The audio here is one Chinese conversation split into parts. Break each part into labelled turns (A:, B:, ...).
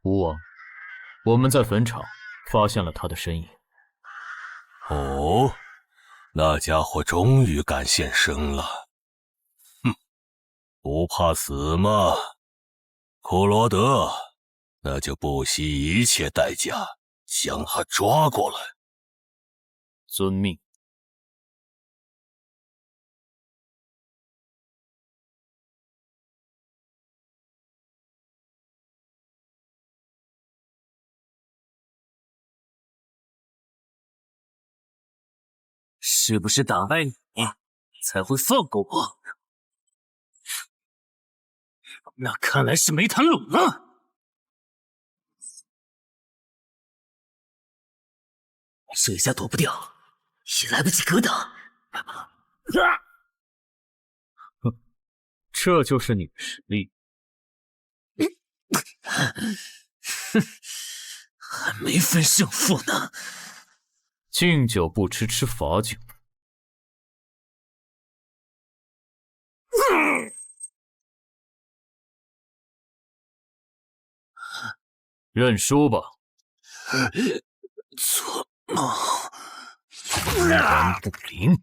A: 吴王，我们在坟场发现了他的身影。
B: 哦，那家伙终于敢现身了。哼，不怕死吗？库罗德，那就不惜一切代价将他抓过来。
A: 遵命。
C: 是不是打败你，才会放过我？那看来是没谈拢了。这下躲不掉，也来不及格挡。
A: 这就是你的实力。
C: 哼，还没分胜负呢。
A: 敬酒不吃吃罚酒。认输吧。
C: 做梦。
A: 冥顽不灵。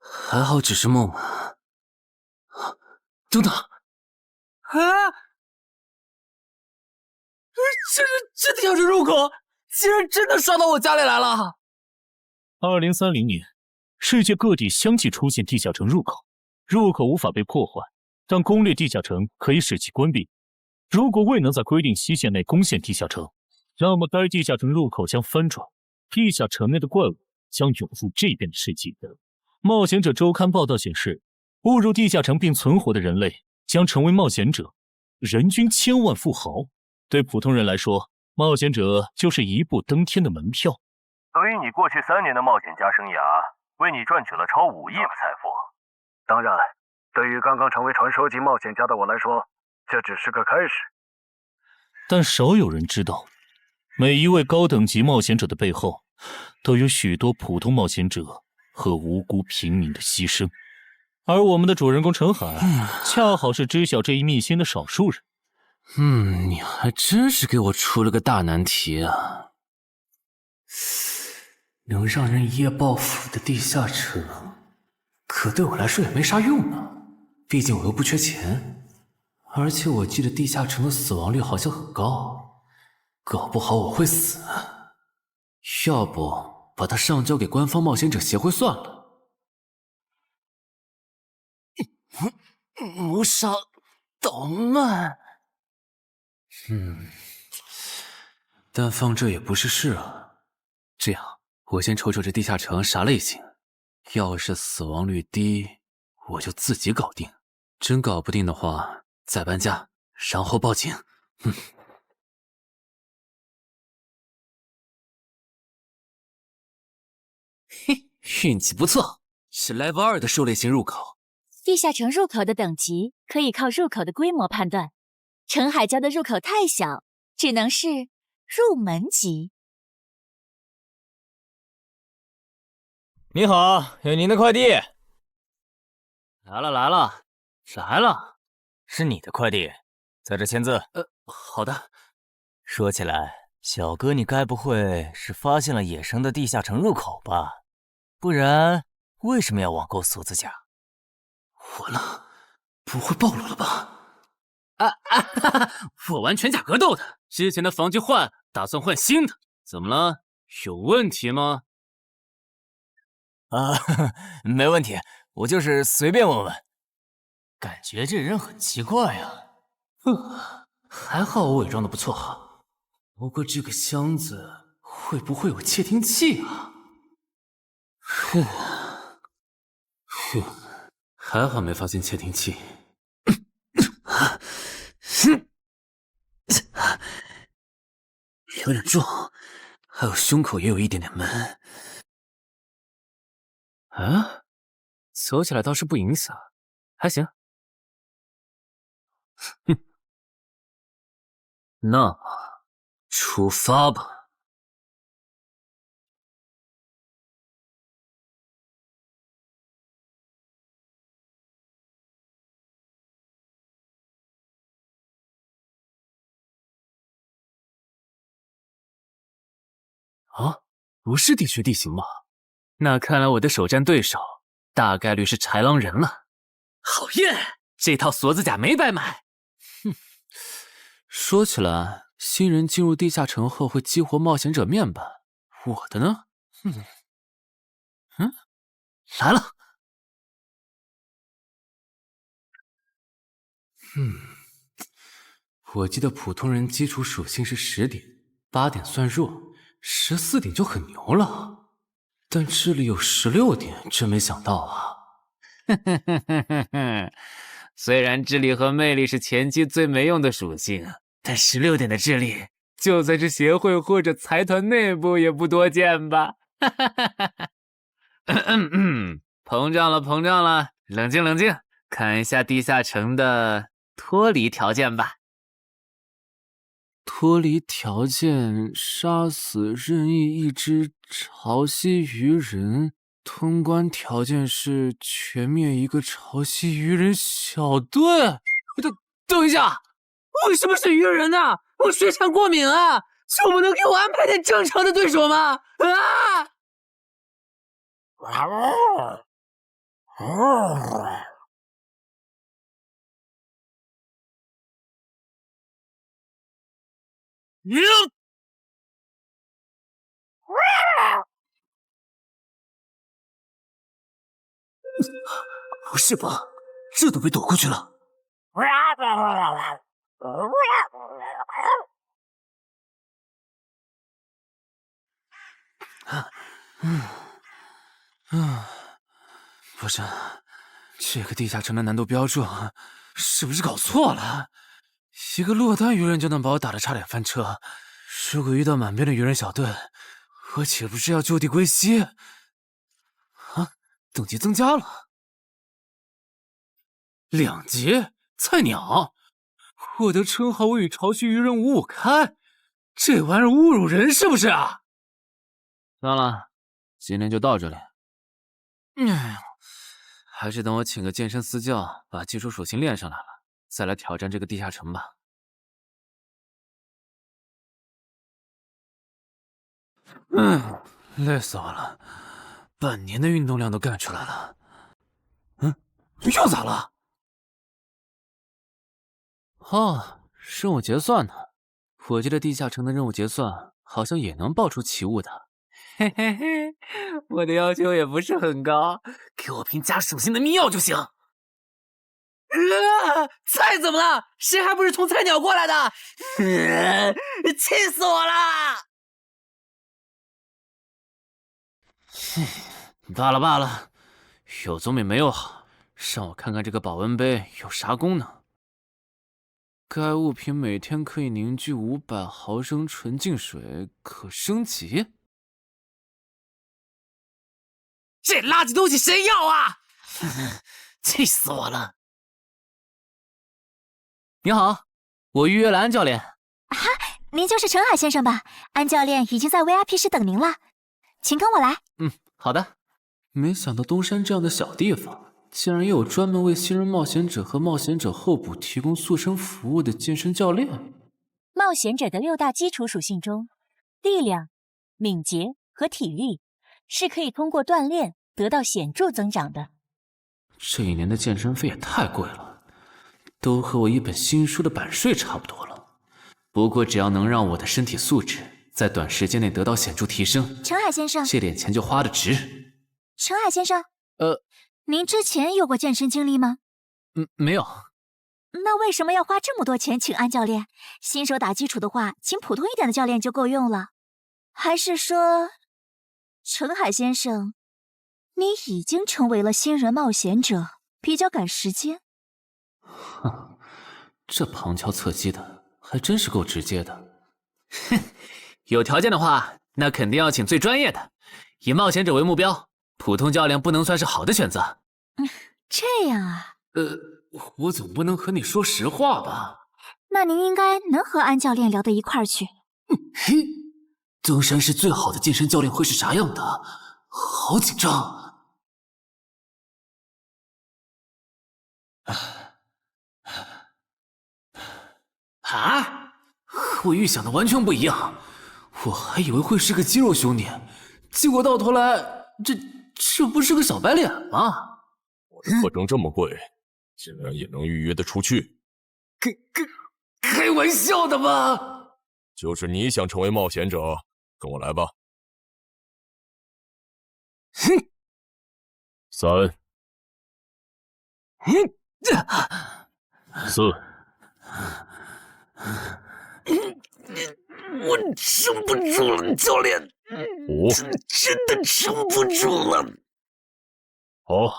C: 还好只是梦啊！等等，这地下城入口竟然真的刷到我家里来了
D: ！2030年，世界各地相继出现地下城入口，入口无法被破坏，但攻略地下城可以使其关闭。如果未能在规定期限内攻陷地下城，那么该地下城入口将翻转，地下城内的怪物将涌入这边的世界。冒险者周刊报道显示，误入地下城并存活的人类将成为冒险者，人均千万富豪。对普通人来说，冒险者就是一步登天的门票。
E: 得益你过去3年的冒险家生涯，为你赚取了超5亿的财富。当然，对于刚刚成为传说级冒险家的我来说，这只是个开始。
D: 但少有人知道，每一位高等级冒险者的背后，都有许多普通冒险者和无辜平民的牺牲。而我们的主人公陈海，恰好是知晓这一秘辛的少数人。
C: 你还真是给我出了个大难题啊！能让人一夜暴富的地下城，可对我来说也没啥用呢。毕竟我又不缺钱，而且我记得地下城的死亡率好像很高，搞不好我会死。要不把它上交给官方冒险者协会算了。谋杀捣乱。但放这也不是事啊。这样，我先瞅瞅这地下城啥类型。要是死亡率低，我就自己搞定；真搞不定的话，再搬家，然后报警。嘿，运气不错，是 Level 2的狩猎型入口。
F: 地下城入口的等级可以靠入口的规模判断。陈海家的入口太小，只能是入门级。
G: 你好，有您的快递。来了，是你的快递，在这签字。
C: 好的。
G: 说起来，小哥你该不会是发现了野生的地下城入口吧？不然为什么要网购俗子甲？
C: 完了，不会暴露了吧？我玩全甲格斗的，之前的防具换，打算换新的。怎么了？有问题吗？
G: 没问题，我就是随便问问。感觉这人很奇怪啊。
C: 还好我伪装的不错哈。不过这个箱子会不会有窃听器啊？还好没发现窃听器。有点重，还有胸口也有一点点闷。走起来倒是不影响，还行。那出发吧。啊，不是地穴地形吗？那看来我的首战对手大概率是豺狼人了。好耶，这套锁子甲没白买。哼，说起来，新人进入地下城后会激活冒险者面板，我的呢？来了。我记得普通人基础属性是10点，8点算弱，14点就很牛了。但智力有16点，真没想到啊！
G: 虽然智力和魅力是前期最没用的属性，但16点的智力，就算是协会或者财团内部也不多见吧？膨胀了，膨胀了，冷静冷静，看一下地下城的脱离条件吧。
C: 脱离条件：杀死任意一只潮汐鱼人。通关条件是全灭一个潮汐鱼人小队。等一下，为什么是鱼人呢？我水产过敏啊！就不能给我安排点正常的对手吗？啊！不是吧，这都被躲过去了。不是，这个地下城的难度标注是不是搞错了？一个落单鱼人就能把我打得差点翻车，如果遇到满编的鱼人小队，我岂不是要就地归西？啊，等级增加了2级，菜鸟！我的称号我与潮汐鱼人五五开，这玩意儿侮辱人是不是啊？算了，今天就到这里。还是等我请个健身私教，把基础属性练上来了，再来挑战这个地下城吧。累死我了，半年的运动量都干出来了。又咋了？哦，任务结算呢？我记得地下城的任务结算好像也能爆出奇物的。嘿嘿嘿，我的要求也不是很高，给我瓶加属性的秘药就行。菜怎么了？谁还不是从菜鸟过来的？气死我了！罢了罢了，有总比没有好。让我看看这个保温杯有啥功能。该物品每天可以凝聚500毫升纯净水，可升级。这垃圾东西谁要啊？气死我了！你好，我预约了安教练。
F: 哈，您就是陈海先生吧？安教练已经在 VIP 室等您了，请跟我来。
C: 好的。没想到东山这样的小地方，竟然也有专门为新人冒险者和冒险者候补提供塑身服务的健身教练。
F: 冒险者的6大基础属性中，力量、敏捷和体力是可以通过锻炼得到显著增长的。
C: 这1年的健身费也太贵了，都和我一本新书的版税差不多了。不过只要能让我的身体素质在短时间内得到显著提升，
F: 陈海先生，
C: 这点钱就花得值。
F: 陈海先生，您之前有过健身经历吗？
C: 没有。
F: 那为什么要花这么多钱请安教练？新手打基础的话，请普通一点的教练就够用了。还是说，陈海先生，你已经成为了新人冒险者，比较赶时间？
C: 这旁敲侧击的还真是够直接的。
G: 有条件的话，那肯定要请最专业的，以冒险者为目标，普通教练不能算是好的选择。
F: 这样啊？
C: 我总不能和你说实话吧？
F: 那您应该能和安教练聊到一块儿去。
C: 嘿，登山市最好的健身教练会是啥样的？好紧张。啊！和我预想的完全不一样。我还以为会是个肌肉兄弟，结果到头来，这不是个小白脸吗？
H: 我的课程这么贵，竟然也能预约得出去？
C: 开玩笑的吧？
H: 就是你想成为冒险者，跟我来吧。
C: 哼
H: ！3、4。
C: 我撑不住了，教练。
H: 5。
C: 真的撑不住了。
H: 好，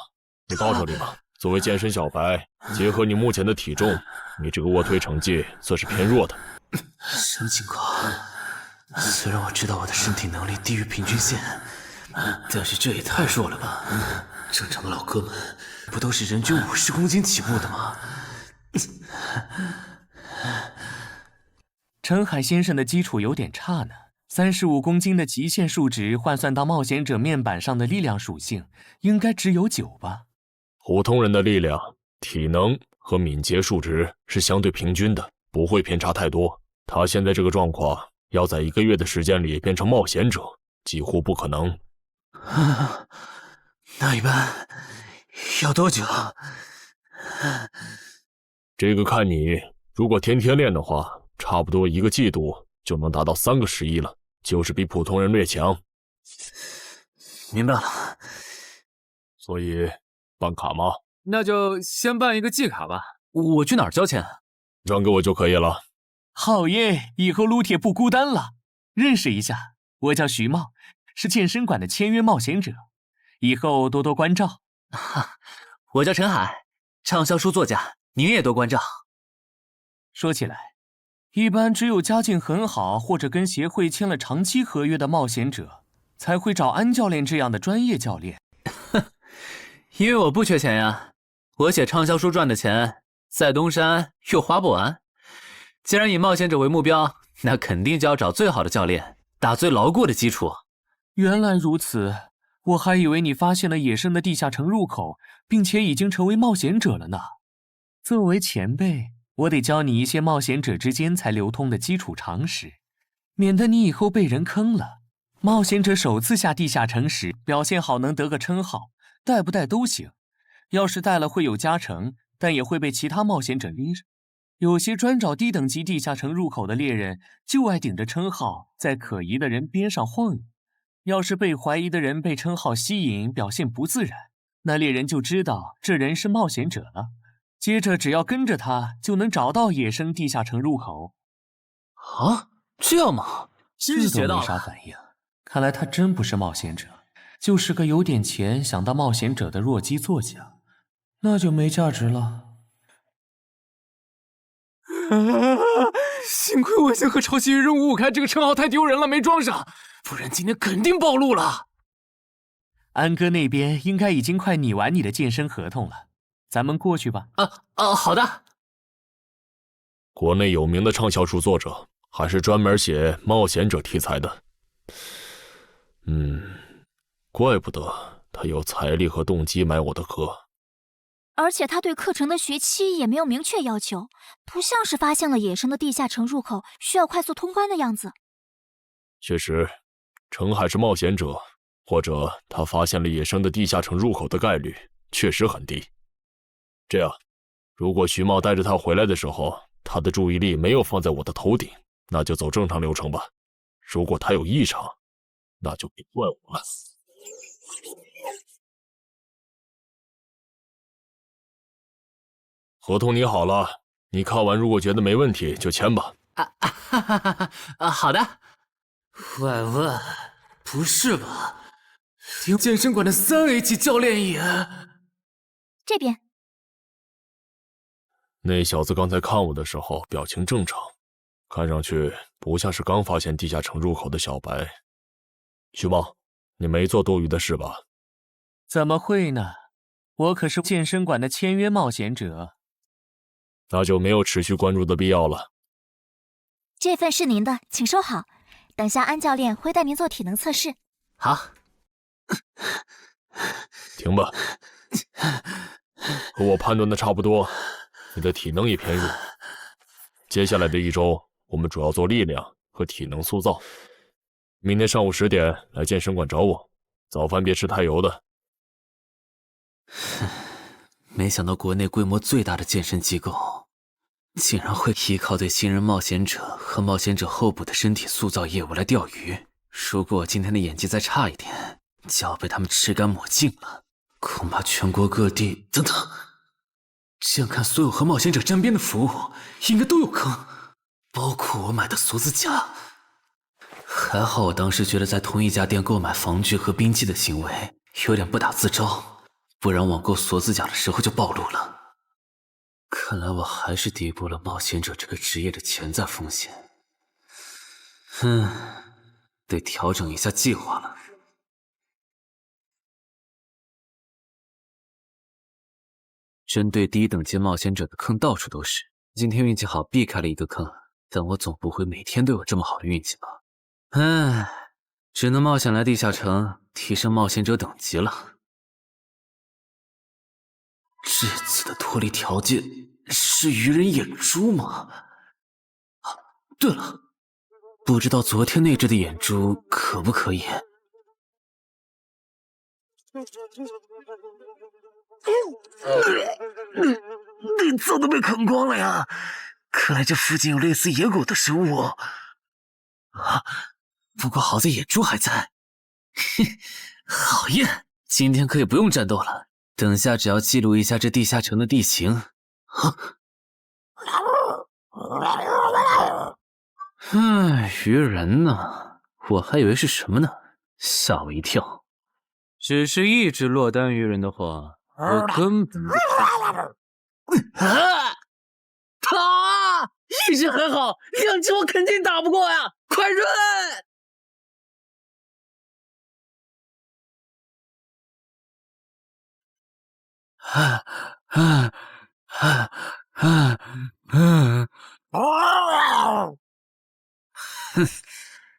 H: 你到这里吧。作为健身小白，结合你目前的体重，你这个卧推成绩算是偏弱的。
C: 什么情况？虽然我知道我的身体能力低于平均线，但是这也太弱了吧？正常的老哥们不都是人均50公斤起步的吗？
I: 陈海先生的基础有点差呢。 35公斤的极限数值换算到冒险者面板上的力量属性，应该只有9吧？
H: 普通人的力量、体能和敏捷数值是相对平均的，不会偏差太多。他现在这个状况，要在1个月的时间里变成冒险者，几乎不可能。
C: 那一般要多久？
H: 这个看你，如果天天练的话，差不多1个季度就能达到3个11了。 就是比普通人略强，
C: 明白了。
H: 所以办卡吗？
J: 那就先办一个季卡吧。
C: 我去哪儿交钱？
H: 让给我就可以了。
I: 好耶，以后撸铁不孤单了。认识一下，我叫徐茂，是健身馆的签约冒险者，以后多多关照。
C: 哈，我叫陈海，畅销书作家，您也多关照。
I: 说起来。 一般只有家境很好或者跟协会签了长期合约的冒险者，才会找安教练这样的专业教练。
C: 因为我不缺钱呀，我写畅销书赚的钱在东山又花不完。既然以冒险者为目标，那肯定就要找最好的教练，打最牢固的基础。
I: 原来如此，我还以为你发现了野生的地下城入口，并且已经成为冒险者了呢。作为前辈。 我得教你一些冒险者之间才流通的基础常识，免得你以后被人坑了。冒险者首次下地下城时，表现好能得个称号，带不带都行。要是带了会有加成，但也会被其他冒险者拎着。有些专找低等级地下城入口的猎人，就爱顶着称号在可疑的人边上晃悠。要是被怀疑的人被称号吸引，表现不自然，那猎人就知道这人是冒险者了。 接着，只要跟着他，就能找到野生地下城入口。
C: 啊，这样吗？真是学到了。
I: 没啥反应，看来他真不是冒险者，就是个有点钱想当冒险者的弱鸡作家，那就没价值了。
J: 幸亏我先和抄袭任务5开这个称号太丢人了，没装上，不然今天肯定暴露了。
I: 安哥那边应该已经快拟完你的健身合同了。 咱们过去吧。
C: 好的。
H: 国内有名的畅销书作者，还是专门写冒险者题材的。怪不得他有财力和动机买我的课。
F: 而且他对课程的学期也没有明确要求，不像是发现了野生的地下城入口需要快速通关的样子。
H: 确实，陈海是冒险者，或者他发现了野生的地下城入口的概率确实很低。 这样，如果徐茂带着他回来的时候，他的注意力没有放在我的头顶，那就走正常流程吧。如果他有异常，那就别怪我了。合同拟好了，你看完如果觉得没问题就签吧。
C: 好的。
J: 喂，不是吧？连健身馆的3A 级教练也……
F: 这边。
H: 那小子刚才看我的时候表情正常，看上去不像是刚发现地下城入口的小白。徐茂，你没做多余的事吧？
I: 怎么会呢？我可是健身馆的签约冒险者。
H: 那就没有持续关注的必要了。
F: 这份是您的，请收好。等下安教练会带您做体能测试。
C: 好。
H: 停吧。和我判断的差不多。 你的体能也偏弱。接下来的1周，我们主要做力量和体能塑造。明天上午10点来健身馆找我，早饭别吃太油的。
C: 没想到国内规模最大的健身机构，竟然会依靠对新人冒险者和冒险者候补的身体塑造业务来钓鱼。如果我今天的演技再差一点，就要被他们吃干抹净了。恐怕全国各地等等，这样看所有和冒险者沾边的服务应该都有坑，包括我买的锁子甲。还好我当时觉得在同一家店购买防具和兵器的行为有点不打自招，不然网购锁子甲的时候就暴露了。看来我还是低估了冒险者这个职业的潜在风险。得调整一下计划了。针对低等级冒险者的坑到处都是，今天运气好避开了一个坑，但我总不会每天都有这么好的运气吧？只能冒险来地下城提升冒险者等级了。这次的脱离条件是鱼人眼珠吗？对了，不知道昨天那只的眼珠可不可以？内脏都被啃光了呀！看来这附近有类似野狗的生物。不过好在眼珠还在。好耶！今天可以不用战斗了，等下只要记录一下这地下城的地形。鱼人呢？我还以为是什么呢，吓我一跳。只是一只落单鱼人的话，我根本一只还好，2只我肯定打不过呀！快润！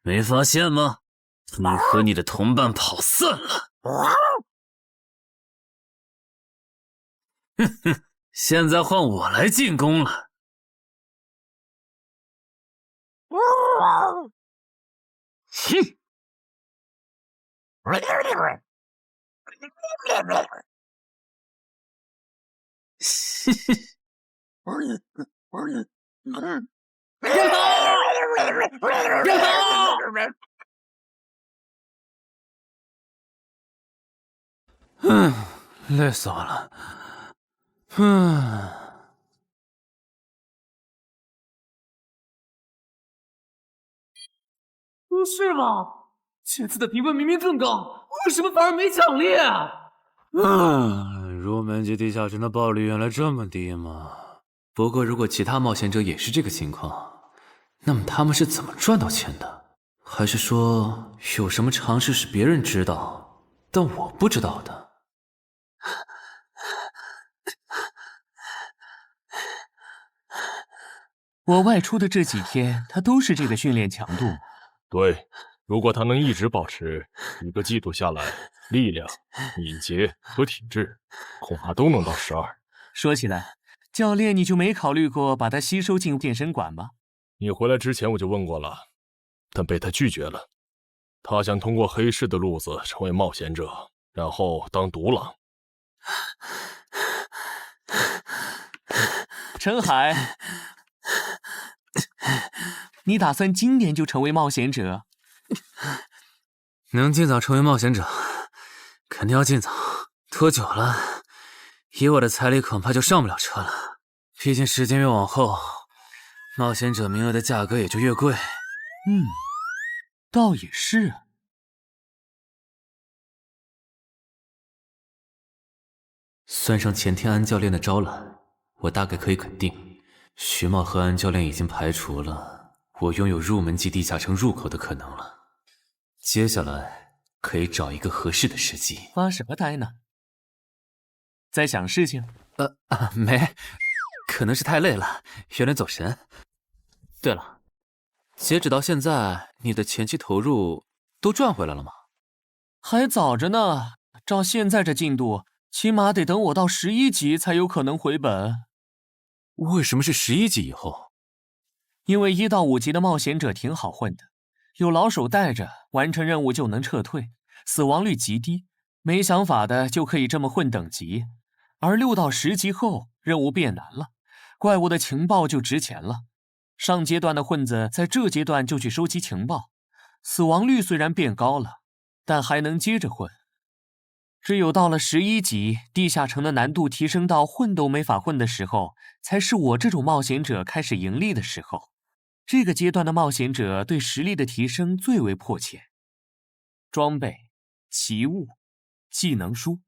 C: 没发现吗？你和你的同伴跑散了。现在换我来进攻了。累死我了。
J: 不是吧？这次的评分明明更高，为什么反而没奖励？
C: 入门级地下城的爆率原来这么低吗？不过如果其他冒险者也是这个情况，那么他们是怎么赚到钱的？还是说有什么常识是别人知道，但我不知道的？
I: 我外出的这几天，他都是这个训练强度。
H: 对，如果他能一直保持1个季度下来，力量、敏捷和体质恐怕都能到12。
I: 说起来，教练你就没考虑过把他吸收进健身馆吗？
H: 你回来之前我就问过了，但被他拒绝了。他想通过黑市的路子成为冒险者，然后当独狼。
I: 陈海，你打算今年就成为冒险者？
C: 能尽早成为冒险者，肯定要尽早。拖久了，以我的财力恐怕就上不了车了。毕竟时间越往后，冒险者名额的价格也就越贵。
I: 倒也是。
C: 算上前天安教练的招揽，我大概可以肯定，徐茂和安教练已经排除了我拥有入门级地下城入口的可能了。接下来可以找一个合适的时机。
I: 发什么呆呢？在想事情？
C: 没，可能是太累了，有点走神。对了，截止到现在，你的前期投入都赚回来了吗？
I: 还早着呢，照现在这进度，起码得等我到11级才有可能回本。
C: 为什么是11级以后？
I: 因为1到5级的冒险者挺好混的，有老手带着，完成任务就能撤退，死亡率极低。没想法的就可以这么混等级。而6到10级后，任务变难了，怪物的情报就值钱了。上阶段的混子在这阶段就去收集情报，死亡率虽然变高了，但还能接着混。只有到了11级，地下城的难度提升到混都没法混的时候，才是我这种冒险者开始盈利的时候。这个阶段的冒险者对实力的提升最为迫切。装备、奇物、技能书，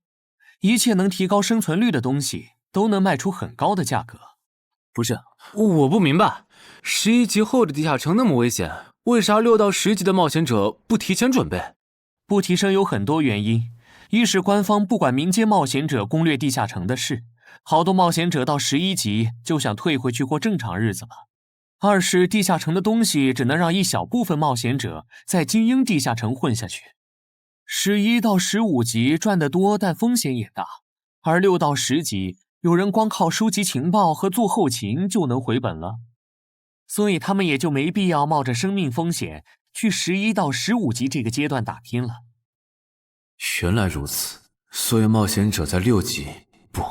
I: 一切能提高生存率的东西都能卖出很高的价格。
C: 不是，我不明白，11级后的地下城那么危险，为啥6到10级的冒险者不提前准备？
I: 不提升有很多原因，一是官方不管民间冒险者攻略地下城的事，好多冒险者到11级就想退回去过正常日子了；二是地下城的东西只能让一小部分冒险者在精英地下城混下去。11到15级赚得多，但风险也大，而6到10级，有人光靠收集情报和做后勤就能回本了，所以他们也就没必要冒着生命风险去11到15级这个阶段打拼了。
C: 原来如此，所以冒险者在6级，不，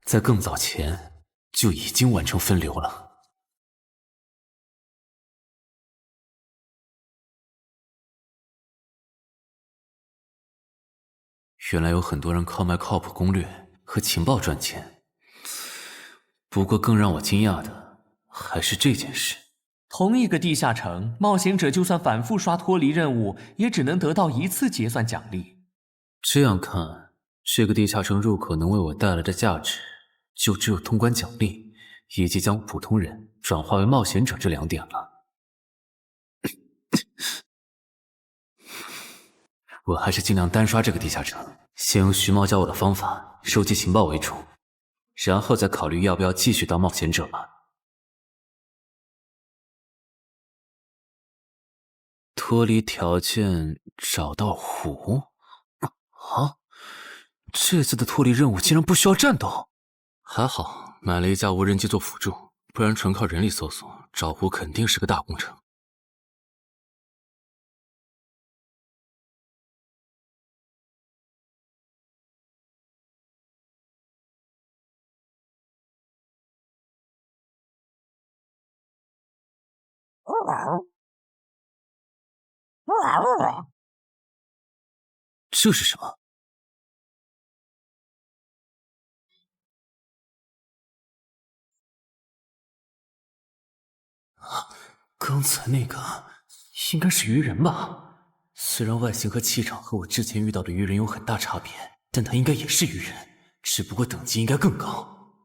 C: 在更早前就已经完成分流了。原来有很多人靠卖靠谱攻略和情报赚钱。不过更让我惊讶的还是这件事。
I: 同一个地下城，冒险者就算反复刷脱离任务，也只能得到1次结算奖励。
C: 这样看，这个地下城入口能为我带来的价值，就只有通关奖励，以及将普通人转化为冒险者这2点了。我还是尽量单刷这个地下城，先用徐茂教我的方法收集情报为主，然后再考虑要不要继续当冒险者了。脱离条件找到湖？啊，这次的脱离任务竟然不需要战斗，还好买了一架无人机做辅助，不然纯靠人力搜索找湖肯定是个大工程。这是什么？刚才那个应该是鱼人吧？虽然外形和气场和我之前遇到的鱼人有很大差别，但他应该也是鱼人，只不过等级应该更高。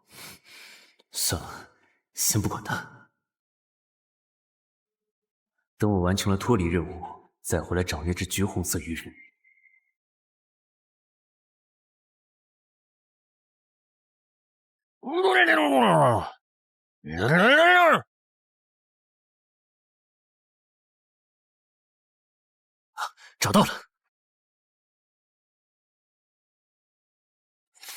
C: 算了，先不管他。等我完成了脱离任务，再回来找那只橘红色鱼人。找到了！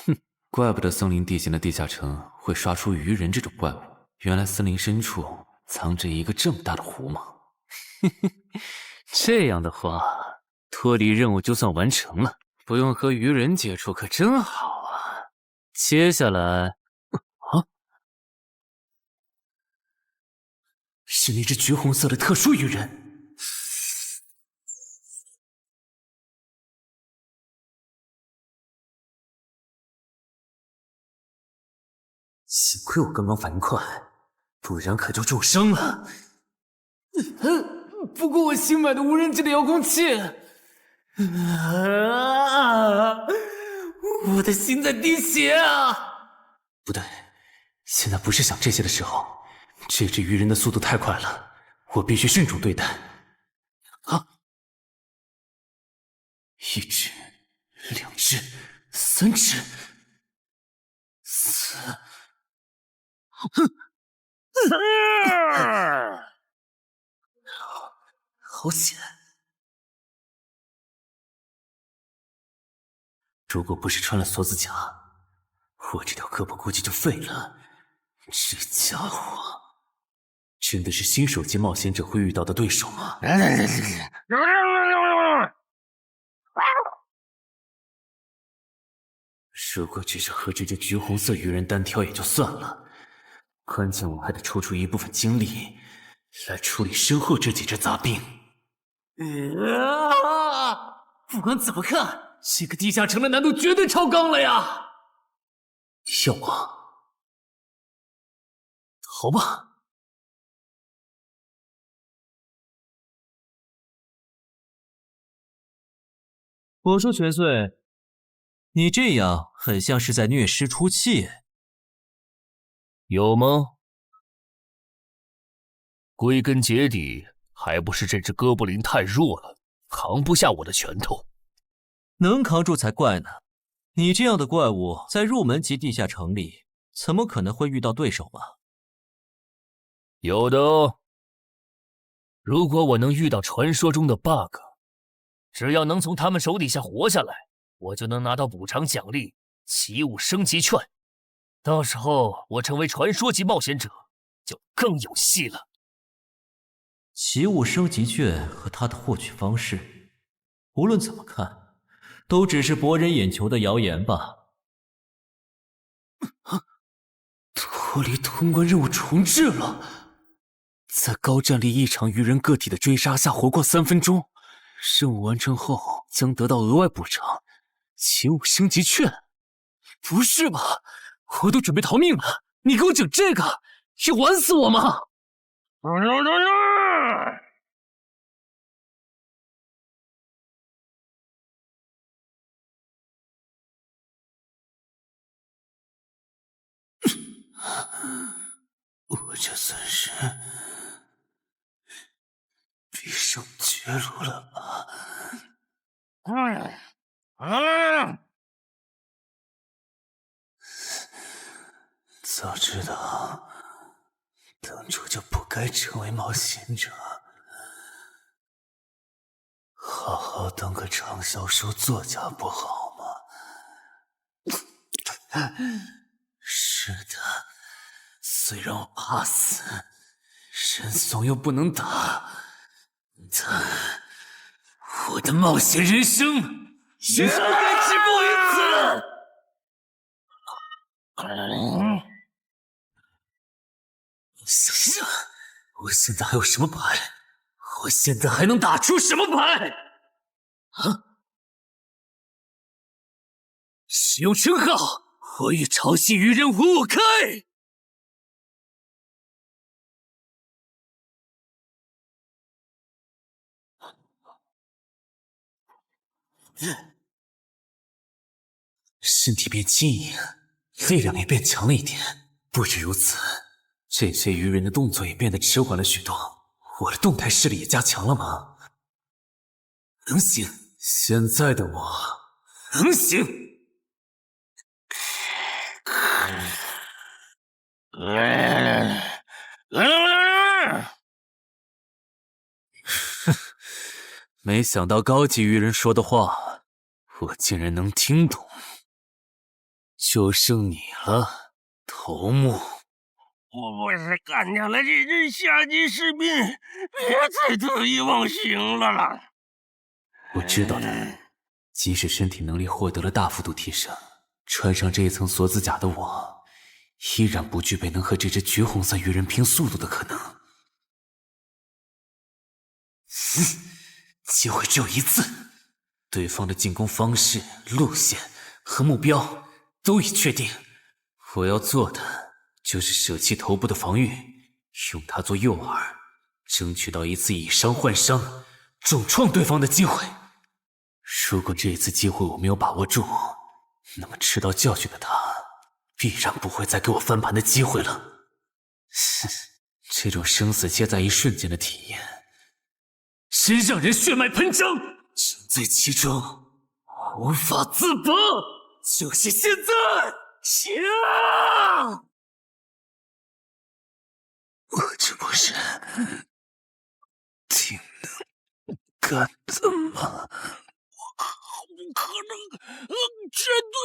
C: 哼，怪不得森林地形的地下城会刷出鱼人这种怪物，原来森林深处藏着一个这么大的湖吗？嘿嘿，这样的话，脱离任务就算完成了，不用和鱼人接触可真好啊！接下来，是那只橘红色的特殊鱼人。幸亏我刚刚反应快，不然可就重伤了。不过我新买的无人机的遥控器，我的心在滴血啊！不对，现在不是想这些的时候。这只鱼人的速度太快了，我必须迅速对待。啊！1只、2只、3只、4……好险！如果不是穿了锁子甲，我这条胳膊估计就废了。这家伙，真的是新手级冒险者会遇到的对手吗？如果只是和这只橘红色鱼人单挑也就算了，关键我还得抽出一部分精力来处理身后这几只杂兵。
J: 不管怎么看，这个地下城的难度绝对超纲了呀！
C: 要么逃吧。
K: 我说玄穗，你这样很像是在虐尸出气。
H: 有吗？归根结底，还不是这只哥布林太弱了，扛不下我的拳头。
K: 能扛住才怪呢！你这样的怪物在入门级地下城里，怎么可能会遇到对手嘛？
H: 有的哦。如果我能遇到传说中的 bug， 只要能从他们手底下活下来，我就能拿到补偿奖励奇物升级券。到时候我成为传说级冒险者，就更有戏了。
K: 奇物升级券和它的获取方式，无论怎么看，都只是博人眼球的谣言吧。
C: 脱离通关任务重置了，在高战力异常鱼人个体的追杀下活过3分钟，任务完成后将得到额外补偿，奇物升级券。不是吧？我都准备逃命了，你给我整这个，要玩死我吗？我这算是必胜绝路了吧？早知道当初就不该成为冒险者，好好当个畅销书作家不好吗？是的，虽然我怕死，人怂又不能打，但我的冒险人生也不该止步于此。想想，我现在还有什么牌？我现在还能打出什么牌？啊！使用称号，我与潮汐鱼人五五开！身体变轻盈，力量也变强了一点。不止如此，这些鱼人的动作也变得迟缓了许多。我的动态视力也加强了吗？能行，现在的我能行。没想到高级鱼人说的话，我竟然能听懂。就剩你了，头目。
B: 我不是干掉了这只下级士兵，别再得意忘形了啦！
C: 我知道的，即使身体能力获得了大幅度提升，穿上这一层锁子甲的我，依然不具备能和这只橘红色鱼人拼速度的可能。机会只有一次，对方的进攻方式、路线和目标都已确定，我要做的就是舍弃头部的防御，用它做诱饵，争取到一次以伤换伤，重创对方的机会。如果这一次机会我没有把握住，那么吃到教训的他必然不会再给我翻盘的机会了。这种生死皆在一瞬间的体验，真让人血脉喷张，身在其中无法自拔。就是现在！呀！我这不是挺能干的吗？我不可能
B: 这对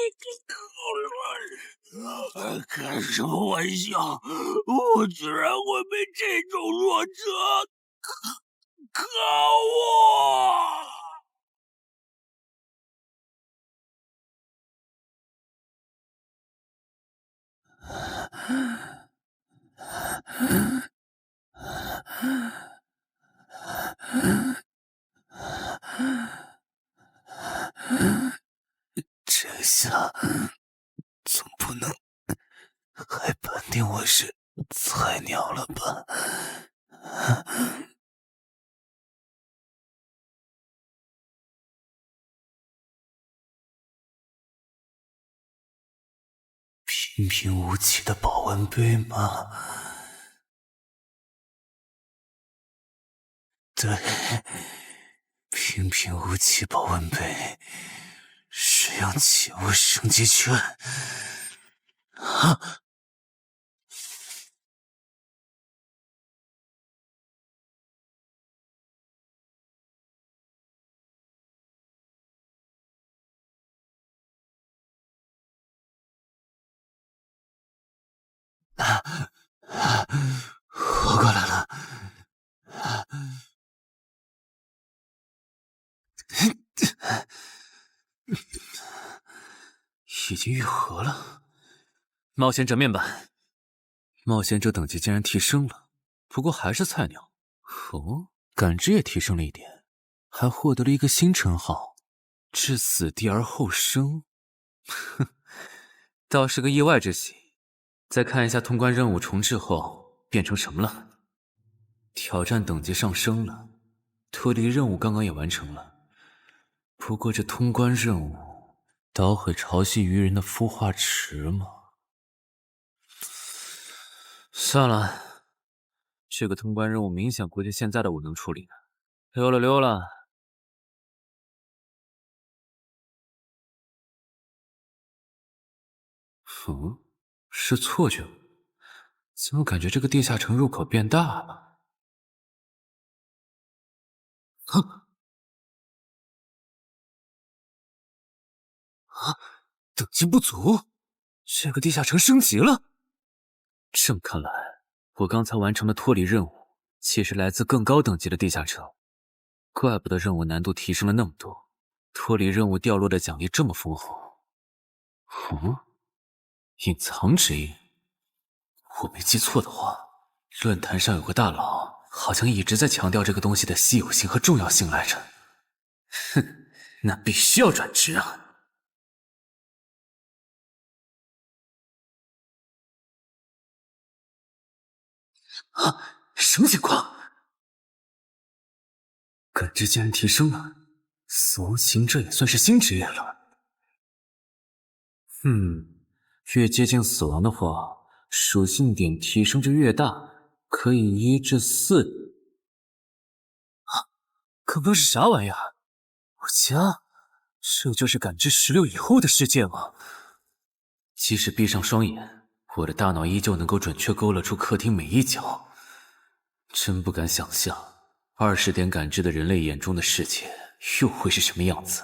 B: 开什么玩笑？我居然会被这种弱者可恶！
C: 这下总不能还判定我是菜鸟了吧？平平无奇的保温杯吗？对，平平无奇保温杯，使用起雾升级券。啊！活过来了。已经愈合了。冒险者面板，冒险者等级竟然提升了，不过还是菜鸟。哦，感知也提升了一点，还获得了一个新称号——至死地而后生。哼，倒是个意外之喜。再看一下通关任务重置后变成什么了。挑战等级上升了，脱离任务刚刚也完成了。不过这通关任务捣毁潮汐鱼人的孵化池吗？算了，这个通关任务明显不是现在的我能处理的。溜了溜了。是错觉吗？怎么感觉这个地下城入口变大了？等级不足，这个地下城升级了。这么看来，我刚才完成的脱离任务，其实来自更高等级的地下城。怪不得任务难度提升了那么多，脱离任务掉落的奖励这么丰厚。隐藏指引。我没记错的话，论坛上有个大佬，好像一直在强调这个东西的稀有性和重要性来着。哼，那必须要转职啊！什么情况？感知竟然提升了，死亡行者也算是新职业了。越接近死亡的话，属性点提升就越大，可以1至4。刚刚是啥玩意儿？我家，这就是感知16以后的世界吗？即使闭上双眼，我的大脑依旧能够准确勾勒出客厅每一角。真不敢想象，20点感知的人类眼中的世界又会是什么样子。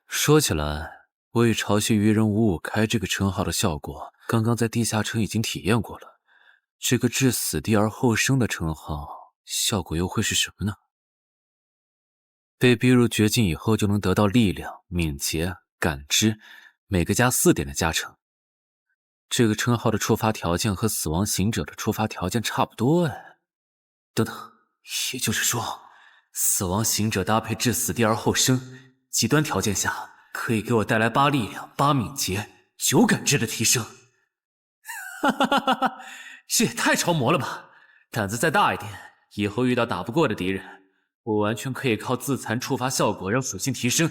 C: 说起来，我与潮汐鱼人555开这个称号的效果，刚刚在地下城已经体验过了。这个至死地而后生的称号，效果又会是什么呢？被逼入绝境以后，就能得到力量、敏捷、感知，每个加4点的加成。这个称号的触发条件和死亡行者的触发条件差不多哎。等等，也就是说，死亡行者搭配至死地而后生，极端条件下可以给我带来8力量、8敏捷、9感知的提升。哈哈哈哈，这也太超模了吧！胆子再大一点，以后遇到打不过的敌人，我完全可以靠自残触发效果让属性提升。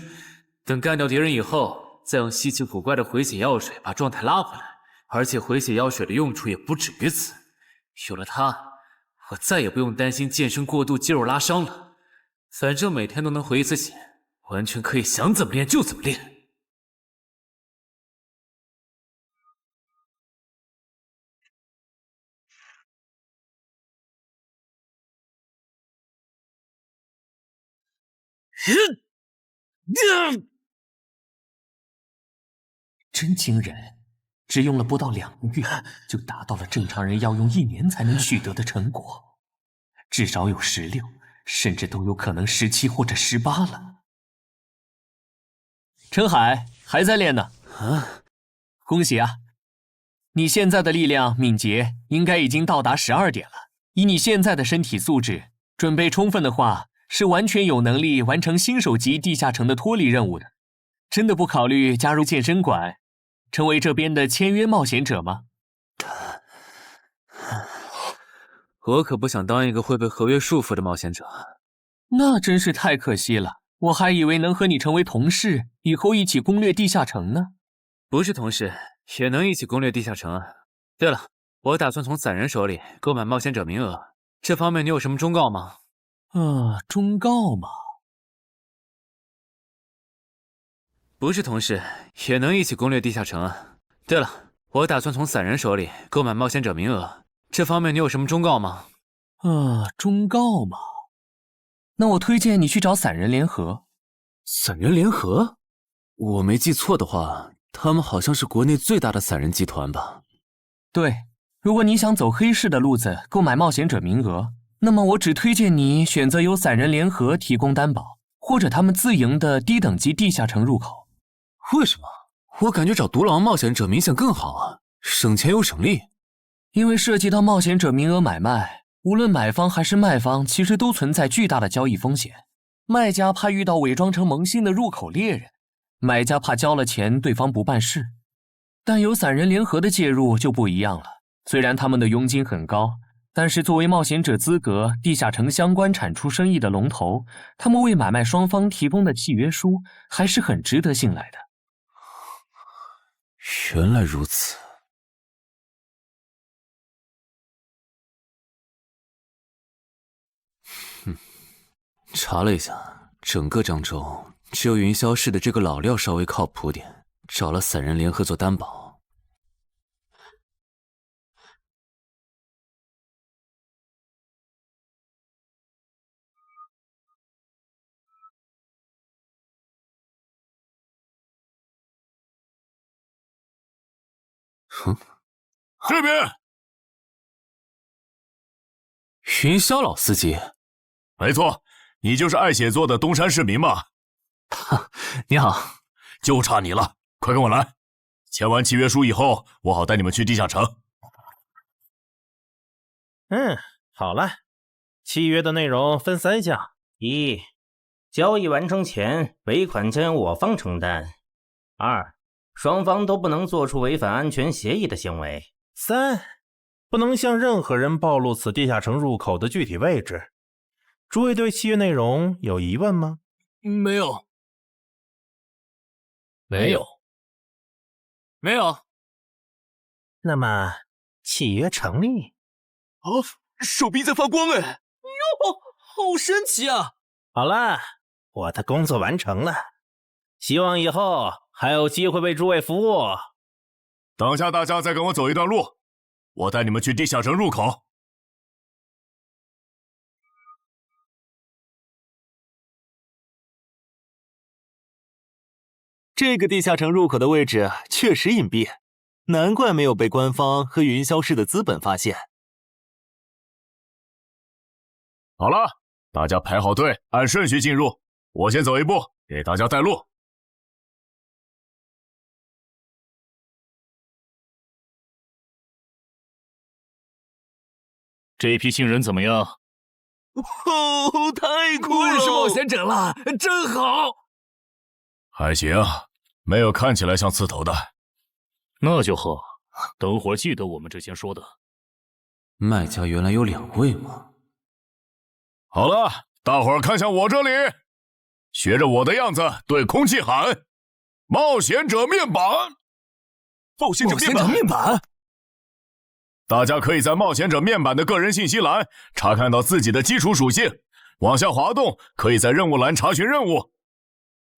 C: 等干掉敌人以后，再用稀奇古怪的回血药水把状态拉回来。而且回血药水的用处也不止于此，有了它，我再也不用担心健身过度肌肉拉伤了。反正每天都能回1次血，完全可以想怎么练就怎么练。
I: 真惊人！只用了不到2个月，就达到了正常人要用1年才能取得的成果，至少有16，甚至都有可能17或者18了。陈海还在练呢。
C: 啊，
I: 恭喜啊！你现在的力量、敏捷应该已经到达12点了。以你现在的身体素质，准备充分的话，是完全有能力完成新手级地下城的脱离任务的。真的不考虑加入健身馆，成为这边的签约冒险者吗？
J: 我可不想当一个会被合约束缚的冒险者。
I: 那真是太可惜了，我还以为能和你成为同事，以后一起攻略地下城呢。
J: 不是同事，也能一起攻略地下城啊。对了，我打算从散人手里购买冒险者名额，这方面你有什么忠告吗？
I: 忠告吗？
J: 不是同事，也能一起攻略地下城啊。对了，我打算从散人手里购买冒险者名额，这方面你有什么忠告吗？
I: 忠告吗？那我推荐你去找散人联合。
C: 散人联合？我没记错的话，他们好像是国内最大的散人集团吧？
I: 对，如果你想走黑市的路子，购买冒险者名额，那么我只推荐你选择由散人联合提供担保，或者他们自营的低等级地下城入口。
C: 为什么？我感觉找独狼冒险者明显更好啊，省钱又省力。
I: 因为涉及到冒险者名额买卖，无论买方还是卖方，其实都存在巨大的交易风险。卖家怕遇到伪装成萌新的入口猎人，买家怕交了钱对方不办事。但有散人联合的介入就不一样了，虽然他们的佣金很高，但是作为冒险者资格、地下城相关产出生意的龙头，他们为买卖双方提供的契约书还是很值得信赖的。
C: 原来如此。查了一下，整个漳州只有云霄市的这个老廖稍微靠谱点，找了散人联合做担保。
B: 这边，
C: 云霄老司机，
B: 没错，你就是爱写作的东山市民吧？
C: 你好，
B: 就差你了，快跟我来！签完契约书以后，我好带你们去地下城。
L: 好了，契约的内容分3项：一，交易完成前尾款将由我方承担；二，双方都不能做出违反安全协议的行为；3，不能向任何人暴露此地下城入口的具体位置。诸位对契约内容有疑问吗？
J: 没有。
H: 没有。
J: 没有。
L: 那么契约成立。
J: 手臂在发光哎！哟，好神奇啊！
L: 好了，我的工作完成了，希望以后还有机会为诸位服务。
B: 等下大家再跟我走一段路，我带你们去地下城入口。
M: 这个地下城入口的位置确实隐蔽，难怪没有被官方和云霄市的资本发现。
B: 好了，大家排好队，按顺序进入。我先走一步，给大家带路。
D: 这批新人怎么样？
J: 太酷了！我也是冒险者了，真好。
B: 还行，没有看起来像刺头的。
D: 那就好，等会儿记得我们之前说的。
C: 卖家原来有2位吗？
B: 好了，大伙儿看向我这里，学着我的样子对空气喊：冒险者面板！
J: 冒险者面板！
B: 大家可以在冒险者面板的个人信息栏查看到自己的基础属性，往下滑动，可以在任务栏查询任务。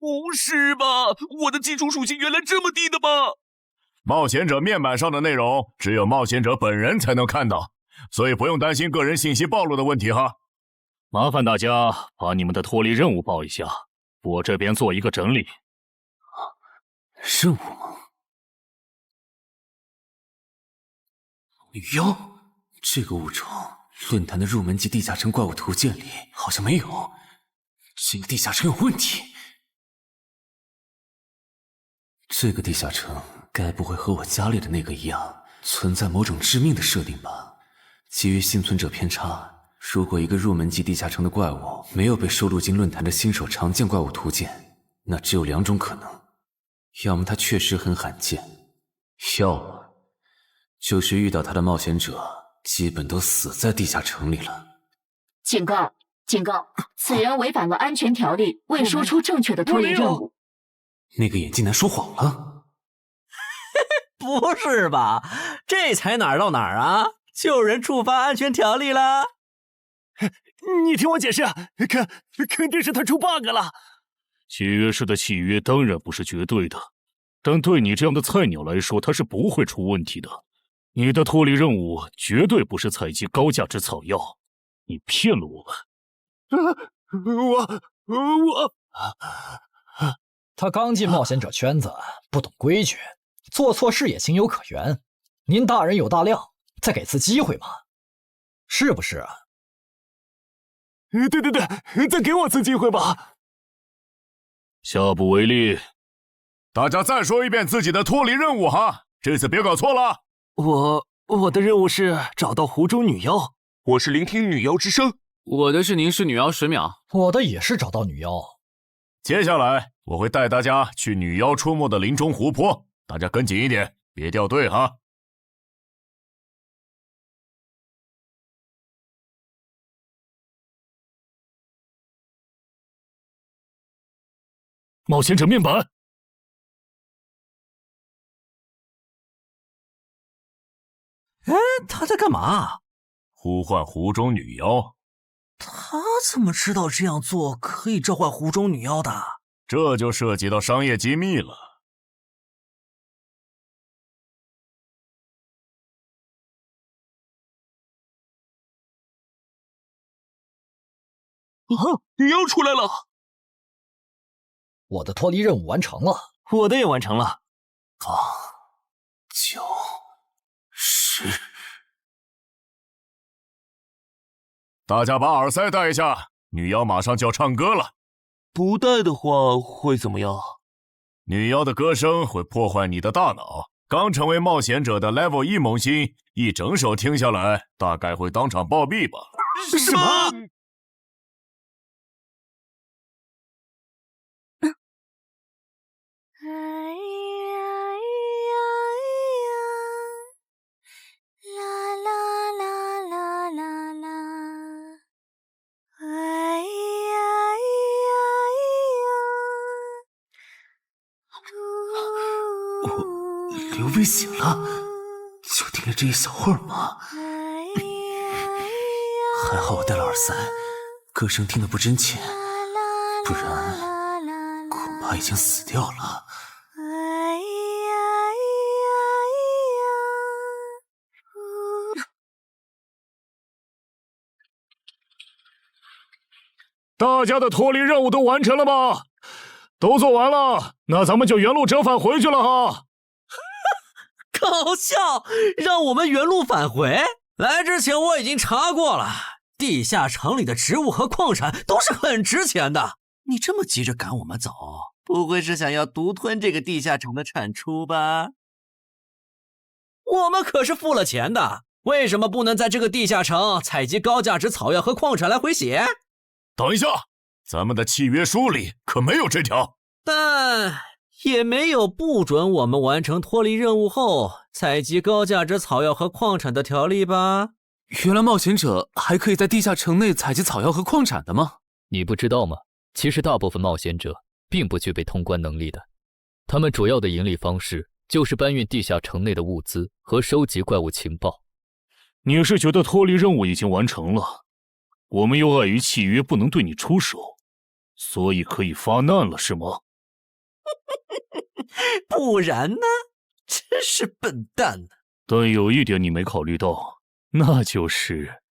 J: 不是吧？我的基础属性原来这么低的吗？
B: 冒险者面板上的内容只有冒险者本人才能看到，所以不用担心个人信息暴露的问题哈。
D: 麻烦大家把你们的脱离任务报一下，我这边做一个整理。
C: 任务吗？女妖？这个物种，论坛的入门级地下城怪物图鉴里好像没有。这个地下城有问题。这个地下城该不会和我家里的那个一样，存在某种致命的设定吧？基于幸存者偏差，如果一个入门级地下城的怪物没有被收录进论坛的新手常见怪物图鉴，那只有2种可能：要么它确实很罕见，要么就是遇到它的冒险者基本都死在地下城里了。
N: 警告！警告！此人违反了安全条例，未说出正确的脱离任务。
C: 那个眼镜男说谎了？
K: 不是吧？这才哪儿到哪儿啊？就有人触发安全条例了？
D: 你听我解释，肯定是他出 bug 了。契约师的契约当然不是绝对的，但对你这样的菜鸟来说，它是不会出问题的。你的脱离任务绝对不是采集高价值草药，你骗了我们。
O: 他刚进冒险者圈子，不懂规矩，做错事也情有可原。您大人有大量，再给次机会嘛，是不是啊？
D: 对，再给我次机会吧。下不为例。
P: 大家再说一遍自己的脱离任务哈，这次别搞错了。
M: 我的任务是找到湖中女妖，
P: 我是聆听女妖之声。
J: 我的是凝视女妖10秒。
O: 我的也是找到女妖。
P: 接下来我会带大家去女妖出没的林中湖泊，大家跟紧一点，别掉队哈。
D: 冒险者面板。
K: 哎，他在干嘛？
P: 呼唤湖中女妖。
K: 他怎么知道这样做可以召唤湖中女妖的？
P: 这就涉及到商业机密了。
M: 女妖出来了！
O: 我的脱离任务完成了，
M: 我的也完成了。
C: 8、9、10。
P: 大家把耳塞戴一下，女妖马上就要唱歌了。
M: 不戴的话会怎么样？
P: 女妖的歌声会破坏你的大脑。刚成为冒险者的 Level 1萌新，一整首听下来，大概会当场暴毙吧。
M: 什么？
C: 刘备醒了，就听了这一小会儿嘛。还好我戴了耳塞，歌声听得不真切，不然恐怕已经死掉了。
D: 大家的脱离任务都完成了吗？都做完了，那咱们就原路折返回去了哈。
K: 搞笑，让我们原路返回？来之前我已经查过了，地下城里的植物和矿产都是很值钱的。你这么急着赶我们走，不会是想要独吞这个地下城的产出吧？我们可是付了钱的，为什么不能在这个地下城采集高价值草药和矿产来回血？
P: 等一下，咱们的契约书里可没有这条。
K: 但也没有不准我们完成脱离任务后采集高价值草药和矿产的条例吧？
I: 原来冒险者还可以在地下城内采集草药和矿产的吗？
Q: 你不知道吗？其实大部分冒险者并不具备通关能力的，他们主要的盈利方式就是搬运地下城内的物资和收集怪物情报。
D: 你是觉得脱离任务已经完成了，我们又碍于契约不能对你出手，所以可以发难了是吗？
K: 不然呢？真是笨蛋呢！
D: 但有一点你没考虑到，那就是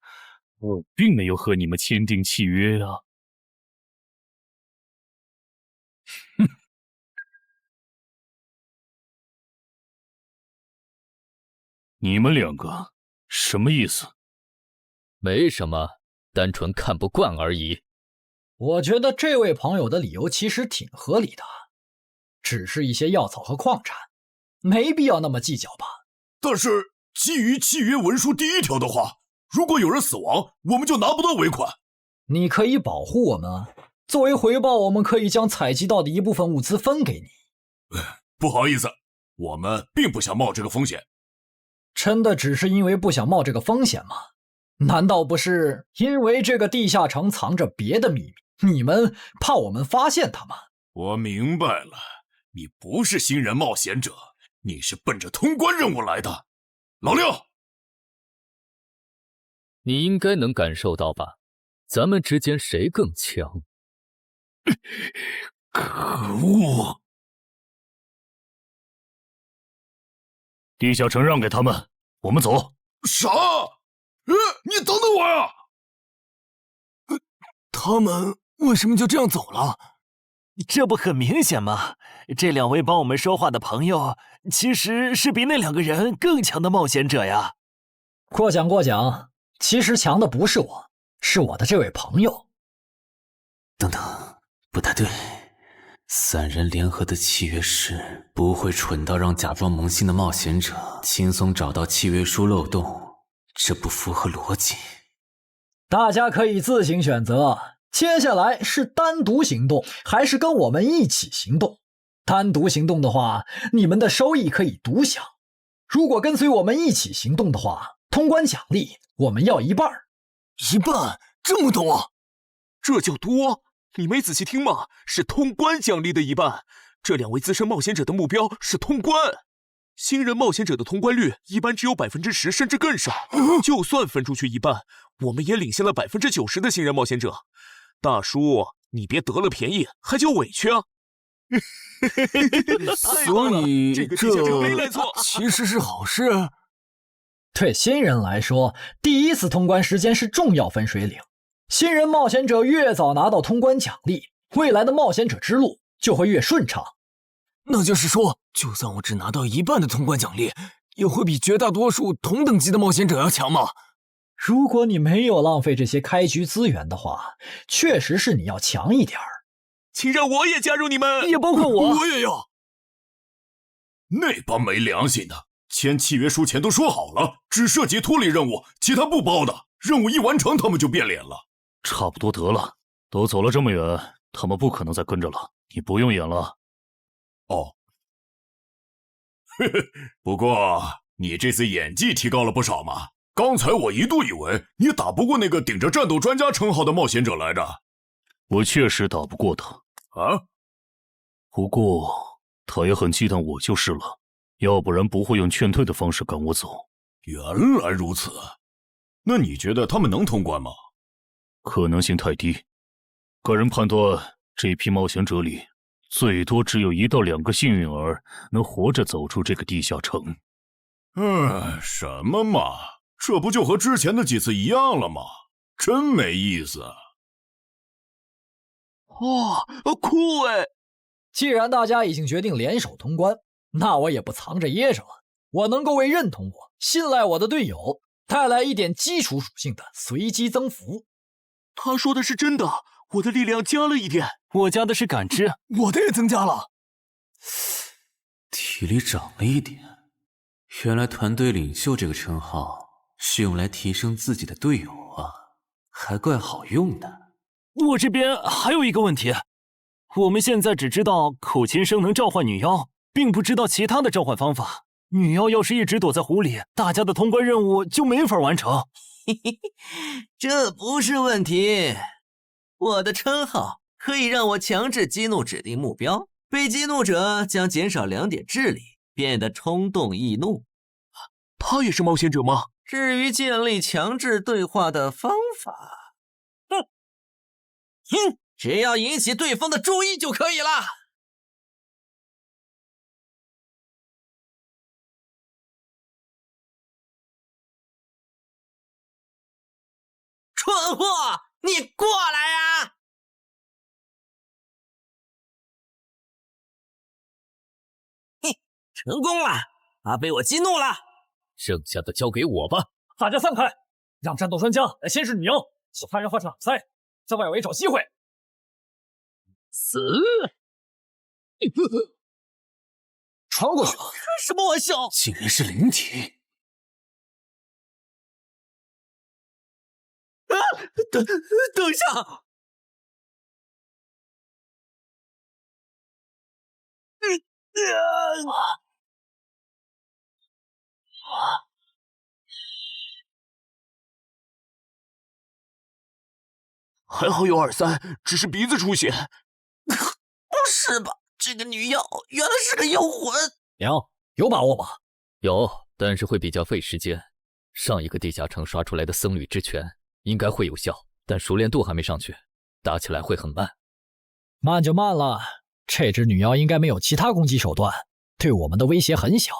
D: 我并没有和你们签订契约啊。哼！你们两个什么意思？
Q: 没什么，单纯看不惯而已。
O: 我觉得这位朋友的理由其实挺合理的，只是一些药草和矿产，没必要那么计较吧。
P: 但是基于契约文书第1条的话，如果有人死亡，我们就拿不到尾款。
O: 你可以保护我们，作为回报，我们可以将采集到的一部分物资分给你。
P: 不好意思，我们并不想冒这个风险。
O: 真的只是因为不想冒这个风险吗？难道不是因为这个地下城藏着别的秘密，你们怕我们发现它吗？
P: 我明白了，你不是新人冒险者，你是奔着通关任务来的。老六，
Q: 你应该能感受到吧？咱们之间谁更强？
P: 可恶！
D: 地下城让给他们，我们走。
P: 啥？你等等我呀！
M: 他们为什么就这样走了？这不很明显吗？这2位帮我们说话的朋友，其实是比那2个人更强的冒险者呀。
O: 过奖过奖，其实强的不是我，是我的这位朋友。
C: 等等，不太对，3人联合的契约师不会蠢到让假装萌新的冒险者轻松找到契约书漏洞，这不符合逻辑。
O: 大家可以自行选择，接下来是单独行动，还是跟我们一起行动？单独行动的话，你们的收益可以独享；如果跟随我们一起行动的话，通关奖励我们要1半。
M: 1半？这么多？
R: 这叫多？你没仔细听吗？是通关奖励的1半。这2位资深冒险者的目标是通关。新人冒险者的通关率一般只有10%，甚至更少。就算分出去1半，我们也领先了90%的新人冒险者。大叔，你别得了便宜还叫委屈啊！
M: 所以
R: 这个地下城没来错，
M: 其实是好事。
O: 对新人来说，第1次通关时间是重要分水岭。新人冒险者越早拿到通关奖励，未来的冒险者之路就会越顺畅。
M: 那就是说，就算我只拿到1半的通关奖励，也会比绝大多数同等级的冒险者要强吗？
O: 如果你没有浪费这些开局资源的话，确实是你要强一点儿。
R: 请让我也加入你们，
O: 也包括我。
P: 我也要。那帮没良心的，签契约书前都说好了，只涉及脱离任务，其他不包的。任务一完成，他们就变脸了。
D: 差不多得了，都走了这么远，他们不可能再跟着了，你不用演了。
P: 哦，不过你这次演技提高了不少嘛。刚才我一度以为你打不过那个顶着战斗专家称号的冒险者来着。
D: 我确实打不过他
P: 啊，
D: 不过他也很忌惮我就是了，要不然不会用劝退的方式赶我走。
P: 原来如此，那你觉得他们能通关吗？
D: 可能性太低，个人判断这批冒险者里最多只有1到2个幸运儿能活着走出这个地下城。
P: 什么嘛，这不就和之前的几次一样了吗？真没意思。
R: 哇，酷哎！
O: 既然大家已经决定联手通关，那我也不藏着掖着了。我能够为认同我、信赖我的队友带来一点基础属性的随机增幅。
R: 他说的是真的，我的力量加了1点，
M: 我加的是感知，我的也增加了，
C: 体力涨了1点。原来团队领袖这个称号是用来提升自己的队友啊，还怪好用的。
M: 我这边还有一个问题，我们现在只知道口琴声能召唤女妖，并不知道其他的召唤方法。女妖要是一直躲在湖里，大家的通关任务就没法完成。
K: 这不是问题，我的称号可以让我强制激怒指定目标，被激怒者将减少2点智力，变得冲动易怒。
R: 他也是冒险者吗？
K: 至于建立强制对话的方法，只要引起对方的注意就可以了。蠢货，你过来呀！成功了，他被我激怒了。
Q: 剩下的交给我吧。
M: 大家散开，让战斗专家来监视女妖，其他人换成挡塞，在外围找机会。
O: 死！传过去了。
K: 开什么玩笑？
C: 竟然是灵体！
K: 啊！等一下！
R: 还好有2-3，只是鼻子出血。
K: 不是吧？这个女妖原来是个幽魂！
O: 娘，有把握吗？
Q: 有，但是会比较费时间。上一个地下城刷出来的僧侣之拳应该会有效，但熟练度还没上去，打起来会很慢。
O: 慢就慢了，这只女妖应该没有其他攻击手段，对我们的威胁很小。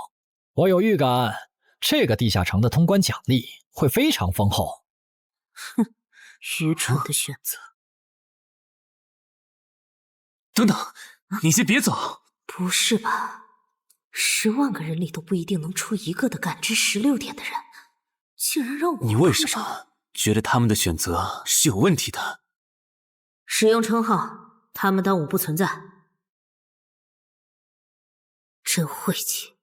O: 我有预感，这个地下城的通关奖励会非常丰厚。
N: 哼，愚蠢的选择。
I: 等等，你先别走。
N: 不是吧？10万个人里都不一定能出一个的感知16点的人，竟然让我……
I: 你为什么觉得他们的选择是有问题的？
N: 使用称号，他们当我不存在。真晦气！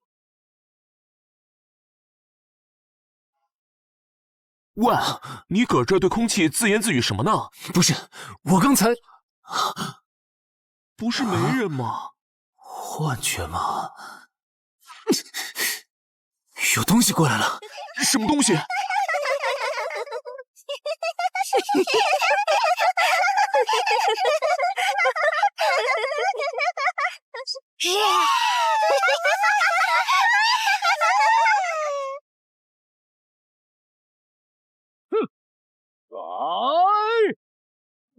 R: 喂，你搁这对空气自言自语什么呢？
I: 不是，我刚才
R: 不是没人吗？
I: 幻觉吗？有东西过来了！
R: 什么东西？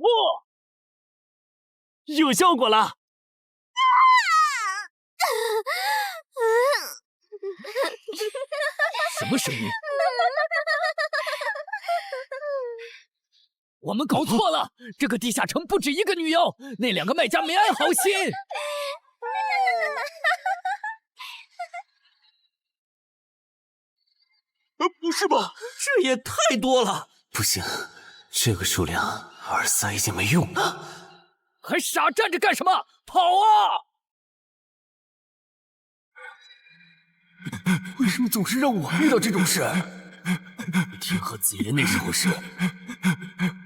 M: 哇！有效果了！
O: 什么声音？我们搞错了，这个地下城不止一个女妖，那2个卖家没安好心。
R: 不是吧？
K: 这也太多了！
I: 不行，这个数量2-3已经没用了。
O: 还傻站着干什么？跑啊！
I: 为什么总是让我遇到这种事？天河子爷那时候是，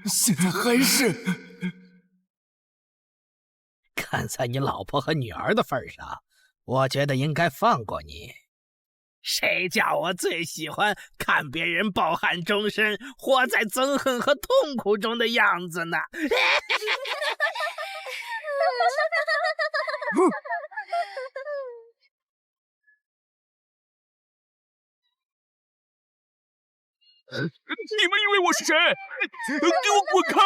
I: 现在还是。
S: 看在你老婆和女儿的份上，我觉得应该放过你。谁叫我最喜欢看别人抱憾终身，活在憎恨和痛苦中的样子呢？
R: 你们以为我是谁？给我滚开！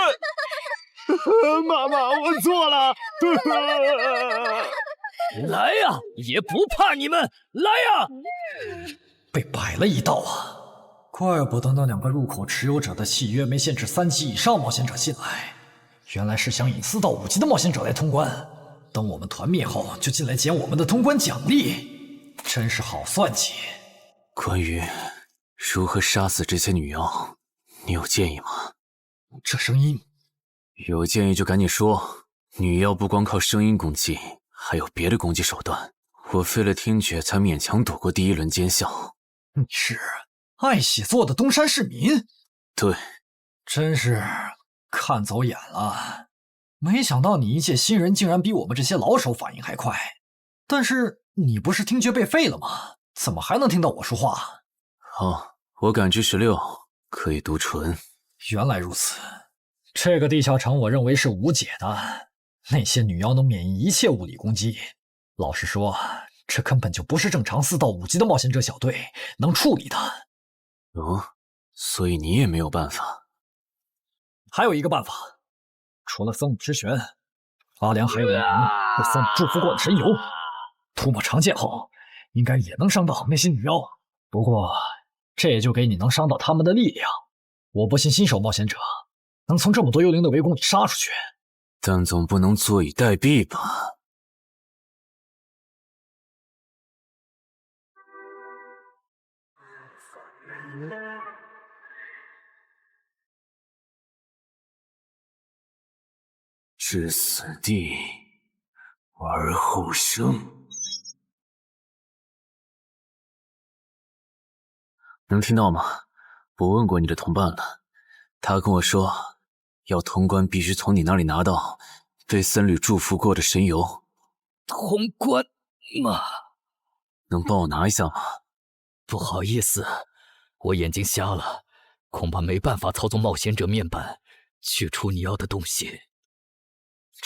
M: 妈妈，我错了。
O: 来呀，也不怕你们！来呀！被摆了一道啊！怪不得那2个入口持有者的契约没限制3级以上冒险者进来，原来是想引4到5级的冒险者来通关。等我们团灭后，就进来捡我们的通关奖励，真是好算计。
I: 关于如何杀死这些女妖，你有建议吗？
O: 这声音，
I: 有建议就赶紧说。女妖不光靠声音攻击，还有别的攻击手段。我费了听觉才勉强躲过第1轮奸笑。
O: 你是爱喜做的东山市民？
I: 对，
O: 真是看走眼了。没想到你一介新人竟然比我们这些老手反应还快。但是你不是听觉被废了吗？怎么还能听到我说话？
I: 哦，我感知16，可以读唇。
O: 原来如此，这个地下城我认为是无解的。那些女妖能免疫一切物理攻击，老实说，这根本就不是正常4到5级的冒险者小队能处理的。
I: 哦，所以你也没有办法？
O: 还有一个办法，除了僧侣之拳，阿良还有1名被僧侣祝福过的神油，涂抹长剑后，应该也能伤到那些女妖。不过，这也就给你能伤到他们的力量。我不信新手冒险者能从这么多幽灵的围攻里杀出去，
I: 但总不能坐以待毙吧？
C: 置死地而后生。
G: 能听到吗？我问过你的同伴了，他跟我说，要通关必须从你那里拿到被僧侣祝福过的神油。
Q: 通关吗？
G: 能帮我拿一下吗？
Q: 不好意思，我眼睛瞎了，恐怕没办法操纵冒险者面板取出你要的东西。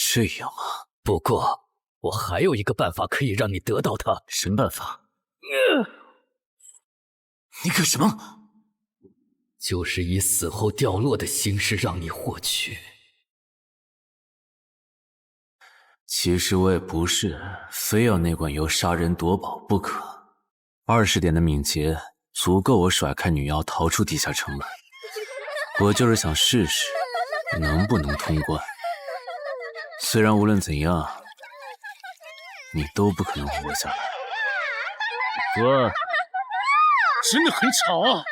G: 这样啊？
Q: 不过我还有一个办法可以让你得到它。
G: 什么办法？
C: 你干什么？
Q: 就是以死后掉落的形式让你获取。
G: 其实我也不是非要那管油杀人夺宝不可。20点的敏捷足够我甩开女妖逃出地下城了。我就是想试试能不能通关。虽然无论怎样，你都不可能活下来。
D: 喂，真的很吵啊！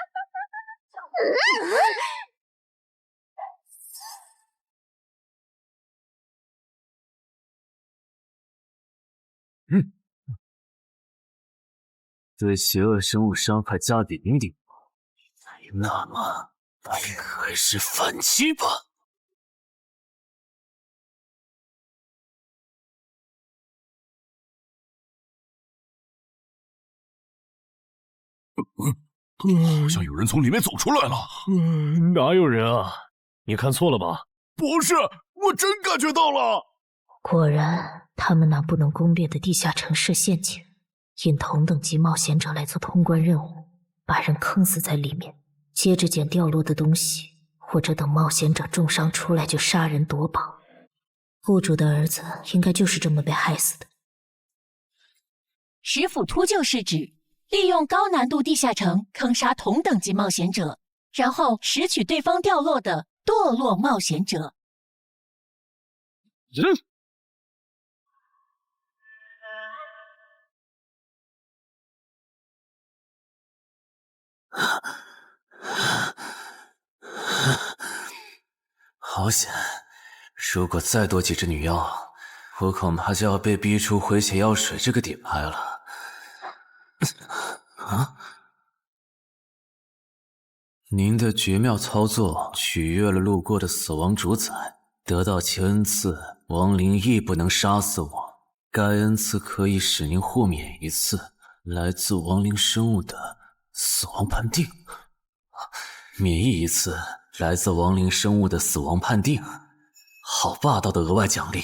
G: 对邪恶生物伤害加抵0.5，那么还是反击吧。
P: 好像有人从里面走出来了。
D: 哪有人啊？你看错了吧？
P: 不是，我真感觉到了。
N: 果然，他们那不能攻略的地下城设陷阱，引同等级冒险者来做通关任务，把人坑死在里面，接着捡掉落的东西，或者等冒险者重伤出来就杀人夺宝。户主的儿子应该就是这么被害死的。
T: 石斧秃鹫是指利用高难度地下城坑杀同等级冒险者，然后拾取对方掉落的堕落冒险者。
G: 好险！如果再多几只女妖，我恐怕就要被逼出回血药水这个底牌了。啊！您的绝妙操作取悦了路过的死亡主宰，得到其恩赐，亡灵亦不能杀死我。该恩赐可以使您豁免一次来自亡灵生物的死亡判定，免疫一次来自亡灵生物的死亡判定。好霸道的额外奖励！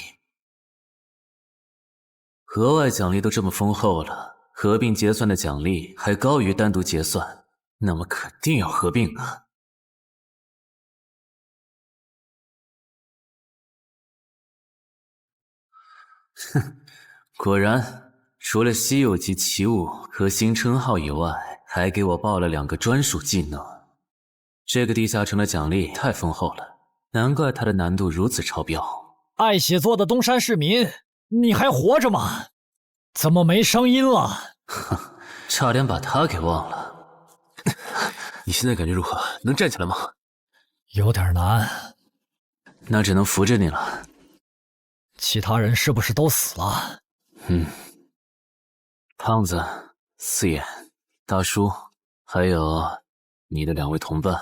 G: 额外奖励都这么丰厚了，合并结算的奖励还高于单独结算，那么肯定要合并啊！哼，果然，除了稀有级奇物和新称号以外，还给我报了2个专属技能。这个地下城的奖励太丰厚了，难怪它的难度如此超标。
O: 爱写作的东山市民，你还活着吗？怎么没声音了？
G: 哼，差点把他给忘了。你现在感觉如何？能站起来吗？
O: 有点难，
G: 那只能扶着你了。
O: 其他人是不是都死了？
G: 胖子、四眼、大叔，还有你的2位同伴，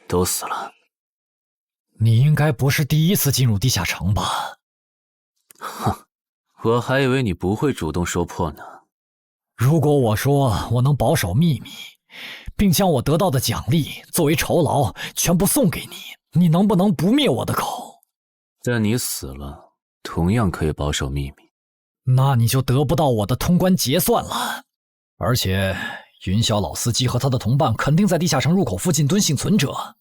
G: 都死了。
O: 你应该不是第一次进入地下城吧？
G: 哼，我还以为你不会主动说破呢。
O: 如果我说我能保守秘密，并将我得到的奖励作为酬劳全部送给你，你能不能不灭我的口？
G: 但你死了，同样可以保守秘密。
O: 那你就得不到我的通关结算了。而且云霄老司机和他的同伴肯定在地下城入口附近蹲幸存者，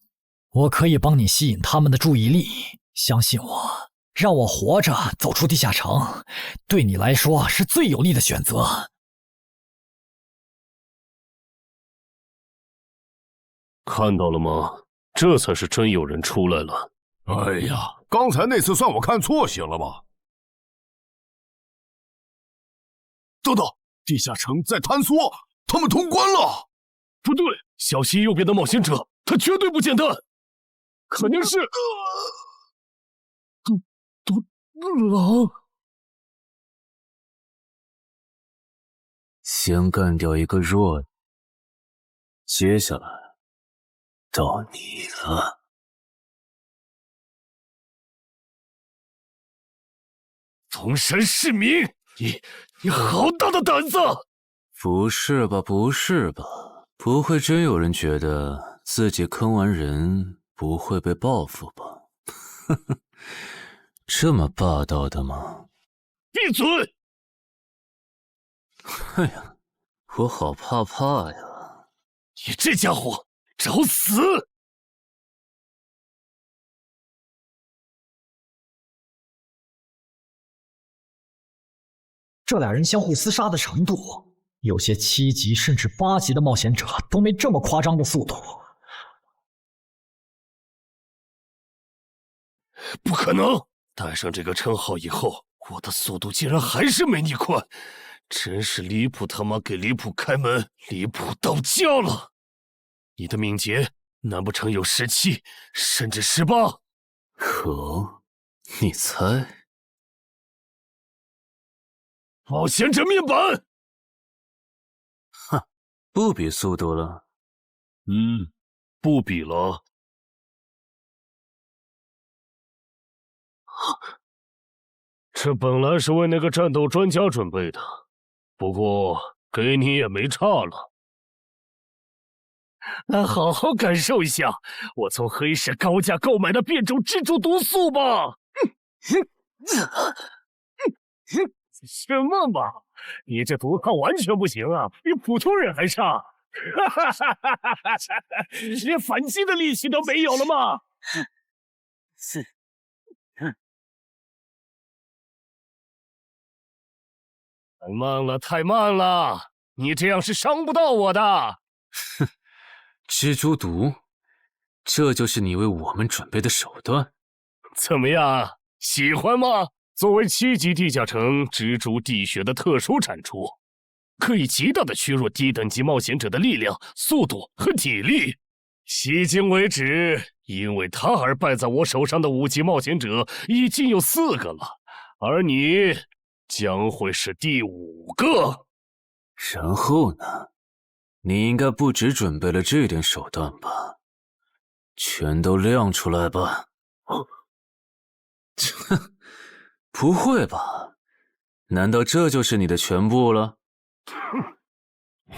O: 我可以帮你吸引他们的注意力。相信我，让我活着走出地下城，对你来说是最有利的选择。
D: 看到了吗？这才是真有人出来了。
P: 哎呀，刚才那次算我看错行了吧？等等，地下城在坍缩，他们通关了。
D: 不对，小溪右边的冒险者，他绝对不简单，肯定是……
M: 狼。
G: 先干掉一个弱的，接下来到你了。
M: 宗山市民，你好大的胆子！
G: 不是吧，不是吧？不会真有人觉得自己坑完人不会被报复吧？呵呵，这么霸道的吗？
M: 闭嘴！
G: 哎呀，我好怕呀！
M: 你这家伙找死！
O: 这俩人相互厮杀的程度，有些7级甚至8级的冒险者都没这么夸张的速度。
M: 不可能！带上这个称号以后，我的速度竟然还是没你快，真是离谱他妈给离谱开门，离谱到家了！你的敏捷难不成有17，甚至18？
G: 可，你猜？
M: 冒险者面板！
G: 哼，不比速度了。
M: 不比了。这本来是为那个战斗专家准备的，不过给你也没差了。来，好好感受一下我从黑市高价购买的变种蜘蛛毒素吧！什么嘛！你这毒抗完全不行啊，比普通人还差！连反击的力气都没有了吗？太慢了，太慢了！你这样是伤不到我的。
G: 哼，蜘蛛毒，这就是你为我们准备的手段？
M: 怎么样，喜欢吗？作为7级地下城蜘蛛滴血的特殊产出，可以极大的削弱低等级冒险者的力量、速度和体力。迄今为止，因为他而败在我手上的5级冒险者已经有4个了，而你将会是第5个。
G: 然后呢？你应该不只准备了这点手段吧？全都亮出来吧！哼，不会吧？难道这就是你的全部了？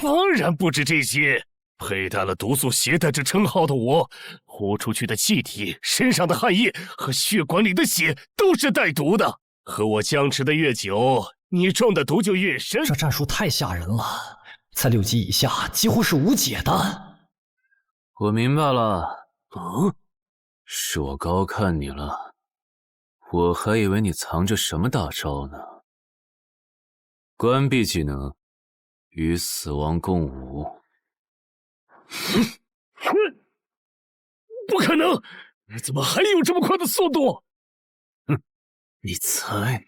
M: 当然不止这些。佩戴了毒素携带者称号的我，呼出去的气体、身上的汗液和血管里的血都是带毒的。和我僵持的越久，你中的毒就越深。
O: 这战术太吓人了，在6级以下几乎是无解的。
G: 我明白了。是我高看你了，我还以为你藏着什么大招呢。关闭技能，与死亡共舞。
M: 不可能！你怎么还有这么快的速度？
G: 你猜？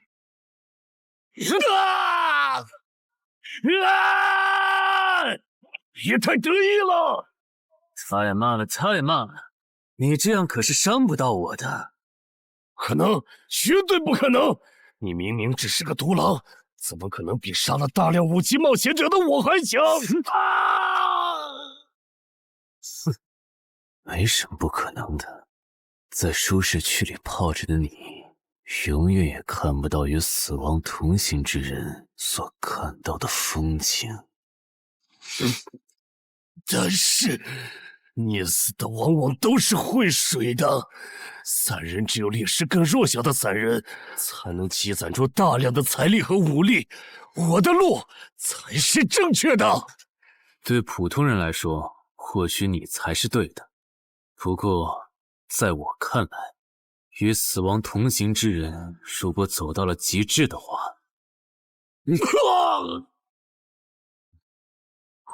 M: 也太得意了！
G: 太慢了，太慢了！你这样可是伤不到我的。
M: 可能，绝对不可能！你明明只是个独狼，怎么可能比杀了大量5级冒险者的我还强？
G: 哼，没什么不可能的。在舒适区里泡着的你，永远也看不到与死亡同行之人所看到的风景。
M: 但是，捏死的往往都是会水的。散人只有劣势更弱小的散人，才能积攒出大量的财力和武力。我的路才是正确的。
G: 对普通人来说，或许你才是对的。不过，在我看来，与死亡同行之人，如果走到了极致的话，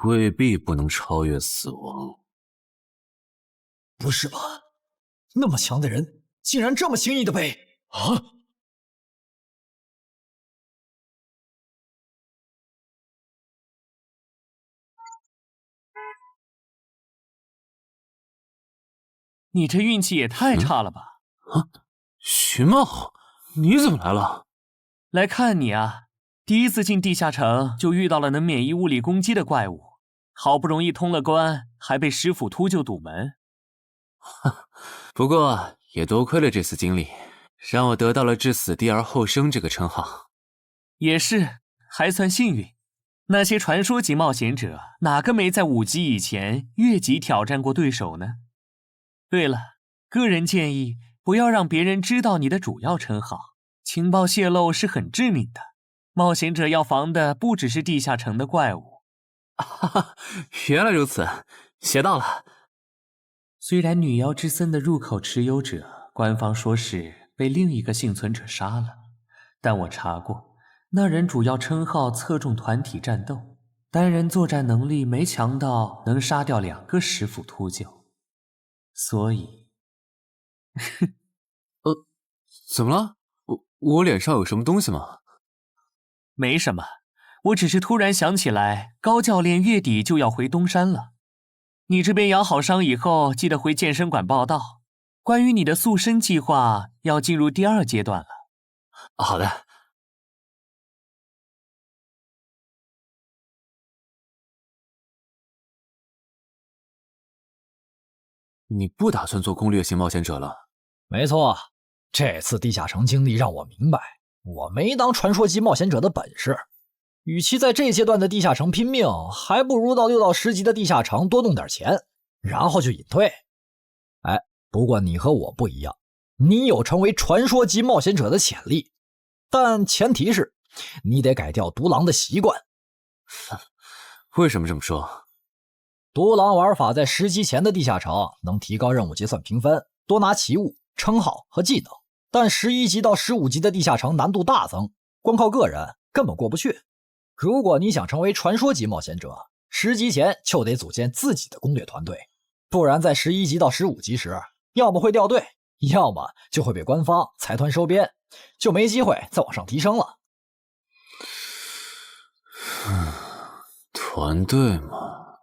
G: 未必不能超越死亡。
O: 不是吧？那么强的人，竟然这么轻易的被……啊！
I: 你这运气也太差了吧！
G: 徐茂，你怎么来了？
I: 来看你啊！第一次进地下城就遇到了能免疫物理攻击的怪物，好不容易通了关，还被石斧秃鹫堵门。
G: 不过也多亏了这次经历，让我得到了置死地而后生这个称号。
I: 也是，还算幸运。那些传说级冒险者，哪个没在5级以前越级挑战过对手呢？对了，个人建议不要让别人知道你的主要称号，情报泄露是很致命的。冒险者要防的不只是地下城的怪物。
G: 原来如此，学到了。
I: 虽然女妖之森的入口持有者，官方说是被另一个幸存者杀了，但我查过，那人主要称号侧重团体战斗，单人作战能力没强到能杀掉2个石斧秃鹫，所以，
G: 怎么了？我脸上有什么东西吗？
I: 没什么，我只是突然想起来，高教练月底就要回东山了。你这边养好伤以后，记得回健身馆报到。关于你的塑身计划，要进入第2阶段了。
G: 好的。你不打算做攻略型冒险者了？
O: 没错，这次地下城经历让我明白，我没当传说级冒险者的本事。与其在这阶段的地下城拼命，还不如到6到10级的地下城多弄点钱，然后就隐退。哎，不过你和我不一样，你有成为传说级冒险者的潜力，但前提是你得改掉独狼的习惯。
G: 为什么这么说？
O: 独狼玩法在10级前的地下城能提高任务结算评分，多拿奇物、称号和技能，但11级到15级的地下城难度大增，光靠个人根本过不去。如果你想成为传说级冒险者，10级前就得组建自己的攻略团队，不然在11级到15级时，要么会掉队，要么就会被官方财团收编，就没机会再往上提升了。
G: 团队嘛，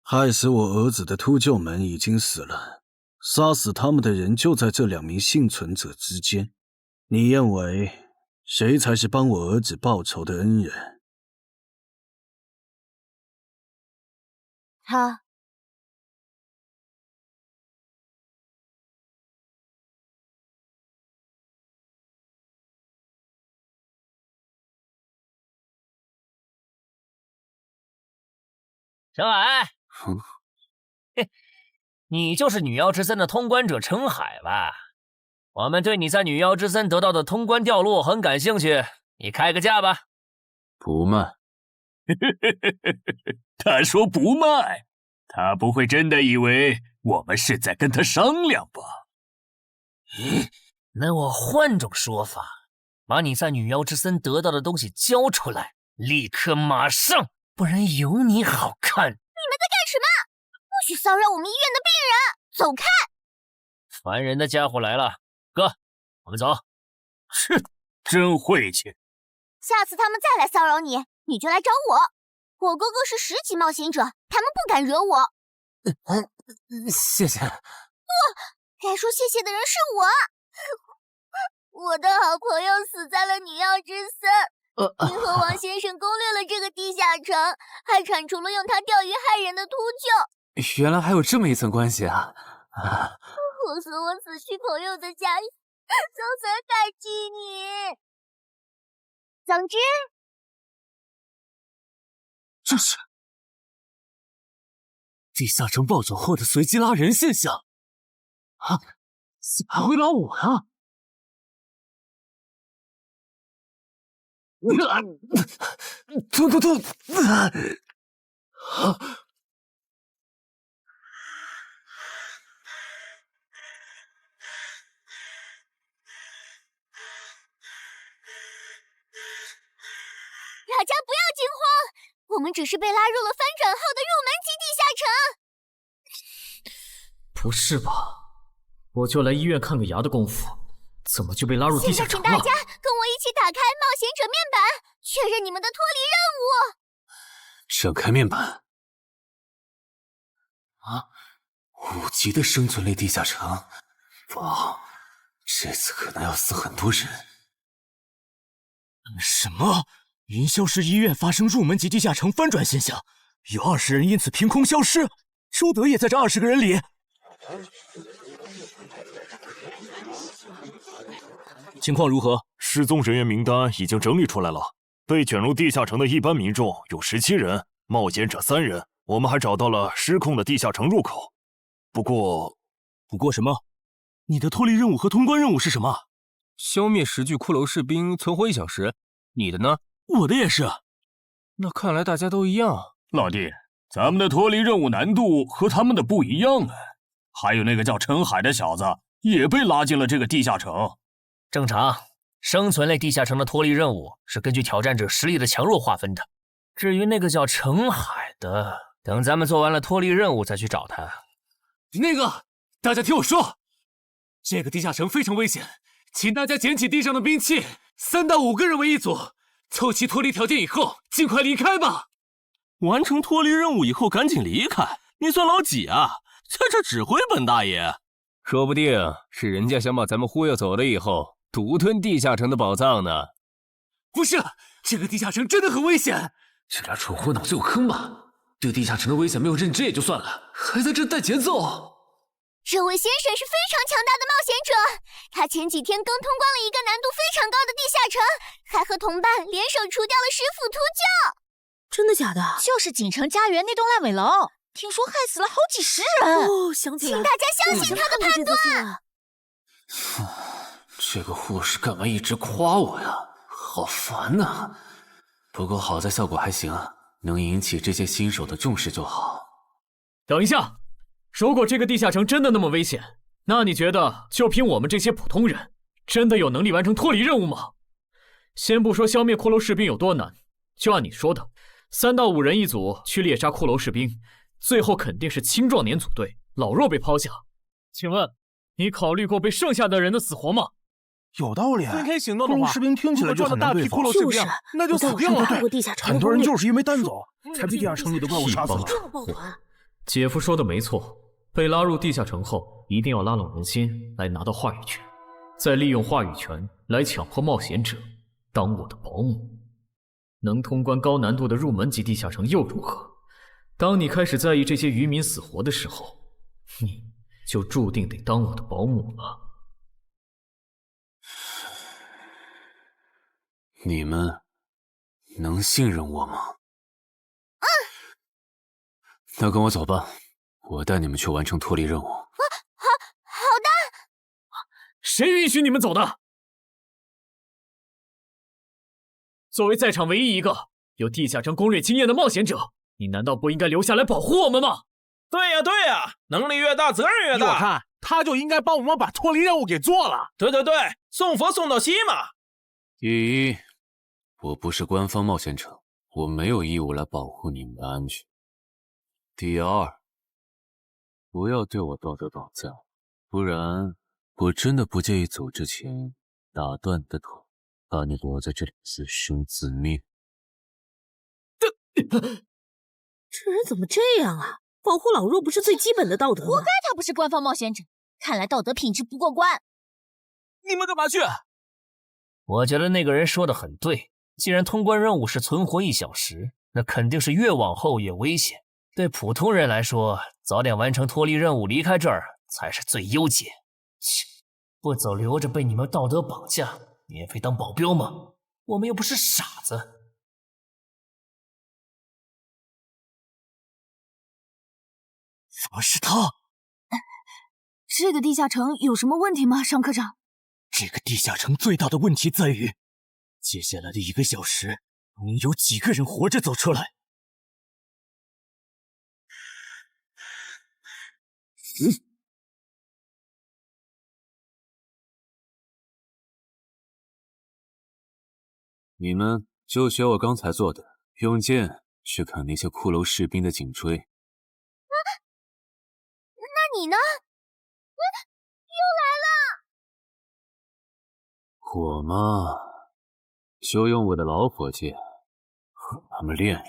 E: 害死我儿子的秃鹫们已经死了，杀死他们的人就在这2名幸存者之间。你认为谁才是帮我儿子报仇的恩人？
F: 他。
L: 陈海，你就是女妖之森的通关者陈海吧？我们对你在女妖之森得到的通关掉落很感兴趣，你开个价吧。
G: 不卖。
D: 他说不卖，他不会真的以为我们是在跟他商量吧？
L: 那我换种说法，把你在女妖之森得到的东西交出来，立刻马上，不然有你好看。
F: 你们在干什么？不许骚扰我们医院的病人，走开！
L: 烦人的家伙来了，哥，我们走。
D: 切，真晦气。
F: 下次他们再来骚扰你，你就来找我。我哥哥是10级冒险者，他们不敢惹我。
G: 谢谢。
F: 不，该说谢谢的人是我。我的好朋友死在了女妖之森。银河王先生攻略了这个地下城，还铲除了用它钓鱼害人的秃鹫。
G: 原来还有这么一层关系啊！
F: 护送我死去朋友的家园，总算感激你。总之，
M: 这是地下城暴走后的随机拉人现象啊！还会拉我啊！突！
F: 大家不要惊慌，我们只是被拉入了翻转后的入门级地下城。
A: 不是吧？我就来医院看个牙的功夫，怎么就被拉入地下城了？
F: 现在请大家跟我一起打开冒险者面板，确认你们的脱离任务。
G: 展开面板。啊！ 5级的生存类地下城，哇，这次可能要死很多人。
M: 什么？云霄市医院发生入门级地下城翻转现象，有20人因此凭空消失。周德也在这20个人里。情况如何？失踪人员名单已经整理出来了。被卷入地下城的一般民众有17人，冒险者3人。我们还找到了失控的地下城入口。不过什么？你的脱离任务和通关任务是什么？
U: 消灭10具骷髅士兵，存活1小时。你的呢？
M: 我的也是。
U: 那看来大家都一样。
V: 老弟，咱们的脱离任务难度和他们的不一样啊。还有那个叫陈海的小子也被拉进了这个地下城。
A: 正常，生存类地下城的脱离任务是根据挑战者实力的强弱划分的。至于那个叫陈海的，等咱们做完了脱离任务再去找他。
D: 那个，大家听我说，这个地下城非常危险，请大家捡起地上的兵器，3到5个人为一组，凑齐脱离条件以后，尽快离开吧。
V: 完成脱离任务以后赶紧离开，你算老几啊？在这指挥本大爷？
U: 说不定是人家想把咱们忽悠走了以后，独吞地下城的宝藏呢。
D: 不是，这个地下城真的很危险。
C: 这俩蠢货脑子有坑吧？对地下城的危险没有认知也就算了，还在这带节奏。
W: 这位先生是非常强大的冒险者，他前几天刚通关了一个难度非常高的地下城，还和同伴联手除掉了10府秃鹫。
F: 真的假的？
T: 就是锦城家园那栋烂尾楼，听说害死了好几10人。
F: 哦，想起来了，
W: 请大家相信他的判断。
G: 这个护士干嘛一直夸我呀？好烦呐！不过好在效果还行，能引起这些新手的重视就好。
A: 等一下，如果这个地下城真的那么危险，那你觉得就凭我们这些普通人，真的有能力完成脱离任务吗？先不说消灭骷髅士兵有多难，就按你说的，3到5人一组去猎杀骷髅士兵，最后肯定是青壮年组队，老弱被抛下。请问，你考虑过被剩下的人的死活吗？
X: 有道理。
U: 分开行动的话，
X: 士兵听起来就很难对付。
U: 就是，那就死定了。
X: 很多人就是因为单走，才被地下城里的怪物杀死了。
A: 姐夫说的没错，被拉入地下城后，一定要拉拢人心，来拿到话语权，再利用话语权来强迫冒险者当我的保姆。能通关高难度的入门级地下城又如何？当你开始在意这些渔民死活的时候，你就注定得当我的保姆了。
G: 你们能信任我吗？那跟我走吧，我带你们去完成脱离任务。
W: 好的。
A: 谁允许你们走的？作为在场唯一一个有地下城攻略经验的冒险者，你难道不应该留下来保护我们吗？
U: 对呀，能力越大责任越大。
X: 我看他就应该帮我们把脱离任务给做了。
U: 对，送佛送到西嘛。
G: 第一，我不是官方冒险者，我没有义务来保护你们的安全。第二，不要对我道德绑架，不然我真的不介意走之前打断你的头，把你留在这里自生自灭。
F: 这人怎么这样啊？保护老弱不是最基本的道德吗？
T: 活该他不是官方冒险者，看来道德品质不过关。
U: 你们干嘛去？
A: 我觉得那个人说的很对，既然通关任务是存活1小时，那肯定是越往后越危险。对普通人来说，早点完成脱离任务离开这儿才是最优解。切，不走留着被你们道德绑架，免费当保镖吗？我们又不是傻子。
M: 怎么是他？
F: 这个地下城有什么问题吗，尚科长？
M: 这个地下城最大的问题在于，接下来的1个小时，能有几个人活着走出来？
G: 你们就学我刚才做的，用剑去砍那些骷髅士兵的颈椎。
W: 那你呢？又来了！
G: 我嘛，就用我的老火剑和他们练练。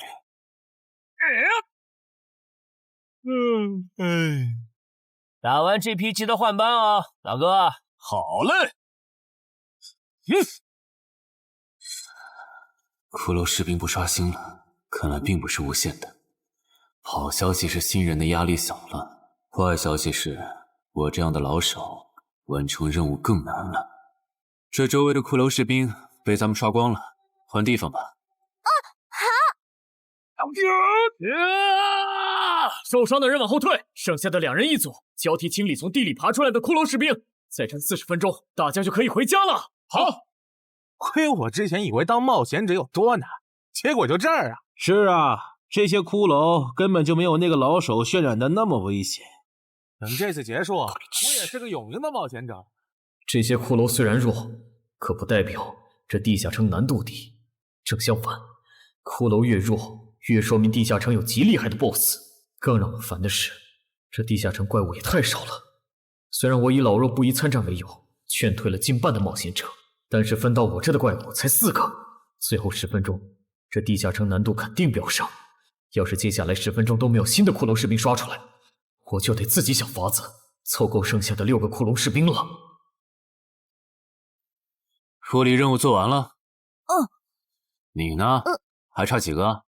U: 打完这批记得换班啊，老哥。
V: 好嘞。
G: 骷髅士兵不刷新了，看来并不是无限的。好消息是新人的压力小了，坏消息是我这样的老手完成任务更难了。这周围的骷髅士兵被咱们刷光了，换地方吧。
A: 受伤的人往后退，剩下的2人一组，交替清理从地里爬出来的骷髅士兵。再战40分钟，大家就可以回家了。
B: 好，亏我之前以为当冒险者有多难，结果就这儿啊！
X: 是啊，这些骷髅根本就没有那个老手渲染的那么危险。
B: 等这次结束，我也是个有名的冒险者。
A: 这些骷髅虽然弱，可不代表这地下城难度低。正相反，骷髅越弱，越说明地下城有极厉害的 BOSS。更让我烦的是，这地下城怪物也太少了。虽然我以老弱不宜参战为由，劝退了近半的冒险者，但是分到我这的怪物才4个。最后10分钟，这地下城难度肯定飙升。要是接下来10分钟都没有新的骷髅士兵刷出来，我就得自己想法子凑够剩下的6个骷髅士兵了。
G: 脱离任务做完了。
W: 嗯。
G: 你呢？还差几个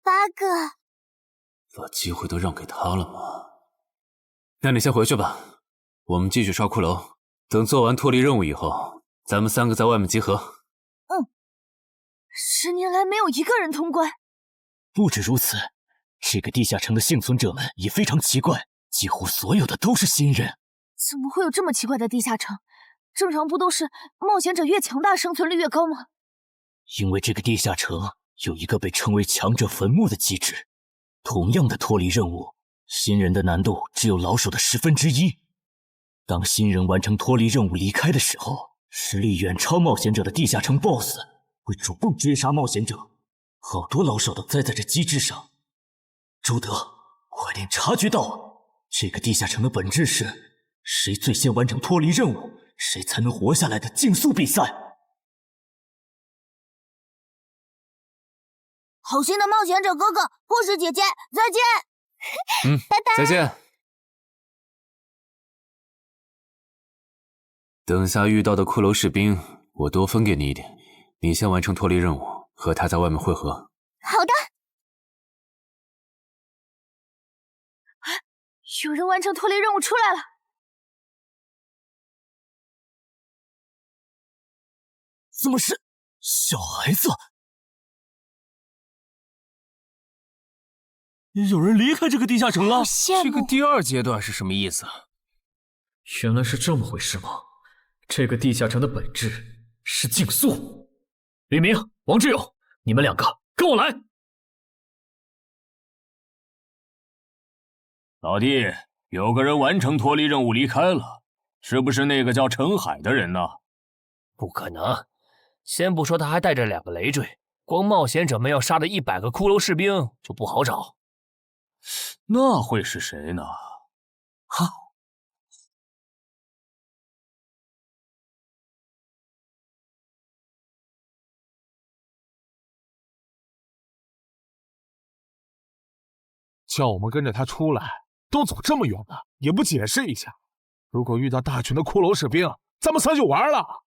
W: ？8个。
G: 把机会都让给他了吗？那你先回去吧，我们继续刷骷髅。等做完脱离任务以后，咱们3个在外面集合。
H: 10年来没有一个人通关。
M: 不止如此，这个地下城的幸存者们也非常奇怪，几乎所有的都是新人。
H: 怎么会有这么奇怪的地下城？正常不都是冒险者越强大生存率越高吗？
M: 因为这个地下城有一个被称为强者坟墓的机制。同样的脱离任务，新人的难度只有老手的1/10。当新人完成脱离任务离开的时候，实力远超冒险者的地下城 BOSS 会主动追杀冒险者。好多老手都栽在这机制上。周德，快点察觉到，这个地下城的本质是谁最先完成脱离任务，谁才能活下来的竞速比赛。
H: 好心的冒险者哥哥，护士姐姐，再见。
W: 拜拜。
G: 再见。等下遇到的骷髅士兵，我多分给你一点。你先完成脱离任务，和他在外面会合。
W: 好的。
H: 有人完成脱离任务出来了。
M: 怎么是小孩子？
V: 有人离开这个地下城了。
U: 这个第2阶段是什么意思？
A: 原来是这么回事吗？这个地下城的本质是竞速。吕明、王志勇，你们2个跟我来。
V: 老弟，有个人完成脱离任务离开了，是不是那个叫陈海的人呢？
U: 不可能，先不说他还带着2个累赘，光冒险者们要杀的100个骷髅士兵就不好找。
V: 那会是谁呢？
B: 叫我们跟着他出来，都走这么远了，也不解释一下。如果遇到大群的骷髅士兵，咱们3就完了。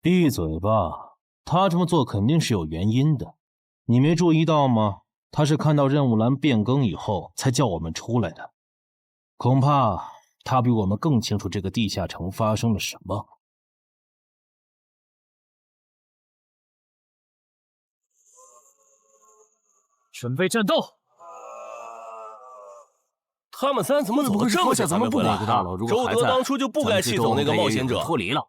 X: 闭嘴吧，他这么做肯定是有原因的。你没注意到吗？他是看到任务栏变更以后才叫我们出来的。恐怕他比我们更清楚这个地下城发生了什么。
A: 准备战斗！
U: 他们3怎么走得这么久还没回来？周德当初就不该气走那个冒险者。脱离了。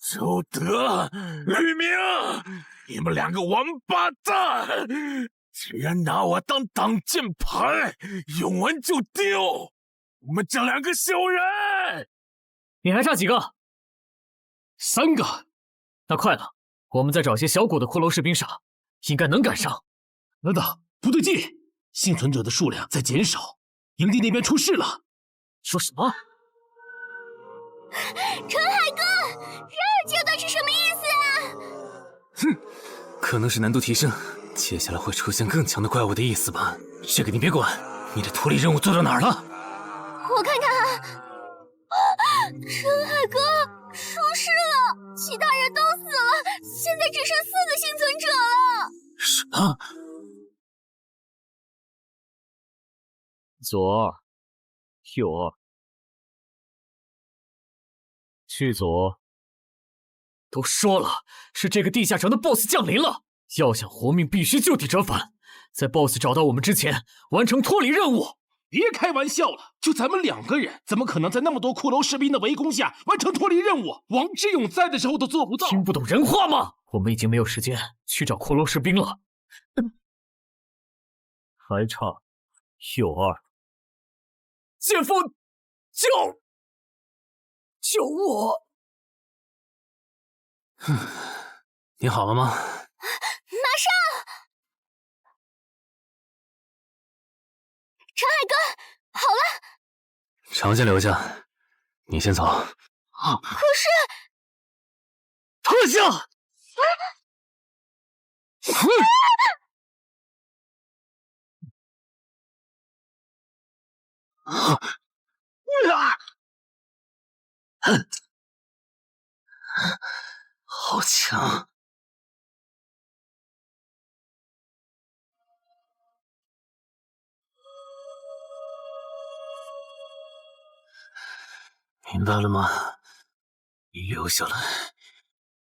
B: 周德、吕明，你们2个王八蛋，居然拿我当挡箭牌，用完就丢！我们这2个小人！
A: 你还差几个？3个。那快了，我们再找些小股的骷髅士兵杀，应该能赶上。
X: 等等，不对劲，幸存者的数量在减少，营地那边出事了。
A: 说什么？
W: 陈海哥，这阶段是什么意思啊？
G: 哼，可能是难度提升，接下来会出现更强的怪物的意思吧。这个你别管，你的脱离任务做到哪儿了？
W: 我看看啊，陈海哥出事了，其他人都死了，现在只剩4个幸存者了。
G: 什么？
A: 左二，右二，去左。都说了，是这个地下城的 BOSS 降临了，要想活命，必须就地折返，在 BOSS 找到我们之前，完成脱离任务。
J: 别开玩笑了，就咱们2个人，怎么可能在那么多骷髅士兵的围攻下完成脱离任务？王之勇在的时候都做不到。
A: 听不懂人话吗？我们已经没有时间去找骷髅士兵了。还差右二。剑锋，救我！
G: 你好了吗？
W: 马上！陈海哥，好了。
G: 常先留下，你先走。
W: 可是，
A: 退下！
G: 好强！明白了吗？你留下来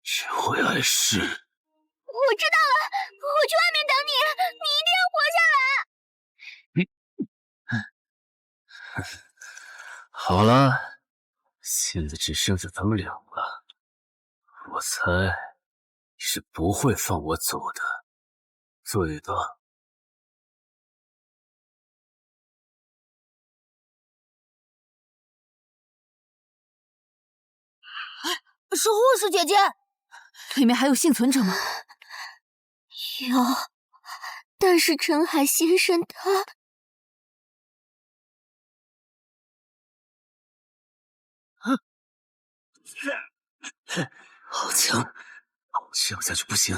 G: 只会碍事。
W: 我知道了，我去外面等你，你一定要活下来。
G: 好了，现在只剩下咱们2个，我猜你是不会放我走的，对吧？
H: 是护士姐姐，里面还有幸存者吗？
W: 有，但是陈海先生他……
G: 好强！这样下去不行，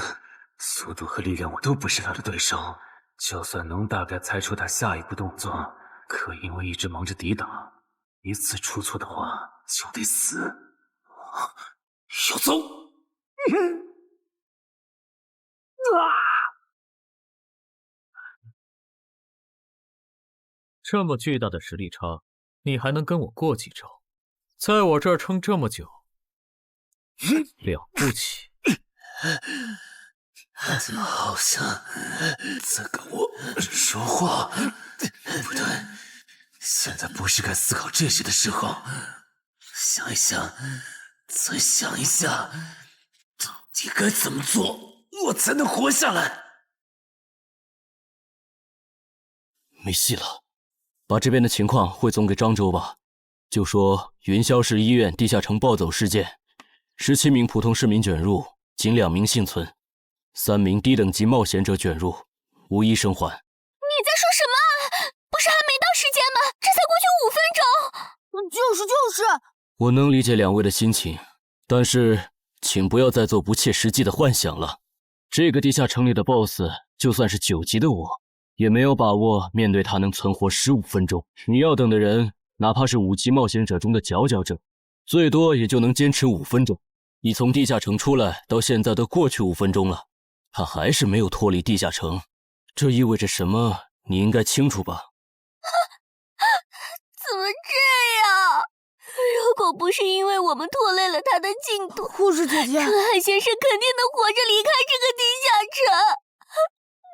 G: 速度和力量我都不是他的对手。就算能大概猜出他下一步动作，可因为一直忙着抵挡，一次出错的话就得死。要走！
A: 这么巨大的实力差，你还能跟我过几招？在我这儿撑这么久，了不起！
G: 好像在跟我说话。不对，现在不是该思考这些的时候。想一想，再想一下，到底该怎么做，我才能活下来？
K: 没戏了，把这边的情况汇总给漳州吧。就说云霄市医院地下城暴走事件，17名普通市民卷入，仅2名幸存，3名低等级冒险者卷入，无一生还。
W: 你在说什么？不是还没到时间吗？这才过去5分钟。
H: 就是。
K: 我能理解2位的心情，但是请不要再做不切实际的幻想了。这个地下城里的 BOSS， 就算是9级的我，也没有把握面对他能存活15分钟。你要等的人，哪怕是5级冒险者中的佼佼者，最多也就能坚持5分钟。你从地下城出来到现在都过去5分钟了，他还是没有脱离地下城，这意味着什么？你应该清楚吧？
W: 怎么这样？如果不是因为我们拖累了他的进度，
H: 护士姐姐，
W: 陈海先生肯定能活着离开这个地下城。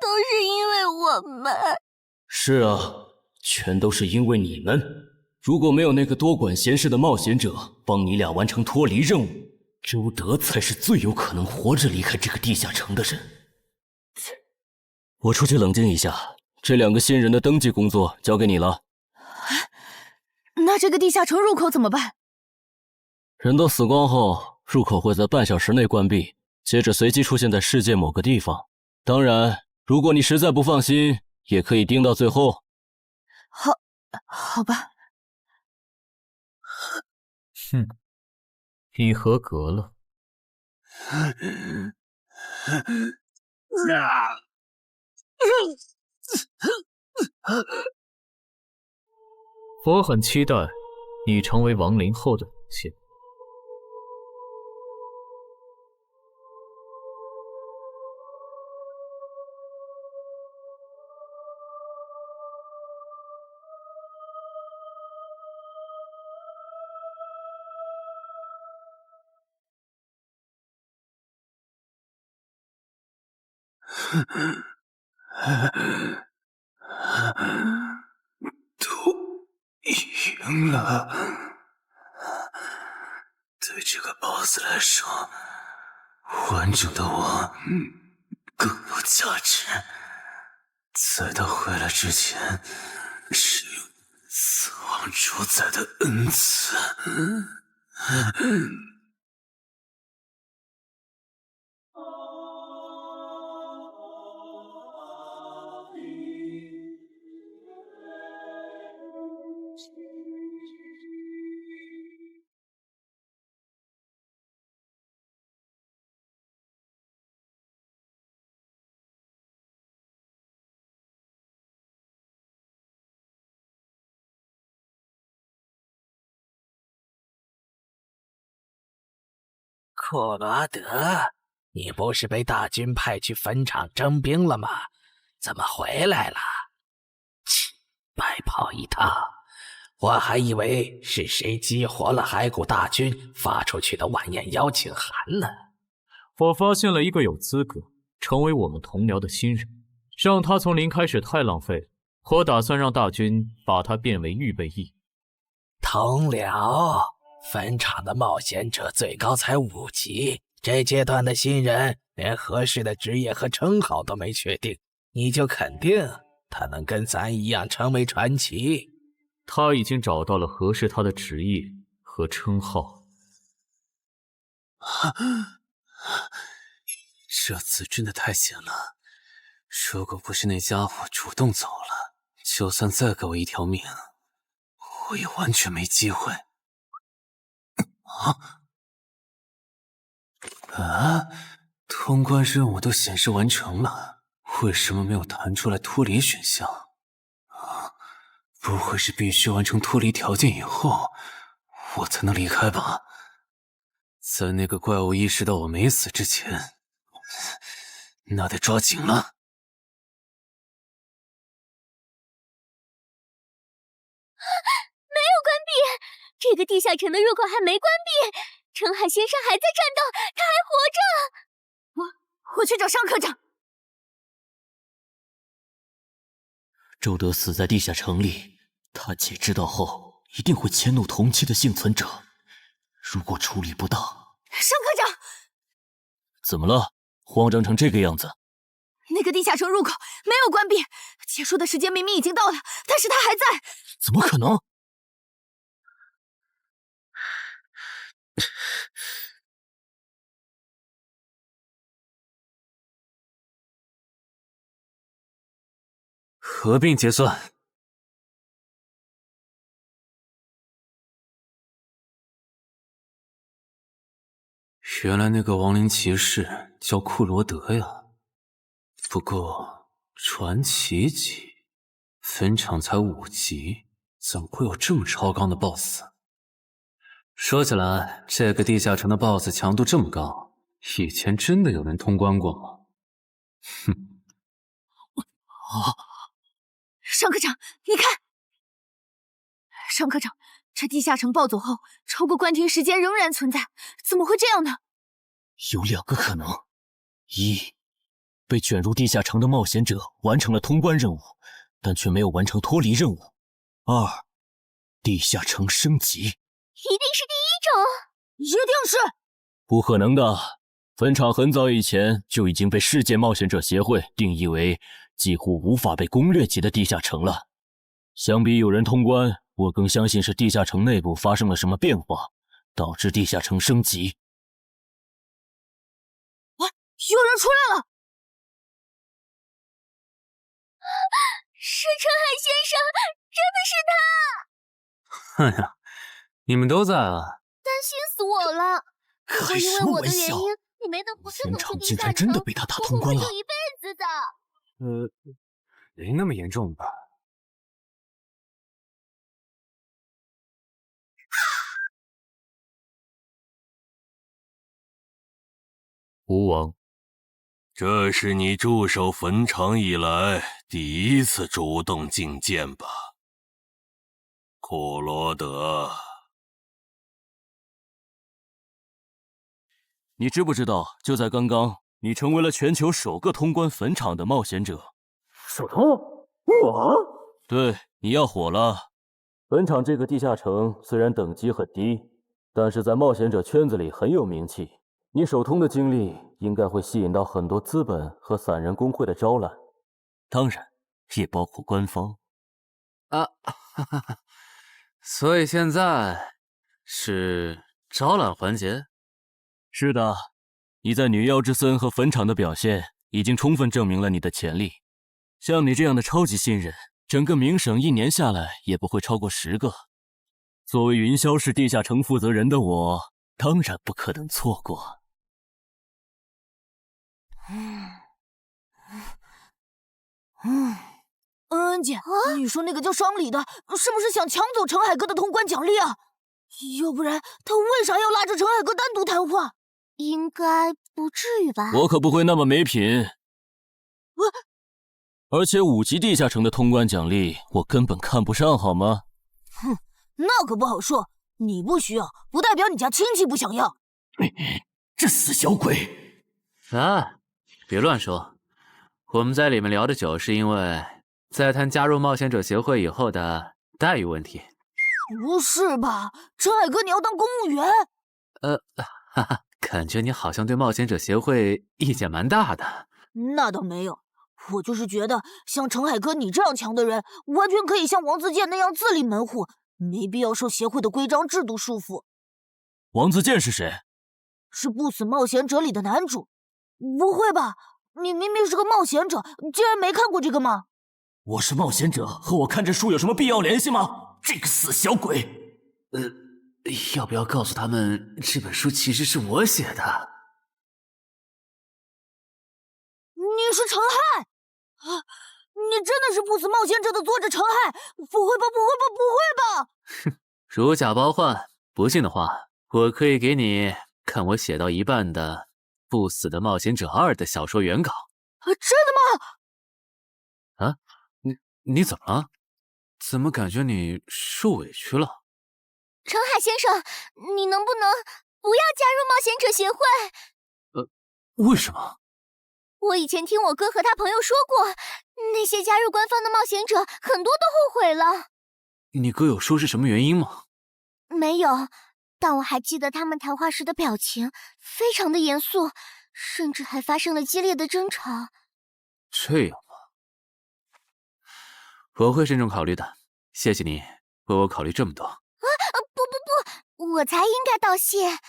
W: 都是因为我们。
K: 是啊，全都是因为你们。如果没有那个多管闲事的冒险者帮你俩完成脱离任务，周德才是最有可能活着离开这个地下城的人。我出去冷静一下，这2个新人的登记工作交给你了。
H: 那这个地下城入口怎么办？
K: 人都死光后，入口会在半小时内关闭，接着随机出现在世界某个地方。当然，如果你实在不放心，也可以盯到最后。
H: 好吧。
A: 哼，你合格了。我很期待你成为亡灵后的表现。
C: 都赢了。对这个 BOSS 来说，完整的我更有价值。在他回来之前，使用死亡主宰的恩赐。
N: 库罗德，你不是被大军派去坟场征兵了吗？怎么回来了？切，白跑一趟！我还以为是谁激活了骸骨大军发出去的晚宴邀请函呢。
A: 我发现了一个有资格成为我们同僚的新人，让他从零开始太浪费了。我打算让大军把他变为预备役。
N: 同僚，坟场的冒险者最高才5级，这阶段的新人连合适的职业和称号都没确定，你就肯定他能跟咱一样成为传奇？
A: 他已经找到了合适他的职业和称号。
C: 这次真的太险了，如果不是那家伙主动走了，就算再给我一条命，我也完全没机会。通关任务都显示完成了，为什么没有弹出来脱离选项？不会是必须完成脱离条件以后，我才能离开吧？在那个怪物意识到我没死之前，那得抓紧了。
W: 没有关闭，这个地下城的入口还没关闭，澄海先生还在战斗，他还活着。
H: 我去找尚科长。
K: 周德死在地下城里，他姐知道后一定会迁怒同期的幸存者。如果处理不当，
H: 尚科长，
K: 怎么了？慌张成这个样子？
H: 那个地下城入口没有关闭，结束的时间明明已经到了，但是他还在。
K: 怎么可能？
C: 合并结算。原来那个亡灵骑士叫库罗德呀。不过传奇级，坟场才5级，怎么会有这么超纲的 BOSS？ 说起来，这个地下城的 BOSS 强度这么高，以前真的有人通关过吗？哼！
H: 尚科长，你看，尚科长，这地下城暴走后，超过关停时间仍然存在，怎么会这样呢？
K: 有2个可能：一，被卷入地下城的冒险者完成了通关任务，但却没有完成脱离任务；二，地下城升级。
W: 一定是第一种，
H: 一定是
K: 不可能的。坟场很早以前就已经被世界冒险者协会定义为几乎无法被攻略级的地下城了。相比有人通关，我更相信是地下城内部发生了什么变化，导致地下城升级。
H: 有人出来了！
W: 是澄海先生，真的是他！
C: 哎呀，你们都在啊，
W: 担心死我了。如果因为我的原因，你没能不顺走去地下城，
C: 真的被他打通关了。
W: 我会就一辈子的。
P: 没那么严重吧？
K: 吴王，
B: 这是你驻守坟场以来第一次主动觐见吧？库罗德，
K: 你知不知道，就在刚刚，你成为了全球首个通关坟场的冒险者。
C: 首通？我？
K: 对，你要火了。坟场这个地下城虽然等级很低，但是在冒险者圈子里很有名气。你首通的经历应该会吸引到很多资本和散人工会的招揽，当然也包括官方。
G: 所以现在是招揽环节？
K: 是的，你在女妖之森和坟场的表现已经充分证明了你的潜力。像你这样的超级新人，整个冥省1年下来也不会超过10个。作为云霄市地下城负责人的我，当然不可能错过。
H: 恩姐，你说那个叫商礼的，是不是想抢走陈海哥的通关奖励啊？要不然他为啥要拉着陈海哥单独谈话？
W: 应该不至于吧？
K: 我可不会那么没品。而且5级地下城的通关奖励，我根本看不上，好吗？
H: 哼，那可不好说。你不需要，不代表你家亲戚不想要。
C: 这死小鬼！
G: 别乱说。我们在里面聊的久，是因为在谈加入冒险者协会以后的待遇问题。
H: 不是吧，陈海哥，你要当公务员？
G: 感觉你好像对冒险者协会意见蛮大的。
H: 那倒没有，我就是觉得像陈海哥你这样强的人，完全可以像王自健那样自立门户，没必要受协会的规章制度束缚。
K: 王自健是谁？
H: 是不死冒险者里的男主。不会吧？你明明是个冒险者，竟然没看过这个吗？
C: 我是冒险者，和我看这书有什么必要联系吗？这个死小鬼！
G: 要不要告诉他们这本书其实是我写的？
H: 你是陈亥啊！你真的是不死冒险者的作者陈亥？不会吧，不会吧，不会吧！
G: 哼，如假包换。不信的话，我可以给你看我写到一半的《不死的冒险者2》的小说原稿。
H: 真的吗？
G: 你怎么了？怎么感觉你受委屈了？
W: 陈海先生，你能不能不要加入冒险者协会？
G: 为什么？
W: 我以前听我哥和他朋友说过，那些加入官方的冒险者很多都后悔了。
G: 你哥有说是什么原因吗？
W: 没有，但我还记得他们谈话时的表情非常的严肃，甚至还发生了激烈的争吵。
G: 这样吗？我会慎重考虑的，谢谢你为我考虑这么多。
W: 不，我才应该道谢。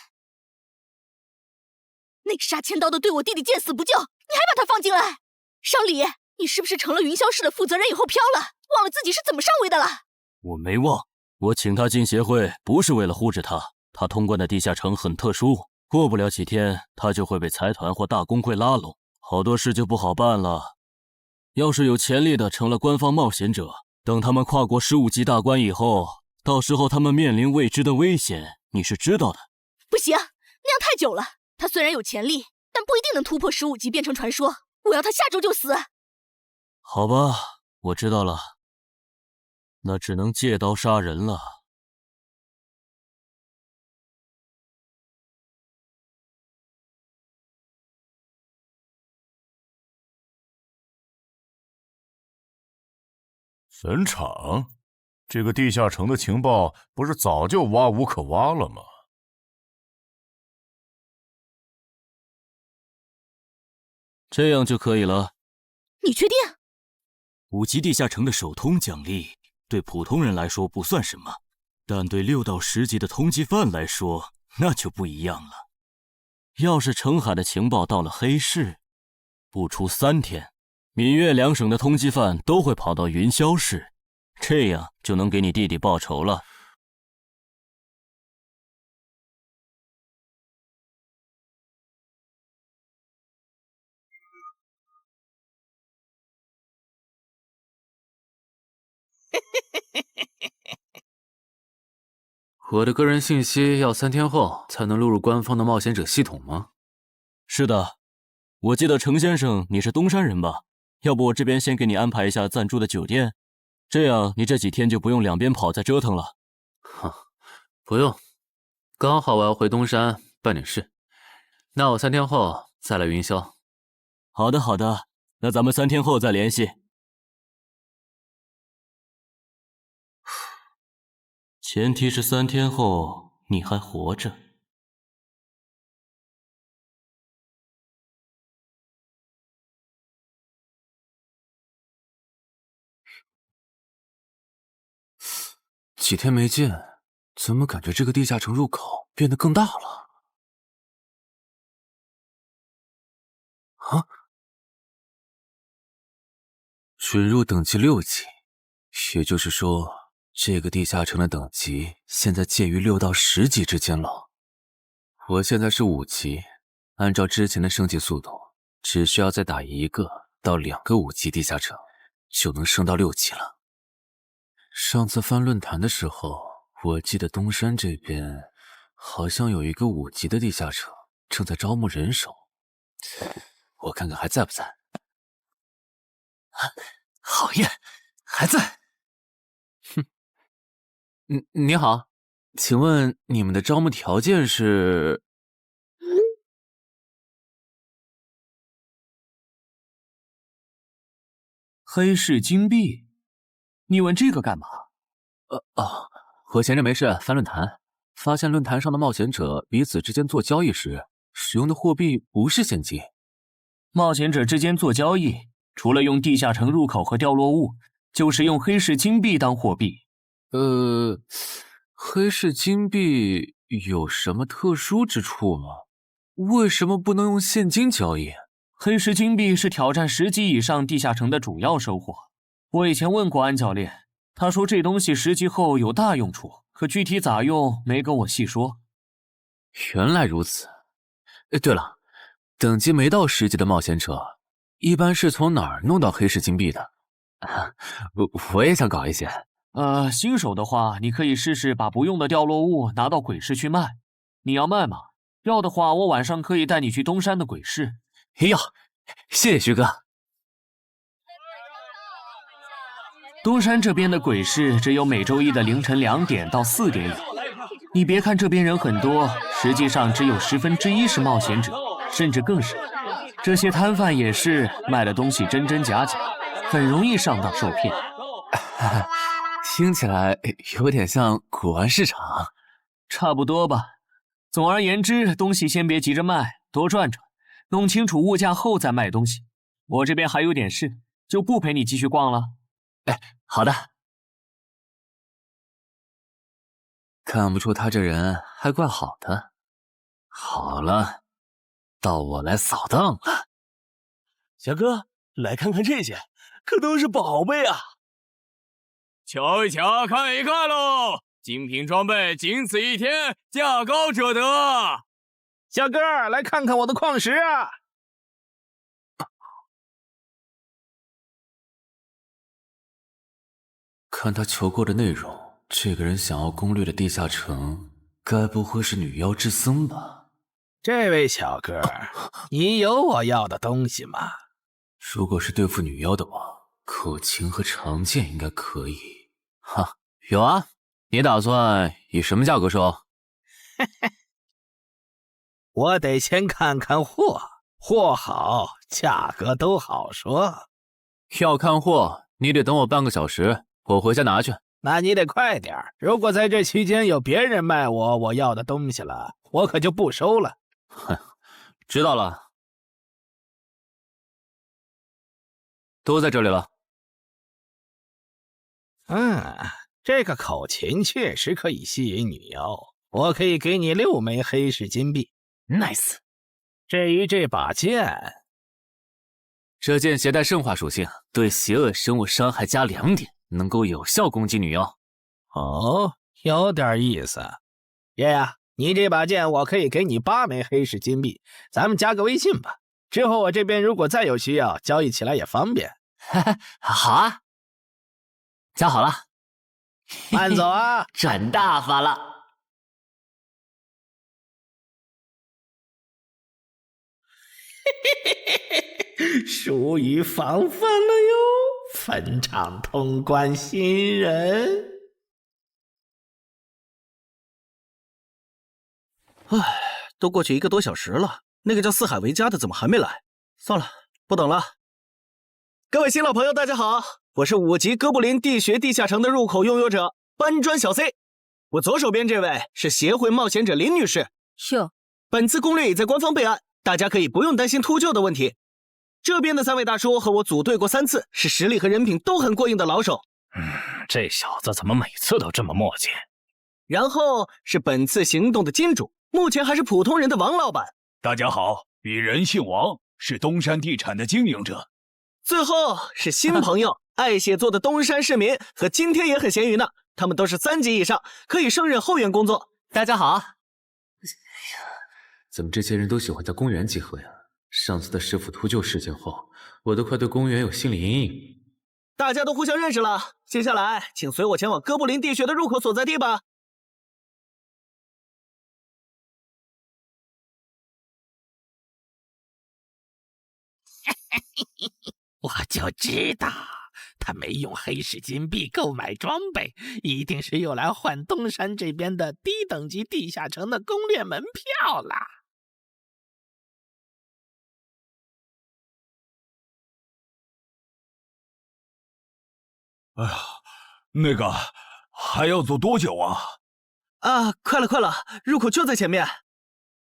H: 那个杀千刀的对我弟弟见死不救，你还把他放进来？商礼，你是不是成了云霄市的负责人以后飘了，忘了自己是怎么上位的了？
K: 我没忘，我请他进协会不是为了护着他，他通关的地下城很特殊，过不了几天他就会被财团或大工会拉拢，好多事就不好办了。要是有潜力的成了官方冒险者，等他们跨过15级大关以后，到时候他们面临未知的危险，你是知道的。
H: 不行，那样太久了。他虽然有潜力，但不一定能突破15级变成传说。我要他下周就死。
K: 好吧，我知道了，那只能借刀杀人了。
V: 坟场，这个地下城的情报不是早就挖无可挖了吗？
K: 这样就可以了。
H: 你确定
K: ？5级地下城的首通奖励对普通人来说不算什么，但对6到10级的通缉犯来说那就不一样了。要是澄海的情报到了黑市，不出3天，闽粤2省的通缉犯都会跑到云霄市，这样就能给你弟弟报仇了。
G: 我的个人信息要3天后才能录入官方的冒险者系统吗？
K: 是的，我记得程先生你是东山人吧？要不我这边先给你安排一下暂住的酒店，这样你这几天就不用两边跑再折腾了。
G: 哼，不用，刚好我要回东山办点事，那我3天后再来云霄。
K: 好的好的，那咱们3天后再联系。前提是3天后你还活着。
G: 几天没见，怎么感觉这个地下城入口变得更大了？啊！准入等级6级，也就是说，这个地下城的等级现在介于6到10级之间了。我现在是5级，按照之前的升级速度，只需要再打1个到2个5级地下城，就能升到6级了。上次翻论坛的时候，我记得东山这边好像有一个5级的地下城正在招募人手，我看看还在不在。
C: 好耶，还在。
G: 哼，你好，请问你们的招募条件是？
A: 黑市金币？你问这个干嘛？
G: 我闲着没事翻论坛，发现论坛上的冒险者彼此之间做交易时使用的货币不是现金。
A: 冒险者之间做交易，除了用地下城入口和掉落物，就是用黑市金币当货币。
G: 黑市金币有什么特殊之处吗？为什么不能用现金交易？
A: 黑市金币是挑战10级以上地下城的主要收获。我以前问过安教练，他说这东西10级后有大用处，可具体咋用没跟我细说。
G: 原来如此。对了，等级没到10级的冒险者一般是从哪儿弄到黑市金币的？我也想搞一些。
A: 新手的话，你可以试试把不用的掉落物拿到鬼市去卖。你要卖吗？要的话，我晚上可以带你去东山的鬼市。
G: 要，谢谢徐哥。
A: 东山这边的鬼市只有每周一的凌晨2点到4点有。你别看这边人很多，实际上只有1/10是冒险者，甚至更少。这些摊贩也是卖的东西真真假假，很容易上当受骗。
G: 听起来有点像古玩市场。
A: 差不多吧。总而言之，东西先别急着卖，多转转，弄清楚物价后再卖东西。我这边还有点事，就不陪你继续逛了。
G: 好的。看不出他这人还怪好的。好了，到我来扫荡了。
I: 小哥，来看看这些，可都是宝贝啊！
Q: 瞧一瞧，看一看喽！精品装备仅此一天，价高者得。
N: 小哥，来看看我的矿石啊！
G: 看他求过的内容，这个人想要攻略的地下城，该不会是女妖之僧吧？
N: 这位小哥，你有我要的东西吗？
G: 如果是对付女妖的话，口琴和长剑应该可以。哈，有啊，你打算以什么价格收？
N: 我得先看看货，货好，价格都好说。
G: 要看货，你得等我半个小时，我回家拿去。
N: 那你得快点，如果在这期间有别人卖我要的东西了，我可就不收了。
G: 哼，知道了，都在这里了。
N: 这个口琴确实可以吸引女妖，我可以给你6枚黑市金币。
C: Nice。
N: 至于这把剑，
G: 这剑携带圣化属性，对邪恶生物伤害加2点，能够有效攻击女妖。
N: 哦，有点意思。爷爷，你这把剑我可以给你8枚黑市金币，咱们加个微信吧。之后我这边如果再有需要，交易起来也方便。
C: 好啊，加好了。
N: 慢走啊，
C: 赚大发了。
N: 疏于防范了哟，坟场通关新人。
E: 唉，都过去1个多小时了，那个叫四海为家的怎么还没来？算了，不等了。各位新老朋友，大家好，我是5级哥布林地穴地下城的入口拥有者搬砖小 C。我左手边这位是协会冒险者林女士。
F: 是。
E: 本次攻略已在官方备案，大家可以不用担心秃鹫的问题。这边的3位大叔和我组队过3次，是实力和人品都很过硬的老手。
M: 这小子怎么每次都这么磨叽？
E: 然后是本次行动的金主，目前还是普通人的王老板。
B: 大家好，鄙人姓王，是东山地产的经营者。
E: 最后是新朋友爱写作的东山市民和今天也很闲鱼呢，他们都是3级以上，可以胜任后援工作。大家好。
G: 怎么这些人都喜欢在公园集合呀？上次的石斧秃鹫事件后，我都快对公园有心理阴影。
E: 大家都互相认识了，接下来请随我前往哥布林地穴的入口所在地吧。
N: 我就知道他没用黑市金币购买装备，一定是用来换东山这边的低等级地下城的攻略门票啦。
B: 哎呀，那个还要走多久啊？
E: 啊，快了，入口就在前面。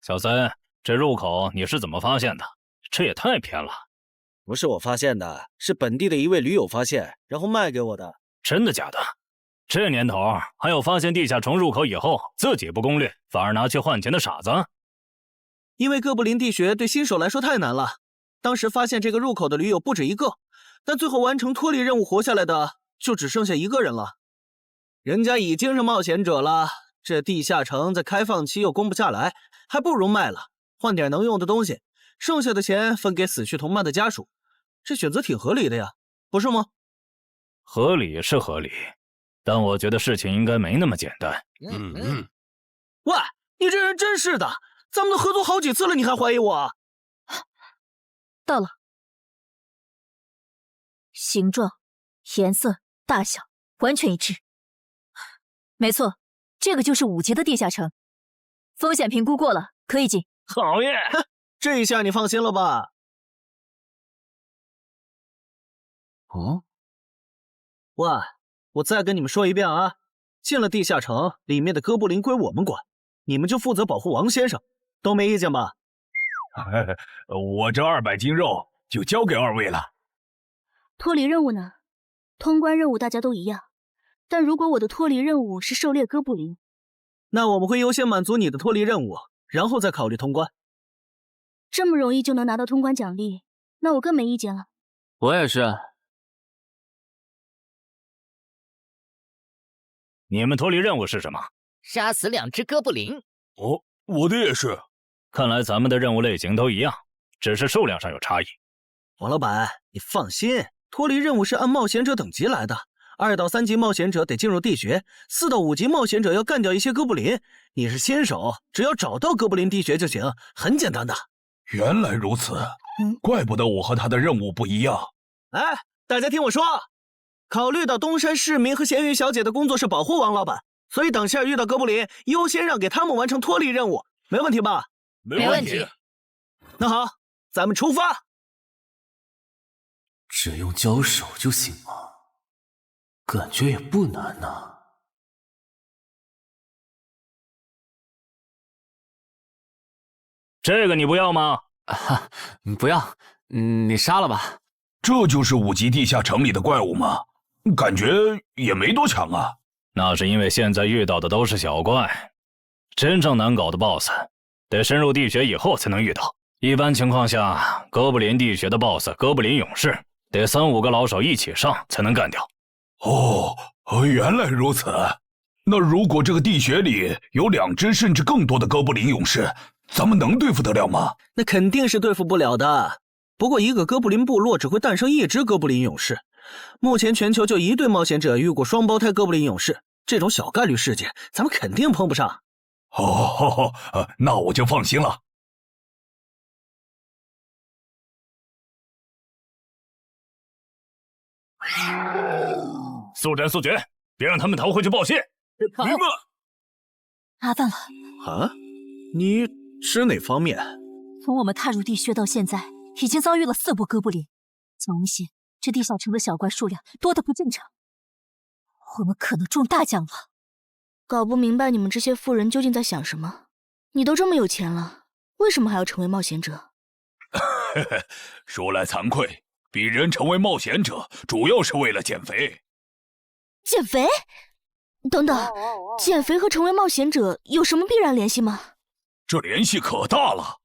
D: 小森，这入口你是怎么发现的？这也太偏了。
E: 不是我发现的，是本地的一位驴友发现，然后卖给我的。
D: 真的假的？这年头还有发现地下城入口以后自己不攻略，反而拿去换钱的傻子？
E: 因为哥布林地穴对新手来说太难了，当时发现这个入口的驴友不止1个，但最后完成脱离任务活下来的就只剩下1个人了。人家已经是冒险者了，这地下城在开放期又攻不下来，还不如卖了，换点能用的东西，剩下的钱分给死去同伴的家属。这选择挺合理的呀，不是吗？
D: 合理是合理，但我觉得事情应该没那么简单。
E: 喂，你这人真是的，咱们都合作好几次了，你还怀疑我？
F: 到了，形状、颜色、大小完全一致。没错，这个就是5级的地下城，风险评估过了，可以进。
E: 好耶，这一下你放心了吧？
G: 哦，
E: 喂，我再跟你们说一遍啊，进了地下城，里面的哥布林归我们管，你们就负责保护王先生，都没意见吧？
B: 我这200斤肉就交给2位了。
O: 脱离任务呢？通关任务大家都一样，但如果我的脱离任务是狩猎哥布林，
E: 那我们会优先满足你的脱离任务，然后再考虑通关。
O: 这么容易就能拿到通关奖励，那我更没意见了。
G: 我也是。
D: 你们脱离任务是什么？
R: 杀死2只哥布林。
B: 哦，我的也是。
D: 看来咱们的任务类型都一样，只是数量上有差异。
E: 王老板，你放心，脱离任务是按冒险者等级来的，2到3级冒险者得进入地穴，4到5级冒险者要干掉一些哥布林。你是新手，只要找到哥布林地穴就行，很简单的。
B: 原来如此，怪不得我和他的任务不一样。
E: 哎，大家听我说，考虑到东山市民和咸鱼小姐的工作是保护王老板，所以等下遇到哥布林，优先让给他们完成脱离任务，没问题吧？
R: 没问题。
E: 那好，咱们出发。
G: 只用交手就行吗？感觉也不难呐。
D: 这个你不要吗？
G: 不要，你杀了吧。
B: 这就是5级地下城里的怪物吗？感觉也没多强啊。
D: 那是因为现在遇到的都是小怪，真正难搞的 BOSS 得深入地穴以后才能遇到。一般情况下，哥布林地穴的 BOSS 哥布林勇士得3、5个老手一起上才能干掉。
B: 哦，原来如此。那如果这个地穴里有2只甚至更多的哥布林勇士，咱们能对付得了吗？
E: 那肯定是对付不了的。不过一个哥布林部落只会诞生1只哥布林勇士，目前全球就1对冒险者遇过双胞胎哥布林勇士，这种小概率事件咱们肯定碰不上。
B: 那我就放心了。
V: 速战速决，别让他们逃回去报谢。
E: 明白。
F: 麻烦了。
E: 啊？你指哪方面？
F: 从我们踏入地穴到现在，已经遭遇了4波哥布林。总显这地下城的小怪数量多得不正常，我们可能中大奖了。
O: 搞不明白你们这些富人究竟在想什么？你都这么有钱了，为什么还要成为冒险者？
V: 说来惭愧，鄙人成为冒险者主要是为了减肥。
O: 减肥？等等，减肥和成为冒险者有什么必然联系吗？
V: 这联系可大了，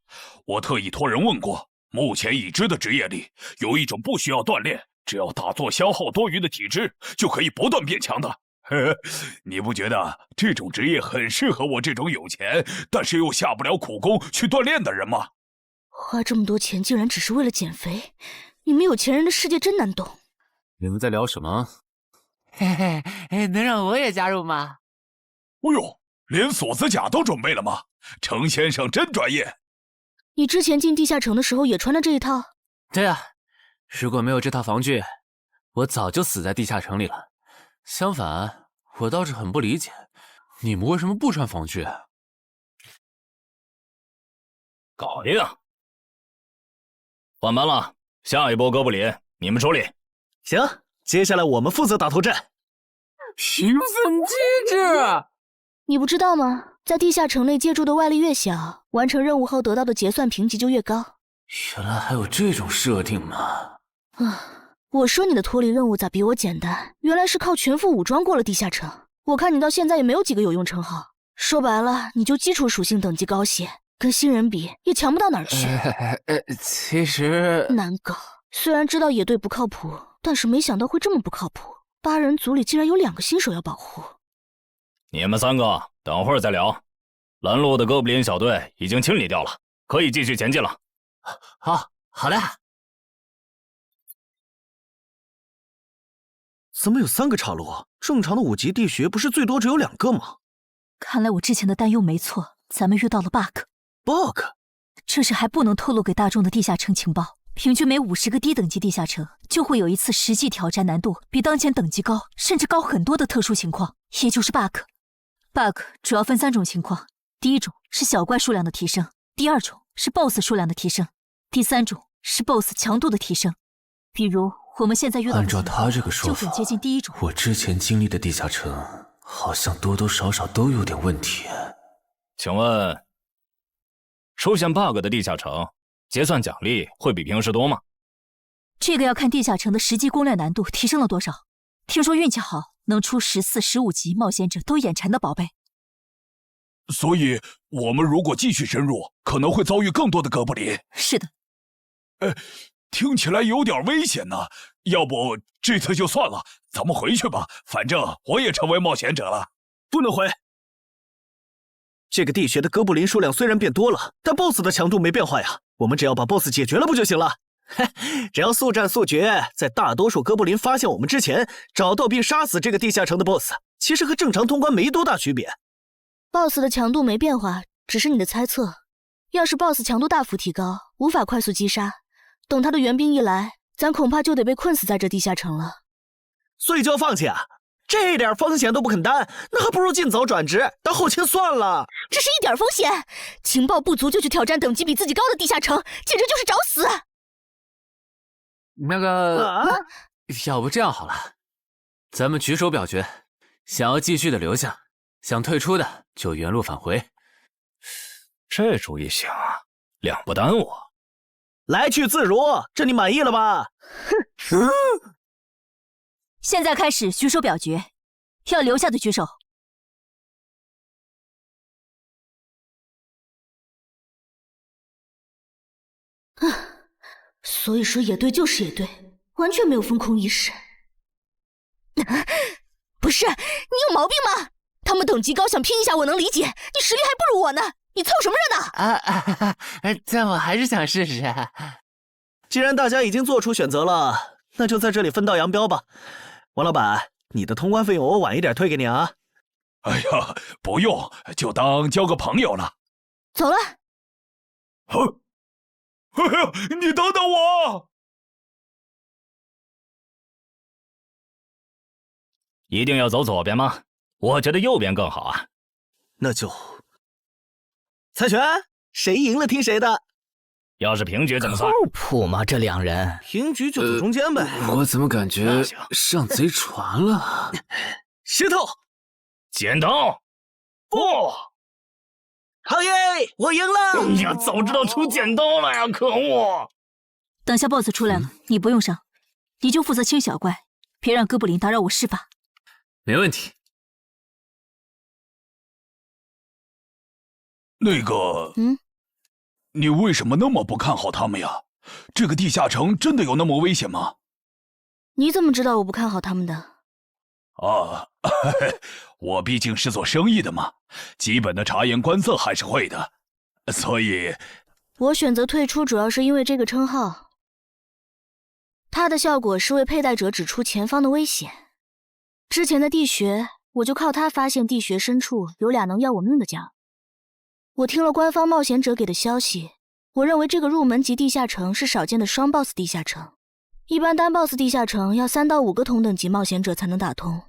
V: 我特意托人问过，目前已知的职业里有一种不需要锻炼，只要打坐消耗多余的体质就可以不断变强的。你不觉得这种职业很适合我这种有钱但是又下不了苦功去锻炼的人吗？
O: 花这么多钱竟然只是为了减肥，你们有钱人的世界真难懂。
G: 你们在聊什么？
R: 嘿嘿，能让我也加入吗？
V: 哎呦，连锁子甲都准备了吗？程先生真专业。
O: 你之前进地下城的时候也穿的这一套？
G: 对啊，如果没有这套防具，我早就死在地下城里了。相反，我倒是很不理解，你们为什么不穿防具？
V: 搞定。
Q: 换班了，下一波哥布林你们处理。
E: 行，接下来我们负责打头阵。
R: 评分机制，
O: 你不知道吗？在地下城内借助的外力越小，完成任务后得到的结算评级就越高。
G: 原来还有这种设定吗？
O: 我说你的脱离任务咋比我简单？原来是靠全副武装过了地下城。我看你到现在也没有几个有用称号，说白了，你就基础属性等级高些，跟新人比也强不到哪儿去。
G: 其实
O: 难搞。虽然知道野队不靠谱，但是没想到会这么不靠谱。8人组里竟然有2个新手要保护。
Q: 你们3个等会儿再聊。拦路的哥布林小队已经清理掉了，可以继续前进了。
G: 好的。
E: 怎么有3个岔路？正常的5级地穴不是最多只有2个吗？
F: 看来我之前的担忧没错，咱们遇到了 bug。这是还不能透露给大众的地下城情报。平均每50个低等级地下城就会有一次实际挑战难度比当前等级高，甚至高很多的特殊情况，也就是 bug。bug 主要分3种情况，第一种是小怪数量的提升，第2种是 BOSS 数量的提升，第3种是 BOSS 强度的提升。比如我们现在遇到的
G: 按照他这个说法，
F: 就很接近第一种。
G: 我之前经历的地下城好像多多少少都有点问题。
Q: 请问，出现 bug 的地下城结算奖励会比平时多吗？
F: 这个要看地下城的实际攻略难度提升了多少。听说运气好能出14、15级冒险者都眼馋的宝贝。
V: 所以我们如果继续深入，可能会遭遇更多的哥布林。
F: 是的。
V: 听起来有点危险呢。要不这次就算了，咱们回去吧。反正我也成为冒险者了。
E: 不能回。这个地穴的哥布林数量虽然变多了，但 BOSS 的强度没变化呀。我们只要把 BOSS 解决了不就行了？只要速战速决，在大多数哥布林发现我们之前，找到并杀死这个地下城的 BOSS， 其实和正常通关没多大区别。
O: BOSS 的强度没变化，只是你的猜测。要是 BOSS 强度大幅提高，无法快速击杀，等他的援兵一来，咱恐怕就得被困死在这地下城了。
E: 所以就要放弃啊？这点风险都不肯担，那还不如尽早转职当后勤算了。
O: 这是一点风险？情报不足就去挑战等级比自己高的地下城，简直就是找死！
G: 那个，要不这样好了，咱们举手表决，想要继续的留下，想退出的就原路返回。
Q: 这主意行啊，2不耽误。
E: 来去自如，这你满意了吧？
F: 现在开始举手表决，要留下的举手。
O: 所以说野队就是野队，完全没有风控意识。不是，你有毛病吗？他们等级高，想拼一下我能理解，你实力还不如我呢，你凑什么热闹？
R: 但我还是想试试。
E: 既然大家已经做出选择了，那就在这里分道扬镳吧。王老板，你的通关费用我晚一点退给你啊。
V: 哎呀，不用，就当交个朋友了。
O: 走了。
V: 哎呀，你等等我！
L: 一定要走左边吗？我觉得右边更好啊。
E: 那就猜拳，谁赢了听谁的。
L: 要是平局怎么算？
N: 靠谱吗？这两人
E: 平局就走中间呗。
G: 我怎么感觉上贼船了？
E: 石头，
L: 剪刀，不，
E: 好耶，我赢了！
L: 哎呀，早知道出剪刀了呀！可恶！
F: 等下 BOSS 出来了，你不用上，你就负责清小怪，别让哥布林打扰我施法。
G: 没问题。
V: 那个，你为什么那么不看好他们呀？这个地下城真的有那么危险吗？
O: 你怎么知道我不看好他们的？
V: 啊，我毕竟是做生意的嘛，基本的察言观色还是会的，所以
O: 我选择退出主要是因为这个称号，它的效果是为佩戴者指出前方的危险。之前的地穴，我就靠它发现地穴深处有俩能要我命的家伙。我听了官方冒险者给的消息，我认为这个入门级地下城是少见的双 BOSS 地下城。一般单 BOSS 地下城要3到5个同等级冒险者才能打通，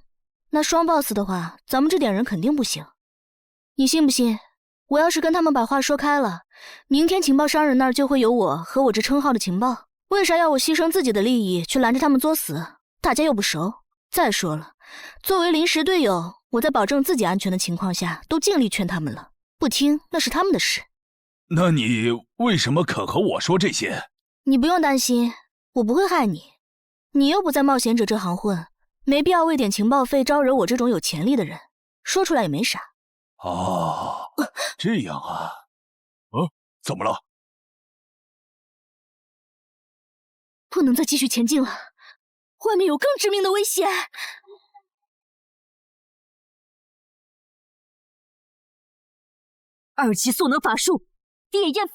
O: 那双 BOSS 的话，咱们这点人肯定不行。你信不信？我要是跟他们把话说开了，明天情报商人那儿就会有我和我这称号的情报。为啥要我牺牲自己的利益去拦着他们作死？大家又不熟。再说了，作为临时队友，我在保证自己安全的情况下，都尽力劝他们了。不听那是他们的事。
V: 那你为什么肯和我说这些？
O: 你不用担心，我不会害你。你又不在冒险者这行混，没必要为点情报费招惹我这种有潜力的人。说出来也没啥。
V: 哦，这样啊。怎么了？
O: 不能再继续前进了，外面有更致命的危险。
F: 2级速能法术，烈焰放。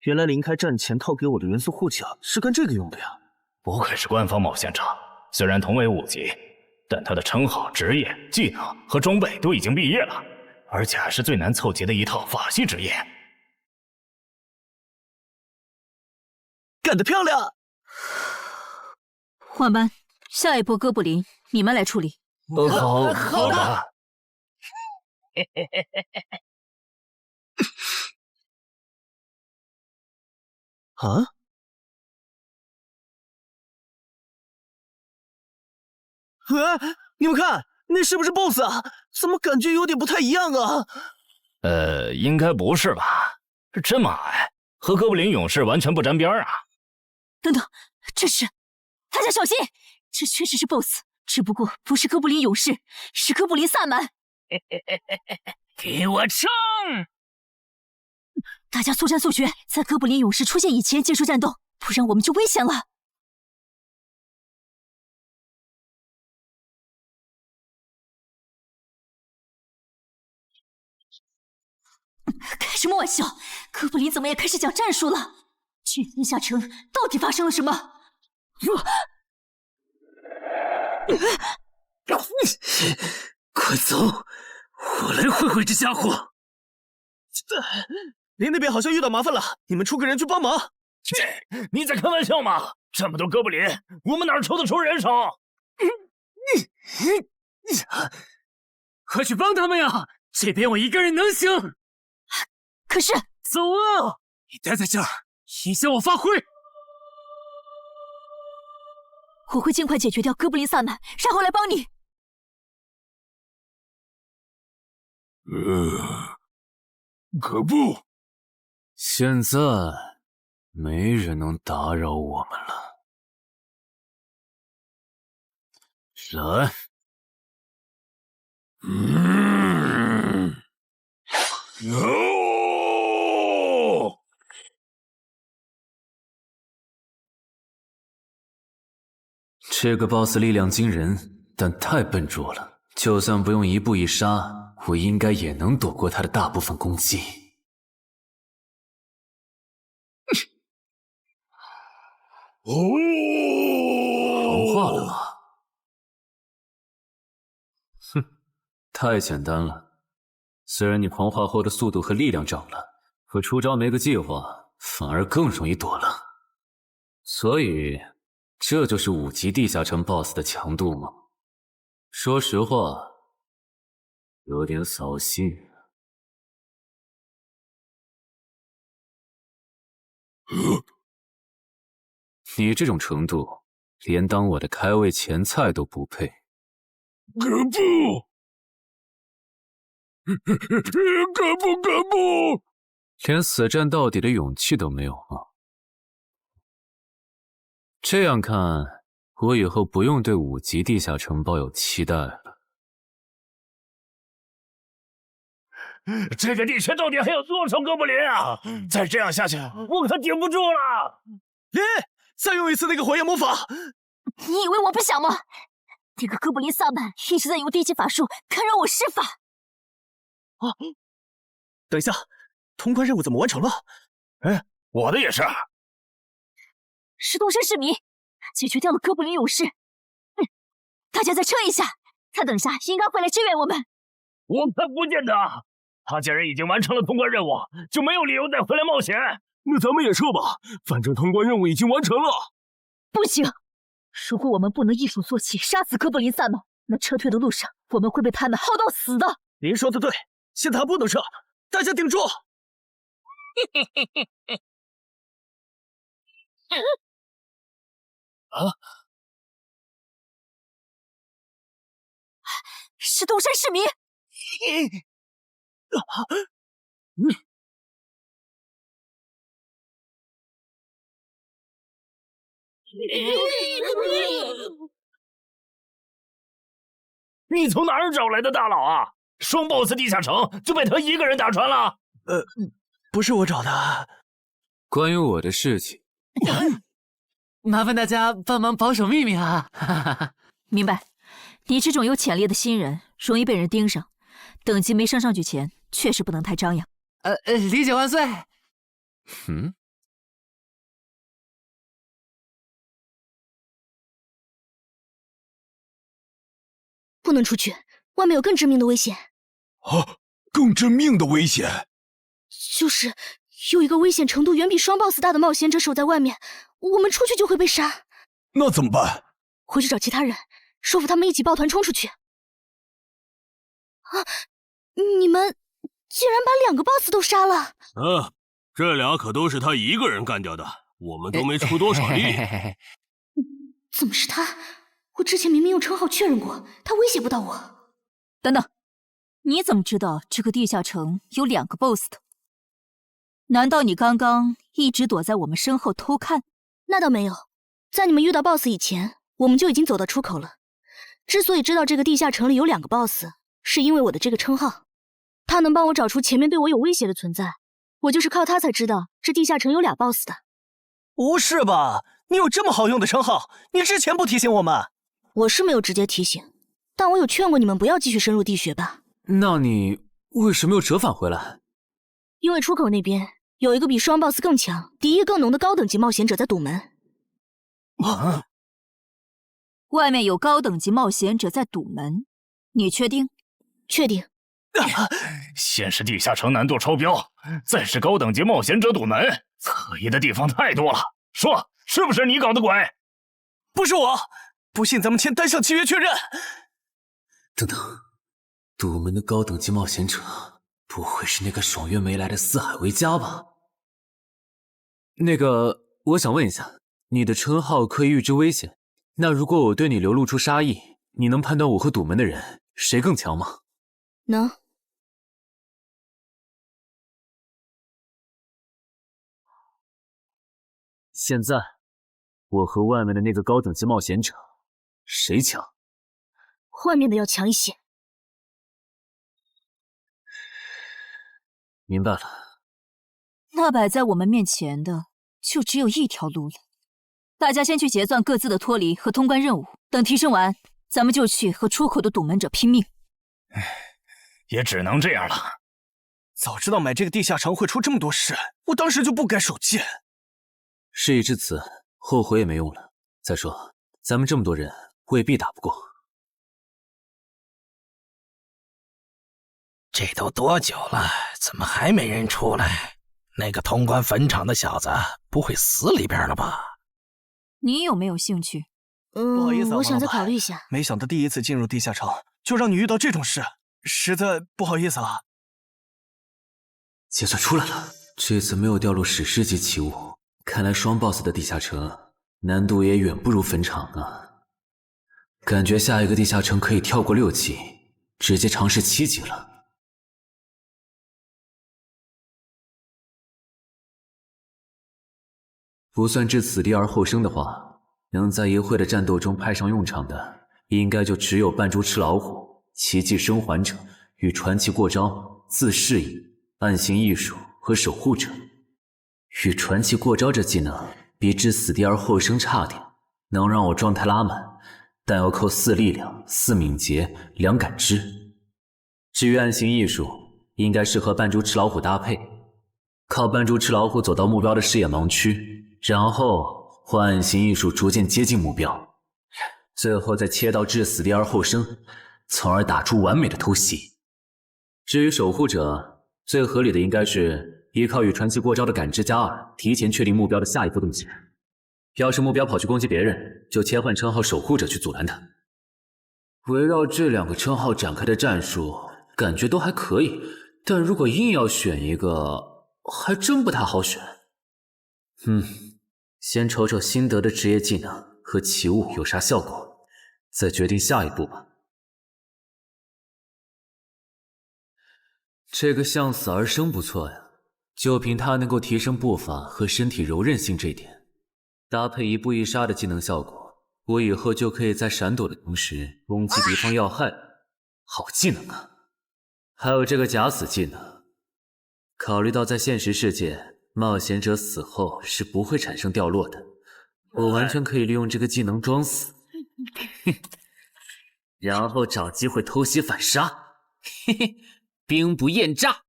E: 原来林开战前套给我的元素护甲是干这个用的呀！
L: 不愧是官方冒险者，虽然同为5级，但他的称号、职业、技能和装备都已经毕业了，而且还是最难凑齐的一套法系职业。
E: 干得漂亮！
F: 换班，下一波哥布林你们来处理。
L: 好的。
E: 啊！你们看，那是不是 BOSS 啊？怎么感觉有点不太一样啊？
L: 应该不是吧？这么矮，和哥布林勇士完全不沾边啊！
F: 等等，这是，大家小心，这确实是 BOSS， 只不过不是哥布林勇士，是哥布林萨满。
L: 给我冲！
F: 大家速战速决，在哥布林勇士出现以前结束战斗，不然我们就危险了。开什么玩笑！哥布林怎么也开始讲战术了？这地下城到底发生了什么？
C: 快走，我来会会这家伙。
E: 林那边好像遇到麻烦了，你们出个人去帮忙。
L: 你在开玩笑吗？这么多哥布林，我们哪抽得出人手？
C: 快去帮他们呀！这边我一个人能行。
F: 可是，
C: 走啊！你待在这儿，影响我发挥。
F: 我会尽快解决掉哥布林萨满，然后来帮你。
V: 可不，
G: 现在没人能打扰我们了。来，这个 BOSS 力量惊人，但太笨拙了。就算不用一步一杀，我应该也能躲过他的大部分攻击。融化了吗？哼，太简单了。虽然你狂化后的速度和力量涨了，可出招没个计划，反而更容易躲了。所以，这就是5级地下城 BOSS 的强度吗？说实话，有点扫兴。你这种程度，连当我的开胃前菜都不配。
B: 可不！可不！
G: 连死战到底的勇气都没有吗？这样看，我以后不用对5级地下城抱有期待了。
L: 这个地区到底还有多少哥布林啊？再这样下去，我可顶不住了！
E: 林，再用一次那个火焰魔法！
F: 你以为我不想吗？那个哥布林萨满一直在用低级法术干扰我施法。
E: 啊！等一下，通关任务怎么完成了？
L: 哎，我的也是。
F: 石洞山市民解决掉了哥布林勇士。大家再撑一下，他等下应该会来支援我们。
L: 我看不见得。他既然已经完成了通关任务，就没有理由再回来冒险。
I: 那咱们也撤吧，反正通关任务已经完成了。
F: 不行，如果我们不能一鼓作气杀死哥布林萨满，那撤退的路上我们会被他们耗到死的。
E: 您说的对，现在还不能撤，大家顶住！
L: 啊！
F: 石洞山市民！
L: 你从哪儿找来的大佬啊？双 BOSS 地下城就被他一个人打穿了？
E: 不是我找的。
G: 关于我的事情，
R: 麻烦大家帮忙保守秘密啊！
F: 明白。你这种有潜力的新人，容易被人盯上，等级没升上去前，确实不能太张扬。
R: 理解万岁。
O: 不能出去，外面有更致命的危险。
B: 啊，更致命的危险？
O: 就是有一个危险程度远比双 BOSS 大的冒险者守在外面，我们出去就会被杀。
B: 那怎么办？
O: 回去找其他人，说服他们一起抱团冲出去。啊！你们竟然把2个 BOSS 都杀了！
I: 这俩可都是他一个人干掉的，我们都没出多少力。
O: 怎么是他？我之前明明用称号确认过，他威胁不到我。
F: 等等，你怎么知道这个地下城有2个 BOSS 的？难道你刚刚一直躲在我们身后偷看？
O: 那倒没有，在你们遇到 BOSS 以前，我们就已经走到出口了。之所以知道这个地下城里有2个 BOSS， 是因为我的这个称号，他能帮我找出前面对我有威胁的存在。我就是靠他才知道这地下城有俩 BOSS 的。
E: 不是吧？你有这么好用的称号，你之前不提醒我们？
O: 我是没有直接提醒，但我有劝过你们不要继续深入地穴吧。
G: 那你为什么又折返回来？
O: 因为出口那边有一个比双 BOSS 更强、敌意更浓的高等级冒险者在堵门。
G: 啊！
F: 外面有高等级冒险者在堵门，你确定？
O: 确定。
L: 先是地下城难度超标，再是高等级冒险者堵门，可疑的地方太多了。说，是不是你搞的鬼？
E: 不是我，不信咱们签单向契约确认。
G: 等等，堵门的高等级冒险者，不会是那个爽约没来的四海为家吧？那个，我想问一下，你的称号可以预知危险，那如果我对你流露出杀意，你能判断我和堵门的人谁更强吗？
O: 能。
G: 现在，我和外面的那个高等级冒险者，谁强？
O: 外面的要强一些。
G: 明白了。
F: 那摆在我们面前的，就只有一条路了。大家先去结算各自的脱离和通关任务，等提升完，咱们就去和出口的堵门者拼命。
L: 也只能这样了。
E: 早知道买这个地下城会出这么多事，我当时就不该手贱。
G: 事已至此，后悔也没用了。再说，咱们这么多人，未必打不过。
N: 这都多久了，怎么还没人出来？那个通关坟场的小子不会死里边了吧？
S: 你有没有兴趣？
E: 不好意思啊，
O: 我想再
E: 王老板
O: 考虑一下。
E: 没想到第一次进入地下城，就让你遇到这种事，实在不好意思啊。
G: 结算出来了，这次没有掉落史诗级奇物，看来双 boss 的地下城难度也远不如坟场啊。感觉下一个地下城可以跳过6级，直接尝试7级了。不算置死地而后生的话，能在一会的战斗中派上用场的，应该就只有扮猪吃老虎、奇迹生还者与传奇过招、自适应、暗行艺术和守护者。与传奇过招这技能比置死地而后生差点，能让我状态拉满，但要扣4力量、4敏捷、2感知。至于暗行艺术，应该适合扮猪吃老虎搭配，靠扮猪吃老虎走到目标的视野盲区，然后换暗行艺术逐渐接近目标，最后再切到置死地而后生，从而打出完美的偷袭。至于守护者，最合理的应该是依靠与传奇过招的感知加2，提前确定目标的下一步动静。要是目标跑去攻击别人，就切换称号守护者去阻拦他。围绕这2个称号展开的战术，感觉都还可以，但如果硬要选一个，还真不太好选。先瞅瞅新得的职业技能和奇物有啥效果，再决定下一步吧。这个向死而生不错呀，就凭它能够提升步伐和身体柔韧性这点，搭配一步一杀的技能效果，我以后就可以在闪躲的同时攻击敌方要害。好技能啊！还有这个假死技能，考虑到在现实世界冒险者死后是不会产生掉落的，我完全可以利用这个技能装死，然后找机会偷袭反杀，兵不厌诈。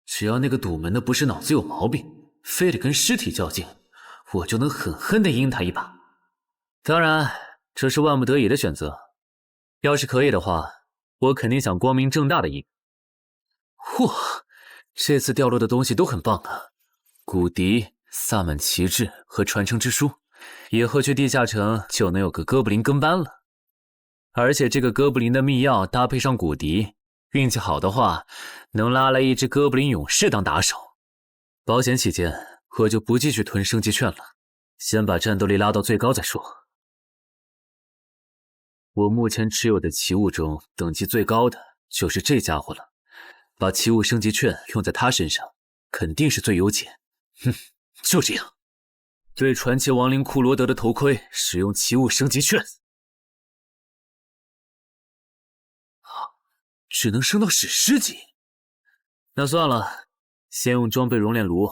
G: 只要那个堵门的不是脑子有毛病，非得跟尸体较劲，我就能狠狠地阴他一把。当然，这是万不得已的选择。要是可以的话，我肯定想光明正大的赢。哇，这次掉落的东西都很棒啊！骨笛、萨满旗帜和传承之书，以后去地下城就能有个哥布林跟班了。而且这个哥布林的秘药搭配上骨笛，运气好的话，能拉来一只哥布林勇士当打手。保险起见，我就不继续囤升级券了，先把战斗力拉到最高再说。我目前持有的奇物中，等级最高的就是这家伙了。把奇物升级券用在他身上，肯定是最优解。就这样，对传奇亡灵库罗德的头盔使用奇物升级券。只能升到史诗级。那算了，先用装备熔炼炉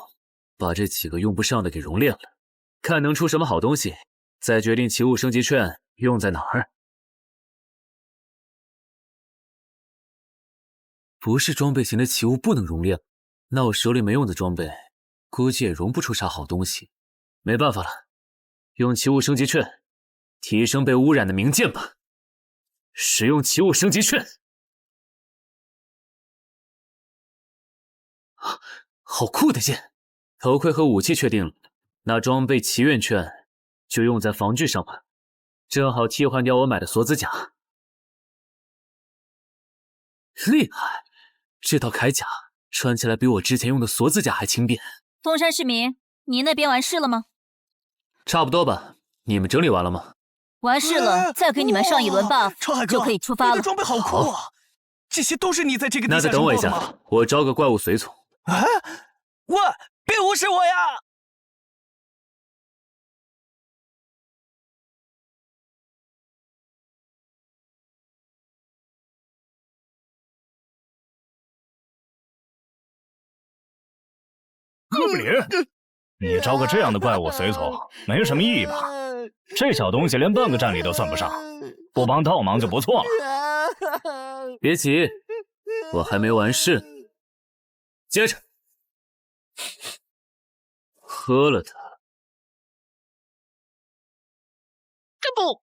G: 把这几个用不上的给熔炼了，看能出什么好东西，再决定奇物升级券用在哪儿。不是装备型的奇物不能熔炼，那我手里没用的装备，估计也熔不出啥好东西。没办法了，用奇物升级券提升被污染的名剑吧。使用奇物升级券。好酷的剑！头盔和武器确定了，那装备祈愿券就用在防具上吧，正好替换掉我买的锁子甲。厉害！这套铠甲穿起来比我之前用的锁子甲还轻便。
S: 东山市民，你那边完事了吗？
G: 差不多吧，你们整理完了吗？
S: 完事了，再给你们上一轮 buff，就可以出发了。
E: 你的装备好酷啊！这些都是你在这个地下城
G: 那再等我一
E: 做的吗？
G: 下，我招个怪物随从。
E: 啊！喂，别无视我呀！
L: 哥布林，你招个这样的怪物随从，没什么意义吧？这小东西连半个战力都算不上，不帮倒忙就不错了。
G: 别急，我还没完事。接着，喝了它。
H: 这不，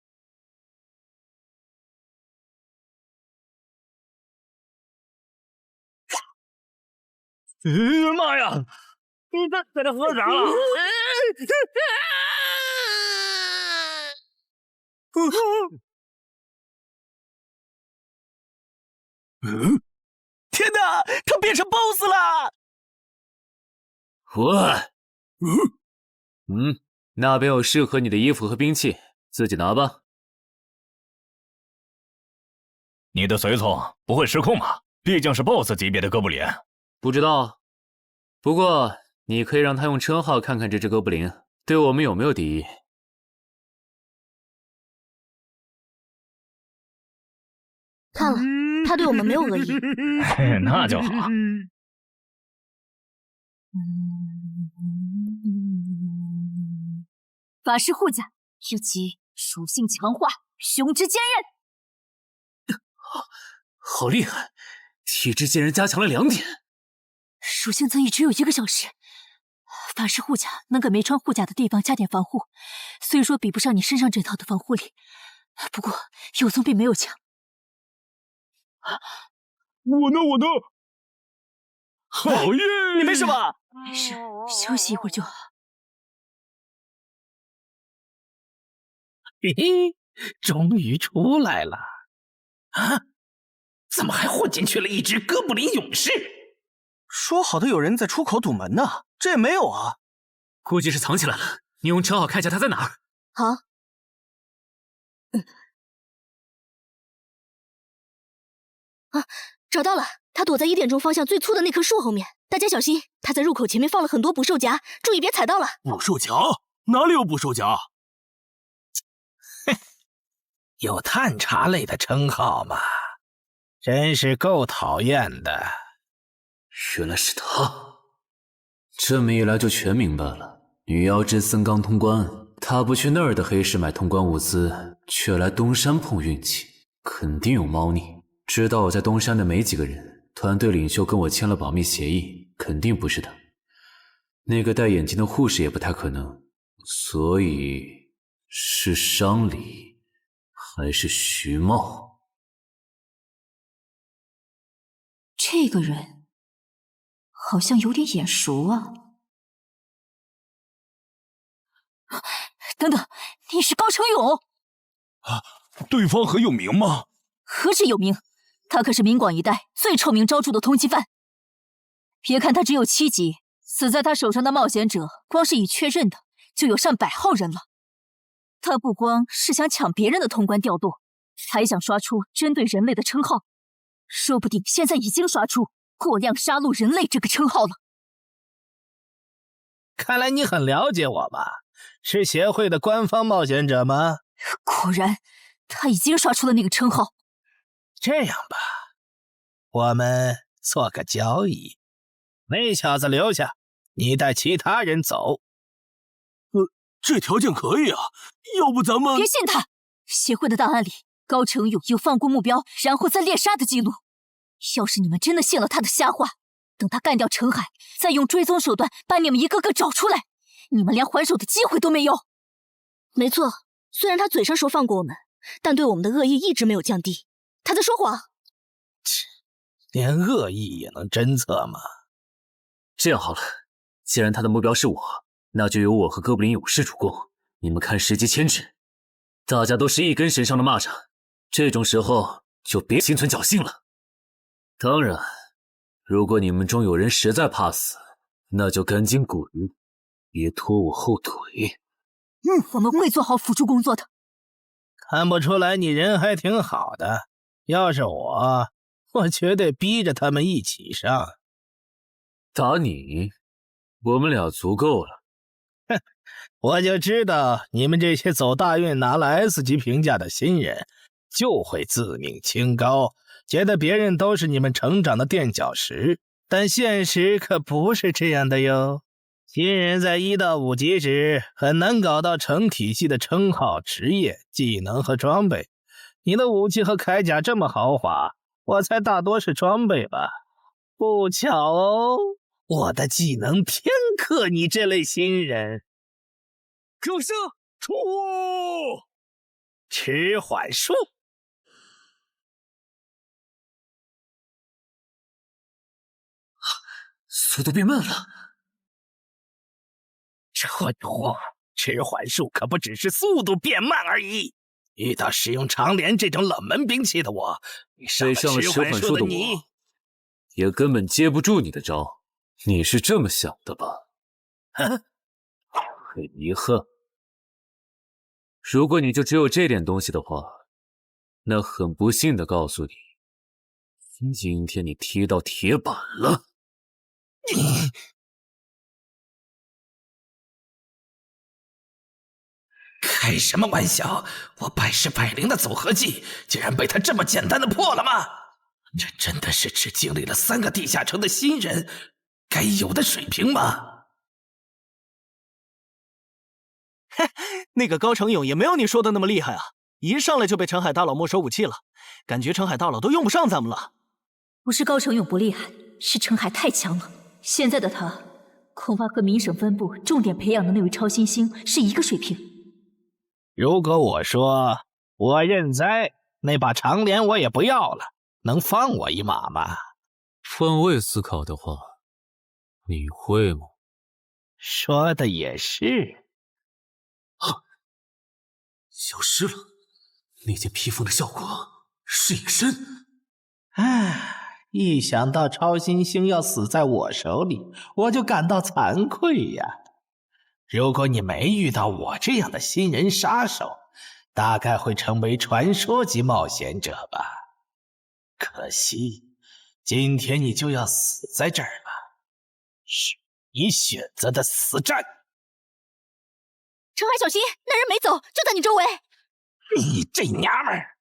L: 妈呀！你在这喝啥了？
E: 天哪，他变成 BOSS 了！
G: 那边有适合你的衣服和兵器，自己拿吧。
L: 你的随从不会失控吧？毕竟是 BOSS 级别的哥布林。
G: 不知道，不过你可以让他用称号看看这只哥布林对我们有没有敌意。
O: 看了，他对我们没有恶意。
L: 那就好。
S: 法师护甲，尤其属性强化，雄之坚韧。
G: 好厉害！体质竟然加强了2点。
S: 属性增益只有1个小时。法师护甲能给没穿护甲的地方加点防护，虽说比不上你身上这套的防护力，不过有总比没有强。
B: 我呢？好运！
E: 你没事吧？
S: 没事，休息一会儿就好。
N: 嘿嘿，终于出来了！啊，怎么还混进去了一只哥布林勇士？
E: 说好的有人在出口堵门呢，这也没有啊。
C: 估计是藏起来了，你用称号看一下他在哪儿。
O: 好。啊，找到了，他躲在1点钟方向最粗的那棵树后面。大家小心，他在入口前面放了很多捕兽夹，注意别踩到了。
I: 捕兽夹？哪里有捕兽夹？
N: 有探查类的称号吗？真是够讨厌的。
G: 原来是他，这么一来就全明白了。女妖之森刚通关，他不去那儿的黑市买通关物资，却来东山碰运气，肯定有猫腻。知道我在东山的没几个人，团队领袖跟我签了保密协议，肯定不是他。那个戴眼镜的护士也不太可能，所以是商礼还是徐茂？
S: 这个人好像有点眼熟啊！等等，你是高成勇
B: 啊？对方很有名吗？
S: 何止有名，他可是明广一带最臭名昭著的通缉犯。别看他只有7级，死在他手上的冒险者，光是已确认的就有上百号人了。他不光是想抢别人的通关调度，还想刷出针对人类的称号，说不定现在已经刷出过量杀戮人类这个称号了。
N: 看来你很了解我吧？是协会的官方冒险者吗？
S: 果然，他已经刷出了那个称号。
N: 这样吧，我们做个交易，那小子留下，你带其他人走。
I: 这条件可以啊，要不咱们……
S: 别信他！协会的档案里，高成勇有放过目标然后再猎杀的记录。要是你们真的信了他的瞎话，等他干掉陈海，再用追踪手段把你们一个个找出来，你们连还手的机会都没有。
O: 没错，虽然他嘴上说放过我们，但对我们的恶意一直没有降低。他在说谎。
N: 切，连恶意也能侦测吗？
G: 这样好了，既然他的目标是我，那就由我和哥布林勇士主攻，你们看时机牵制。大家都是一根绳上的蚂蚱，这种时候就别心存侥幸了。当然，如果你们中有人实在怕死，那就赶紧滚，别拖我后腿。
S: 我们会做好辅助工作的。
N: 看不出来你人还挺好的，要是我绝对逼着他们一起上。
G: 打你，我们俩足够了。
N: 哼，我就知道你们这些走大运拿了 S 级评价的新人，就会自命清高，觉得别人都是你们成长的垫脚石。但现实可不是这样的哟。新人在1到5级时很难搞到成体系的称号、职业、技能和装备。你的武器和铠甲这么豪华，我猜大多是装备吧。不巧哦，我的技能偏克你这类新人。
B: 可是出
N: 迟缓术。
C: 速度变慢了。
N: 这货，迟缓术可不只是速度变慢而已。遇到使用长镰这种冷门兵器的我，
G: 被上了十环术的我，也根本接不住你的招。你是这么想的吧？
N: 哼，
G: 很遗憾，如果你就只有这点东西的话，那很不幸的告诉你，今天你踢到铁板了。
N: 你开什么玩笑！我百试百灵的组合技，竟然被他这么简单的破了吗？这真的是只经历了3个地下城的新人该有的水平吗？
E: 嘿，那个高成勇也没有你说的那么厉害啊！一上来就被陈海大佬没收武器了，感觉陈海大佬都用不上咱们了。
S: 不是高成勇不厉害，是陈海太强了。现在的他，恐怕和明省分部重点培养的那位超新星是一个水平。
N: 如果我说我认栽，那把长镰我也不要了，能放我一马吗？
G: 换位思考的话，你会吗？
N: 说的也是。
C: 消失了，那件披风的效果是隐身。
N: 唉，一想到超新星要死在我手里，我就感到惭愧呀。如果你没遇到我这样的新人杀手，大概会成为传说级冒险者吧。可惜，今天你就要死在这儿了，是你选择的死战。
O: 陈海，小心，那人没走，就在你周围。
N: 你这娘们儿！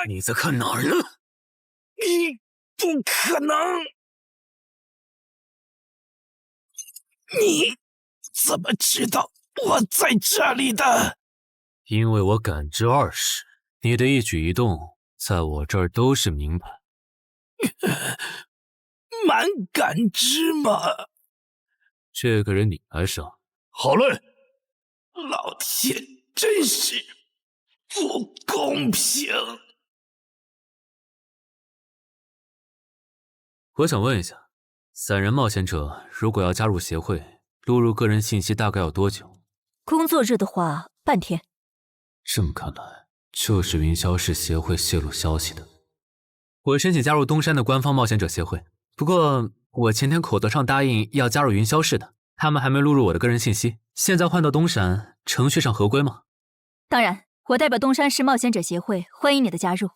C: 你在看哪儿呢？
N: 你不可能！你怎么知道我在这里的？
G: 因为我感知20，你的一举一动在我这儿都是明白。
N: 蛮感知吗？
G: 这个人你来上。
V: 好嘞。
N: 老天，真是不公平！
G: 我想问一下，3人冒险者如果要加入协会，录入个人信息大概要多久？
S: 工作日的话，半天。
G: 这么看来，就是云霄市协会泄露消息的。我申请加入东山的官方冒险者协会，不过我前天口头上答应要加入云霄市的，他们还没录入我的个人信息。现在换到东山，程序上合规吗？
S: 当然，我代表东山市冒险者协会欢迎你的加入。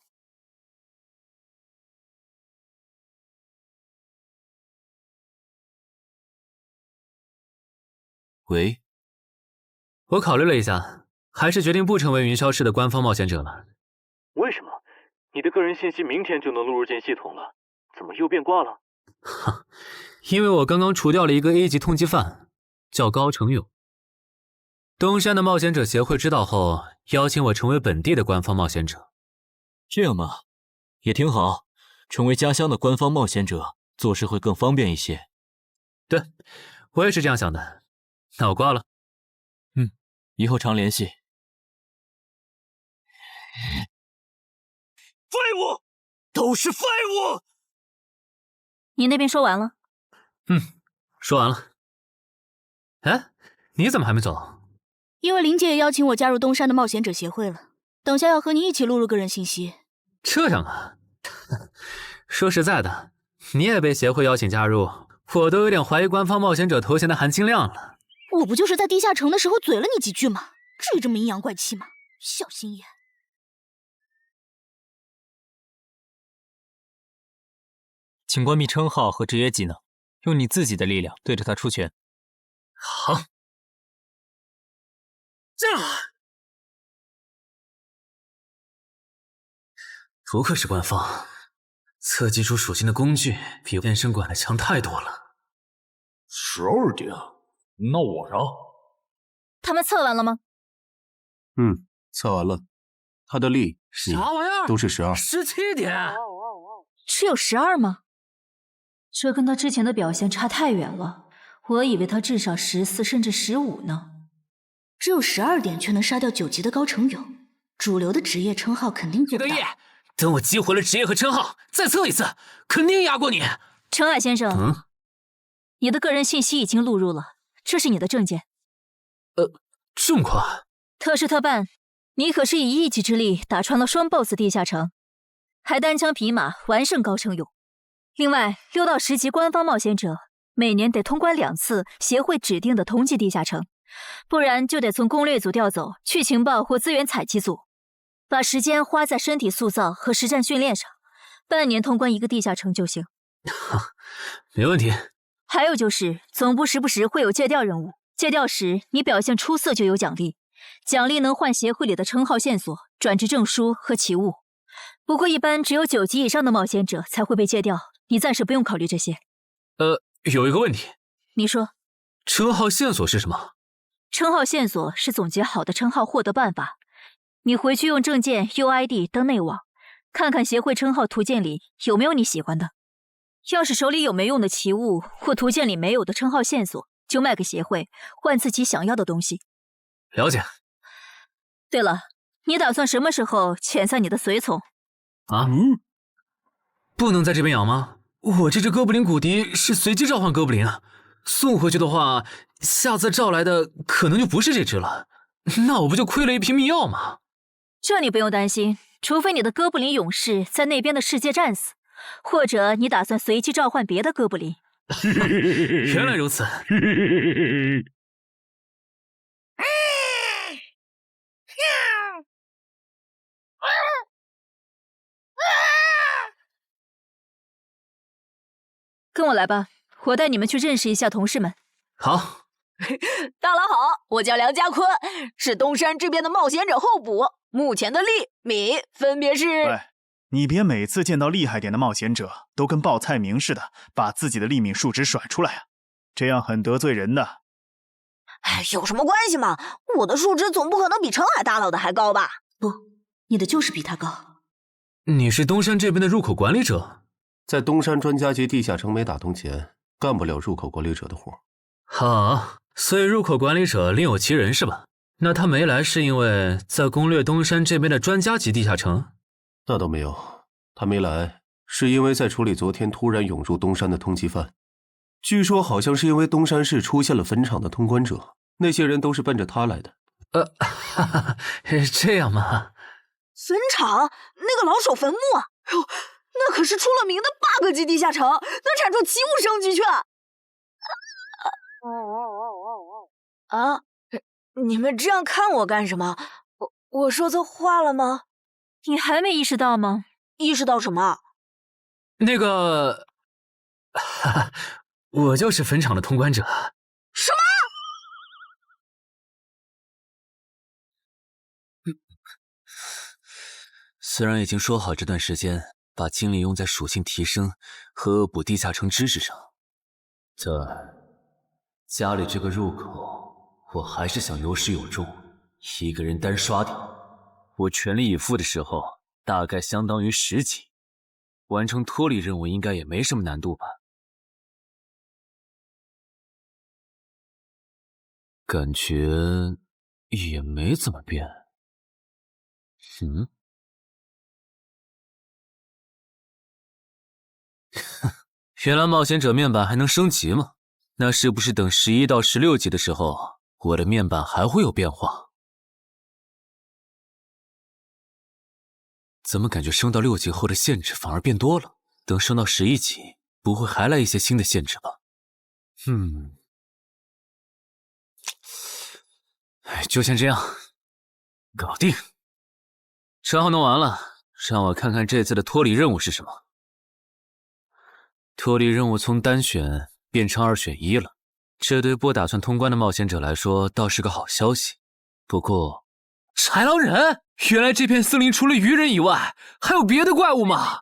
G: 喂，我考虑了一下，还是决定不成为云霄市的官方冒险者了。
D: 为什么？你的个人信息明天就能录入进系统了，怎么又变卦了？
G: 因为我刚刚除掉了一个 A 级通缉犯，叫高成勇。东山的冒险者协会知道后，邀请我成为本地的官方冒险者。
K: 这样嘛，也挺好，成为家乡的官方冒险者，做事会更方便一些。
G: 对，我也是这样想的。那我挂了。
K: 以后常联系。
I: 废物，都是废物！
S: 你那边说完了？
G: 说完了。哎，你怎么还没走？
O: 因为林姐也邀请我加入东山的冒险者协会了，等下要和你一起录入个人信息。
G: 这样啊？说实在的，你也被协会邀请加入，我都有点怀疑官方冒险者头衔的含金量了。
O: 我不就是在地下城的时候嘴了你几句吗？至于这么阴阳怪气吗？小心眼。
J: 请关闭称号和职业技能，用你自己的力量对着他出拳。
G: 好。不愧是官方，测基础属性的工具比健身馆的强太多了。
V: 12点，那我呢？
S: 他们测完了吗？
T: 测完了，他的力、
C: 啥玩意儿？
T: 都是12。
C: 17点，
S: 只有12吗？这跟他之前的表现差太远了，我以为他至少14甚至15呢。
O: 只有12点却能杀掉9级的高成勇，主流的职业称号肯定做不到。
C: 等我激活了职业和称号，再测一次，肯定压过你。
S: 陈海先生，你的个人信息已经录入了，这是你的证件。
G: 这么快？
S: 特事特办，你可是以一己之力打穿了双 BOSS 地下城，还单枪匹马完胜高成勇。另外，6到10级官方冒险者每年得通关2次协会指定的同级地下城，不然就得从攻略组调走去情报或资源采集组，把时间花在身体塑造和实战训练上，半年通关1个地下城就行。
C: 没问题。
S: 还有就是总部时不时会有借调任务，借调时你表现出色就有奖励，奖励能换协会里的称号线索、转职证书和奇物。不过一般只有9级以上的冒险者才会被借调，你暂时不用考虑这些。
C: 有一个问题。
S: 你说。
C: 称号线索是什么？
S: 称号线索是总结好的称号获得办法，你回去用证件 UID 登内网，看看协会称号图鉴里有没有你喜欢的。要是手里有没用的奇物或图鉴里没有的称号线索，就卖给协会，换自己想要的东西。
C: 了解。
S: 对了，你打算什么时候遣散你的随从？
C: 不能在这边养吗？我这只哥布林骨笛是随机召唤哥布林啊，送回去的话，下次召来的可能就不是这只了，那我不就亏了一瓶秘药吗？
S: 这你不用担心，除非你的哥布林勇士在那边的世界战死，或者你打算随机召唤别的哥布林。
C: 原来如此。
S: 跟我来吧，我带你们去认识一下同事们。
C: 好。
H: 大佬好，我叫梁家坤，是东山这边的冒险者候补，目前的力、米分别是。
P: 喂，你别每次见到厉害点的冒险者都跟报菜名似的，把自己的力敏数值甩出来啊，这样很得罪人的。
H: 哎，有什么关系嘛？我的数值总不可能比澄海大佬的还高吧？
O: 不，你的就是比他高。
C: 你是东山这边的入口管理者？
T: 在东山专家级地下城没打通前，干不了入口管理者的活。
C: 好，所以入口管理者另有其人是吧？那他没来是因为在攻略东山这边的专家级地下城？
T: 那倒没有，他没来是因为在处理昨天突然涌入东山的通缉犯。据说好像是因为东山市出现了坟场的通关者，那些人都是奔着他来的。
C: 这样吗？
H: 坟场那个老手坟墓啊，哟，那可是出了名的 bug 级地下城，能产出奇物升级券。啊！你们这样看我干什么？我说错话了吗？
S: 你还没意识到吗？
H: 意识到什么？
C: 那个，我就是坟场的通关者。
H: 什么？
G: 虽然已经说好这段时间把精力用在属性提升和恶补地下城知识上，但家里这个入口，我还是想有始有终，一个人单刷掉。我全力以赴的时候，大概相当于10级，完成脱离任务应该也没什么难度吧？感觉也没怎么变。原来冒险者面板还能升级吗？那是不是等11到16级的时候，我的面板还会有变化？怎么感觉升到6级后的限制反而变多了？等升到11级，不会还来一些新的限制吧？就先这样，搞定。账号弄完了，让我看看这次的脱离任务是什么。脱离任务从单选变成2选1了，这对不打算通关的冒险者来说倒是个好消息。不过，豺狼人，原来这片森林除了鱼人以外，还有别的怪物吗？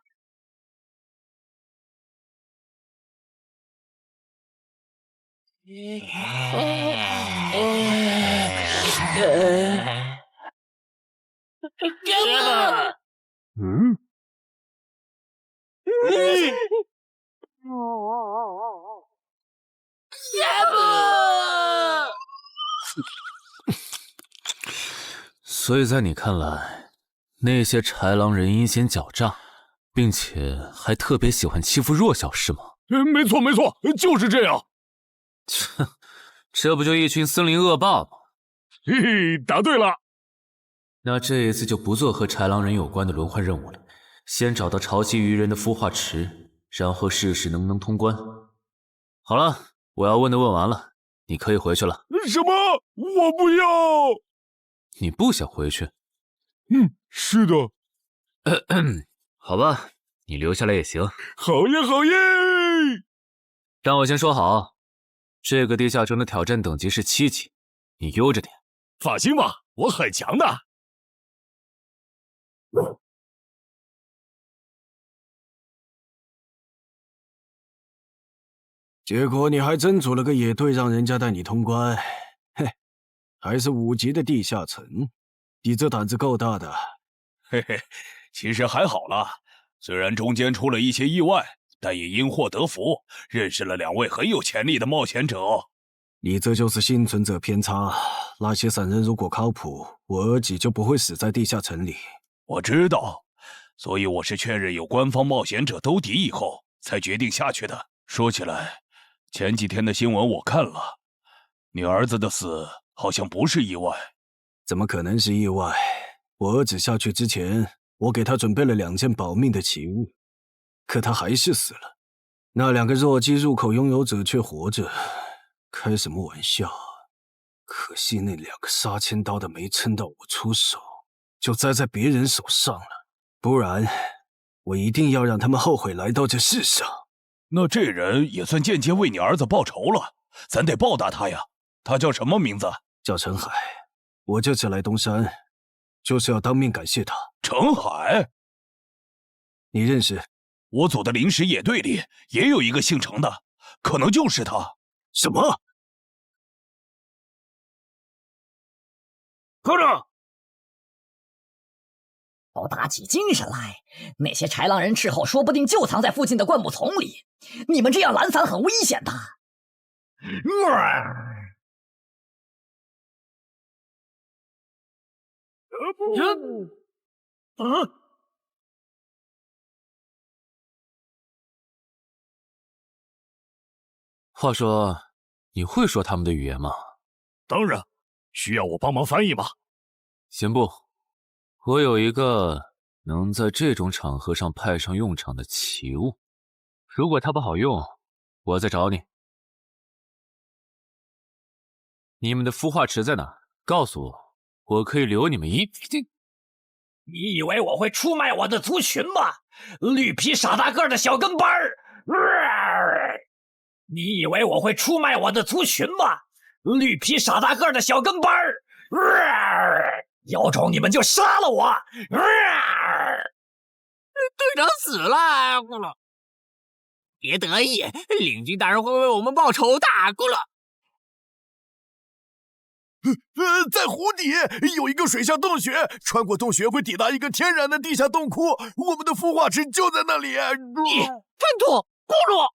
G: 所以在你看来，那些豺狼人阴险狡诈，并且还特别喜欢欺负弱小是吗？
B: 没错没错，就是这样。
G: 这不就一群森林恶霸吗？
B: 嘿嘿，答对了。
G: 那这一次就不做和豺狼人有关的轮换任务了，先找到潮汐鱼人的孵化池，然后试试能不能通关。好了，我要问的问完了，你可以回去了。
B: 什么？我不要！
G: 你不想回去？
B: 是的。
G: 好吧，你留下来也行。
B: 好耶，好耶！
G: 让我先说好，这个地下城的挑战等级是7级，你悠着点。
B: 放心吧，我很强的。
A: 结果你还真组了个野队，让人家带你通关。嘿，还是5级的地下城，你这胆子够大的。
V: 嘿嘿，其实还好啦，虽然中间出了一些意外，但也因祸得福，认识了2位很有潜力的冒险者。
A: 你这就是幸存者偏差。那些散人如果靠谱，我儿几就不会死在地下城里。
V: 我知道，所以我是确认有官方冒险者兜底以后，才决定下去的。说起来，前几天的新闻我看了，你儿子的死好像不是意外。
A: 怎么可能是意外？我儿子下去之前，我给他准备了2件保命的奇物，可他还是死了。那2个弱鸡入口拥有者却活着，开什么玩笑？可惜那2个杀千刀的没撑到我出手，就栽在别人手上了。不然，我一定要让他们后悔来到这世上。
V: 那这人也算间接为你儿子报仇了，咱得报答他呀。他叫什么名字？
A: 叫陈海。我这次来东山，就是要当面感谢他。
V: 陈海？
A: 你认识？
V: 我组的临时野队里也有一个姓陈的，可能就是他。
A: 什么？
U: 科长！都打起精神来！那些豺狼人斥候说不定就藏在附近的灌木丛里，你们这样懒散很危险的。
G: 话说，你会说他们的语言吗？
L: 当然，需要我帮忙翻译吗？
G: 先不，我有一个能在这种场合上派上用场的奇物，如果它不好用，我再找你。你们的孵化池在哪？告诉我，我可以留你们一。
U: 你以为我会出卖我的族群吗？绿皮傻大个的小跟班儿！你以为我会出卖我的族群吗？绿皮傻大个的小跟班儿！有种你们就杀了我！
R: 队长死了，咕噜。别得意，领军大人会为我们报仇的，咕噜。
B: 在湖底有一个水下洞穴，穿过洞穴会抵达一个天然的地下洞窟，我们的孵化池就在那里。
R: 粪土，咕噜。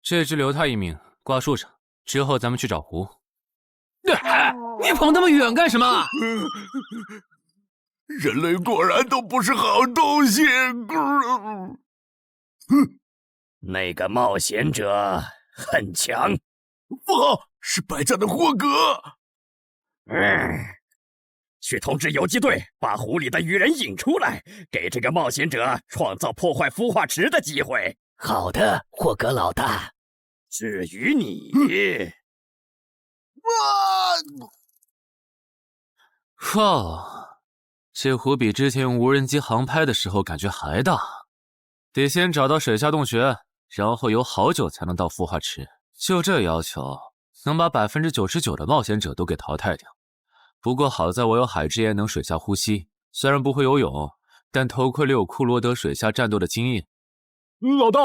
G: 这只留他一命，挂树上，之后咱们去找湖。
R: 你跑那么远干什么？
B: 人类果然都不是好东西。
U: 那个冒险者很强。
B: 不好，是白战的霍格。
U: 去通知游击队，把湖里的鱼人引出来，给这个冒险者创造破坏孵化池的机会。好的，霍格老大。至于你，
G: 哇，这湖比之前用无人机航拍的时候感觉还大。得先找到水下洞穴，然后游好久才能到孵化池。就这要求，能把99%的冒险者都给淘汰掉。不过好在我有海之炎能水下呼吸，虽然不会游泳，但头盔里有库罗德水下战斗的经验。
B: 老大，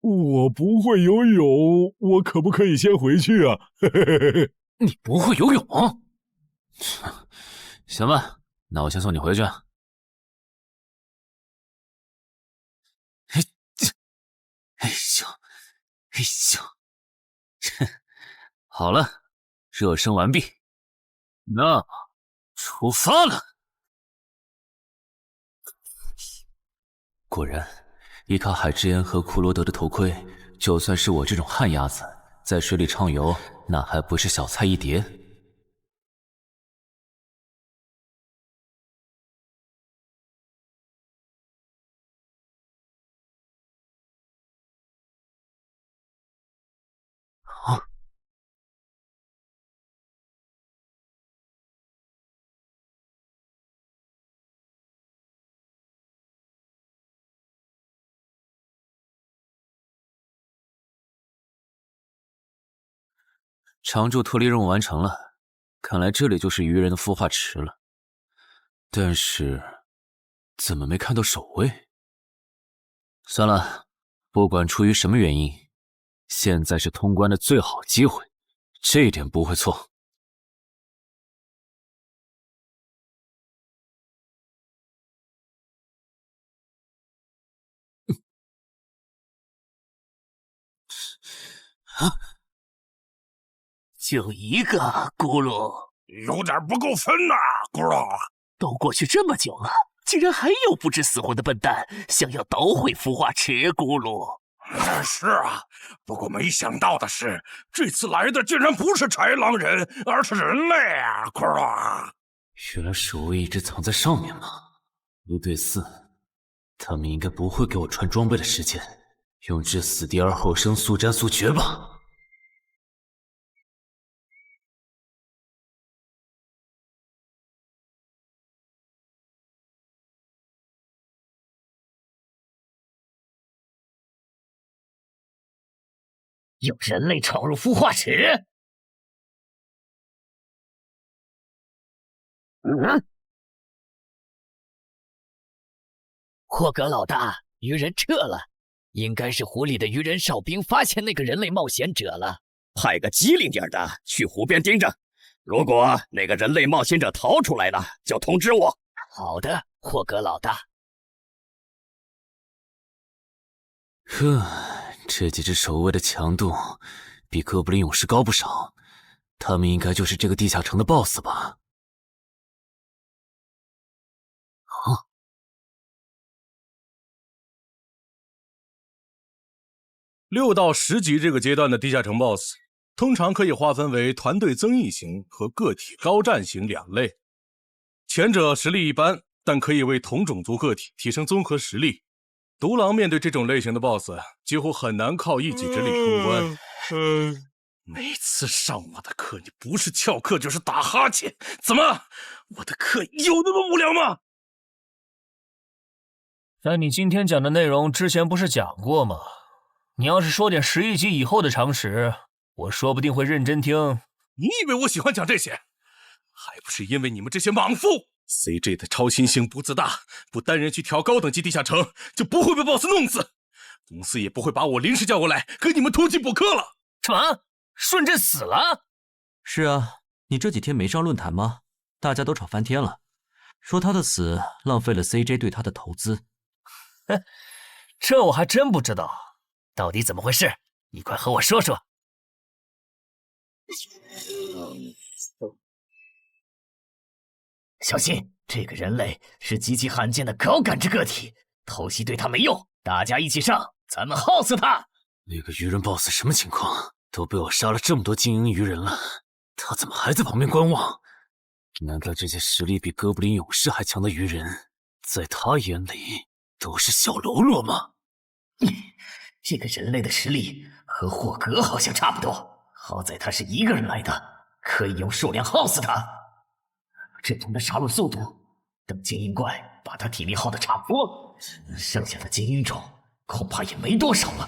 B: 我不会游泳，我可不可以先回去啊？
G: 你不会游泳？行吧，那我先送你回去。哎呦，哎呦，好了，热身完毕，那出发了。果然，依靠海之炎和库罗德的头盔，就算是我这种旱鸭子，在水里畅游，那还不是小菜一碟。常驻脱离任务完成了，看来这里就是鱼人的孵化池了。但是，怎么没看到守卫？算了，不管出于什么原因，现在是通关的最好机会，这一点不会错。
R: 就一个咕噜，
B: 有点不够分呐，咕噜。
R: 都过去这么久了，竟然还有不知死活的笨蛋想要捣毁孵化池，咕噜。
B: 是啊，不过没想到的是，这次来的竟然不是豺狼人，而是人类啊，咕噜。
G: 原来守卫一直藏在上面吗？不对4，他们应该不会给我穿装备的时间，用至死地而后生，速战速决吧。
R: 有人类闯入孵化池！
N: 霍格老大，鱼人撤了，应该是湖里的鱼人哨兵发现那个人类冒险者了。
U: 派个机灵点的去湖边盯着，如果那个人类冒险者逃出来了，就通知我。
N: 好的，霍格老大。
G: 这几只守卫的强度比哥布林勇士高不少，他们应该就是这个地下城的 BOSS 吧？6
M: 到10级这个阶段的地下城 BOSS， 通常可以划分为团队增益型和个体高战型2类。前者实力一般，但可以为同种族个体提升综合实力。独狼面对这种类型的 BOSS， 几乎很难靠一己之力通关。
B: 每次上我的课，你不是翘课就是打哈欠，怎么？我的课有那么无聊吗？
C: 但你今天讲的内容之前不是讲过吗？你要是说点11级以后的常识，我说不定会认真听。
B: 你以为我喜欢讲这些？还不是因为你们这些莽夫！CJ 的超新星不自大，不单人去调高等级地下城，就不会被 BOSS 弄死。公司也不会把我临时叫过来给你们突击补课了。
C: 什么？顺朕死了？
Q: 是啊，你这几天没上论坛吗？大家都吵翻天了，说他的死浪费了 CJ 对他的投资。
C: 这我还真不知道，到底怎么回事？你快和我说说。
R: 小心，这个人类是极其罕见的高感知个体，偷袭对他没用，大家一起上，咱们耗死他！
G: 那个鱼人 BOSS 什么情况？都被我杀了这么多精英鱼人了，他怎么还在旁边观望？难道这些实力比哥布林勇士还强的鱼人，在他眼里都是小喽啰吗？
R: 这个人类的实力和霍格好像差不多，好在他是一个人来的，可以用数量耗死他。这种的杀戮速度，等精英怪把他体力耗得差不多，剩下的精英种恐怕也没多少了。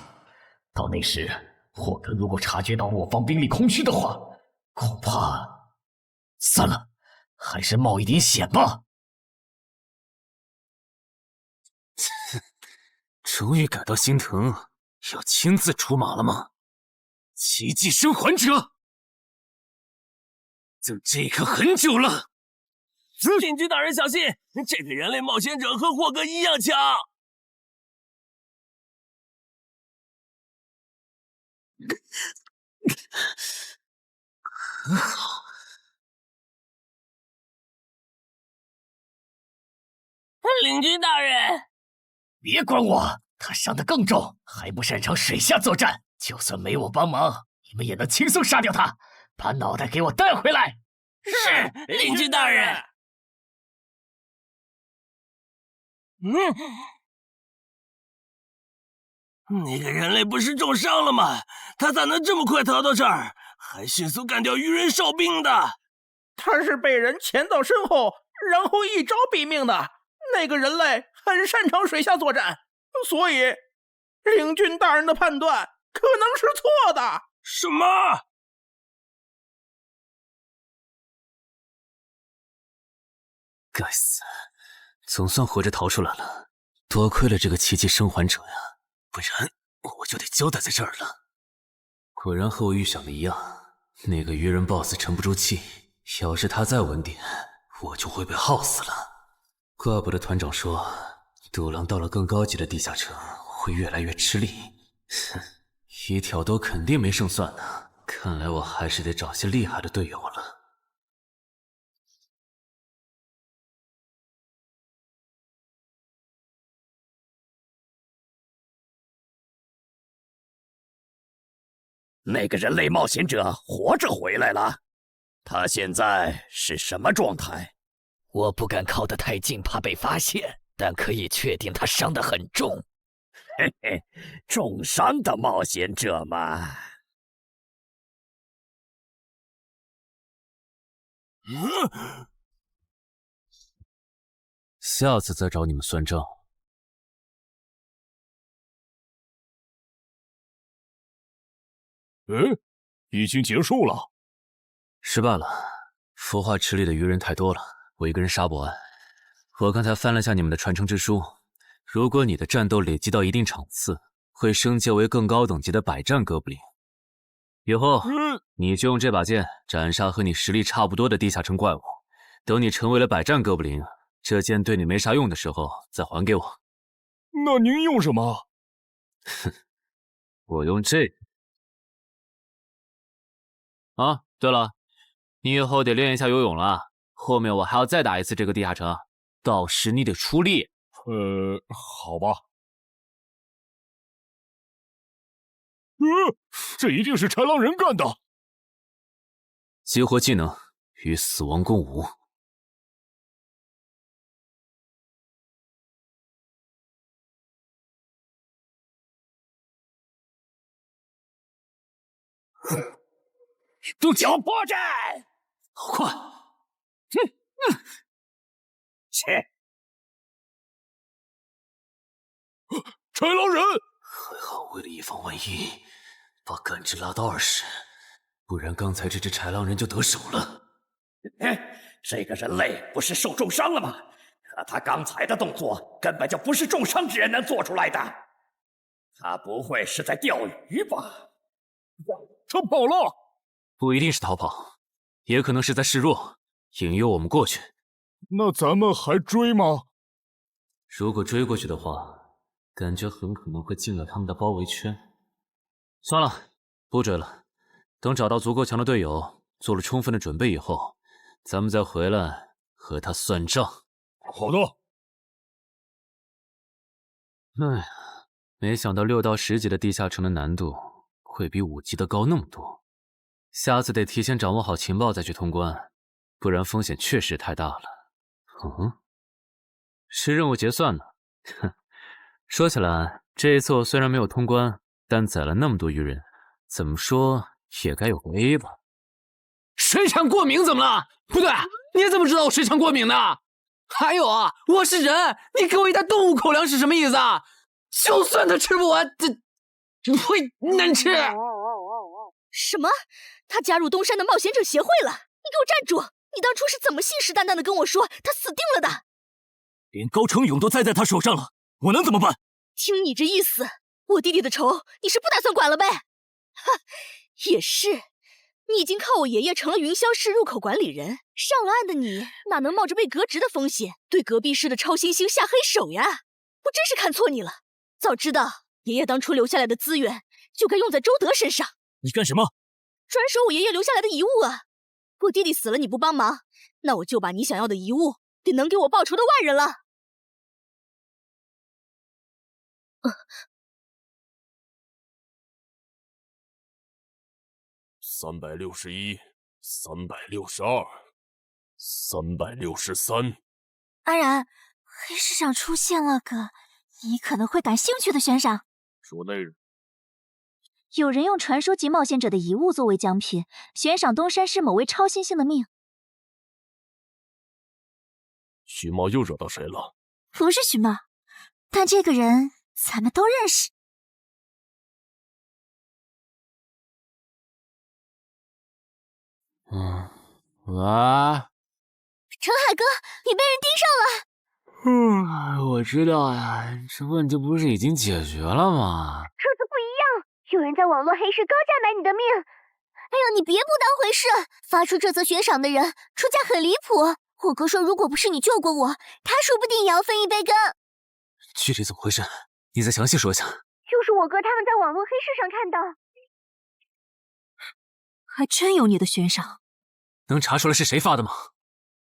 R: 到那时，霍格如果察觉到我方兵力空虚的话，恐怕……算了，还是冒一点险吧。
G: 终于感到心疼，要亲自出马了吗？奇迹生还者，等这一刻很久了。
I: 领军大人小心，这个人类冒险者和霍格一样强。
G: 很好。
I: 领军大人，
R: 别管我，他伤得更重，还不擅长水下作战。就算没我帮忙，你们也能轻松杀掉他。把脑袋给我带回来。
I: 是，领军大人。那个人类不是重伤了吗？他咋能这么快逃到这儿，还迅速干掉鱼人哨兵的？
W: 他是被人潜到身后，然后一招毙命的。那个人类很擅长水下作战，所以领军大人的判断可能是错的。
I: 什么？
G: 该死，总算活着逃出来了，多亏了这个奇迹生还者呀，不然我就得交代在这儿了。果然和我预想的一样，那个鱼人 BOSS 沉不住气，要是他再稳点，我就会被耗死了。怪不得团长说，独狼到了更高级的地下城会越来越吃力。哼，一挑多肯定没胜算呢。看来我还是得找些厉害的队友了。
U: 那个人类冒险者活着回来了，他现在是什么状态？
N: 我不敢靠得太近，怕被发现，但可以确定他伤得很重。
U: 嘿嘿，重伤的冒险者嘛。
G: 下次再找你们算账。
V: 已经结束了。
G: 失败了，孵化池里的鱼人太多了，我一个人杀不完。我刚才翻了下你们的传承之书，如果你的战斗累积到一定场次，会升阶为更高等级的百战哥布林。以后你就用这把剑斩杀和你实力差不多的地下城怪物。等你成为了百战哥布林，这剑对你没啥用的时候再还给我。
V: 那您用什么？
G: 哼，我用这个。啊，对了，你以后得练一下游泳了，后面我还要再打一次这个地下城，到时你得出力。
V: 好吧。这一定是豺狼人干的。
G: 激活技能，与死亡共舞。
U: 都缴破绽！
G: 好快！
U: 切！
V: 豺狼人！
G: 还好，为了以防万一，把感知拉到20，不然刚才这只豺狼人就得手了。
U: 这个人类不是受重伤了吗？可他刚才的动作根本就不是重伤之人能做出来的。他不会是在钓鱼吧？
V: 他跑了。
G: 不一定是逃跑，也可能是在示弱，引诱我们过去。
V: 那咱们还追吗？
G: 如果追过去的话，感觉很可能会进了他们的包围圈。算了，不追了。等找到足够强的队友，做了充分的准备以后，咱们再回来和他算账。
V: 好的。
G: 哎呀，没想到6到10级的地下城的难度会比5级的高那么多。下次得提前掌握好情报再去通关，不然风险确实太大了。是任务结算呢。哼，说起来，这一次我虽然没有通关，但宰了那么多鱼人，怎么说也该有个 A 吧。
C: 水产过敏怎么了？不对，你怎么知道我水产过敏的？还有啊，我是人，你给我一袋动物口粮是什么意思啊？就算他吃不完，这会难吃。
O: 什么？他加入东山的冒险者协会了？你给我站住！你当初是怎么信誓旦旦的跟我说他死定了的？
I: 连高成勇都栽在他手上了，我能怎么办？
O: 听你这意思，我弟弟的仇你是不打算管了呗？哈，也是，你已经靠我爷爷成了云霄市入口管理人，上了岸的你哪能冒着被革职的风险对隔壁市的超新星下黑手呀？我真是看错你了，早知道爷爷当初留下来的资源就该用在周德身上。
I: 你干什么？
O: 转手我爷爷留下来的遗物啊！我弟弟死了你不帮忙，那我就把你想要的遗物给能给我报仇的外人了。
V: 361、362、363。
H: 安然，黑市上出现了个你可能会感兴趣的悬赏。
V: 说内容。
H: 有人用传说级冒险者的遗物作为奖品，悬赏东山市某位超新星的命。
V: 徐茂又惹到谁了？
H: 不是徐茂，但这个人咱们都认识。
C: 喂，
O: 陈海哥，你被人盯上了。
G: 我知道呀，这问题不是已经解决了吗？
O: 这次不一样，有人在网络黑市高价买你的命。哎呦，你别不当回事！发出这则悬赏的人出价很离谱。火哥说，如果不是你救过我，他说不定也要分一杯羹。
G: 具体怎么回事？你再详细说一下。
O: 就是我哥他们在网络黑市上看到。
S: 还真有你的悬赏。
G: 能查出来是谁发的吗？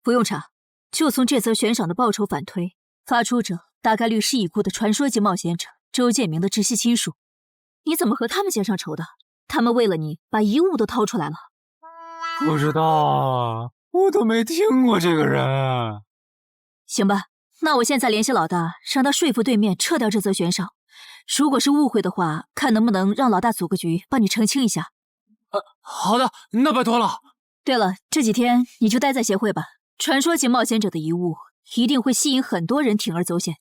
S: 不用查，就从这则悬赏的报酬反推，发出者大概率是已故的传说级冒险者周建明的直系亲属。你怎么和他们结上仇的？他们为了你把遗物都掏出来了。
J: 不知道啊，我都没听过这个人。
S: 行吧，那我现在联系老大，让他说服对面撤掉这则悬赏。如果是误会的话，看能不能让老大组个局帮你澄清一下。
G: 好的，那拜托了。
S: 对了，这几天你就待在协会吧。传说级冒险者的遗物一定会吸引很多人铤而走险。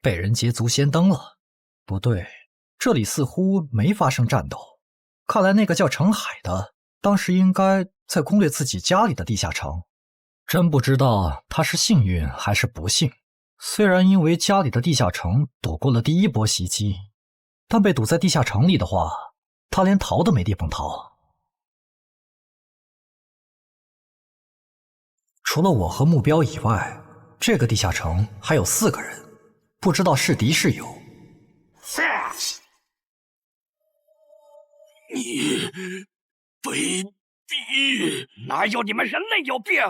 D: 被人捷足先登了？不对，这里似乎没发生战斗。看来那个叫程海的，当时应该在攻略自己家里的地下城。真不知道他是幸运还是不幸。虽然因为家里的地下城躲过了第一波袭击，但被堵在地下城里的话，他连逃都没地方逃。除了我和目标以外，这个地下城还有4个人，不知道是敌是友。
U: 你卑鄙！哪有你们人类有病？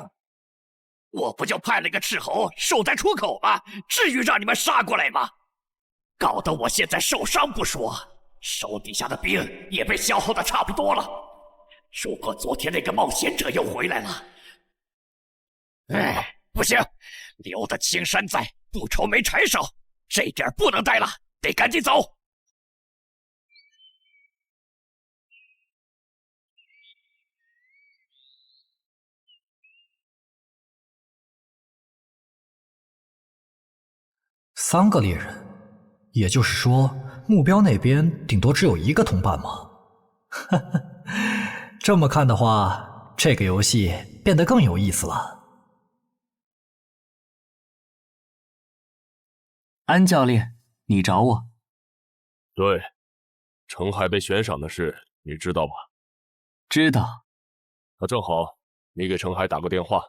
U: 我不就派了个斥候守在出口吗？至于让你们杀过来吗？搞得我现在受伤不说，手底下的兵也被消耗的差不多了。如果昨天那个冒险者又回来了，不行，留得青山在，不愁没柴烧。这点不能待了，得赶紧走。
D: 3个猎人，也就是说，目标那边顶多只有1个同伴吗？哈哈，这么看的话，这个游戏变得更有意思了。
G: 安教练，你找我？
V: 对，程海被悬赏的事你知道吧？
G: 知道。
V: 那正好，你给程海打个电话，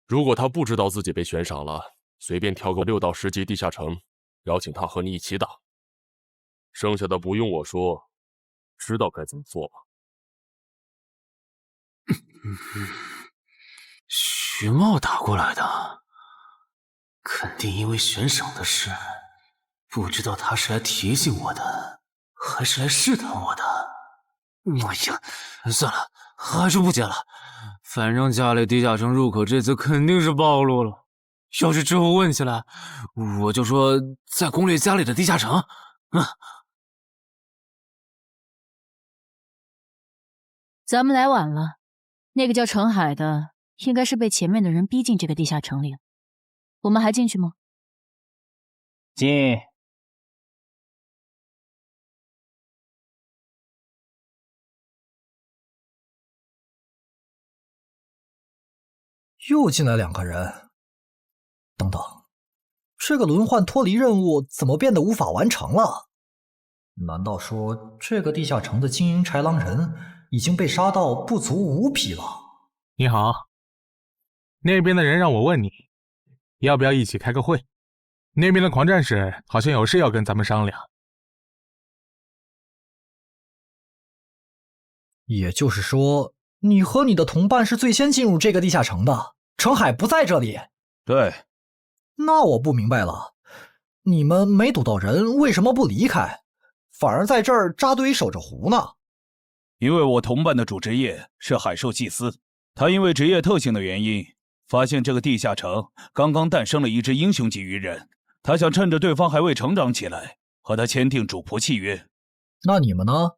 V: 如果他不知道自己被悬赏了，随便挑个6到10级地下城，邀请他和你一起打。剩下的不用我说，知道该怎么做吧？
G: 徐茂打过来的，肯定因为悬赏的事，不知道他是来提醒我的，还是来试探我的。哎呀，算了，还是不接了。反正家里地下城入口这次肯定是暴露了。要是之后问起来，我就说在攻略家里的地下城。
S: 咱们来晚了，那个叫程海的应该是被前面的人逼进这个地下城里了。我们还进去吗？
D: 进。又进来2个人。等等，这个轮换脱离任务怎么变得无法完成了？难道说这个地下城的经营豺狼人已经被杀到不足5匹了？
E: 你好，那边的人让我问你，要不要一起开个会？那边的狂战士好像有事要跟咱们商量。
D: 也就是说，你和你的同伴是最先进入这个地下城的，程海不在这里。
V: 对。
D: 那我不明白了，你们没堵到人，为什么不离开，反而在这儿扎堆守着湖呢？
F: 因为我同伴的主职业是海兽祭司，他因为职业特性的原因，发现这个地下城刚刚诞生了一只英雄级鱼人，他想趁着对方还未成长起来，和他签订主仆契约。
D: 那你们呢？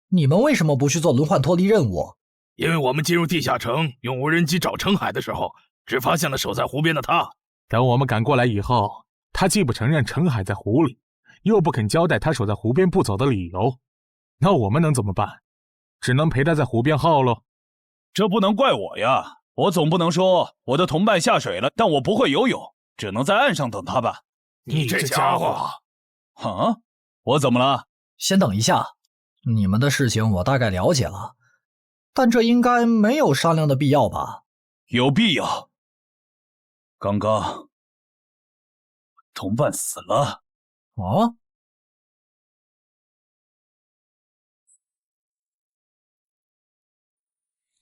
D: 你们为什么不去做轮换脱离任务？
B: 因为我们进入地下城用无人机找程海的时候，只发现了守在湖边的他。
E: 等我们赶过来以后，他既不承认程海在湖里，又不肯交代他守在湖边不走的理由，那我们能怎么办？只能陪他在湖边耗喽。
F: 这不能怪我呀，我总不能说我的同伴下水了，但我不会游泳，只能在岸上等他吧。
U: 你这家伙！
F: 啊，我怎么了？
D: 先等一下，你们的事情我大概了解了，但这应该没有商量的必要吧？
F: 有必要。刚刚同伴死了。
D: 啊？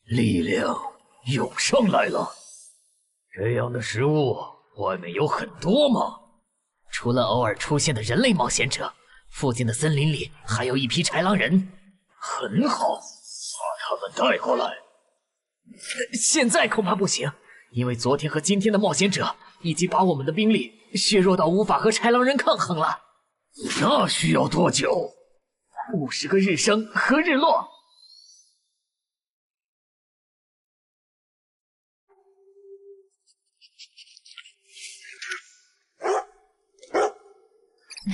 R: 力量涌上来了。这样的食物外面有很多吗？除了偶尔出现的人类冒险者，附近的森林里还有一批豺狼人。很好，把他们带过来。现在恐怕不行，因为昨天和今天的冒险者已经把我们的兵力削弱到无法和豺狼人抗衡了。那需要多久？50个日升和日落。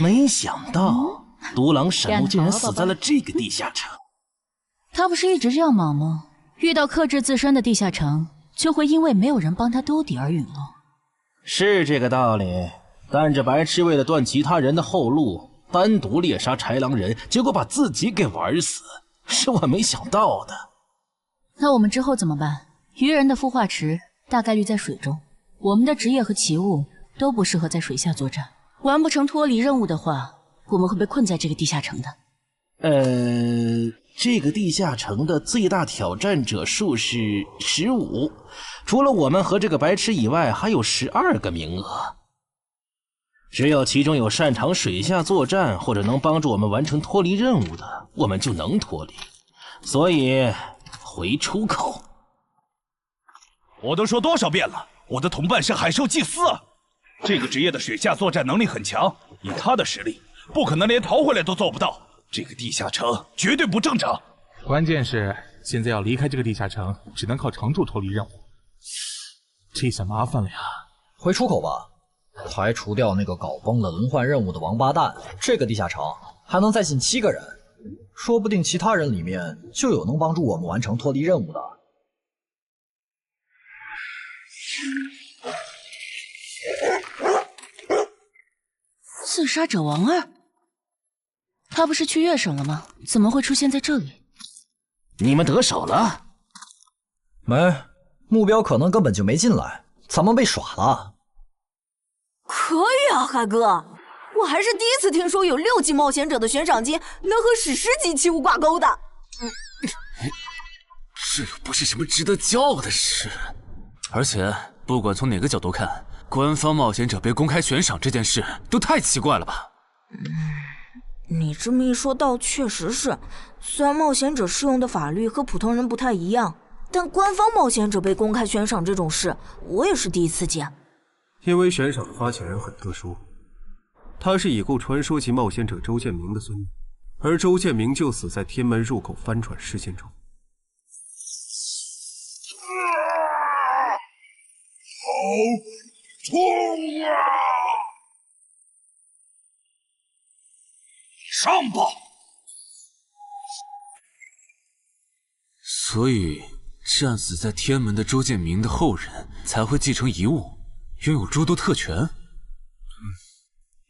I: 没想到独狼闪怒竟然死在了这个地下城。
S: 他不是一直这样忙吗？遇到克制自身的地下城，就会因为没有人帮他兜底而陨落。
I: 是这个道理，但这白痴为了断其他人的后路，单独猎杀豺狼人，结果把自己给玩死，是我没想到的。
S: 那我们之后怎么办？鱼人的孵化池大概率在水中，我们的职业和奇物都不适合在水下作战。完不成脱离任务的话，我们会被困在这个地下城的。
I: 这个地下城的最大挑战者数是15，除了我们和这个白痴以外，还有12个名额。只有其中有擅长水下作战或者能帮助我们完成脱离任务的，我们就能脱离。所以，回出口。
F: 我都说多少遍了，我的同伴是海兽祭司啊！这个职业的水下作战能力很强，以他的实力，不可能连逃回来都做不到。这个地下城绝对不正常。
E: 关键是现在要离开这个地下城，只能靠常驻脱离任务，这下麻烦了呀！
D: 回出口吧，排除掉那个搞崩了轮换任务的王八蛋，这个地下城还能再进7个人，说不定其他人里面就有能帮助我们完成脱离任务的。
S: 刺杀者王二，他不是去月省了吗？怎么会出现在这里？
I: 你们得手了？
D: 没，目标可能根本就没进来，咱们被耍了。
H: 可以啊，海哥，我还是第一次听说有6级冒险者的悬赏金能和史诗级奇物挂钩的。
G: 这又不是什么值得骄傲的事，而且不管从哪个角度看，官方冒险者被公开悬赏这件事都太奇怪了吧？
H: 你这么一说，倒确实是。虽然冒险者适用的法律和普通人不太一样，但官方冒险者被公开悬赏这种事，我也是第一次见。
K: 因为悬赏的发起人很特殊，他是已故传说级冒险者周建明的孙女，而周建明就死在天门入口翻船事件中。
B: 好冲啊！上吧！
G: 所以，战死在天门的周建明的后人才会继承遗物，拥有诸多特权。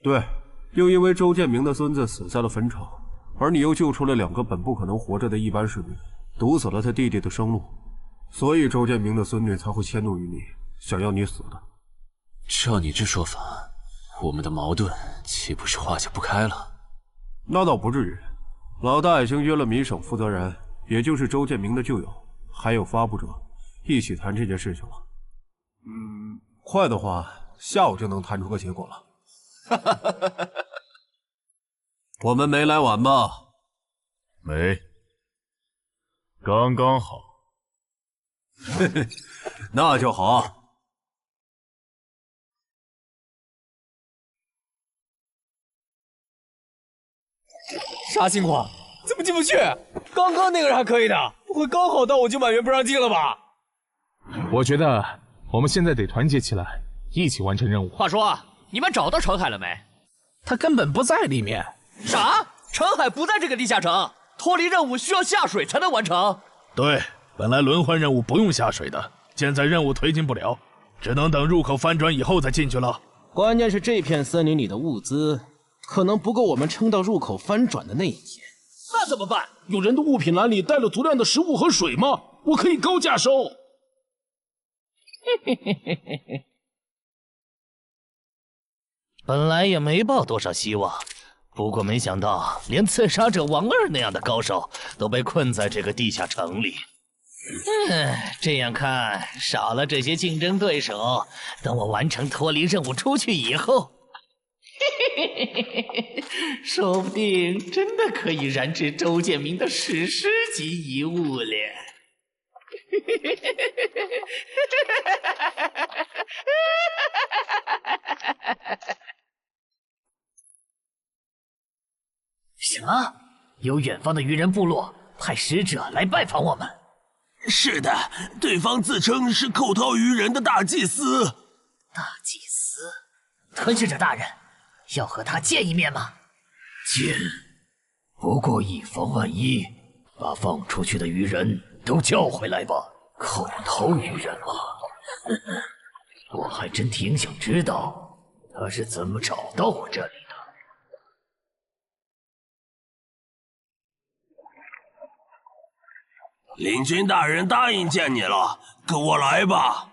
K: 对，又因为周建明的孙子死在了坟场，而你又救出了2个本不可能活着的一般士兵，堵死了他弟弟的生路，所以周建明的孙女才会迁怒于你，想要你死的。
G: 照你这说法，我们的矛盾岂不是化解不开了？
K: 那倒不至于，老大已经约了民省负责人，也就是周建明的旧友，还有发布者，一起谈这件事情了。快的话，下午就能谈出个结果了。我们没来晚吧？
L: 没，刚刚好。
K: 嘿嘿，那就好。
P: 啥情况？怎么进不去？刚刚那个人还可以的，不会刚好到我就满员不让进了吧？
E: 我觉得我们现在得团结起来，一起完成任务。
P: 话说，你们找到程海了没？
W: 他根本不在里面。
P: 啥？程海不在这个地下城，脱离任务需要下水才能完成。
M: 对，
A: 本来轮换任务不用下水的，现在任务推进不了，只能等入口翻转以后再进去了。
I: 关键是这片森林里的物资可能不够我们撑到入口翻转的那一天。
A: 那怎么办？有人的物品栏里带了足量的食物和水吗？我可以高价收。
R: 本来也没抱多少希望，不过没想到连刺杀者王二那样的高手都被困在这个地下城里。这样看，少了这些竞争对手，等我完成脱离任务出去以后，说不定真的可以燃制周建明的史诗级遗物了。什么？有远方的愚人部落派使者来拜访我们？
Q: 是的，对方自称是寇涛愚人的大祭司。
R: 大祭司？吞噬者大人，要和他见一面吗？
L: 见，不过以防万一，把放出去的愚人都叫回来吧。寇涛愚人啊，我还真挺想知道他是怎么找到我这里的。
Q: 领军大人答应见你了，跟我来吧。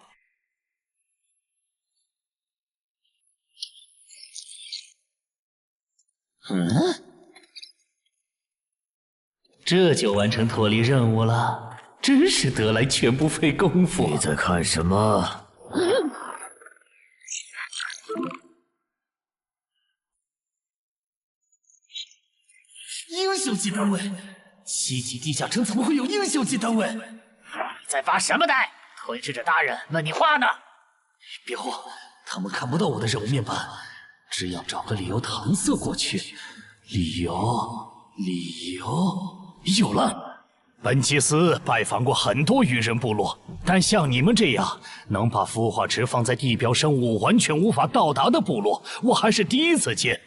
R: 这就完成脱离任务了，真是得来全不费工夫。
L: 你在看什么？
R: 英雄级单位，7级地下城怎么会有英雄级单位？你在发什么呆？吞噬者大人问你话呢。别慌，他们看不到我的任务面板，只要找个理由搪塞过去。理由有了。
L: 本祭司拜访过很多愚人部落，但像你们这样能把孵化池放在地表生物完全无法到达的部落，我还是第一次见，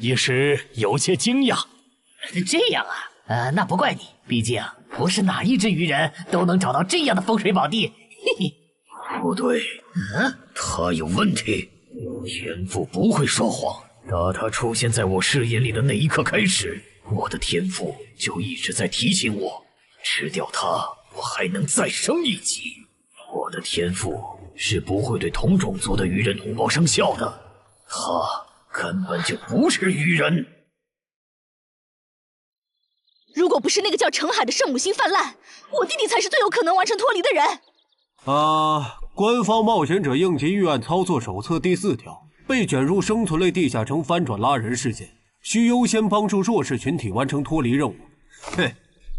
L: 一时有些惊讶。
R: 这样啊，那不怪你，毕竟不是哪一只愚人都能找到这样的风水宝地。嘿嘿，
L: 不对，他有问题。天赋不会说谎，打他出现在我视野里的那一刻开始，我的天赋就一直在提醒我，吃掉他，我还能再升一级。我的天赋是不会对同种族的愚人同胞生效的，他根本就不是愚人。
O: 如果不是那个叫程海的圣母心泛滥，我弟弟才是最有可能完成脱离的人。
K: 官方冒险者应急预案操作手册第4条，被卷入生存类地下城翻转拉人事件，需优先帮助弱势群体完成脱离任务。嘿，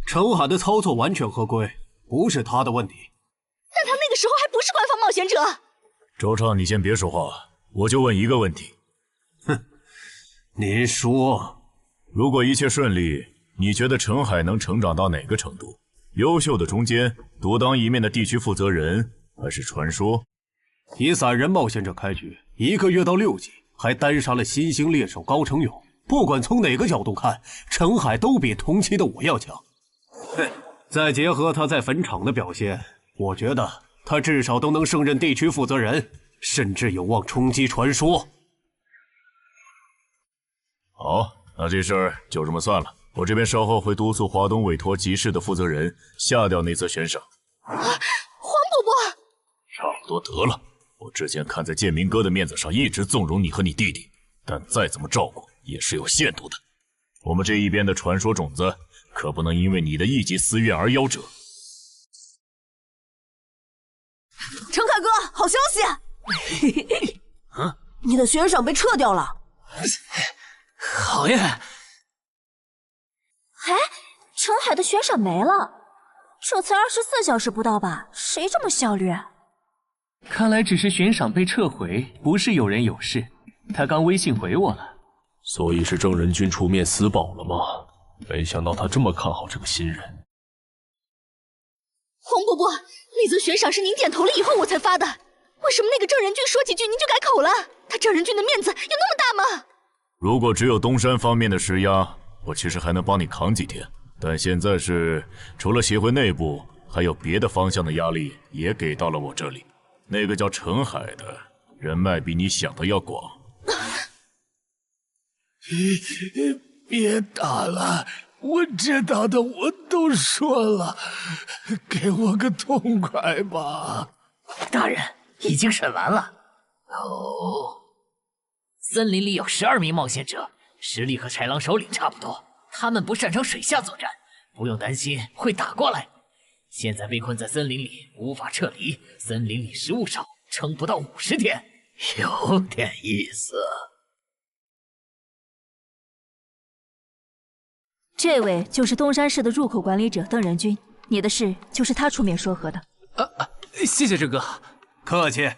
K: 程海的操作完全合规，不是他的问题。
O: 但他那个时候还不是官方冒险者。
L: 周畅，你先别说话，我就问一个问题。
K: 您说，
L: 如果一切顺利，你觉得程海能成长到哪个程度？优秀的中间，独当一面的地区负责人，还是传说？
K: 以散人冒险者开局，1个月到6级，还单杀了新兴猎手高成勇。不管从哪个角度看，程海都比同期的我要强。再结合他在坟场的表现，我觉得他至少都能胜任地区负责人，甚至有望冲击传说。
L: 好，那这事儿就这么算了。我这边稍后会督促华东委托集市的负责人下掉那则悬赏。
O: 黄伯伯，
L: 差不多得了。我之前看在建明哥的面子上，一直纵容你和你弟弟，但再怎么照顾也是有限度的。我们这一边的传说种子，可不能因为你的一己私怨而夭折。
H: 程凯哥，好消息！你的悬赏被撤掉了。
R: 好呀。
H: 哎，程海的悬赏没了，这才24小时不到吧？谁这么效率？
P: 看来只是悬赏被撤回，不是有人有事。他刚微信回我了。
K: 所以是郑仁君出面私保了吗？没想到他这么看好这个新人。
O: 黄伯伯，那则悬赏是您点头了以后我才发的，为什么那个郑仁君说几句您就改口了？他郑仁君的面子有那么大吗？
L: 如果只有东山方面的施压，我其实还能帮你扛几天，但现在是除了协会内部，
C: 还有别的方向的压力也给到了我这里。那个叫陈海的人脉比你想的要广。
B: 别打了，我知道的我都说了，给我个痛快吧。
R: 大人，已经审完了。哦，森林里有12名冒险者，实力和豺狼首领差不多，他们不擅长水下作战，不用担心会打过来。现在被困在森林里，无法撤离。森林里食物少，撑不到50天。有点意思。
S: 这位就是东山市的入口管理者邓仁君，你的事就是他出面说和的。
P: 谢谢郑哥。
K: 客气。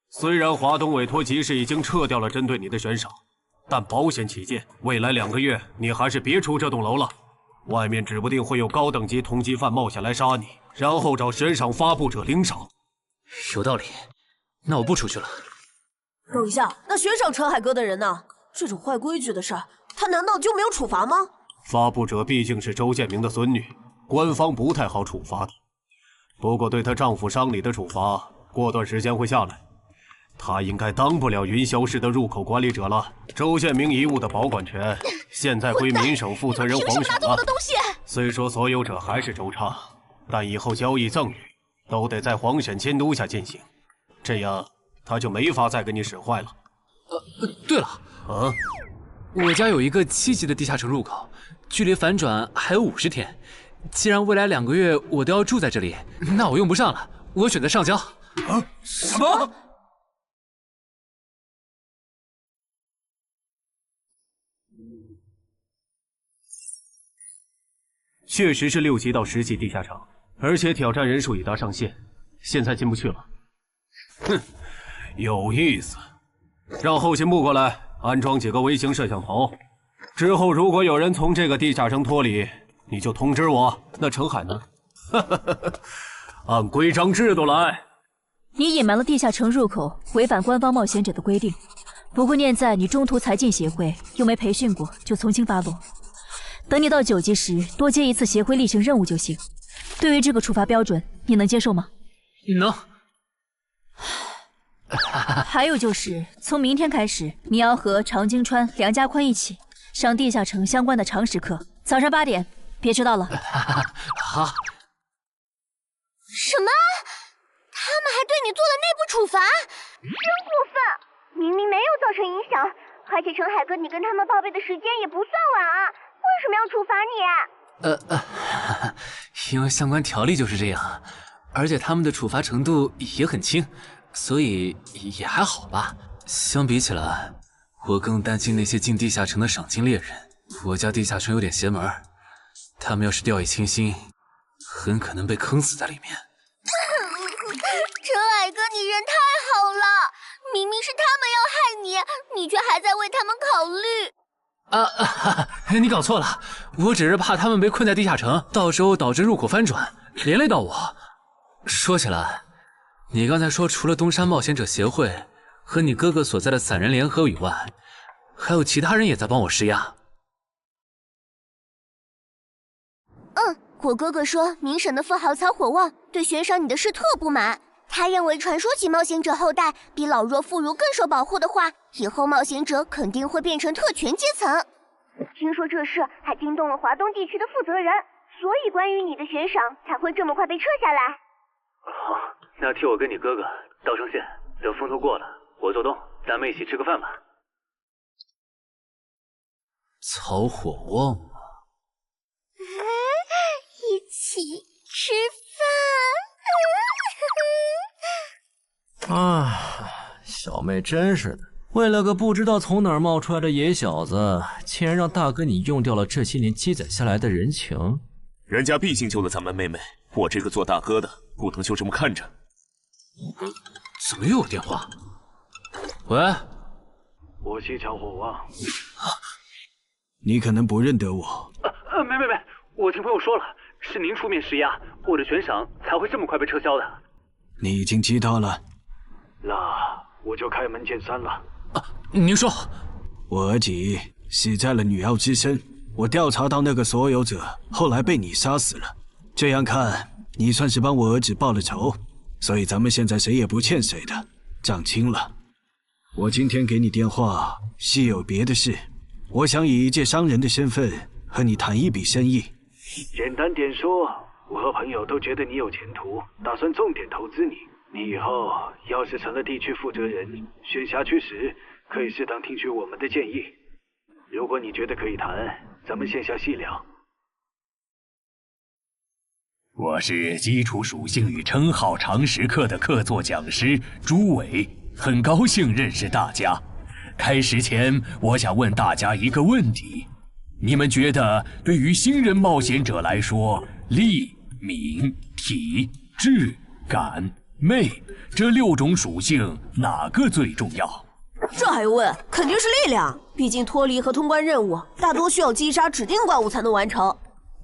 K: 虽然华东委托集市已经撤掉了针对你的悬赏，但保险起见，未来2个月你还是别出这栋楼了。外面指不定会有高等级通缉犯冒险来杀你，然后找悬赏发布者领赏。
P: 有道理，那我不出去了。
N: 等一下，那悬赏陈海哥的人呢？这种坏规矩的事，他难道就没有处罚吗？
K: 发布者毕竟是周建明的孙女，官方不太好处罚的。不过对她丈夫伤礼的处罚，过段时间会下来。她应该当不了云霄市的入口管理者了。周建明遗物的保管权现在归民省负责人黄省了。虽说所有者还是周畅，但以后交易赠与都得在黄省监督下进行，这样他就没法再给你使坏了。
P: 对了，我家有一个7级的地下城入口，距离反转还有50天。既然未来2个月我都要住在这里，那我用不上了，我选择上交。
B: 什么？
K: 确实是6级到10级地下城，而且挑战人数已达上限，现在进不去了。哼，有意思。让后勤部过来安装几个微型摄像头，之后如果有人从这个地下城脱离，你就通知我。那程海呢？按规章制度来。
S: 你隐瞒了地下城入口，违反官方冒险者的规定。不过念在你中途才进协会，又没培训过，就从轻发落。等你到9级时，多接一次协会例行任务就行。对于这个处罚标准，你能接受吗？
P: 能。
S: 还有就是，从明天开始，你要和常经川、梁家宽一起上地下城相关的常识课，早上8点，别迟到了。
P: 好。
O: 什么？他们还对你做了内部处罚？真过分！明明没有造成影响，而且陈海哥，你跟他们报备的时间也不算晚啊，为什么要处罚
P: 你？因为相关条例就是这样，而且他们的处罚程度也很轻，所以也还好吧。相比起来，我更担心那些进地下城的赏金猎人。我家地下城有点邪门，他们要是掉以轻心，很可能被坑死在里面。
O: 陈海哥，你人太好了，明明是他们要害你，你却还在为他们考虑。
P: 你搞错了，我只是怕他们被困在地下城，到时候导致入口翻转，连累到我。说起来，你刚才说除了东山冒险者协会和你哥哥所在的散人联合以外，还有其他人也在帮我施压。
O: 我哥哥说明省的富豪曹火旺对悬赏你的事特不满，他认为传说起冒险者后代比老弱妇孺更受保护的话，以后冒险者肯定会变成特权阶层。听说这事还惊动了华东地区的负责人，所以关于你的悬赏才会这么快被撤下来。
P: 好，那替我跟你哥哥道声歉，等风头过了，我做东，咱们一起吃个饭吧。曹火旺吗？
O: 一起吃
T: 饭。小妹真是的，为了个不知道从哪儿冒出来的野小子，竟然让大哥你用掉了这些年积攒下来的人情。
X: 人家毕竟救了咱们妹妹，我这个做大哥的不能就这么看着。
P: 怎么又有电话？喂，
Y: 我是曹火旺。
Z: 你可能不认得我。
P: 没，我听朋友说了，是您出面施压，我的悬赏才会这么快被撤销的。
Z: 你已经知道了，
Y: 那我就开门见山了。
P: 您说，
Z: 我儿子死在了女妖之身，我调查到那个所有者后来被你杀死了，这样看你算是帮我儿子报了仇，所以咱们现在谁也不欠谁的，账清了。我今天给你电话是有别的事，我想以一介商人的身份和你谈一笔生意。
Y: 简单点说，我和朋友都觉得你有前途，打算重点投资你。你以后要是成了地区负责人，选辖区时可以适当听取我们的建议。如果你觉得可以谈，咱们线下细聊。
D: 我是基础属性与称号常识课的客座讲师朱伟，很高兴认识大家。开始前，我想问大家一个问题：你们觉得对于新人冒险者来说，力、敏、体、智、感、魅这6种属性哪个最重要？
N: 这还用问？肯定是力量，毕竟脱离和通关任务大多需要击杀指定怪物才能完成。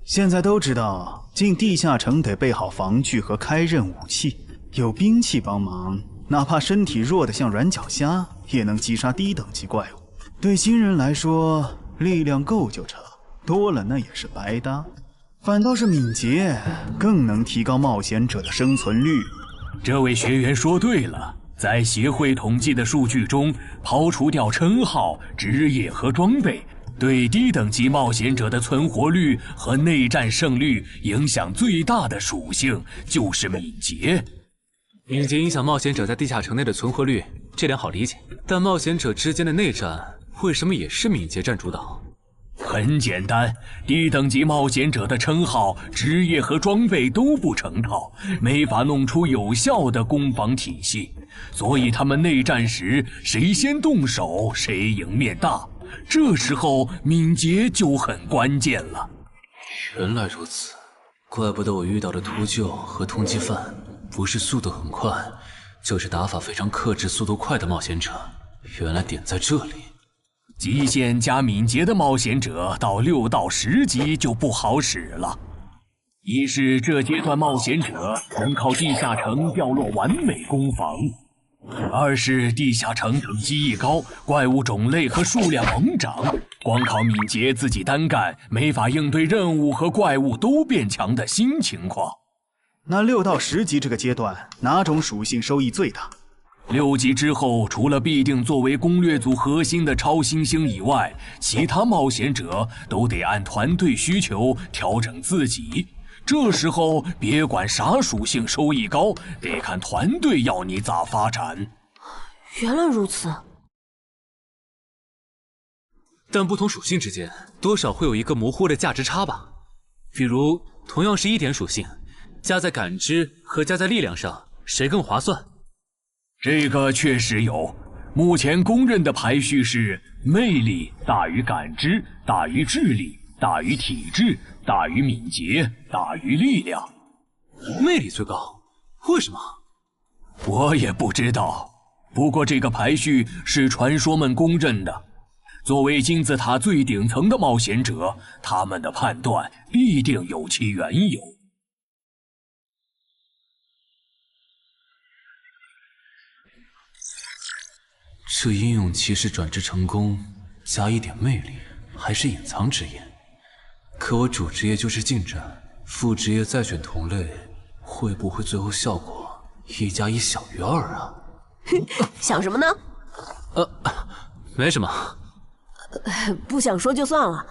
F: 现在都知道，进地下城得备好防具和开刃武器，有兵器帮忙，哪怕身体弱得像软脚虾，也能击杀低等级怪物。对新人来说，力量够就成，多了那也是白搭。反倒是敏捷更能提高冒险者的生存率。
D: 这位学员说对了，在协会统计的数据中，刨除掉称号、职业和装备，对低等级冒险者的存活率和内战胜率影响最大的属性就是敏捷。
P: 敏捷影响冒险者在地下城内的存活率，这点好理解。但冒险者之间的内战为什么也是敏捷占主导？
D: 很简单，低等级冒险者的称号、职业和装备都不成套，没法弄出有效的攻防体系，所以他们内战时谁先动手谁赢面大。这时候敏捷就很关键了。
P: 原来如此，怪不得我遇到的秃鹫和通缉犯不是速度很快，就是打法非常克制、速度快的冒险者。原来点在这里。
D: 极限加敏捷的冒险者到6到10级就不好使了。一是这阶段冒险者能靠地下城掉落完美攻防，二是地下城等级一高，怪物种类和数量猛涨，光靠敏捷自己单干没法应对任务和怪物都变强的新情况。
F: 那6到10级这个阶段，哪种属性收益最大
D: ？6级之后，除了必定作为攻略组核心的超新星以外，其他冒险者都得按团队需求调整自己。这时候别管啥属性收益高，得看团队要你咋发展。
N: 原来如此。
P: 但不同属性之间多少会有一个模糊的价值差吧？比如同样是1点属性，加在感知和加在力量上，谁更划算？
D: 这个确实有，目前公认的排序是魅力大于感知，大于智力，大于体质，大于敏捷，大于力量。
P: 魅力最高，为什么？
D: 我也不知道，不过这个排序是传说们公认的。作为金字塔最顶层的冒险者，他们的判断必定有其缘由。
P: 这英勇骑士转职成功，加1点魅力，还是隐藏职业。可我主职业就是近战，副职业再选同类，会不会最后效果1+1小于2啊？
N: 想什么呢？
P: 没什么。
N: 不想说就算了。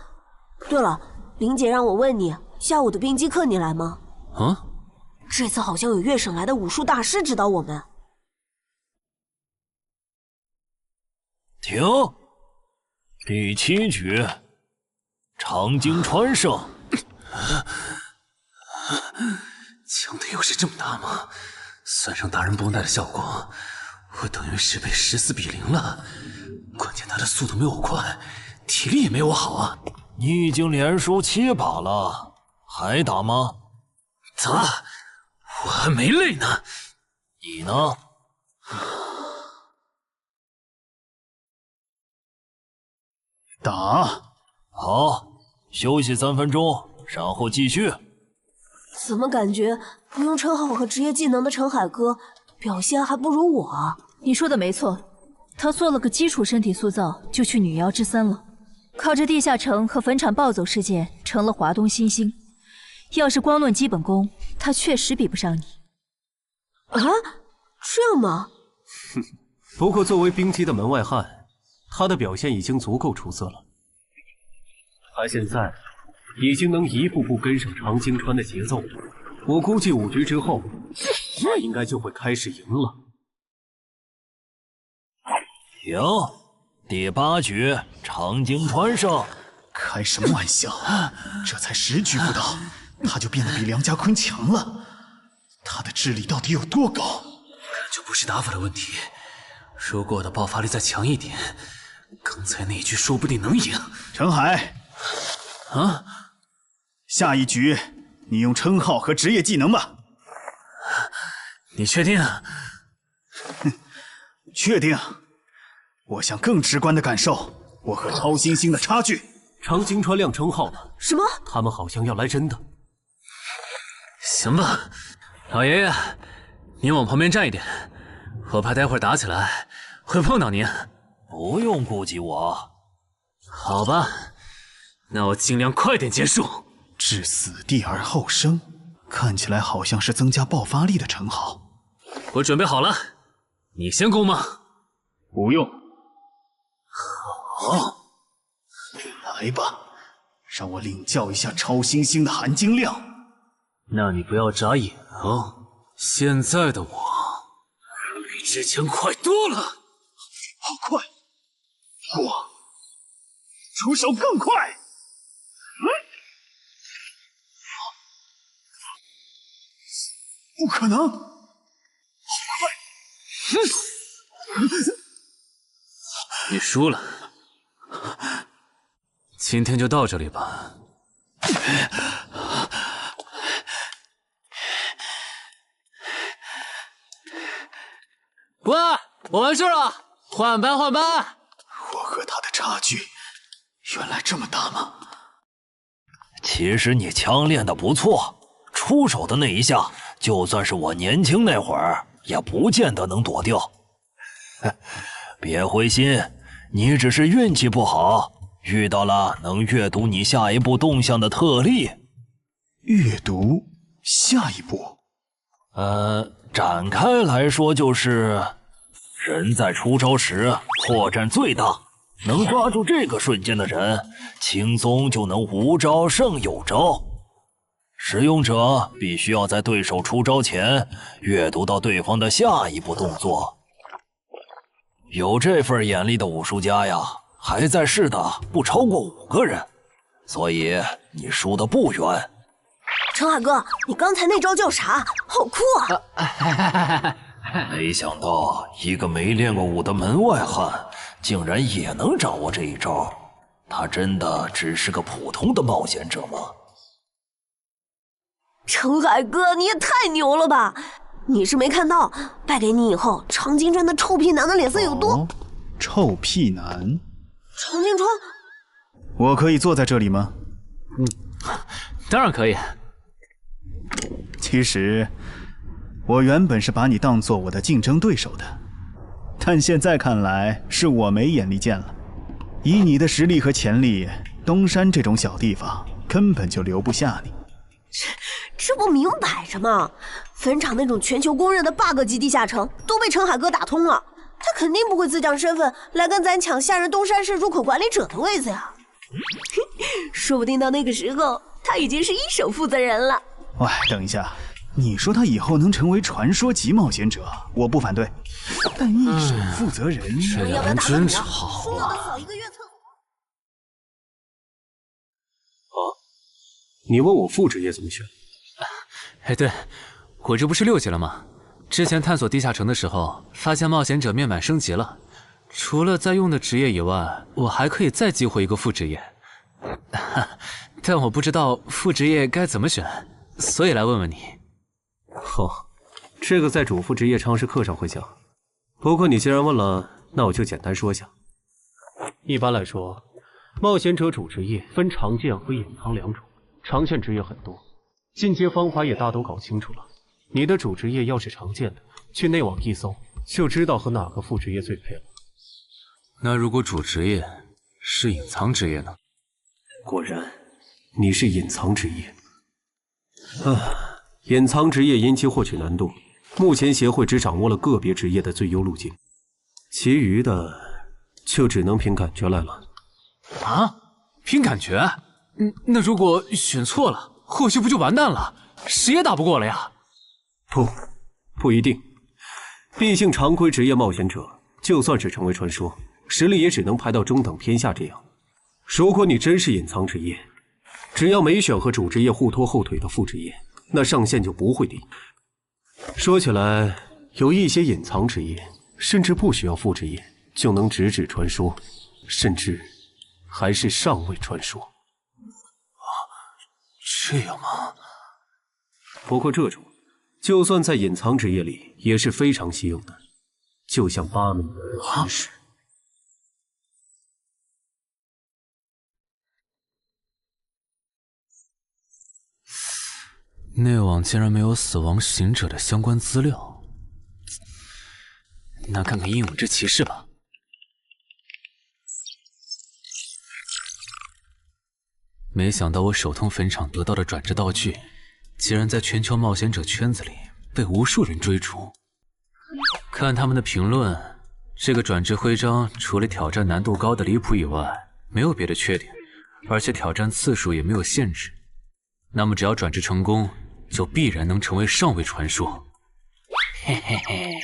N: 对了，林姐让我问你，下午的冰击课你来吗？
P: 啊？
N: 这次好像有粤省来的武术大师指导我们。
L: 停！第7局，长经穿胜。
P: 强度优势这么大吗？算上达人绷带的效果，我等于是被14比0了。关键他的速度没我快，体力也没我好啊。
L: 你已经连输7把了，还打吗？
P: 咋了？我还没累呢。
L: 你呢？
F: 打。
L: 好，休息3分钟，然后继续。
N: 怎么感觉不用称号和职业技能的陈海哥表现还不如我啊？
S: 你说的没错，他做了个基础身体塑造，就去女妖之森了。靠着地下城和坟场暴走事件，成了华东新星。要是光论基本功，他确实比不上你。
N: 啊，这样吗？
K: 哼，不过作为冰姬的门外汉，他的表现已经足够出色了。他现在已经能一步步跟上常青川的节奏了。我估计5局之后，他应该就会开始赢了。
L: 行，第8局常青川胜。
F: 开什么玩笑？这才10局不到，他就变得比梁家坤强了。他的智力到底有多高？
P: 就不是打法的问题。如果我的爆发力再强一点，刚才那一局说不定能赢。
F: 陈海，
P: 啊，
F: 下一局你用称号和职业技能吧。
P: 你确定？
F: 确定。我想更直观的感受我和超新星的差距。
K: 常青川亮称号了。
N: 什么？
K: 他们好像要来真的。
P: 行吧，老爷爷，您往旁边站一点，我怕待会儿打起来会碰到您。
L: 不用顾及我。
P: 好吧，那我尽量快点结束。
F: 置死地而后生，看起来好像是增加爆发力的称号。
P: 我准备好了，你先攻吗？
F: 不用。
P: 好。
F: 来吧，让我领教一下超新星的含金量。
P: 那你不要眨眼哦，现在的我比之前快多了。
F: 好快，我出手更快。不可能，好快！
P: 你输了。今天就到这里吧。喂，我完事了，换班换班。
F: 我和他的差距原来这么大吗？
L: 其实你枪练得不错，出手的那一下，就算是我年轻那会儿，也不见得能躲掉。别灰心，你只是运气不好。遇到了能阅读你下一步动向的特例。
F: 阅读下一步？
L: 展开来说就是，人在出招时破绽最大，能抓住这个瞬间的人，轻松就能无招胜有招。使用者必须要在对手出招前阅读到对方的下一步动作。有这份眼力的武术家呀，还在世的不超过5个人，所以你输得不远。
N: 陈海哥，你刚才那招叫啥？好酷
L: 啊！没想到一个没练过武的门外汉，竟然也能掌握这一招。他真的只是个普通的冒险者吗？
N: 陈海哥，你也太牛了吧！你是没看到败给你以后，常青川的臭屁男的脸色有多……
F: 臭屁男？
N: 常青川，
F: 我可以坐在这里吗？
P: 当然可以。
F: 其实，我原本是把你当做我的竞争对手的，但现在看来是我没眼力见了。以你的实力和潜力，东山这种小地方根本就留不下你。
N: 这不明摆着吗？坟场那种全球公认的 bug 级地下城都被陈海哥打通了，他肯定不会自降身份来跟咱抢下任东山市入口管理者的位子呀。说不定到那个时候，他已经是1手负责人了。
F: 喂，等一下，你说他以后能成为传说级冒险者，我不反对，但1手负责人，
P: 这俩人真吵啊！
K: 你问我副职业怎么选？
P: 哎，对，我这不是6级了吗？之前探索地下城的时候，发现冒险者面板升级了，除了在用的职业以外，我还可以再激活一个副职业。但我不知道副职业该怎么选，所以来问问你。
K: 这个在主副职业常识课上会讲。不过你既然问了，那我就简单说下。一般来说，冒险者主职业分常见和隐藏2种。常见职业很多，进阶方法也大都搞清楚了。你的主职业要是常见的，去内网一搜就知道和哪个副职业最配了。
P: 那如果主职业是隐藏职业呢？
K: 果然，你是隐藏职业。隐藏职业因其获取难度，目前协会只掌握了个别职业的最优路径，其余的就只能凭感觉来了。
P: 啊？凭感觉？那如果选错了，后续不就完蛋了？谁也打不过了呀？
K: 不一定。毕竟常规职业冒险者，就算是成为传说，实力也只能排到中等偏下这样。如果你真是隐藏职业，只要没选和主职业互拖后腿的副职业，那上限就不会低。说起来，有一些隐藏职业甚至不需要副职业就能直指传说，甚至还是上位传说。
P: 这样吗？
K: 不过这种，就算在隐藏职业里也是非常稀有的，就像巴门的寒食。
P: 内网竟然没有死亡行者的相关资料，那看看英勇之骑士吧。没想到我手通坟场得到的转职道具，竟然在全球冒险者圈子里被无数人追逐。看他们的评论，这个转职徽章除了挑战难度高的离谱以外，没有别的缺点，而且挑战次数也没有限制。那么只要转职成功，就必然能成为上位传说。嘿嘿嘿。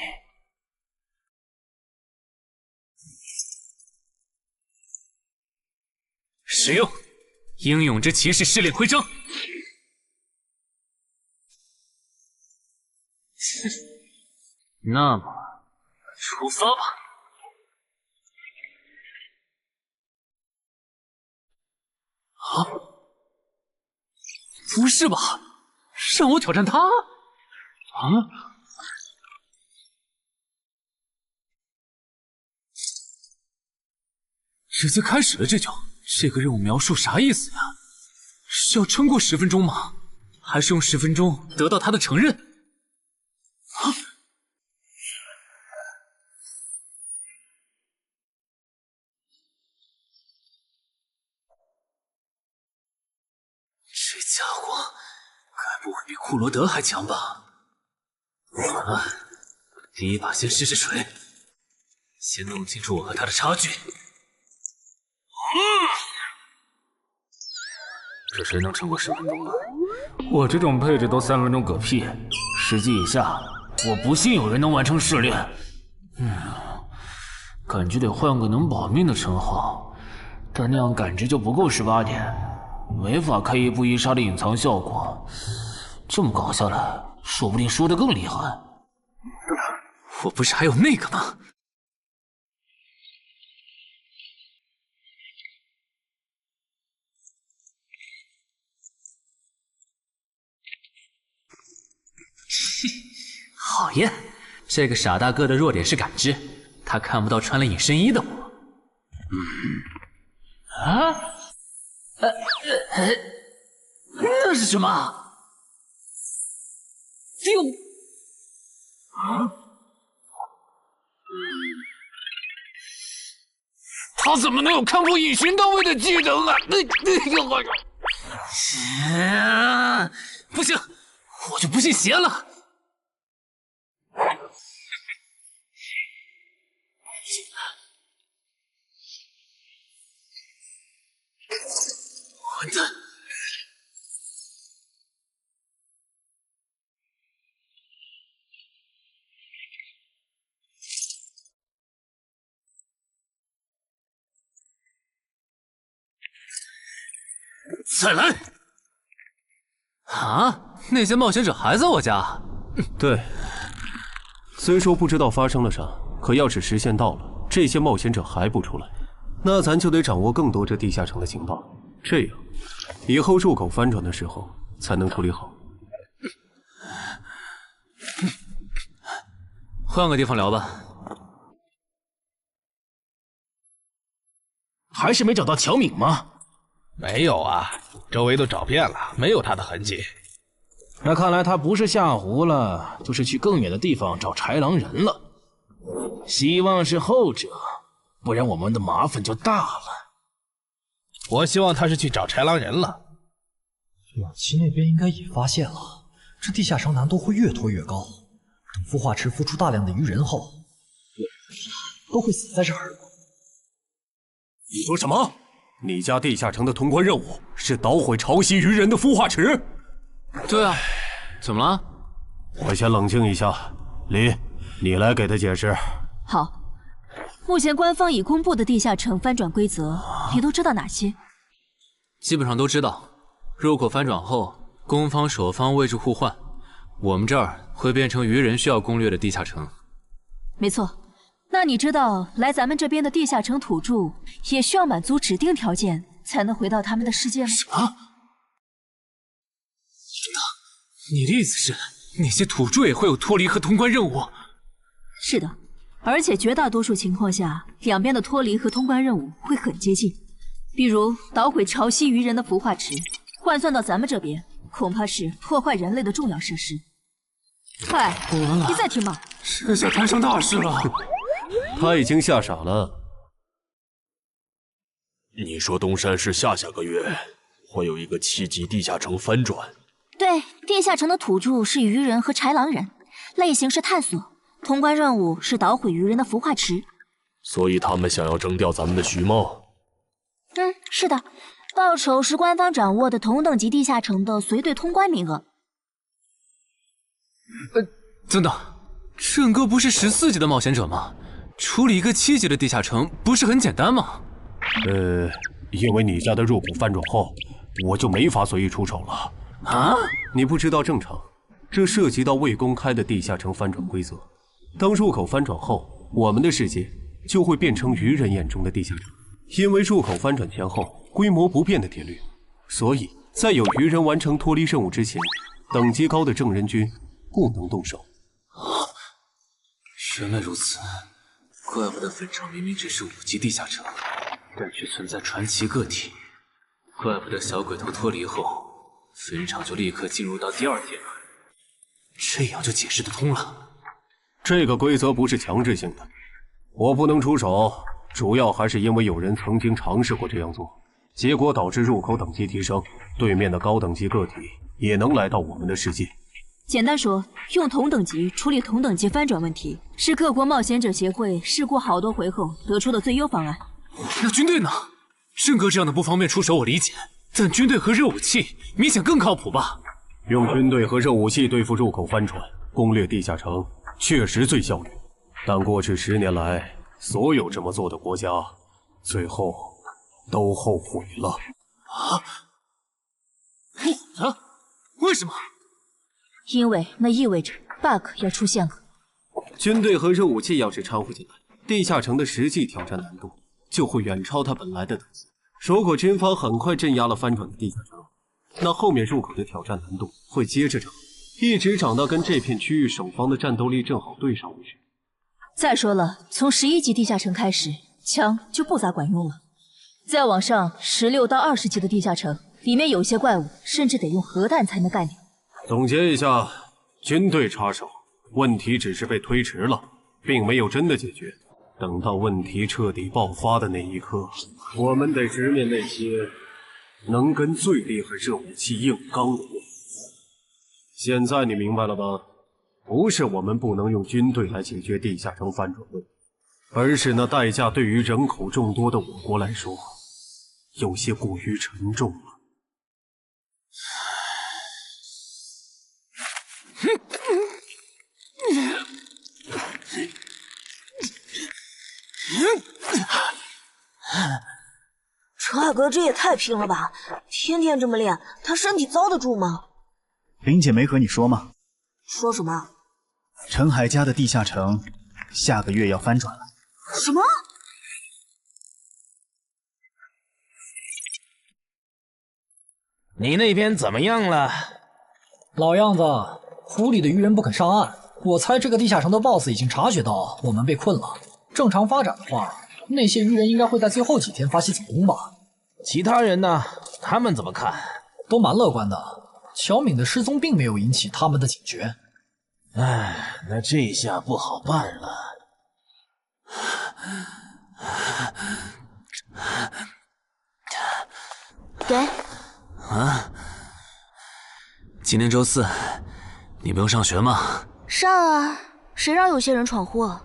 P: 使用英勇之骑士试炼徽章。那么，出发吧。啊！不是吧？让我挑战他？啊！直接开始了这就，这个任务描述啥意思呀？是要撑过10分钟吗？还是用10分钟得到他的承认？啊！这家伙该不会比库罗德还强吧？第一把先试试水，先弄清楚我和他的差距。这谁能撑过10分钟啊？我这种配置都3分钟嗝屁，10级以下，我不信有人能完成试炼。感觉得换个能保命的称号，但那样感知就不够18点，没法开一步一杀的隐藏效果。这么搞下来，说不定输得更厉害。我不是还有那个吗？讨厌，这个傻大个的弱点是感知，他看不到穿了隐身衣的我。那是什么？他怎么能有看破隐形到位的技能啊？不行，我就不信邪了。混蛋！再来！啊！那些冒险者还在我家？
K: 对，虽说不知道发生了啥，可要是时限到了，这些冒险者还不出来，那咱就得掌握更多这地下城的情报，这样以后入口翻转的时候才能处理好。
P: 换个地方聊吧。
I: 还是没找到乔敏吗？
A: 没有啊，周围都找遍了，没有他的痕迹。
I: 那看来他不是下湖了，就是去更远的地方找豺狼人了。希望是后者，不然我们的麻烦就大了。
A: 我希望他是去找豺狼人了。
E: 远期那边应该也发现了，这地下城难度会越拖越高。等孵化池孵出大量的鱼人后，都会死在这儿。
K: 你说什么？你家地下城的通关任务是捣毁潮汐鱼人的孵化池？
P: 对啊，怎么了？
K: 我先冷静一下，李，你来给他解释。
S: 好，目前官方已公布的地下城翻转规则，你都知道哪些？
P: 基本上都知道。入口翻转后，攻方守方位置互换，我们这儿会变成鱼人需要攻略的地下城。
S: 没错。那你知道来咱们这边的地下城土著也需要满足指定条件才能回到他们的世界吗？
P: 什么？你的意思是那些土著也会有脱离和通关任务？
S: 是的，而且绝大多数情况下，两边的脱离和通关任务会很接近。比如捣毁潮汐鱼人的孵化池，换算到咱们这边，恐怕是破坏人类的重要设施。嗨，你再听嘛！
K: 这下摊上大事了。他已经吓傻了。
X: 你说东山市下个月会有一个7级地下城翻转？
O: 对，地下城的土著是鱼人和豺狼人，类型是探索，通关任务是捣毁鱼人的孵化池。
X: 所以他们想要征调咱们的徐茂。
O: 是的，报酬是官方掌握的同等级地下城的随队通关名额。
P: 等等，郑哥不是14级的冒险者吗？处理一个7级的地下城不是很简单吗？
K: 因为你家的入口翻转后，我就没法随意出手了。
P: 啊？
K: 你不知道正常，这涉及到未公开的地下城翻转规则。当入口翻转后，我们的世界就会变成鱼人眼中的地下城。因为入口翻转前后规模不变的铁律，所以在有鱼人完成脱离任务之前，等级高的正人军不能动手。
P: 原来如此，怪不得坟场明明只是5级地下城，但却存在传奇个体。怪不得小鬼头脱离后，坟场就立刻进入到第2阶段，这样就解释得通了。
K: 这个规则不是强制性的，我不能出手，主要还是因为有人曾经尝试过这样做，结果导致入口等级提升，对面的高等级个体也能来到我们的世界。
S: 简单说，用同等级处理同等级翻转问题，是各国冒险者协会试过好多回后得出的最优方案。
P: 那军队呢？郑哥这样的不方便出手我理解，但军队和热武器明显更靠谱吧？
K: 用军队和热武器对付入口翻转，攻略地下城确实最效率，但过去10年来，所有这么做的国家，最后都后悔了。
P: 为什么？
S: 因为那意味着 bug 要出现了。
K: 军队和热武器要是掺和进来，地下城的实际挑战难度就会远超它本来的等级。如果军方很快镇压了翻转的地下城，那后面入口的挑战难度会接着涨，一直涨到跟这片区域守方的战斗力正好对上为止。
S: 再说了，从11级地下城开始，枪就不咋管用了。再往上，16到20级的地下城，里面有些怪物甚至得用核弹才能干掉。
K: 总结一下，军队插手，问题只是被推迟了，并没有真的解决。等到问题彻底爆发的那一刻，我们得直面那些能跟最厉害热武器硬刚的人。现在你明白了吧？不是我们不能用军队来解决地下城翻转问题，而是那代价对于人口众多的我国来说，有些过于沉重了。
H: 陈海哥这也太拼了吧！天天这么练，他身体遭得住吗？
F: 林姐没和你说吗？
H: 说什么？
F: 陈海家的地下城下个月要翻转了。
H: 什么？
I: 你那边怎么样了？
E: 老样子，湖里的鱼人不肯上岸。我猜这个地下城的 BOSS 已经察觉到我们被困了。正常发展的话，那些鱼人应该会在最后几天发起进攻吧？
I: 其他人呢？他们怎么看？
E: 都蛮乐观的。乔敏的失踪并没有引起他们的警觉。
I: 唉，那这下不好办了。
H: 给。
P: 啊，今天周4，你不用上学吗？
O: 上啊，谁让有些人闯祸，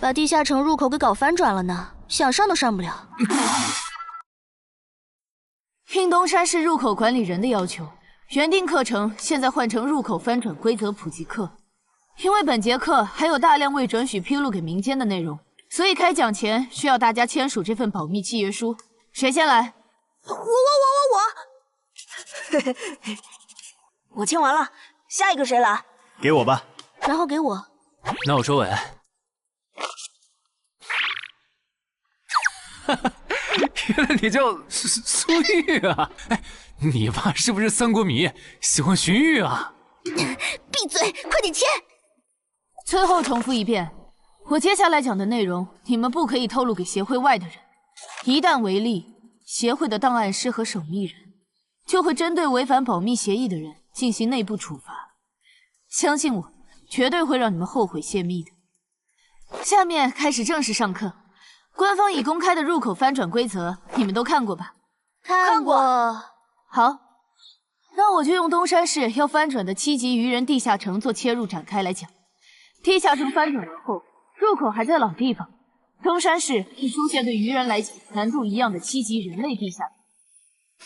O: 把地下城入口给搞翻转了呢？想上都上不了。
S: 应东山市入口管理人的要求，原定课程现在换成入口翻转规则普及课。因为本节课还有大量未准许披露给民间的内容，所以开讲前需要大家签署这份保密契约书。谁先来？
N: 我，我签完了，下一个谁来？
F: 给我吧。
O: 然后给我。
P: 那我收尾。原来你叫苏玉啊！哎，你爸是不是三国迷，喜欢荀彧啊？
O: 闭嘴，快点签！
S: 最后重复一遍，我接下来讲的内容，你们不可以透露给协会外的人。一旦违例，协会的档案师和守密人就会针对违反保密协议的人进行内部处罚。相信我，绝对会让你们后悔泄密的。下面开始正式上课。官方已公开的入口翻转规则，你们都看过吧？
O: 看过。
S: 好，那我就用东山市要翻转的7级愚人地下城做切入展开来讲。地下城翻转后，入口还在老地方，东山市会出现对愚人来讲难度一样的7级人类地下城。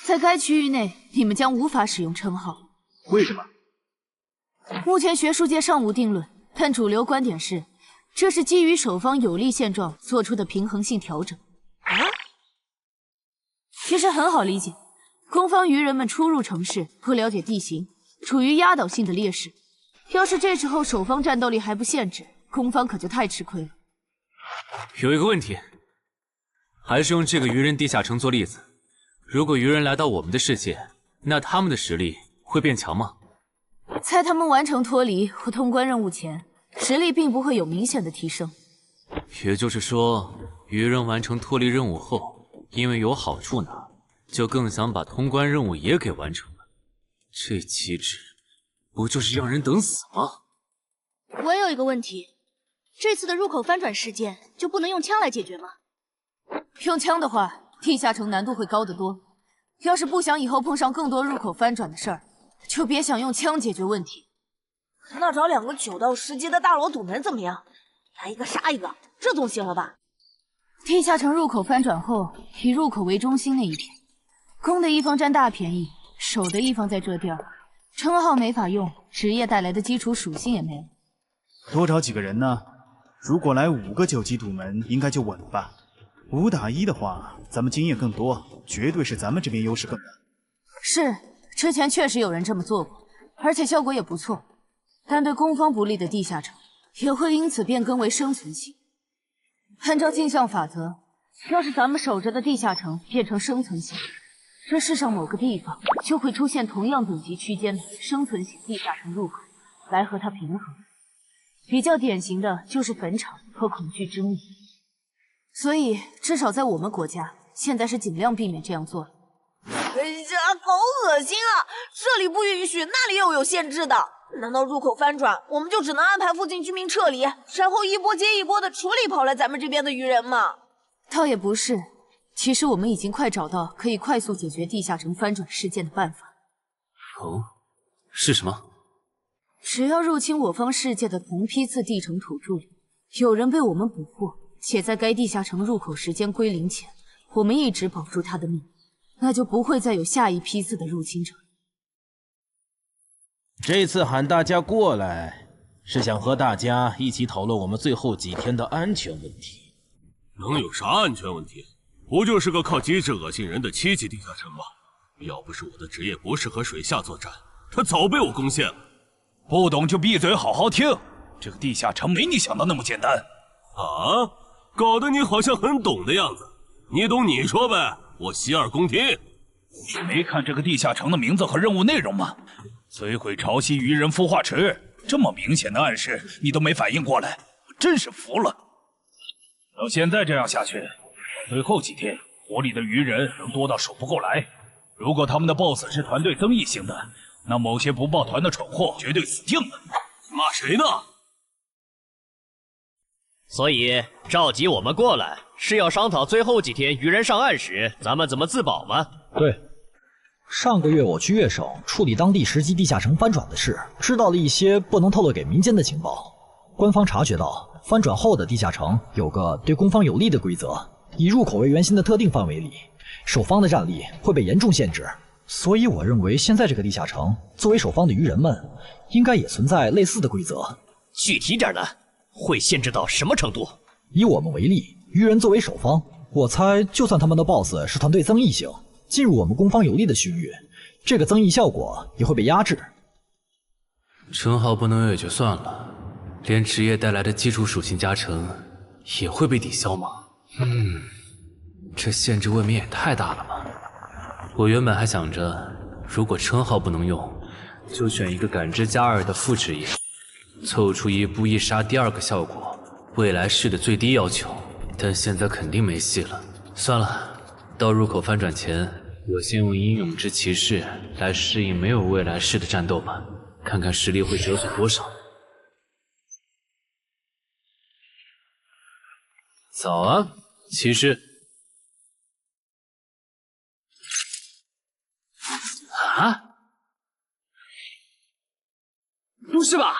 S: 在该区域内，你们将无法使用称号。
F: 为什么？
S: 目前学术界尚无定论，但主流观点是，这是基于守方有利现状做出的平衡性调整。其实很好理解，攻方愚人们初入城市，不了解地形，处于压倒性的劣势。要是这时候守方战斗力还不限制，攻方可就太吃亏了。
P: 有一个问题，还是用这个愚人地下城做例子。如果愚人来到我们的世界，那他们的实力会变强吗？
S: 在他们完成脱离或通关任务前，实力并不会有明显的提升。
P: 也就是说，愚人完成脱离任务后，因为有好处拿，就更想把通关任务也给完成了。这机制不就是让人等死吗？
O: 我有一个问题，这次的入口翻转事件就不能用枪来解决吗？
S: 用枪的话，地下城难度会高得多。要是不想以后碰上更多入口翻转的事儿，就别想用枪解决问题。
N: 那找2个9到10级的大佬堵门怎么样？来一个杀一个，这总行了吧？
S: 地下城入口翻转后，以入口为中心那一片，攻的一方占大便宜，守的一方在这地儿，称号没法用，职业带来的基础属性也没了。
F: 多找几个人呢？如果来5个9级堵门，应该就稳了吧？5打1的话，咱们经验更多，绝对是咱们这边优势更大。
S: 是，之前确实有人这么做过，而且效果也不错。但对攻方不利的地下城，也会因此变更为生存型。按照镜像法则，要是咱们守着的地下城变成生存型，这世上某个地方就会出现同样等级区间的生存型地下城入口，来和它平衡。比较典型的就是坟场和恐惧之墓。所以，至少在我们国家，现在是尽量避免这样做的。
N: 好恶心啊！这里不允许，那里又有限制的。难道入口翻转，我们就只能安排附近居民撤离，然后一波接一波的处理跑来咱们这边的愚人吗？
S: 倒也不是，其实我们已经快找到可以快速解决地下城翻转事件的办法。
P: 哦，是什么？
S: 只要入侵我方世界的同批次地城土著里，有人被我们捕获，且在该地下城入口时间归零前，我们一直保住他的命，那就不会再有下一批次的入侵者。
I: 这次喊大家过来，是想和大家一起讨论我们最后几天的安全问题。
B: 能有啥安全问题？不就是个靠机制恶心人的7级地下城吗？要不是我的职业不适合水下作战，他早被我攻陷了。
A: 不懂就闭嘴，好好听。这个地下城没你想的那么简单。
B: 啊？搞得你好像很懂的样子。你懂你说呗，我洗耳恭听。
A: 你没看这个地下城的名字和任务内容吗？摧毁潮汐愚人孵化池，这么明显的暗示你都没反应过来，我真是服了。照现在这样下去，最后几天活里的愚人能多到数不过来。如果他们的 BOSS 是团队增益型的，那某些不抱团的蠢货绝对死定了。
B: 骂谁呢？
G: 所以召集我们过来，是要商讨最后几天愚人上岸时咱们怎么自保吗？
A: 对。
E: 上个月我去粤省处理当地10级地下城翻转的事，知道了一些不能透露给民间的情报。官方察觉到翻转后的地下城有个对攻方有利的规则，以入口为圆心的特定范围里，守方的战力会被严重限制。所以我认为现在这个地下城作为守方的鱼人们，应该也存在类似的规则。
G: 具体点呢？会限制到什么程度？
E: 以我们为例，鱼人作为守方，我猜就算他们的 BOSS 是团队增益型，进入我们攻方有利的区域，这个增益效果也会被压制。
P: 称号不能有也就算了，连职业带来的基础属性加成也会被抵消吗？这限制未免也太大了吧！我原本还想着，如果称号不能用，就选一个感知加2的副职业，凑出一步一杀第2个效果，未来式的最低要求。但现在肯定没戏了，算了，到入口翻转前，我先用英勇之骑士来适应没有未来式的战斗吧，看看实力会折损多少。早啊，骑士。啊？不是吧？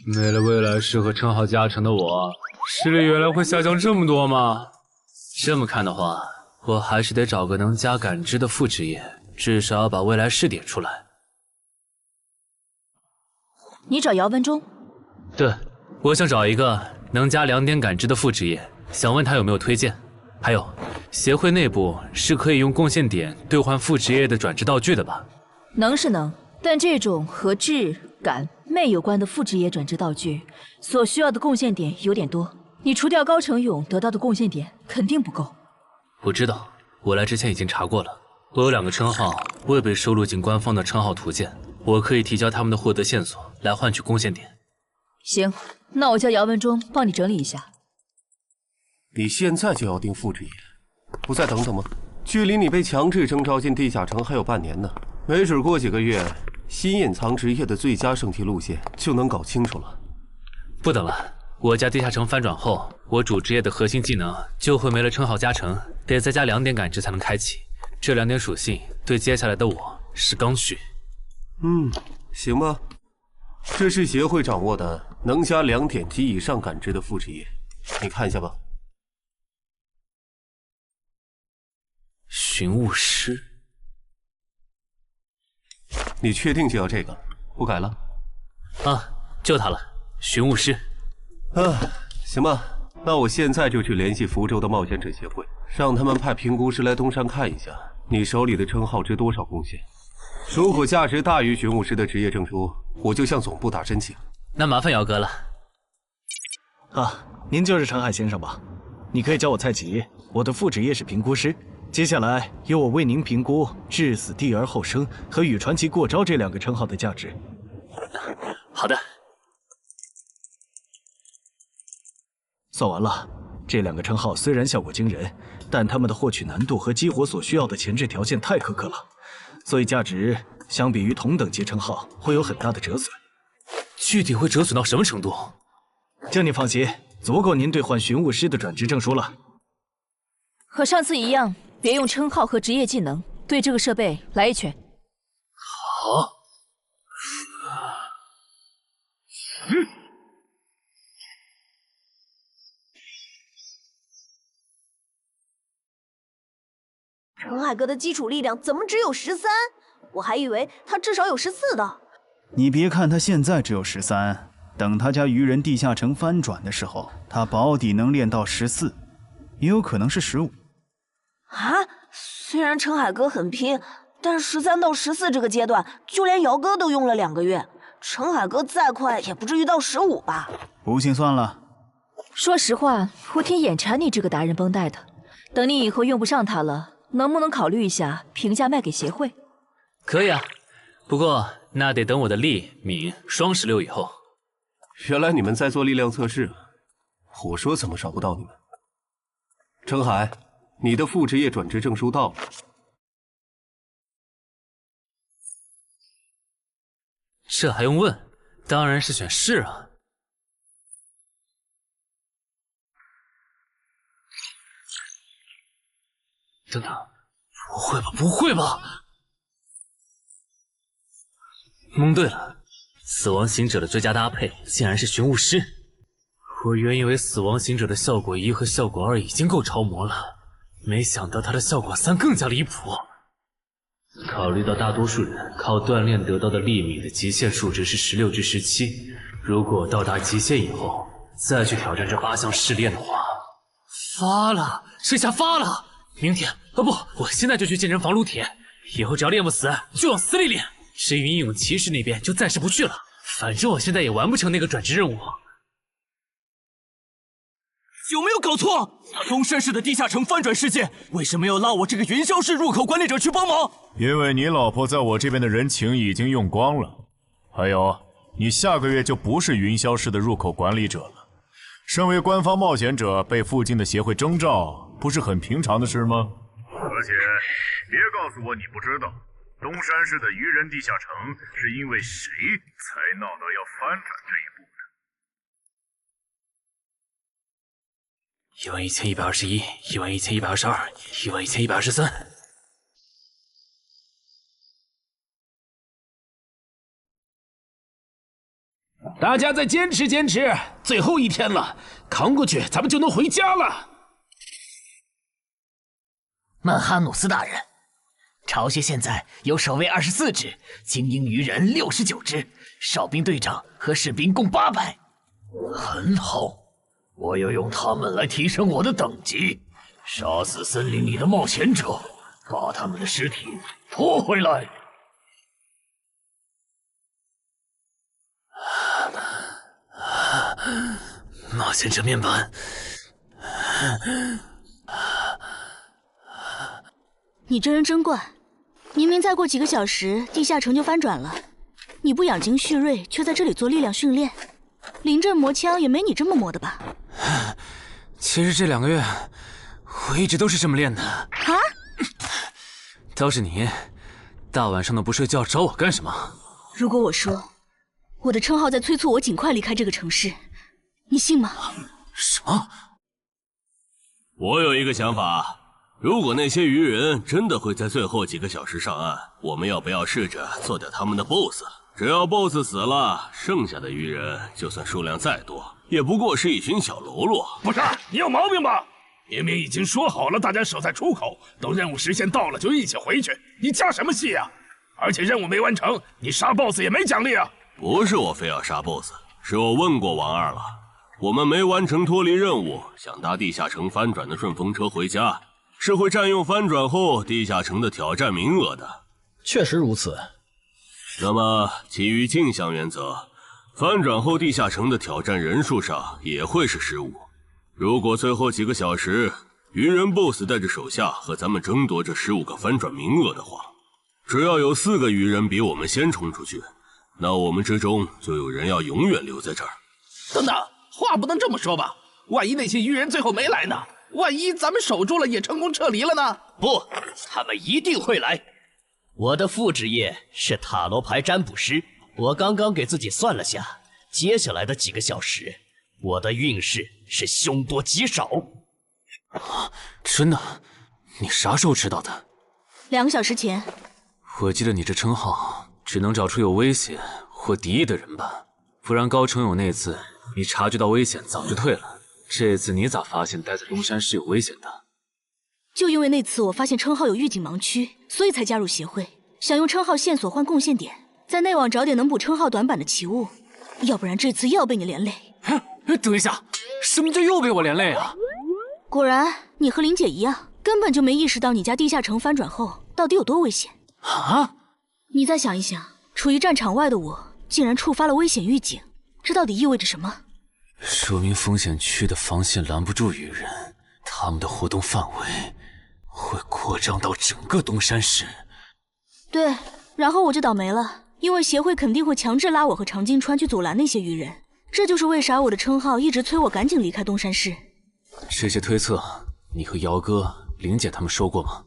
P: 没了未来式和称号加成的我，实力原来会下降这么多吗？这么看的话，我还是得找个能加感知的副职业，至少要把未来式点出来。
S: 你找姚文忠？
P: 对，我想找一个能加2点感知的副职业，想问他有没有推荐。还有，协会内部是可以用贡献点兑换副职业的转职道具的吧？
S: 能是能，但这种和智、感、魅有关的副职业转职道具，所需要的贡献点有点多。你除掉高成勇得到的贡献点肯定不够。
P: 我知道，我来之前已经查过了。我有2个称号未被收录进官方的称号图鉴，我可以提交他们的获得线索来换取贡献点。
S: 行，那我叫姚文忠帮你整理一下。
K: 你现在就要定副职业，不再等等吗？距离你被强制征召进地下城还有半年呢，没准过几个月，新隐藏职业的最佳升级路线就能搞清楚了。
P: 不等了，我家地下城翻转后，我主职业的核心技能就会没了称号加成，得再加2点感知才能开启。这2点属性对接下来的我是刚需。
K: 行吧。这是协会掌握的能加2点及以上感知的副职业，你看一下吧。
P: 寻物师，
K: 你确定就要这个？不改了？
P: 啊，就它了，寻物师。
K: 行吧，那我现在就去联系福州的冒险者协会，让他们派评估师来东山看一下你手里的称号值多少贡献。如果价值大于寻物师的职业证书，我就向总部打申请。
P: 那麻烦姚哥了。
F: 您就是陈海先生吧？你可以叫我蔡吉，我的副职业是评估师。接下来由我为您评估至死地而后生和与传奇过招这2个称号的价值。
P: 好的。
F: 算完了，这2个称号虽然效果惊人，但他们的获取难度和激活所需要的前置条件太苛刻了，所以价值相比于同等级称号会有很大的折损。
P: 具体会折损到什么程度？
F: 请你放心，足够您兑换寻物师的转职证书了。
S: 和上次一样，别用称号和职业技能，对这个设备来一拳。
P: 好。
N: 陈海哥的基础力量怎么只有13？我还以为他至少有14的。
F: 你别看他现在只有13，等他家鱼人地下城翻转的时候，他保底能练到14，也有可能是15。
N: 虽然陈海哥很拼，但13到14这个阶段，就连姚哥都用了2个月。陈海哥再快也不至于到15吧？
F: 不信算了。
S: 说实话，我挺眼馋你这个达人绷带的。等你以后用不上它了，能不能考虑一下平价卖给协会？
P: 可以啊，不过那得等我的力敏双16以后。
K: 原来你们在做力量测试啊！我说怎么找不到你们？陈海，你的副职业转职证书到了。
P: 这还用问？ 当然是选是啊。等等，不会吧？不会吧？蒙对了，死亡行者的最佳搭配竟然是寻物师。我原以为死亡行者的效果1和效果2已经够超模了，没想到他的效果3更加离谱。考虑到大多数人靠锻炼得到的粒米的极限数值是16至17，如果到达极限以后再去挑战这8项试炼的话，发了，这下发了！明天不，我现在就去健身房撸铁，以后只要练不死就往死里练。至于英勇骑士那边就暂时不去了，反正我现在也完不成那个转职任务。
D: 有没有搞错？东山市的地下城翻转事件，为什么要拉我这个云霄市入口管理者去帮忙？
C: 因为你老婆在我这边的人情已经用光了，还有你下个月就不是云霄市的入口管理者了。身为官方冒险者，被附近的协会征召，不是很平常的事吗？
J: 而且别告诉我你不知道，东山市的愚人地下城是因为谁才闹到要翻转这一步
P: ？11121、11122、11123。
B: 大家再坚持坚持，最后一天了，扛过去，咱们就能回家了。
R: 曼哈努斯大人，巢穴现在有守卫24只，精英鱼人69只，哨兵队长和士兵共800。
L: 很好，我要用他们来提升我的等级，杀死森林里的冒险者，把他们的尸体拖回来。
P: 冒险者面板。
O: 你这人真怪，明明再过几个小时地下城就翻转了，你不养精蓄锐，却在这里做力量训练，临阵磨枪也没你这么磨的吧？
P: 其实这2个月我一直都是这么练的。啊？倒是你，大晚上的不睡觉找我干什么？
O: 如果我说我的称号在催促我尽快离开这个城市，你信吗？
P: 什么？
M: 我有一个想法，如果那些鱼人真的会在最后几个小时上岸，我们要不要试着做掉他们的 BOSS？ 只要 BOSS 死了，剩下的鱼人就算数量再多，也不过是一群小喽啰。
B: 不是，你有毛病吧？明明已经说好了，大家守在出口，等任务时限到了就一起回去，你加什么戏啊？而且任务没完成，你杀 BOSS 也没奖励啊！
M: 不是我非要杀 BOSS， 是我问过王二了，我们没完成脱离任务，想搭地下城翻转的顺风车回家，是会占用翻转后地下城的挑战名额的。
E: 确实如此。
M: 那么基于镜像原则，翻转后地下城的挑战人数上也会是15。如果最后几个小时鱼人 BOSS 带着手下和咱们争夺这15个翻转名额的话，只要有4个鱼人比我们先冲出去，那我们之中就有人要永远留在这儿。
B: 等等，话不能这么说吧？万一那些鱼人最后没来呢？万一咱们守住了也成功撤离了呢？
G: 不，他们一定会来。我的副职业是塔罗牌占卜师，我刚刚给自己算了下，接下来的几个小时，我的运势是凶多吉少。
P: 真的？你啥时候知道的
O: ？2个小时前。
P: 我记得你这称号只能找出有危险或敌意的人吧，不然高成勇那次你察觉到危险早就退了，这次你咋发现待在东山是有危险的？
O: 就因为那次我发现称号有预警盲区，所以才加入协会，想用称号线索换贡献点，在内网找点能补称号短板的奇物，要不然这次又要被你连累。
P: 等一下，什么叫又被我连累啊？
O: 果然你和林姐一样，根本就没意识到你家地下城翻转后到底有多危险。
P: 啊！
O: 你再想一想，处于战场外的我竟然触发了危险预警，这到底意味着什么？
P: 说明风险区的防线拦不住鱼人，他们的活动范围会扩张到整个东山市。
O: 对，然后我就倒霉了，因为协会肯定会强制拉我和常金川去阻拦那些鱼人，这就是为啥我的称号一直催我赶紧离开东山市。
P: 这些推测，你和姚哥、玲姐他们说过吗？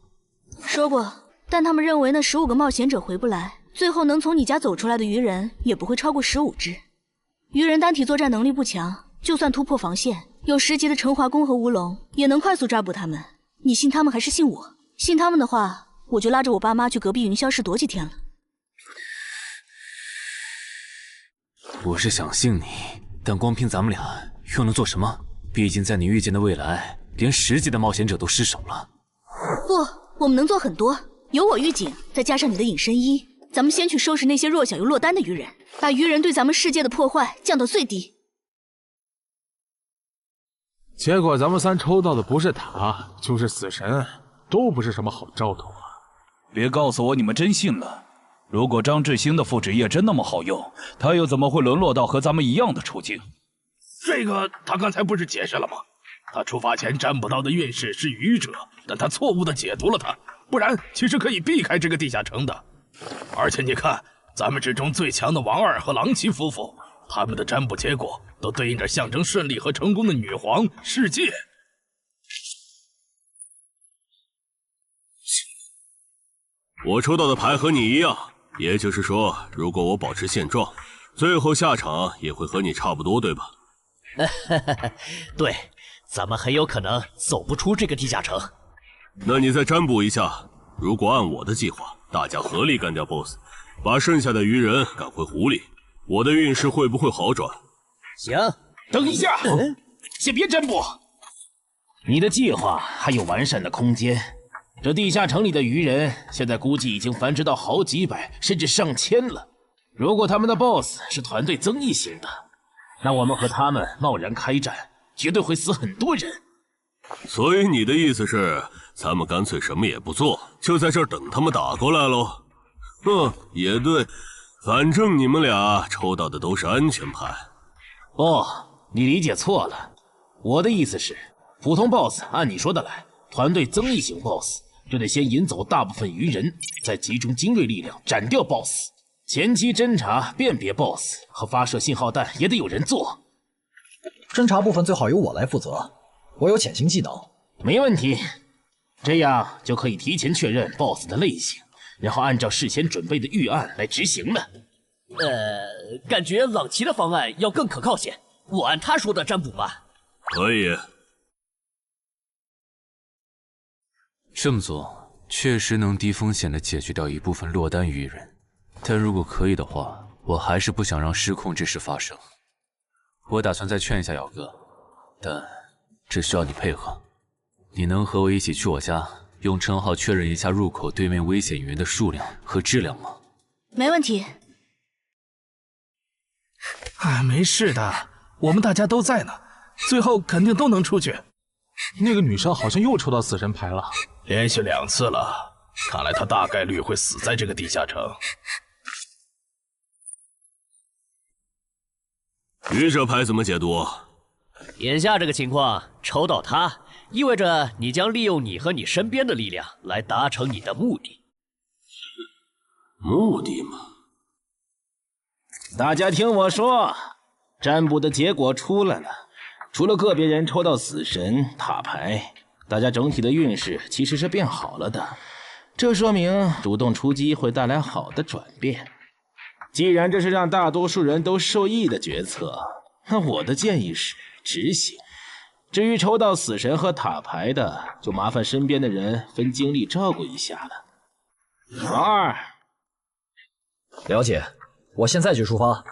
O: 说过，但他们认为那15个冒险者回不来，最后能从你家走出来的鱼人也不会超过15只。鱼人单体作战能力不强，就算突破防线，有10级的陈华宫和吴龙也能快速抓捕他们。你信他们还是信我？信他们的话，我就拉着我爸妈去隔壁云霄市躲几天了。
P: 我是想信你，但光凭咱们俩又能做什么？毕竟在你预见的未来，连10级的冒险者都失手了。
O: 不，我们能做很多。有我预警，再加上你的隐身衣，咱们先去收拾那些弱小又落单的愚人，把愚人对咱们世界的破坏降到最低。
B: 结果咱们3抽到的不是塔，就是死神，都不是什么好兆头啊！
A: 别告诉我你们真信了。如果张志兴的复制液真那么好用，他又怎么会沦落到和咱们一样的处境？
B: 这个他刚才不是解释了吗？他出发前占卜到的运势是愚者，但他错误的解读了它，不然其实可以避开这个地下城的。而且你看，咱们之中最强的王二和郎奇夫妇，他们的占卜结果都对应着象征顺利和成功的女皇、世界。
M: 我抽到的牌和你一样，也就是说，如果我保持现状，最后下场也会和你差不多，对吧？
G: 对，咱们很有可能走不出这个地下城。
M: 那你再占卜一下，如果按我的计划，大家合力干掉 BOSS， 把剩下的愚人赶回狐狸，我的运势会不会好转？
G: 行，
I: 等一下，先别占卜。你的计划还有完善的空间。这地下城里的愚人现在估计已经繁殖到好几百甚至上千了。如果他们的 BOSS 是团队增益型的，那我们和他们贸然开战，绝对会死很多人。
M: 所以你的意思是，咱们干脆什么也不做，就在这儿等他们打过来喽？也对，反正你们俩抽到的都是安全牌。
I: 哦，你理解错了。我的意思是，普通 BOSS 按你说的来，团队增益型 BOSS 就得先引走大部分愚人，再集中精锐力量斩掉 BOSS。前期侦查、辨别 BOSS 和发射信号弹也得有人做。
E: 侦查部分最好由我来负责，我有潜行技能。
I: 没问题，这样就可以提前确认 BOSS 的类型，然后按照事先准备的预案来执行了。
G: 感觉朗奇的方案要更可靠些，我按他说的占卜吧。
M: 可以。
P: 这么做确实能低风险的解决掉一部分落单愚人，但如果可以的话，我还是不想让失控之事发生。我打算再劝一下姚哥，但这需要你配合。你能和我一起去我家，用称号确认一下入口对面危险愚人的数量和质量吗？
O: 没问题。
B: 没事的，我们大家都在呢，最后肯定都能出去。那个女生好像又抽到死神牌了，连续2次了，看来她大概率会死在这个地下城。
M: 愚者牌怎么解读？
G: 眼下这个情况，抽到他，意味着你将利用你和你身边的力量来达成你的目的。
M: 目的吗？
I: 大家听我说，占卜的结果出来了，除了个别人抽到死神、塔牌，大家整体的运势其实是变好了的。这说明主动出击会带来好的转变。既然这是让大多数人都受益的决策，那我的建议是执行。至于抽到死神和塔牌的，就麻烦身边的人分精力照顾一下了。王二，
E: 了解，我现在就出发。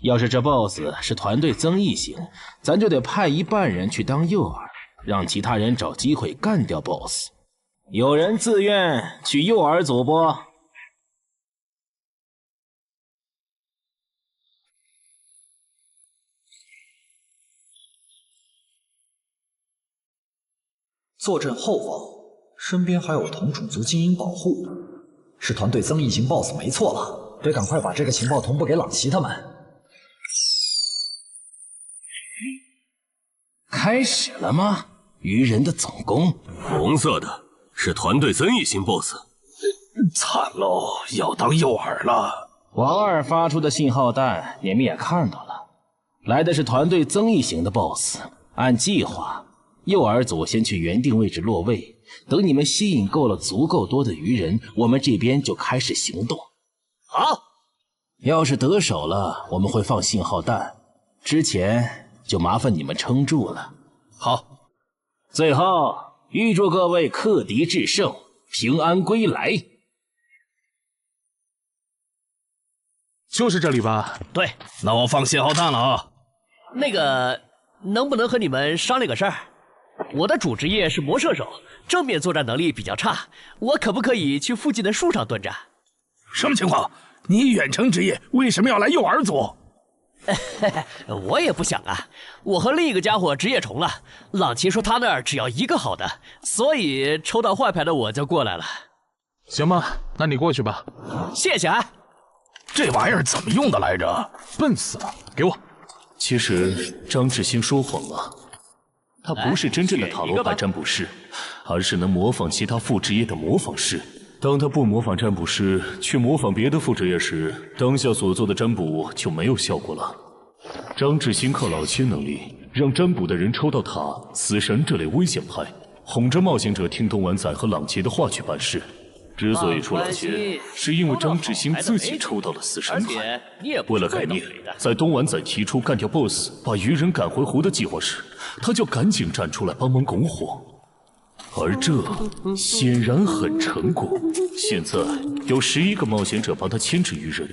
I: 要是这 BOSS 是团队增益型，咱就得派一半人去当诱饵，让其他人找机会干掉 BOSS。有人自愿去诱饵组不？
E: 坐镇后方，身边还有同种族精英保护，是团队增益型 BOSS 没错了，得赶快把这个情报同步给朗奇他们。
I: 开始了吗？愚人的总攻，
M: 红色的是团队增益型 BOSS。
B: 惨喽，要当诱饵了。
I: 王二发出的信号弹，你们也看到了，来的是团队增益型的 BOSS。按计划，诱饵组先去原定位置落位，等你们吸引够了足够多的愚人，我们这边就开始行动。
G: 好，
I: 要是得手了，我们会放信号弹，之前就麻烦你们撑住了。
B: 好，
I: 最后预祝各位克敌制胜。平安归来。
B: 就是这里吧？
G: 对，
B: 那我放信号弹了啊。
G: 那个，能不能和你们商量个事儿？我的主职业是魔射手，正面作战能力比较差，我可不可以去附近的树上蹲着？
B: 什么情况？你远程职业为什么要来诱饵组？
G: 我也不想啊，我和另一个家伙职业重了。朗奇说他那儿只要一个好的，所以抽到坏牌的我就过来了。
B: 行吧，那你过去吧。
G: 谢谢啊。
B: 这玩意儿怎么用的来着？笨死了，给我。
X: 其实张志兴说谎了，他不是真正的塔罗牌占卜师，而是能模仿其他副职业的模仿师。当他不模仿占卜师，去模仿别的副职业时，当下所做的占卜就没有效果了。张志兴靠老七能力，让占卜的人抽到塔、死神这类危险牌，哄着冒险者听东莞仔和朗奇的话去办事。之所以出老千，是因为张志兴自己抽到了死神牌。为了改念，在东莞仔提出干掉 BOSS、把鱼人赶回湖的计划时，他就赶紧站出来帮忙拱火。而这显然很成功。现在有11个冒险者帮他牵制鱼人，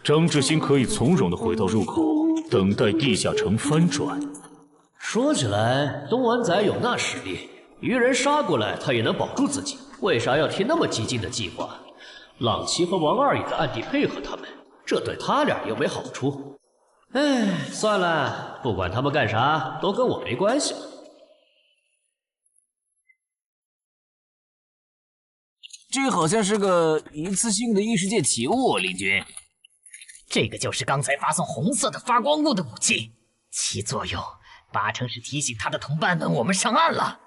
X: 张志兴可以从容地回到入口，等待地下城翻转。
G: 说起来，东莞仔有那实力，鱼人杀过来他也能保住自己。为啥要提那么激进的计划？朗奇和王二也在暗地配合他们，这对他俩又没好处。哎，算了，不管他们干啥，都跟我没关系了。
R: 这好像是个一次性的异世界奇物，李军。
Q: 这个就是刚才发送红色的发光物的武器，其作用八成是提醒他的同伴们我们上岸了。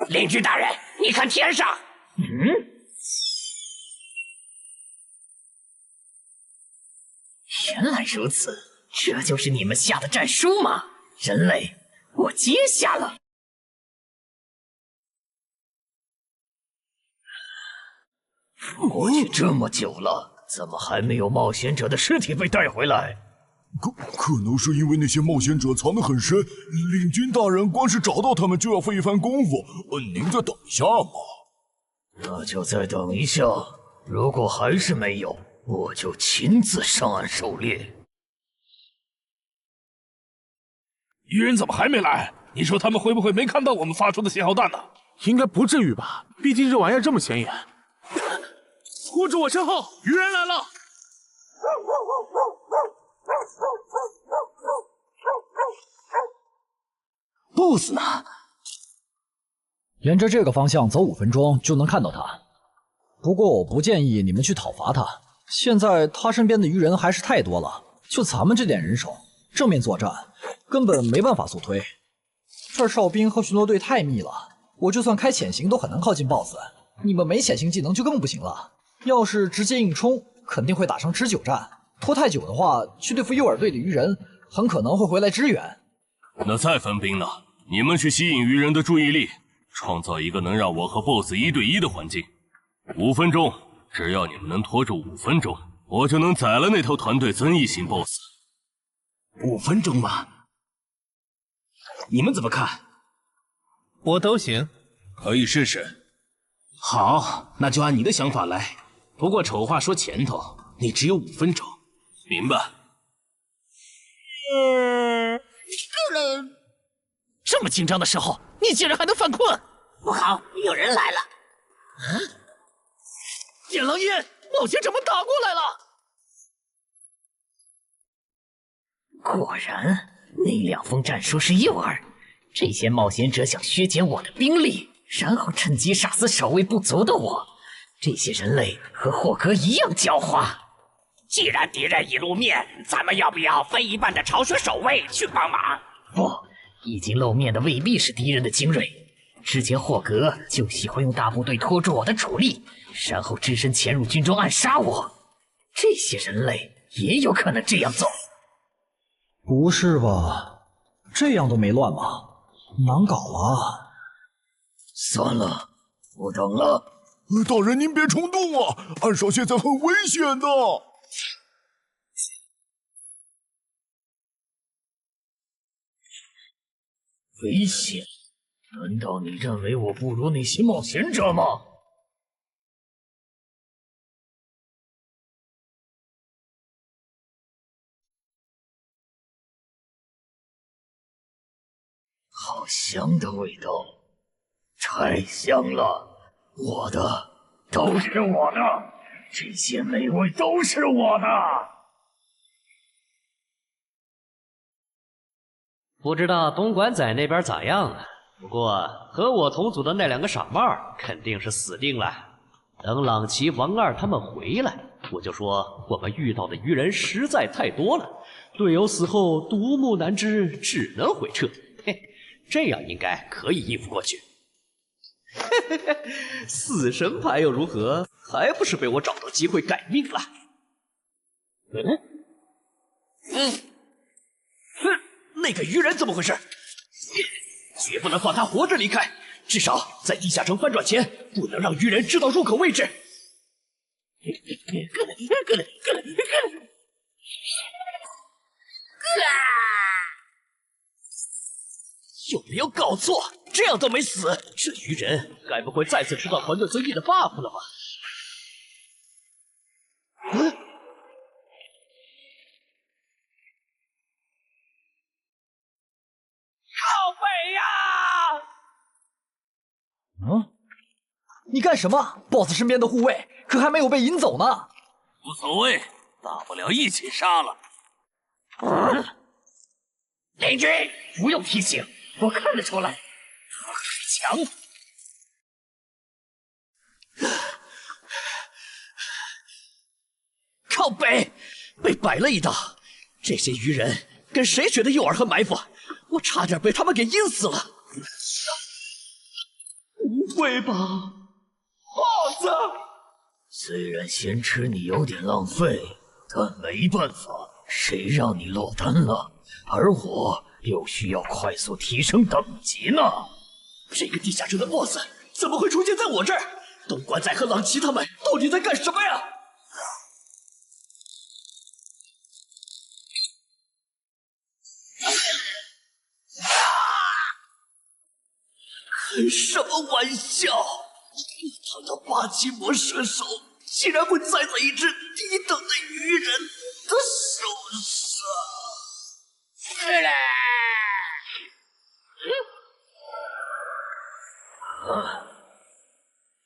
Q: 领军大人，你看天上，原来如此，这就是你们下的战书吗？人类，我接下了。
L: 过去这么久了，怎么还没有冒险者的尸体被带回来？
T: 可能是因为那些冒险者藏得很深，领军大人光是找到他们就要费一番功夫。您再等一下嘛。
L: 那就再等一下，如果还是没有，我就亲自上岸狩猎。
B: 鱼人怎么还没来？你说他们会不会没看到我们发出的信号弹呢？应该不至于吧，毕竟这玩意儿这么显眼。护住我身后，鱼人来了！BOSS
E: 呢？沿着这个方向走5分钟就能看到他。不过我不建议你们去讨伐他，现在他身边的鱼人还是太多了，就咱们这点人手，正面作战根本没办法速推。这儿哨兵和巡逻队太密了，我就算开潜行都很难靠近 BOSS。你们没潜行技能就更不行了。要是直接硬冲，肯定会打成持久战。拖太久的话，去对付诱饵队的鱼人，很可能会回来支援。
M: 那再分兵呢？你们去吸引鱼人的注意力，创造一个能让我和 BOSS 1对1的环境。5分钟，只要你们能拖住5分钟，我就能宰了那头团队增益型 BOSS。
I: 5分钟吗？你们怎么看？
B: 我都行，
A: 可以试试。
I: 好，那就按你的想法来。不过丑话说前头，你只有5分钟。
M: 明白。
Q: 这么紧张的时候，你竟然还能犯困！不好，有人来了！
B: 剑狼烟，冒险者们打过来
Q: 了！果然，那2封战书是诱饵。这些冒险者想削减我的兵力，然后趁机杀死守卫不足的我。这些人类和霍格一样狡猾。既然敌人已露面，咱们要不要分一半的巢穴守卫去帮忙？不，已经露面的未必是敌人的精锐。之前霍格就喜欢用大部队拖住我的主力，然后只身潜入军中暗杀我。这些人类也有可能这样做。
E: 不是吧？这样都没乱吗？难搞啊！
L: 算了，不等了。
T: 大人您别冲动啊，暗哨现在很危险的。
L: 危险？难道你认为我不如那些冒险者吗？好香的味道，太香了！我的，都是我的，这些美味都是我的。
G: 不知道东莞仔那边咋样啊？不过和我同组的那两个傻帽肯定是死定了。等朗奇、王二他们回来，我就说我们遇到的鱼人实在太多了，队友死后独木难支，只能回撤。嘿，这样应该可以应付过去。嘿嘿嘿，死神牌又如何？还不是被我找到机会改命了。那个鱼人怎么回事？绝不能放他活着离开，至少在地下城翻转前，不能让鱼人知道入口位置。有没有搞错？这样都没死，这鱼人该不会再次吃到团队遵义的 buff 了吧？靠北呀！
E: 你干什么 ？BOSS 身边的护卫可还没有被引走呢。
A: 无所谓，大不了一起杀了。
L: 雷军，不用提醒，我看得出来，他很强。
G: 靠北，被摆了一道。这些鱼人跟谁学的诱饵和埋伏？我差点被他们给阴死了。不会吧，BOSS！
L: 虽然先吃你有点浪费，但没办法，谁让你落单了？而我又需要快速提升等级呢。
G: 这个地下城的 BOSS 怎么会出现在我这儿？东莞仔和朗奇他们到底在干什么呀？开什么玩笑！堂堂8级魔射手，竟然会栽在一只低等的鱼人的手上！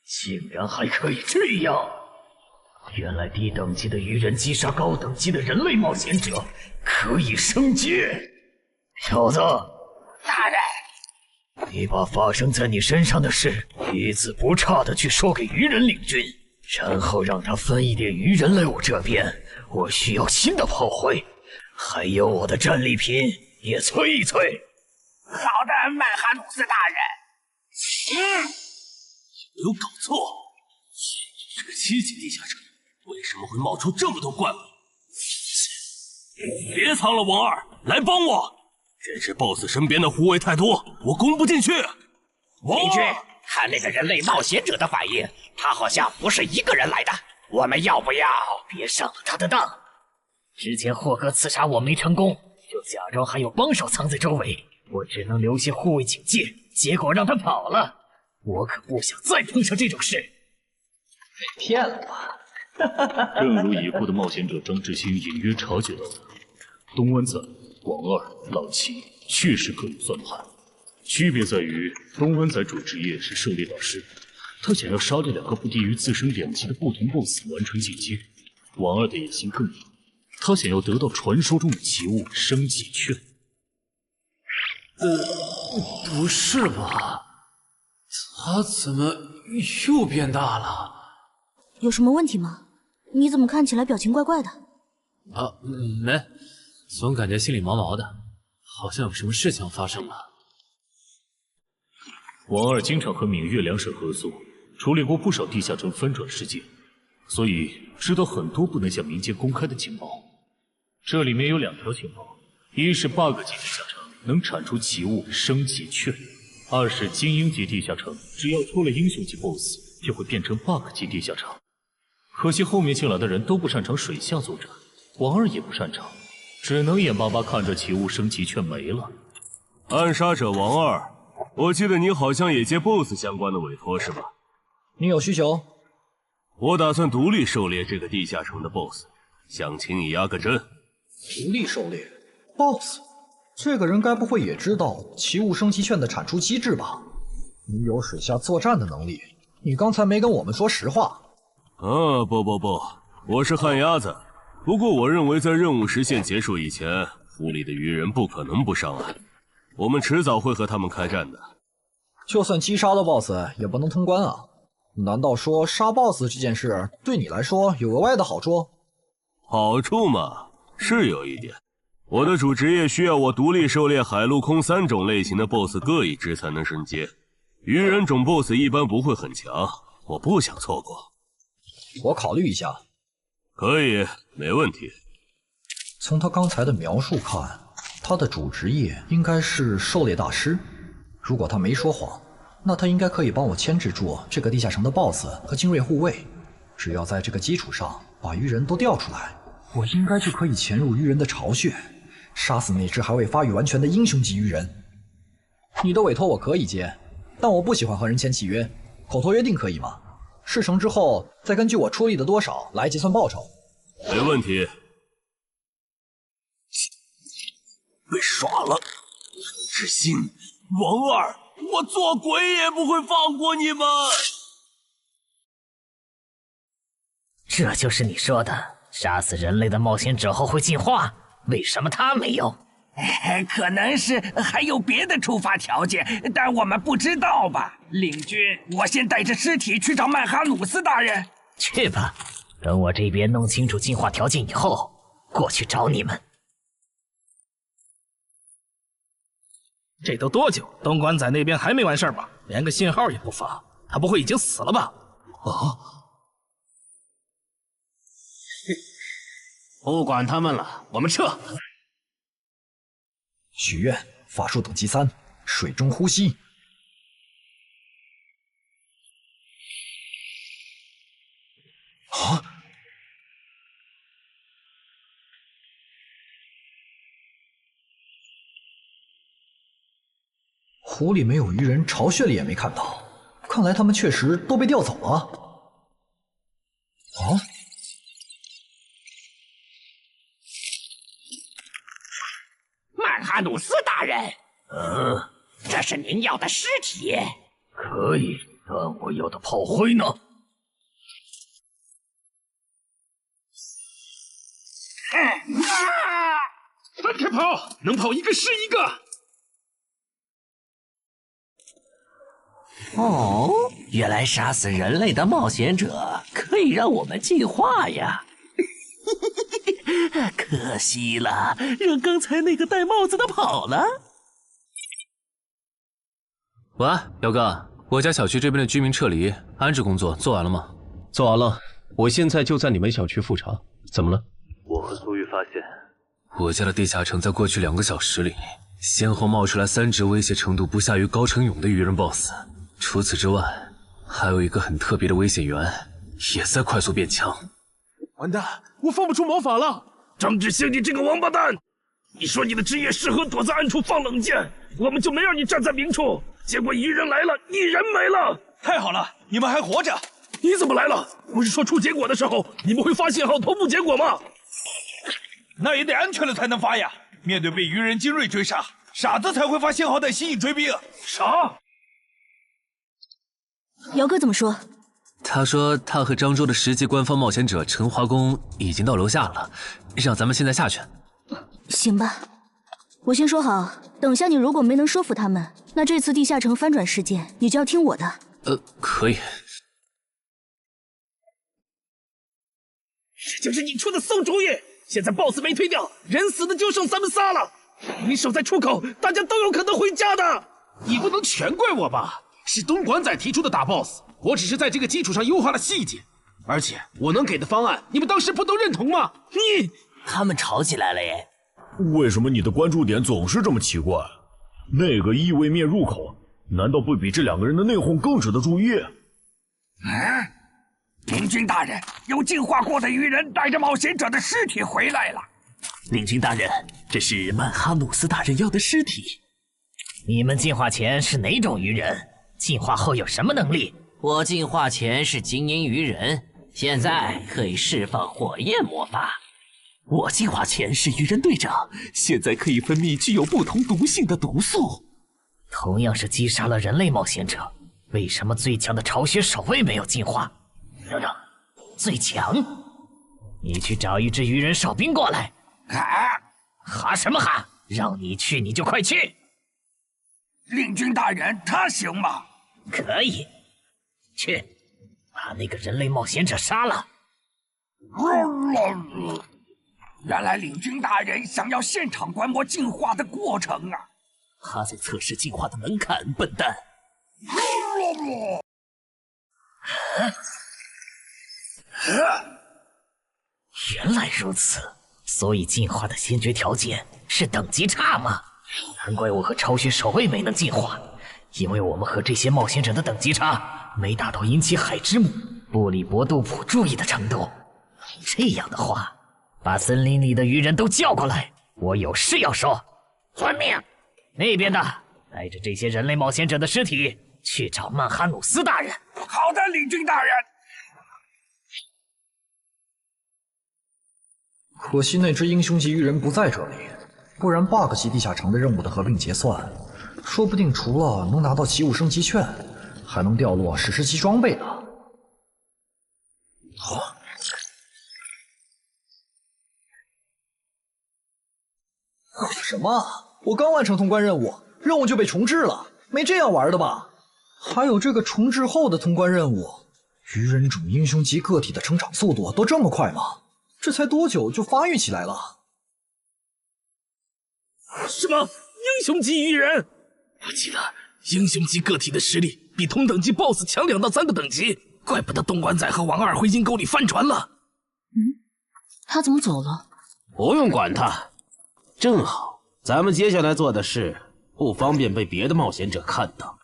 L: 竟然还可以这样！原来低等级的鱼人击杀高等级的人类冒险者可以升阶。小子，
R: 大人。
L: 你把发生在你身上的事一字不差的去说给鱼人领军，然后让他分一点鱼人来我这边。我需要新的炮灰，还有我的战利品也催一催。
R: 好的，曼哈努斯大人。
M: 有没有搞错？这个7级地下城为什么会冒出这么多怪物？别藏了，王二，来帮我！这只 BOSS 身边的护卫太多，我攻不进去。
R: 李军，看那个人类冒险者的反应，他好像不是一个人来的。我们要不要别上了他的当？之前霍格刺杀我没成功，就假装还有帮手藏在周围，我只能留些护卫警戒，结果让他跑了。我可不想再碰上这种事。
E: 被骗了吧？
X: 正如已故的冒险者张志新隐约察觉到的，东湾仔、王二、朗奇确实各有算盘，区别在于东湾仔主职业是狩猎导师，他想要杀这2个不低于自身2级的不同 BOSS 完成进阶。王二的野心更大，他想要得到传说中的奇物升级券。
P: 不是吧？他怎么又变大了？
O: 有什么问题吗？你怎么看起来表情怪怪的？
P: 没，总感觉心里毛毛的，好像有什么事情发生了。
X: 王二经常和闽粤2省合作，处理过不少地下城翻转事件，所以知道很多不能向民间公开的情报。这里面有2条情报，一是8个级地下城能产出奇物升级券，2是精英级地下城只要出了英雄级 BOSS 就会变成bug级地下城。可惜后面进来的人都不擅长水下作战，王二也不擅长，只能眼巴巴看着奇物升级券没了。
M: 暗杀者王二，我记得你好像也接 BOSS 相关的委托是吧？
E: 你有需求？
M: 我打算独立狩猎这个地下城的 BOSS， 想请你压个阵。
E: 独立狩猎 BOSS？这个人该不会也知道奇物升级券的产出机制吧？你有水下作战的能力，你刚才没跟我们说实话。
M: 不，我是旱鸭子。不过我认为在任务时限结束以前，府里的鱼人不可能不上岸，我们迟早会和他们开战的。
E: 就算击杀了 BOSS， 也不能通关啊！难道说杀 BOSS 这件事对你来说有额外的好处？
M: 好处嘛，是有一点。我的主职业需要我独立狩猎海陆空3种类型的 BOSS 各一只才能升阶，鱼人种 BOSS 一般不会很强，我不想错过。
E: 我考虑一下。
M: 可以，没问题。
E: 从他刚才的描述看，他的主职业应该是狩猎大师。如果他没说谎，那他应该可以帮我牵制住这个地下城的 BOSS 和精锐护卫。只要在这个基础上把鱼人都调出来，我应该就可以潜入鱼人的巢穴，杀死那只还未发育完全的英雄级鱼人。你的委托我可以接，但我不喜欢和人签契约，口头约定可以吗？事成之后再根据我出力的多少来结算报酬。
M: 没问题。
B: 被耍了，志兴，王二，我做鬼也不会放过你们。
Q: 这就是你说的杀死人类的冒险者后会进化？为什么他没有？
H: 可能是还有别的触发条件，但我们不知道吧。领军，我先带着尸体去找曼哈努斯大人。
Q: 去吧，等我这边弄清楚进化条件以后，过去找你们。
U: 这都多久？东莞仔那边还没完事吧？连个信号也不发，他不会已经死了吧？
I: 不管他们了，我们撤。
E: 许愿，法术等级3，水中呼吸。啊！湖里没有鱼人，巢穴里也没看到，看来他们确实都被调走了。啊！
H: 曼哈努斯大人，这是您要的尸体。
L: 可以，但我要的炮灰呢？
B: 分开跑，能跑一个是一个。
Q: 哦，原来杀死人类的冒险者可以让我们进化呀！可惜了，让刚才那个戴帽子的跑了。
P: 喂，姚哥，我家小区这边的居民撤离安置工作做完了吗？
K: 做完了，我现在就在你们小区复查。怎么了？
X: 我和苏玉发现，
P: 我家的地下城在过去2个小时里，先后冒出来3只威胁程度不下于高成勇的鱼人 BOSS。除此之外，还有一个很特别的危险源，也在快速变强。
B: 完蛋，我放不出魔法了！张志兴，你这个王八蛋！你说你的职业适合躲在暗处放冷箭，我们就没让你站在明处。结果一人来了，一人没了。
A: 太好了，你们还活着！
B: 你怎么来了？不是说出结果的时候你们会发信号同步结果吗？
A: 那也得安全了才能发呀！面对被鱼人精锐追杀，傻子才会发信号弹吸引追兵。
B: 啥？
O: 姚哥怎么说？
P: 他说他和漳州的10级官方冒险者陈华公已经到楼下了，让咱们现在下去。
O: 行吧，我先说好，等下你如果没能说服他们，那这次地下城翻转事件你就要听我的。
P: 可以。
B: 这就是你出的馊主意！现在 BOSS 没推掉，人死的就剩咱们仨了。你守在出口，大家都有可能回家的。
V: 你不能全怪我吧？是东莞仔提出的打 BOSS， 我只是在这个基础上优化了细节。而且我能给的方案，你们当时不都认同吗？
Q: 他们吵起来了耶！
T: 为什么你的关注点总是这么奇怪？那个异位面入口，难道不比这2个人的内讧更值得注意？
H: 领军大人，有进化过的鱼人带着冒险者的尸体回来了。
Q: 领军大人，这是曼哈努斯大人要的尸体。你们进化前是哪种鱼人？进化后有什么能力？
G: 我进化前是精英鱼人，现在可以释放火焰魔法。
F: 我进化前是鱼人队长，现在可以分泌具有不同毒性的毒素。
Q: 同样是击杀了人类冒险者，为什么最强的巢穴守卫没有进化？等等，最强？你去找一支鱼人哨兵过来。哈什么哈？让你去你就快去。
H: 领军大人，他行吗？
Q: 可以，去把那个人类冒险者杀了。
H: 原来领军大人想要现场观摩进化的过程啊！
F: 他在测试进化的门槛，笨蛋。
Q: 原来如此，所以进化的先决条件是等级差吗？难怪我和巢穴守卫没能进化，因为我们和这些冒险者的等级差没达到引起海之母布里伯杜普注意的程度。这样的话，把森林里的鱼人都叫过来，我有事要说。遵命。那边的带着这些人类冒险者的尸体去找曼哈努斯大人。
H: 好的，领军大人。
E: 可惜那只英雄级鱼人不在这里，不然 bug 级地下城的任务的合并结算，说不定除了能拿到奇物升级券，还能掉落史诗级装备呢。好。什么？我刚完成通关任务，任务就被重置了，没这样玩的吧？还有这个重置后的通关任务，鱼人种英雄级个体的成长速度都这么快吗？这才多久就发育起来了？
U: 什么英雄级鱼人？我记得英雄级个体的实力比同等级 BOSS 强2到3个等级，怪不得东莞仔和王二会阴沟里翻船了。
N: 他怎么走了？
I: 不用管他，正好咱们接下来做的事不方便被别的冒险者看到。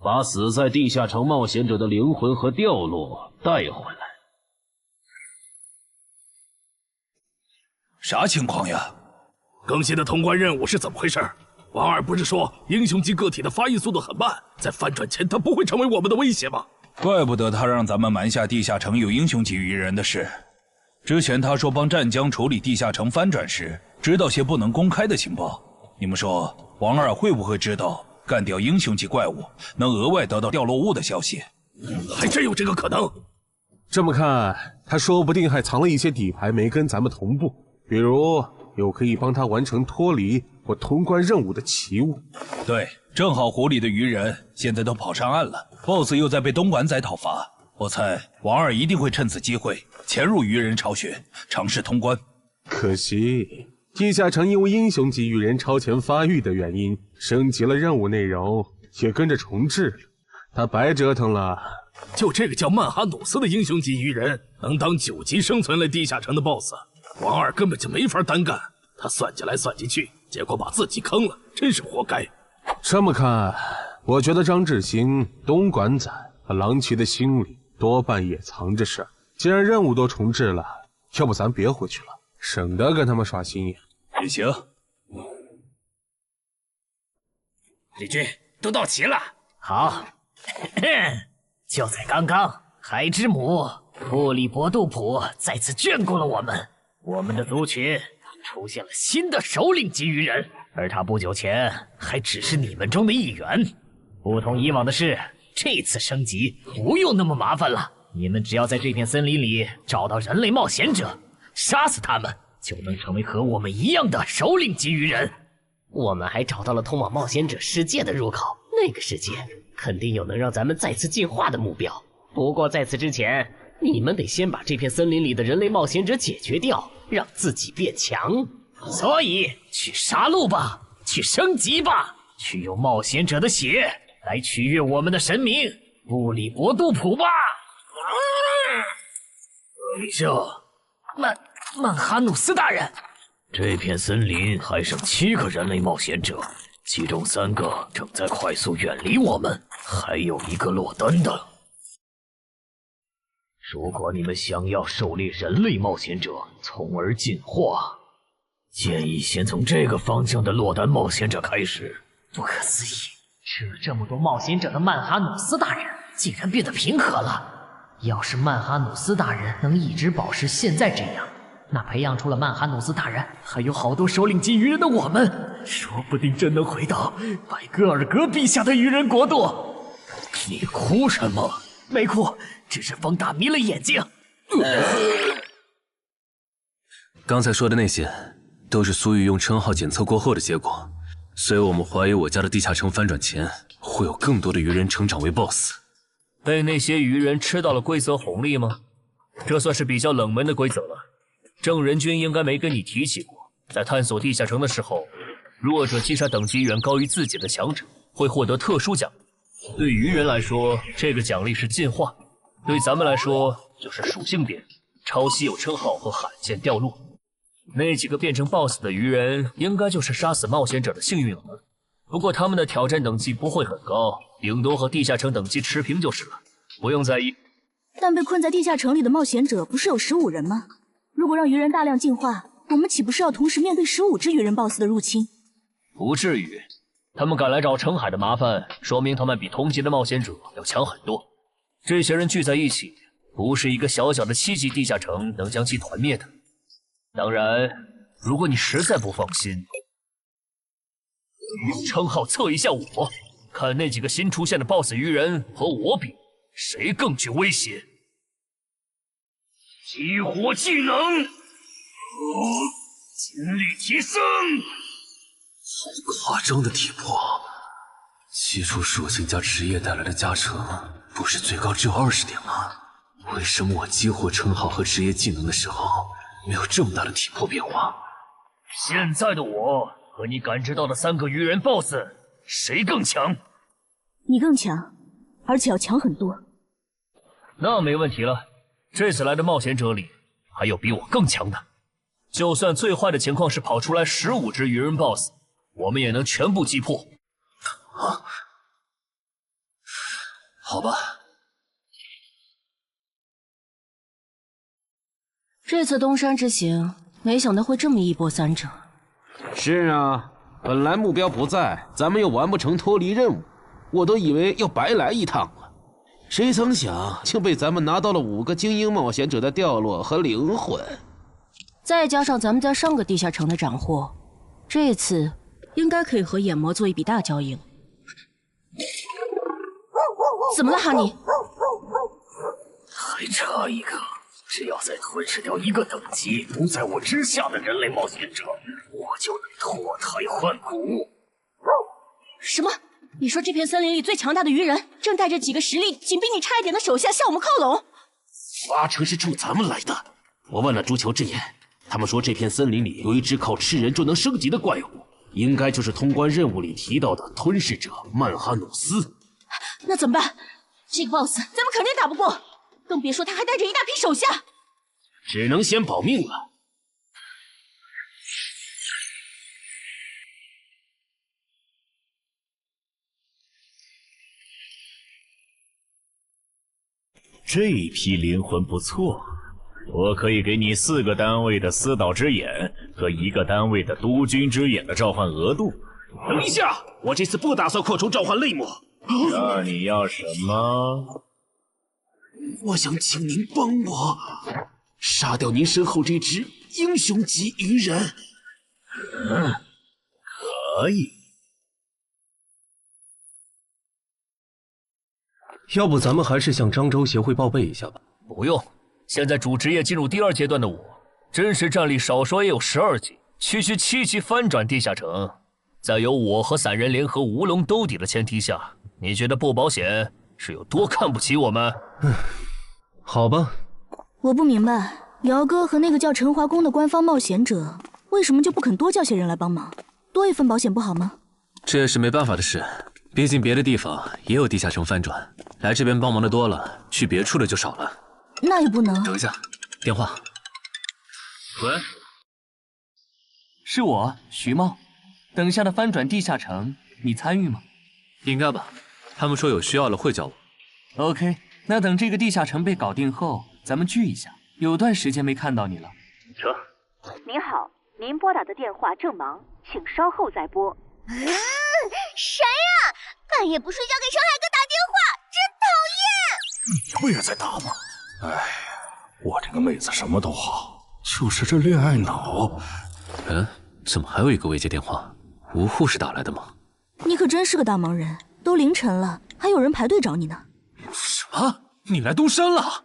I: 把死在地下城冒险者的灵魂和掉落带回来。
A: 啥情况呀？
U: 更新的通关任务是怎么回事？王二不是说英雄级个体的发育速度很慢，在翻转前他不会成为我们的威胁吗？
A: 怪不得他让咱们瞒下地下城有英雄级鱼人的事。之前他说帮湛江处理地下城翻转时，知道些不能公开的情报。你们说王二会不会知道干掉英雄级怪物能额外得到掉落物的消息？
U: 还真有这个可能。
K: 这么看，他说不定还藏了一些底牌没跟咱们同步，比如有可以帮他完成脱离或通关任务的奇物。
A: 对，正好湖里的鱼人现在都跑上岸了， BOSS 又在被东莞仔讨伐，我猜王二一定会趁此机会潜入鱼人巢穴，尝试通关。
K: 可惜地下城因为英雄级鱼人超前发育的原因，升级了任务内容，也跟着重置了，他白折腾了。
U: 就这个叫曼哈努斯的英雄级鱼人，能当9级生存类地下城的 BOSS， 王二根本就没法单干。他算计来算计去，结果把自己坑了，真是活该。
K: 这么看，我觉得张志兴、东莞仔和狼骑的心里多半也藏着事儿。既然任务都重置了，要不咱别回去了，省得跟他们耍心眼。
A: 也行。
Q: 李军，都到齐了。好，就在刚刚，海之母布里伯杜普再次眷顾了我们。我们的族群出现了新的首领级鱼人，而他不久前还只是你们中的一员。不同以往的是，这次升级不用那么麻烦了。你们只要在这片森林里找到人类冒险者，杀死他们，就能成为和我们一样的首领级鱼人。
G: 我们还找到了通往冒险者世界的入口，那个世界肯定有能让咱们再次进化的目标。不过在此之前，你们得先把这片森林里的人类冒险者解决掉，让自己变强。
Q: 所以去杀戮吧，去升级吧，去用冒险者的血来取悦我们的神明布里伯杜普吧。
R: 陛下，
Q: 曼哈努斯大人，
R: 这片森林还剩7个人类冒险者，其中3个正在快速远离我们，还有1个落单的。如果你们想要狩猎人类冒险者，从而进化，建议先从这个方向的落单冒险者开始。
Q: 不可思议，吃了这么多冒险者的曼哈努斯大人竟然变得平和了。要是曼哈努斯大人能一直保持现在这样，那培养出了曼哈努斯大人还有好多首领级鱼人的我们，说不定真能回到拜戈尔格陛下的鱼人国度。
L: 你哭什么？
Q: 没哭，只是风大迷了眼睛。
P: 刚才说的那些，都是苏玉用称号检测过后的结果，所以我们怀疑我家的地下城翻转前，会有更多的鱼人成长为 BOSS。
L: 被那些鱼人吃到了规则红利吗？这算是比较冷门的规则了。正人君应该没跟你提起过，在探索地下城的时候，弱者击杀等级远高于自己的强者，会获得特殊奖励。对鱼人来说，这个奖励是进化；对咱们来说，就是属性点、超稀有称号和罕见掉落。那几个变成 BOSS 的鱼人，应该就是杀死冒险者的幸运儿。不过他们的挑战等级不会很高，顶多和地下城等级持平就是了，不用在意。
O: 但被困在地下城里的冒险者不是有15人吗？如果让鱼人大量进化，我们岂不是要同时面对15只鱼人 BOSS 的入侵？
L: 不至于，他们敢来找澄海的麻烦，说明他们比同级的冒险者要强很多。这些人聚在一起，不是一个小小的7级地下城能将其团灭的。当然，如果你实在不放心，用称号测一下我，看那几个新出现的 BOSS 鱼人和我比，谁更具威胁。激活技能，精力提升。
P: 好夸张的体魄，基础属性加职业带来的加成，不是最高只有20点吗？为什么我激活称号和职业技能的时候，没有这么大的体魄变化？
L: 现在的我和你感知到的3个鱼人 BOSS， 谁更强？
O: 你更强，而且要强很多。
L: 那没问题了。这次来的冒险者里，还有比我更强的。就算最坏的情况是跑出来15只鱼人 BOSS， 我们也能全部击破。
P: 啊，好吧。
N: 这次东山之行，没想到会这么一波三折。
I: 是啊，本来目标不在，咱们又完不成脱离任务，我都以为要白来一趟了。谁曾想，竟被咱们拿到了5个精英冒险者的掉落和灵魂，
N: 再加上咱们在上个地下城的斩获，这次应该可以和眼魔做一笔大交易了。怎么了，哈尼？
L: 还差一个，只要再吞噬掉1个等级不在我之下的人类冒险者，我就能脱胎换骨。
N: 什么？你说这片森林里最强大的鱼人，正带着几个实力仅比你差一点的手下向我们靠拢
I: 8成是冲咱们来的。我问了朱球之言，他们说这片森林里有一只靠吃人就能升级的怪物，应该就是通关任务里提到的吞噬者曼哈努斯。
N: 那怎么办？这个 BOSS 咱们肯定打不过，更别说他还带着一大批手下。
I: 只能先保命了。
C: 这批灵魂不错，我可以给你4个单位的司导之眼和1个单位的督军之眼的召唤额度。
V: 等一下，我这次不打算扩充召唤类目。
C: 那你要什么？
I: 我想请您帮我杀掉您身后这只英雄级鱼人。
C: 可以。
K: 要不咱们还是向漳州协会报备一下吧。
L: 不用，现在主职业进入第2阶段的我，真实战力少说也有12级，区区7级翻转地下城，在有我和散人联合无龙兜底的前提下，你觉得不保险是有多看不起我们？
K: 好吧。
O: 我不明白，姚哥和那个叫陈华宫的官方冒险者，为什么就不肯多叫些人来帮忙？多一份保险不好吗？
P: 这也是没办法的事，毕竟别的地方也有地下城翻转，来这边帮忙的多了，去别处的就少了。
O: 那也不能。
P: 等一下，电话。
D: 喂，是我徐茂。等下的翻转地下城，你参与吗？
P: 应该吧，他们说有需要了会叫我。
D: OK， 那等这个地下城被搞定后，咱们聚一下。有段时间没看到你了。
C: 车。
S: 您好，您拨打的电话正忙，请稍后再拨。
O: 谁呀？
J: 半夜不睡觉给陈海哥打电话，真讨厌！
T: 你不也在打吗？哎，我这个妹子什么都好，就是这恋爱脑。
P: 怎么还有一个未接电话？吴护士打来的吗？
O: 你可真是个大忙人，都凌晨了，还有人排队找你呢。
P: 什么？你来东山了？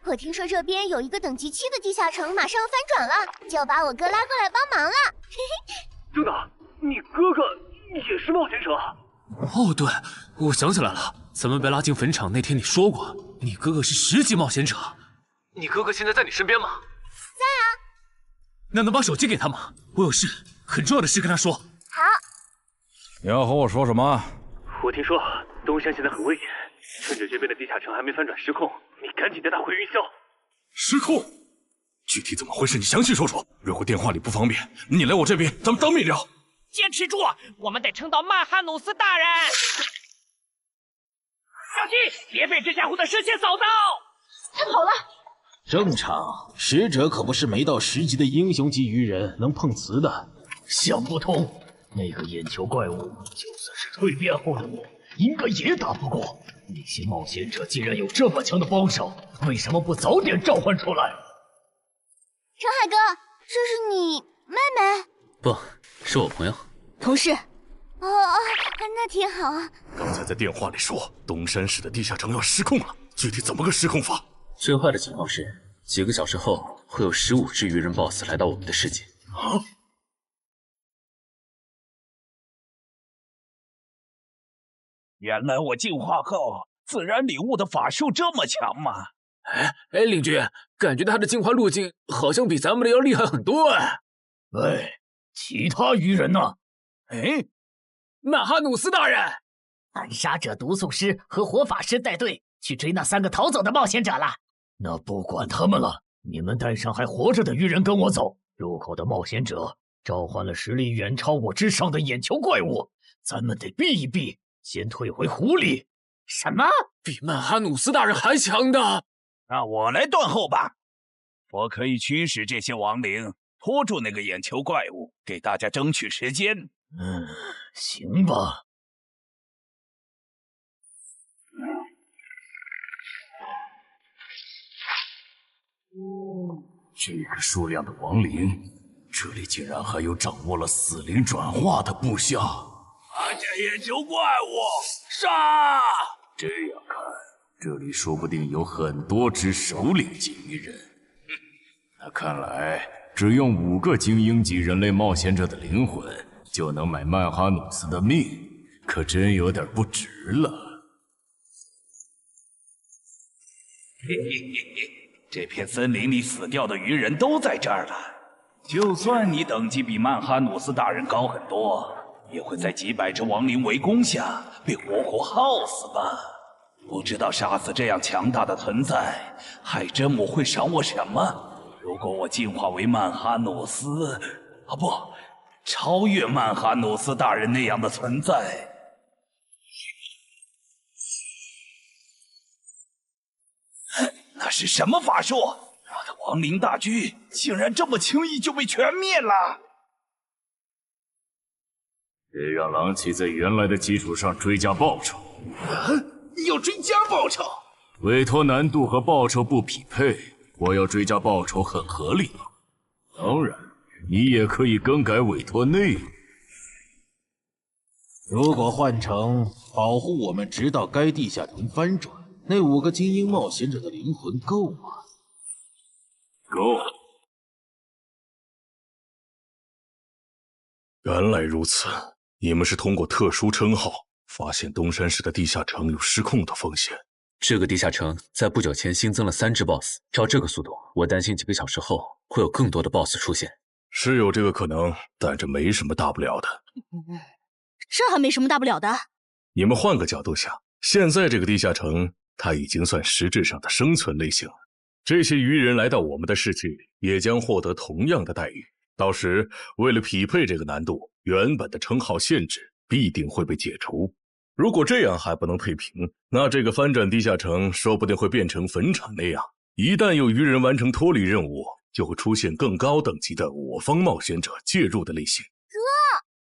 J: 我听说这边有一个等级7的地下城马上要翻转了，就把我哥拉过来帮忙了。嘿嘿。
L: 等等，你哥哥也是冒险者？
P: 哦，对，我想起来了，咱们被拉进坟场那天你说过，你哥哥是10级冒险者。你哥哥现在在你身边吗？
J: 在啊。
P: 那能把手机给他吗？我有事，很重要的事跟他说。
J: 好。
A: 你要和我说什么？
L: 我听说东山现在很危险，趁着这边的地下城还没翻转失控，你赶紧带他回云霄。
T: 失控？具体怎么回事？你详细说说。如果电话里不方便，你来我这边，咱们当面聊。
M: 坚持住，我们得撑到曼哈努斯大人。小心，别被这家伙的视线扫到。
J: 他跑了。
B: 正常，使者可不是没到10级的英雄级鱼人能碰瓷的。
L: 想不通，那个眼球怪物就算是蜕变后的我，应该也打不过。那些冒险者既然有这么强的帮手，为什么不早点召唤出来？
J: 陈海哥，这是你妹妹？
P: 不是我朋友，
J: 同事。那挺好。
T: 刚才在电话里说东山市的地下城要失控了，具体怎么个失控法？
P: 最坏的情况是，几个小时后会有15只鱼人 BOSS 来到我们的世界。
T: 啊！
A: 原来我进化后自然领悟的法术这么强吗？
V: 领军，感觉他的进化路径好像比咱们的要厉害很多哎。
L: 喂，其他鱼人呢？
V: 曼哈努斯大人，
Q: 暗杀者、毒素师和火法师带队去追那3个逃走的冒险者了。
L: 那不管他们了，你们带上还活着的鱼人跟我走。入口的冒险者召唤了实力远超我之上的眼球怪物，咱们得避一避，先退回湖里。
Q: 什么？
V: 比曼哈努斯大人还强的？
A: 那我来断后吧，我可以驱使这些亡灵，拖住那个眼球怪物，给大家争取时间。
L: 行吧。
T: 这个数量的亡灵，这里竟然还有掌握了死灵转化的部下。
A: 看见眼球怪物，杀！
T: 这样看，这里说不定有很多只首领级鱼人。那看来，只用5个精英级人类冒险者的灵魂，就能买曼哈努斯的命，可真有点不值了。
A: 嘿嘿嘿嘿，这片森林里死掉的鱼人都在这儿了。就算你等级比曼哈努斯大人高很多，也会在几百只亡灵围攻下被活活耗死吧？不知道杀死这样强大的存在，海真母会赏我什么？如果我进化为曼哈努斯，不，超越曼哈努斯大人那样的存在，那是什么法术？我的亡灵大军竟然这么轻易就被全灭了！
C: 得让狼骑在原来的基础上追加报酬。
U: 要追加报酬？
C: 委托难度和报酬不匹配，我要追加报酬很合理。当然，你也可以更改委托内容。
B: 如果换成保护我们直到该地下城翻转，那5个精英冒险者的灵魂够吗？
C: 够。
T: 原来如此，你们是通过特殊称号发现东山市的地下城有失控的风险。
P: 这个地下城在不久前新增了3只 BOSS， 照这个速度，我担心几个小时后会有更多的 BOSS 出现。
T: 是有这个可能，但这没什么大不了的。
O: 这还没什么大不了的。
T: 你们换个角度想，现在这个地下城，它已经算实质上的生存类型了。这些鱼人来到我们的世界，也将获得同样的待遇。到时，为了匹配这个难度，原本的称号限制必定会被解除。如果这样还不能配平，那这个翻转地下城说不定会变成坟场那样。一旦有鱼人完成脱离任务，就会出现更高等级的我方冒险者介入的类型。
J: 哥，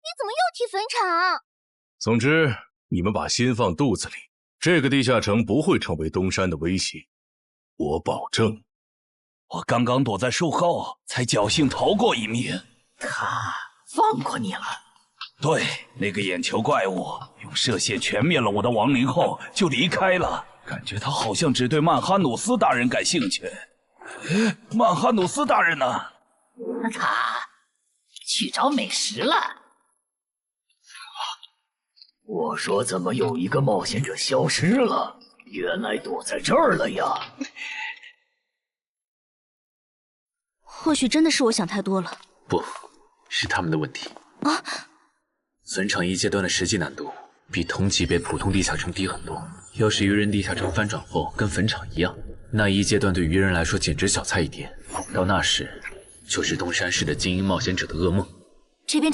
J: 你怎么又提坟场？
T: 总之，你们把心放肚子里，这个地下城不会成为东山的威胁，我保证。
A: 我刚刚躲在树后，才侥幸逃过一命。
Q: 他放过你了？
A: 对，那个眼球怪物用射线全灭了我的亡灵后就离开了，感觉他好像只对曼哈努斯大人感兴趣。曼哈努斯大人呢？
Q: 他去找美食了。
L: 我说怎么有一个冒险者消失了？原来躲在这儿了呀！
O: 或许真的是我想太多了。
P: 不，是他们的问题
O: 啊！
P: 坟场一阶段的实际难度比同级别普通地下城低很多。要是愚人地下城翻转后跟坟场一样，那一阶段对愚人来说简直小菜一碟。到那时，就是东山市的精英冒险者的噩梦。
F: 这边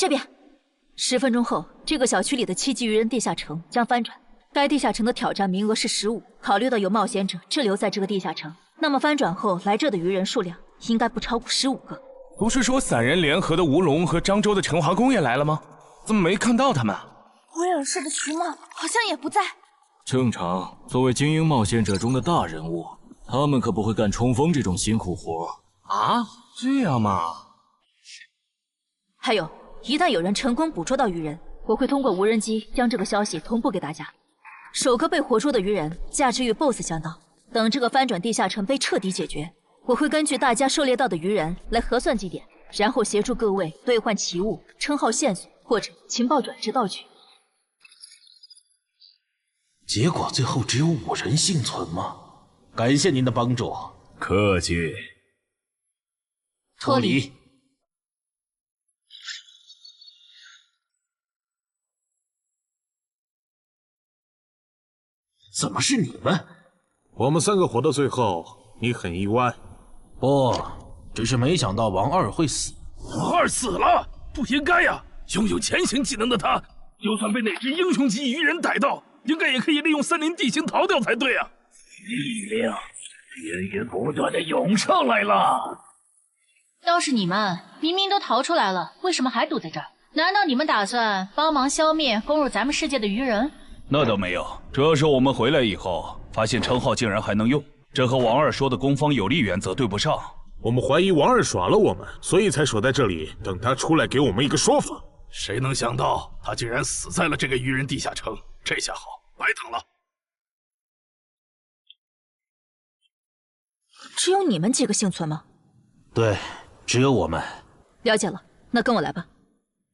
F: ，10分钟后，这个小区里的7级愚人地下城将翻转。该地下城的挑战名额是15。考虑到有冒险者滞留在这个地下城，那么翻转后来这的愚人数量应该不超过15个。
B: 不是说散人联合的吴龙和漳州的陈华公也来了吗？怎么没看到他们？
O: 威尔士的徐茂好像也不在。
H: 正常，作为精英冒险者中的大人物，他们可不会干冲锋这种辛苦活。
B: 啊，这样吗？
F: 还有，一旦有人成功捕捉到愚人，我会通过无人机将这个消息同步给大家。首个被活捉的愚人价值与 BOSS 相当。等这个翻转地下城被彻底解决，我会根据大家狩猎到的愚人来核算绩点，然后协助各位兑换奇物、称号线索或者情报转制道具。
V: 结果最后只有5人幸存吗？感谢您的帮助。
C: 客气。
F: 脱离。
V: 怎么是你们？
K: 我们3个活到最后，你很意外？
V: 不，只是没想到王二会死。
U: 王二死了，不应该呀！拥有前行技能的他，就算被哪只英雄级愚人逮到，应该也可以利用森林地形逃掉才对啊！
L: 力量源源不断的涌上来了。
F: 要是你们明明都逃出来了，为什么还堵在这儿？难道你们打算帮忙消灭攻入咱们世界的愚人？
A: 那倒没有，主要是我们回来以后发现称号竟然还能用，这和王二说的攻方有利原则对不上。
K: 我们怀疑王二耍了我们，所以才守在这里，等他出来给我们一个说法。
U: 谁能想到他竟然死在了这个愚人地下城？这下好，白等了。
F: 只有你们几个幸存吗？
V: 对，只有我们。
F: 了解了，那跟我来吧。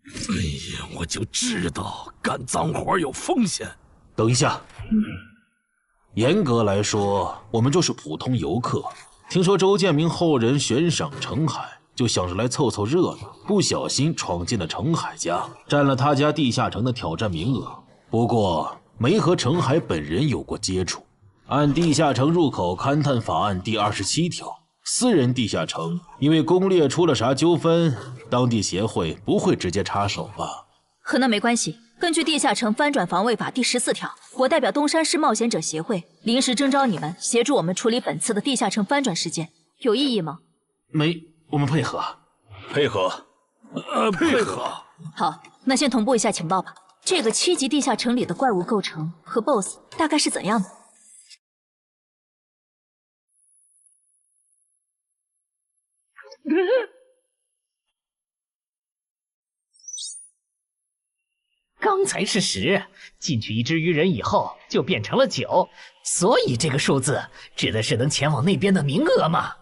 U: 哎呀，我就知道干脏活有风险。
V: 等一下，严格来说，我们就是普通游客。听说周建明后人悬赏程海，就想着来凑凑热闹，不小心闯进了程海家，占了他家地下城的挑战名额。不过没和程海本人有过接触。按地下城入口勘探法案第27条，私人地下城因为攻略出了啥纠纷，当地协会不会直接插手吧？
F: 和那没关系。根据地下城翻转防卫法第14条，我代表东山市冒险者协会临时征召你们协助我们处理本次的地下城翻转事件，有异议吗？
V: 没，我们配合。
A: 配合。
U: 配合。
F: 好，那先同步一下情报吧。这个7级地下城里的怪物构成和 BOSS 大概是怎样的？
Q: 刚才是10，进去一只愚人以后就变成了9，所以这个数字指的是能前往那边的名额吗？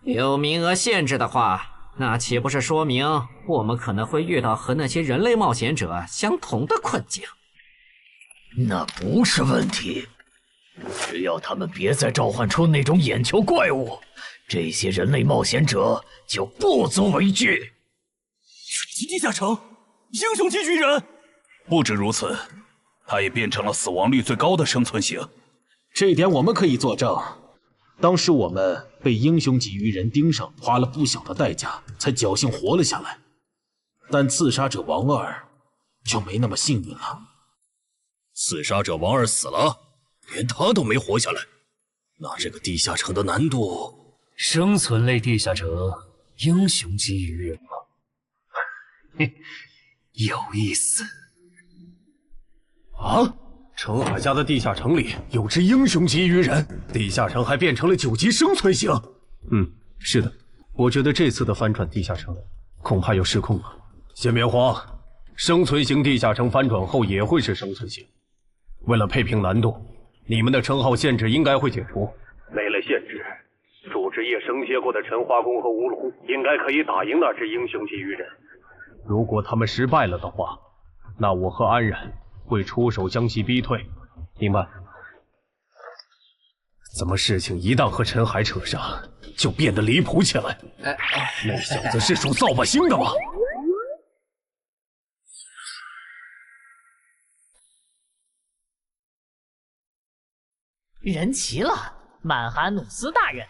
W: 有名额限制的话，那岂不是说明我们可能会遇到和那些人类冒险者相同的困境？
L: 那不是问题，只要他们别再召唤出那种眼球怪物，这些人类冒险者就不足为惧。
A: 水击地下城，英雄级巨人。不止如此，他也变成了死亡率最高的生存型。
V: 这点我们可以作证。当时我们被英雄级愚人盯上，花了不小的代价才侥幸活了下来。但刺杀者王二就没那么幸运了。
L: 刺杀者王二死了，连他都没活下来，那这个地下城的难度……生存类地下城，英雄级愚人吗？嘿，有意思。
K: 啊！澄海家的地下城里有只英雄级鱼人，地下城还变成了9级生存型。是的，我觉得这次的翻转地下城恐怕要失控了。先别慌，生存型地下城翻转后也会是生存型。为了配平难度，你们的称号限制应该会解除。没了限制，主职业生蝎过的陈花公和吴龙应该可以打赢那只英雄级鱼人。如果他们失败了的话，那我和安然会出手将其逼退，明白？怎么事情一旦和陈海扯上，就变得离谱起来？那小子是属扫把星的吗？
Q: 人齐了，曼哈努斯大人。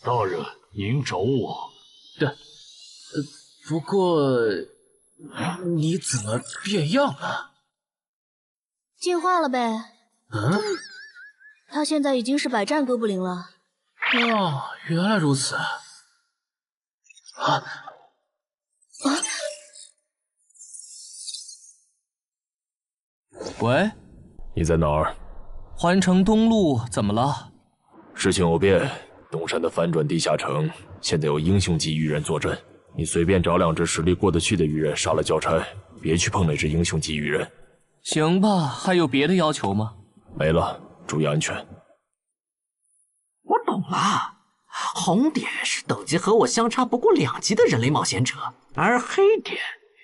L: 大人，您找我？
P: 不过你怎么变样了？
O: 进化了呗。他现在已经是百战哥布林了。
P: 哦，原来如此。
D: 喂，
H: 你在哪儿？
D: 环城东路，怎么了？
H: 事情有变，东山的翻转地下城现在有英雄级鱼人坐镇，你随便找2只实力过得去的鱼人杀了交差，别去碰那只英雄级鱼人。
D: 行吧，还有别的要求吗？
H: 没了，注意安全。
W: 我懂了，红点是等级和我相差不过2级的人类冒险者，而黑点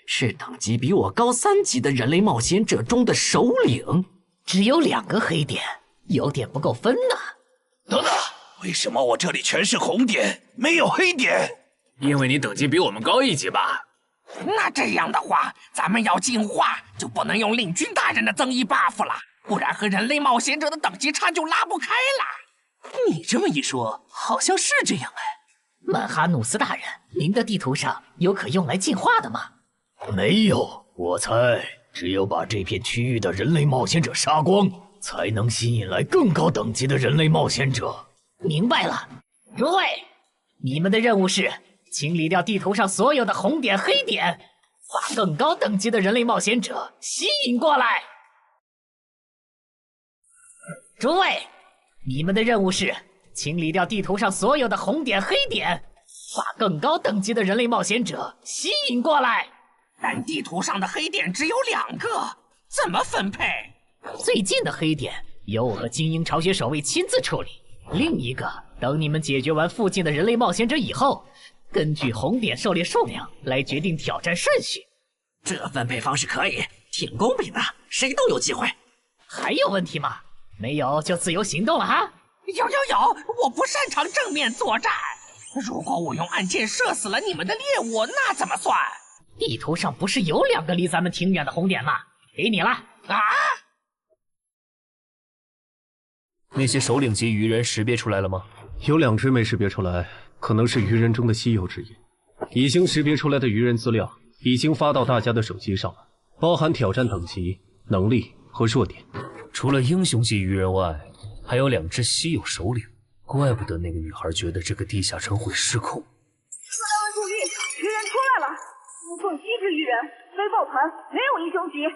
W: 是等级比我高3级的人类冒险者中的首领。只有2个黑点，有点不够分呢。
A: 等等，为什么我这里全是红点，没有黑点？
U: 因为你等级比我们高1级吧？
M: 那这样的话，咱们要进化就不能用令君大人的增益 buff 了，不然和人类冒险者的等级差就拉不开了。
D: 你这么一说，好像是这样哎。
W: 曼哈努斯大人，您的地图上有可用来进化的吗？
L: 没有，我猜只有把这片区域的人类冒险者杀光，才能吸引来更高等级的人类冒险者。
W: 明白了，诸位，你们的任务是清理掉地图上所有的红点、黑点，把更高等级的人类冒险者吸引过来。诸位，你们的任务是清理掉地图上所有的红点、黑点，把更高等级的人类冒险者吸引过来。
M: 但地图上的黑点只有2个，怎么分配？
W: 最近的黑点由我和精英巢穴守卫亲自处理，另一个等你们解决完附近的人类冒险者以后，根据红点狩猎数量来决定挑战顺序。
Q: 这分配方式可以，挺公平的，谁都有机会。
W: 还有问题吗？没有就自由行动了哈。
M: 有，我不擅长正面作战。如果我用暗箭射死了你们的猎物，那怎么算？
W: 地图上不是有2个离咱们挺远的红点吗？给你了啊！
P: 那些首领级鱼人识别出来了吗？
K: 有2只没识别出来，可能是鱼人中的稀有之一。已经识别出来的鱼人资料已经发到大家的手机上了，包含挑战等级、能力和弱点。
P: 除了英雄级鱼人外，还有2只稀有首领，怪不得那个女孩觉得这个地下城会失控。
S: 各单位注意，鱼人出来了，共7只鱼人，非抱团，没有英雄级。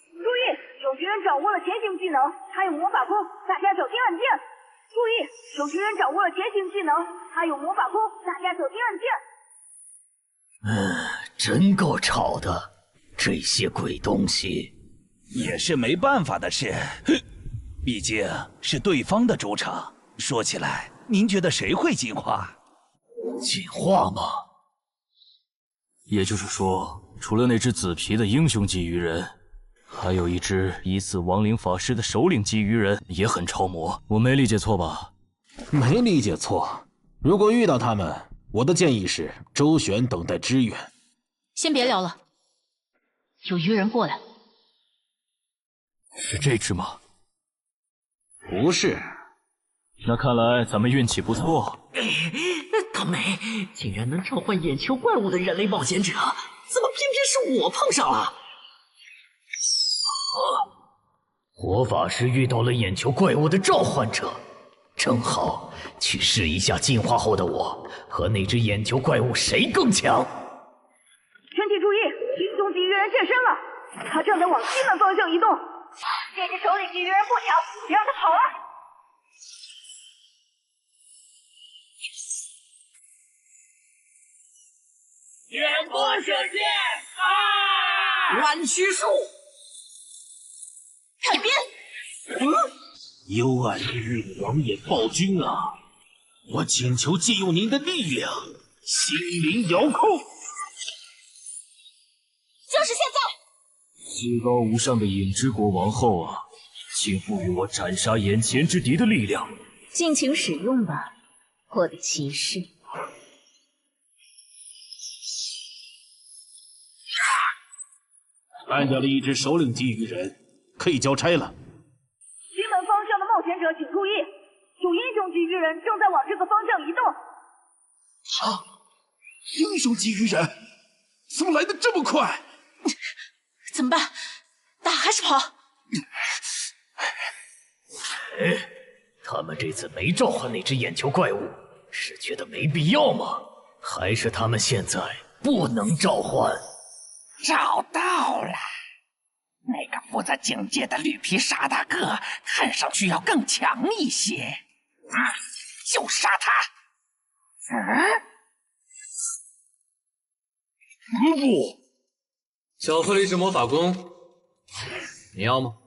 S: 注意，有鱼人掌握了前行技能，还有魔法弓，大家小心按键。注意，有鱼人掌握了前行技能，还有魔法弓，大家小心按键。
L: 真够吵的，这些鬼东西。
A: 也是没办法的事，毕竟是对方的主场。说起来，您觉得谁会进化？
L: 进化吗？
H: 也就是说，除了那只紫皮的英雄级鱼人，还有一只疑似亡灵法师的首领级鱼人也很超模。我没理解错吧？
V: 没理解错。如果遇到他们，我的建议是周旋，等待支援。
F: 先别聊了，有鱼人过来。
H: 是这只吗？
I: 不是。
H: 那看来咱们运气不错。
W: 倒霉，竟然能召唤眼球怪物的人类冒险者，怎么偏偏是我碰上了？
L: 火法师遇到了眼球怪物的召唤者，正好去试一下进化后的我和那只眼球怪物谁更强。
S: 全体注意，英雄级鱼人现身了，他正在往西门方向移动。这只首领级鱼人不强，别让他跑了。
M: 远波射箭啊！弯曲术，
O: 看边。
V: 幽暗地狱的王眼暴君啊！我请求借用您的力量，心灵遥控。
O: 就是现在！
H: 至高无上的影之国王后啊，请赋予我斩杀眼前之敌的力量。
F: 尽情使用吧，我的骑士。
V: 干掉了一只首领级鱼人，可以交差了。
S: 西门方向的冒险者请注意，有英雄级鱼人正在往这个方向移动。
V: 啊！英雄级鱼人怎么来的这么快？
O: 怎么办？打还是跑？
L: 他们这次没召唤那只眼球怪物，是觉得没必要吗？还是他们现在不能召唤？
M: 找到了，那个负责警戒的绿皮傻大个，看上去要更强一些。就杀他！
P: 不，巧克力是魔法弓，你要吗？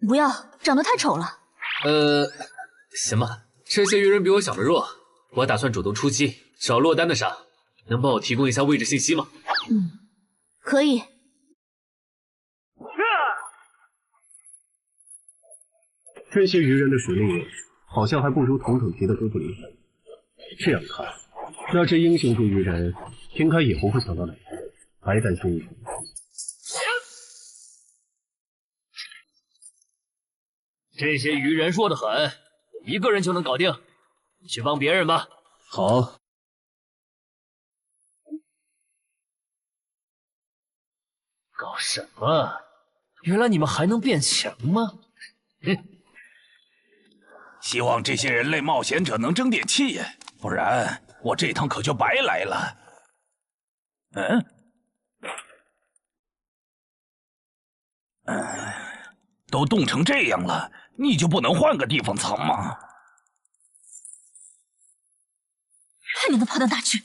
F: 不要，长得太丑了。
P: 行吧，这些鱼人比我小得弱，我打算主动出击，找落单的杀。能帮我提供一下位置信息吗？
F: 可以。
K: 这些鱼人的实力好像还不如同等级的哥布林。这样看，那只英雄级鱼人应该也不会强到哪里，还担心一场。
H: 这些鱼人弱得很，一个人就能搞定，你去帮别人吧。
V: 好。
H: 搞什么？原来你们还能变强吗？
A: 希望这些人类冒险者能争点气，不然我这趟可就白来了。都冻成这样了，你就不能换个地方藏吗？
F: 看你能跑到哪去！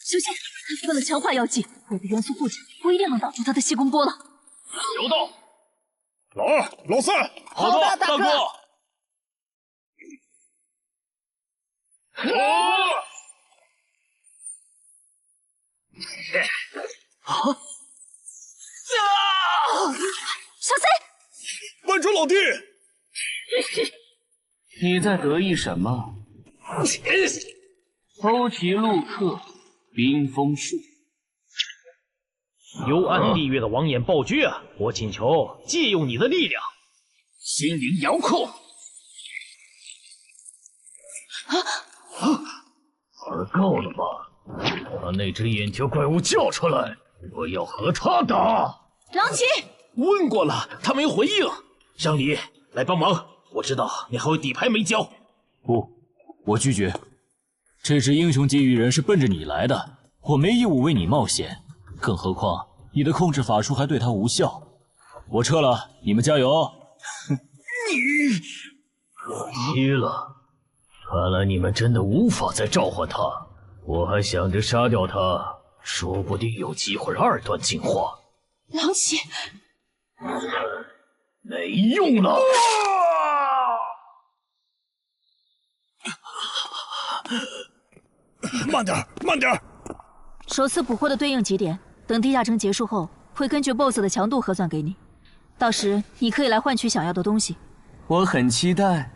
F: 小心，他服了强化药剂，我的元素不强，不一定能挡住他的细弓波了。
A: 有道。
B: 老二、老三，
A: 好的，大哥。
F: 小 C，
B: 慢着老弟！
D: 你在得意什么？欧奇路克，冰封术。
C: 幽暗地狱的王眼暴君啊，我请求借用你的力量，
V: 心灵遥控。
L: 玩够了吧？把那只眼球怪物叫出来，我要和他打。
O: 狼骑，
V: 问过了，他没回应。香梨，来帮忙，我知道你还有底牌没交。
H: 不，我拒绝。这只英雄级鱼人是奔着你来的，我没义务为你冒险。更何况你的控制法术还对他无效。我撤了，你们加油！
L: 你可惜了，看来你们真的无法再召唤他。我还想着杀掉他，说不定有机会2段进化。
O: 狼骑，
L: 没用了。
B: 慢点，慢点！
F: 首次捕获的对应级点，等地下城结束后，会根据 BOSS 的强度核算给你。到时你可以来换取想要的东西。
D: 我很期待。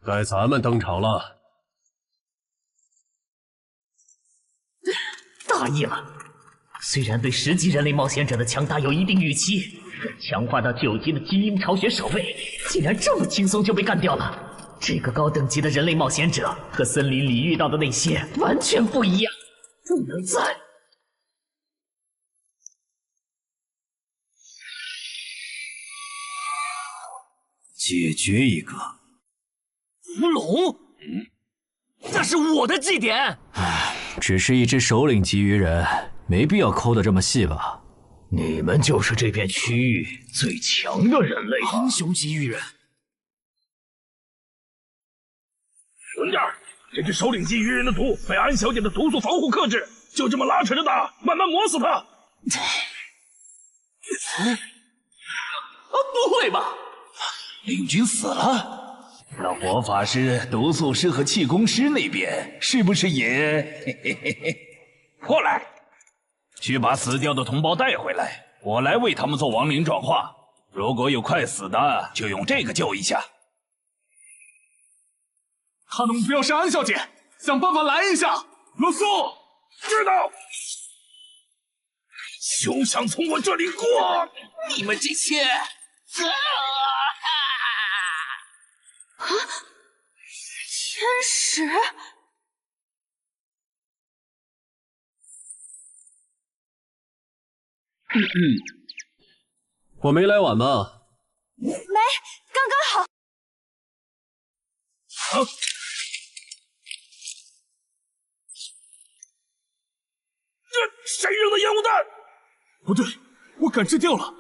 K: 该咱们登场了。
Q: 差异了。虽然对10级人类冒险者的强大有一定预期，但强化到9级的精英巢穴守卫，竟然这么轻松就被干掉了。这个高等级的人类冒险者和森林里遇到的那些完全不一样，不能再……
H: 解决一个
P: 伏龙，那是我的祭典。
H: 只是一只首领级鱼人，没必要抠得这么细吧？
L: 你们就是这片区域最强的人类吧？
P: 英雄级鱼人，
U: 稳点儿！这只首领级鱼人的毒被安小姐的毒素防护克制，就这么拉扯着打，慢慢磨死他。
P: 不会吧？
A: 领军死了？那火法师、毒素师和气功师那边是不是也……过来，去把死掉的同胞带回来，我来为他们做亡灵转化。如果有快死的，就用这个救一下。
B: 他的目标是安小姐，想办法拦一下。罗素，
U: 知道。休想从我这里过！
P: 你们这些……
O: 天使，
K: 我没来晚吧？
O: 没，刚刚好。
U: 啊！这谁扔的烟雾弹？
B: 不对，我感知掉了，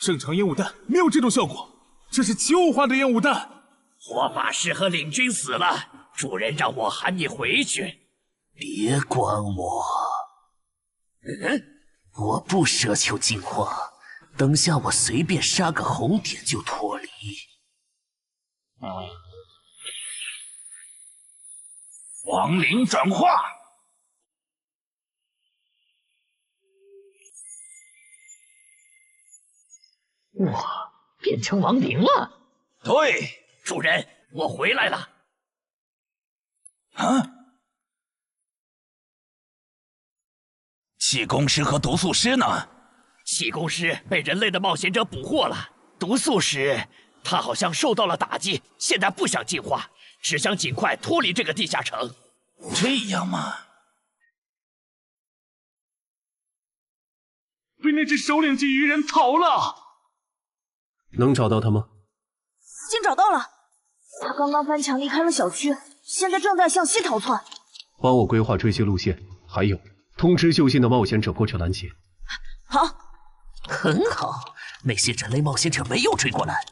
B: 正常烟雾弹没有这种效果，这是奇物化的烟雾弹。
Q: 火法师和领军死了，主人让我喊你回去。
L: 别管我，我不奢求进化，等下我随便杀个红点就脱离。
A: 亡灵转化。
Q: 我变成亡灵了。
A: 对。
Q: 主人，我回来了。
A: 啊！气功师和毒素师呢？
Q: 气功师被人类的冒险者捕获了，毒素师他好像受到了打击，现在不想进化，只想尽快脱离这个地下城。
A: 这样吗？
B: 被那只首领级鱼人逃了。
K: 能找到他吗？
O: 已经找到了。他刚刚翻墙离开了小区，现在正在向西逃窜。
K: 帮我规划追击路线，还有通知就近的冒险者过去拦截。
O: 好，
L: 很好。那些人类冒险者没有追过来。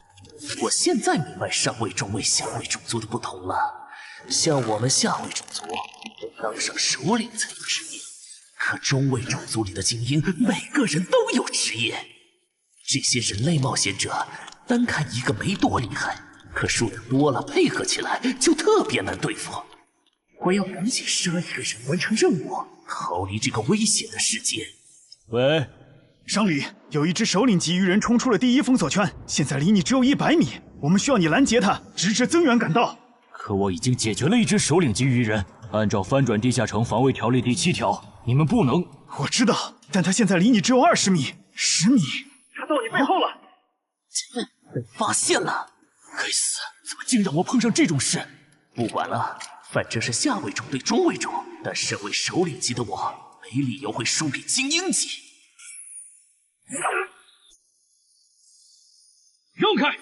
L: 我现在明白上位、中位、下位种族的不同了。像我们下位种族，当上首领才有职业，可中位种族里的精英，每个人都有职业。这些人类冒险者，单看一个没多厉害。可数量多了，配合起来就特别难对付。我要赶紧杀一个人完成任务，逃离这个危险的世界。
E: 喂，上里有一只首领级鱼人冲出了第1封锁圈，现在离你只有100米，我们需要你拦截他，直至增援赶到。
H: 可我已经解决了一只首领级鱼人，按照翻转地下城防卫条例第7条，你们不能。
E: 我知道，但他现在离你只有20米、10米，他到你背后了。
L: 被发现了。该死，怎么竟让我碰上这种事？不管了，反正是下位种对中位种，但身为首领级的我，没理由会输给精英级。
U: 让开！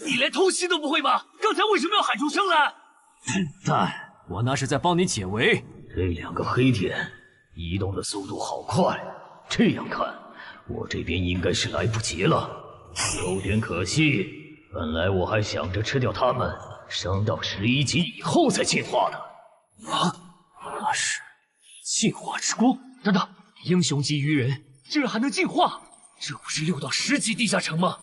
P: 你连偷袭都不会吗？刚才为什么要喊出声来？
L: 笨蛋！
H: 我那是在帮你解围。
L: 这2个黑点移动的速度好快，这样看，我这边应该是来不及了，有点可惜。本来我还想着吃掉他们，升到11级以后再进化的。
P: 啊，那是进化之光。等等，英雄级鱼人竟然还能进化，这不是6到10级地下城吗？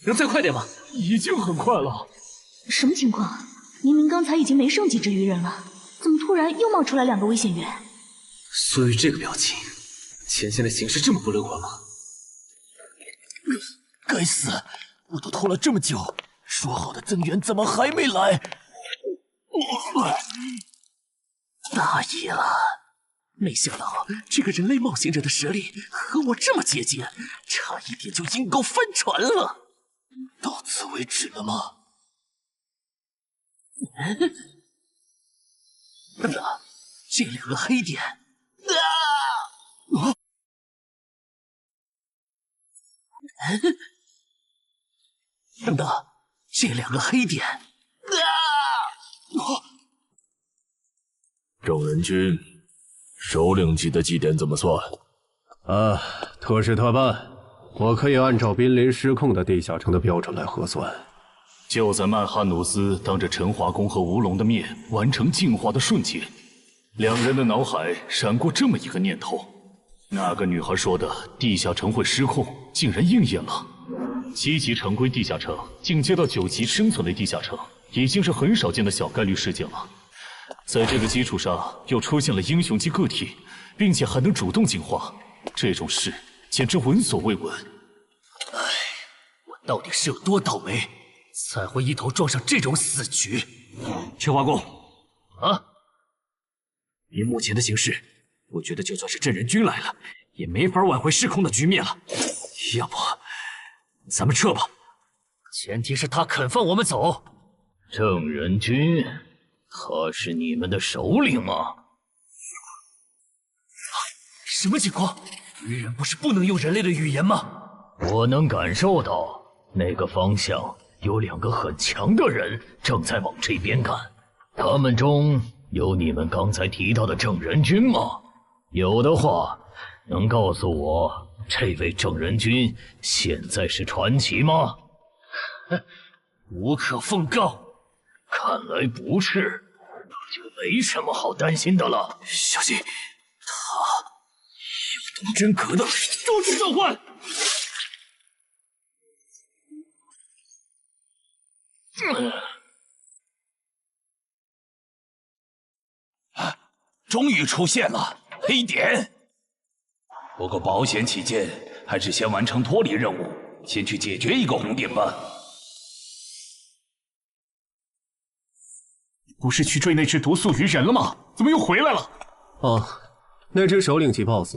H: 能再快点吗？
U: 已经很快了。
O: 什么情况？明明刚才已经没剩几只鱼人了，怎么突然又冒出来2个危险源？
H: 所以这个表情，前线的形势这么不乐观吗？
U: 该死，我都拖了这么久，说好的增援怎么还没来？大意了，没想到这个人类冒险者的实力和我这么接近，差一点就阴沟翻船了。到此为止了吗？这2个黑点，等等，这2个黑点，
K: 正人君，首领级的祭典怎么算？特事特办，我可以按照濒临失控的地下城的标准来核算。
C: 就在曼哈努斯当着陈华宫和吴龙的面完成净化的瞬间，2人的脑海闪过这么一个念头：那个女孩说的地下城会失控，竟然应验了。7级常规地下城进阶到9级生存类地下城，已经是很少见的小概率事件了。在这个基础上，又出现了英雄级个体，并且还能主动进化，这种事简直闻所未闻。
U: 唉，我到底是有多倒霉，才会一头撞上这种死局？
H: 陈华宫，以目前的形势，我觉得就算是镇人君来了，也没法挽回失控的局面了。要不，咱们撤吧。
U: 前提是他肯放我们走。
L: 正人君，他是你们的首领吗？
U: 什么情况？鱼人不是不能用人类的语言吗？
L: 我能感受到那个方向有2个很强的人正在往这边赶，他们中有你们刚才提到的正人君吗？有的话，能告诉我这位正人君现在是传奇吗？
U: 无可奉告。
L: 看来不是，就没什么好担心的了。
U: 小心，他有动真格的终止召唤。
A: 终于出现了黑点，不过保险起见，还是先完成脱离任务，先去解决一个红点吧。
E: 不是去追那只毒素鱼人了吗？怎么又回来了？
K: 那只首领级 BOSS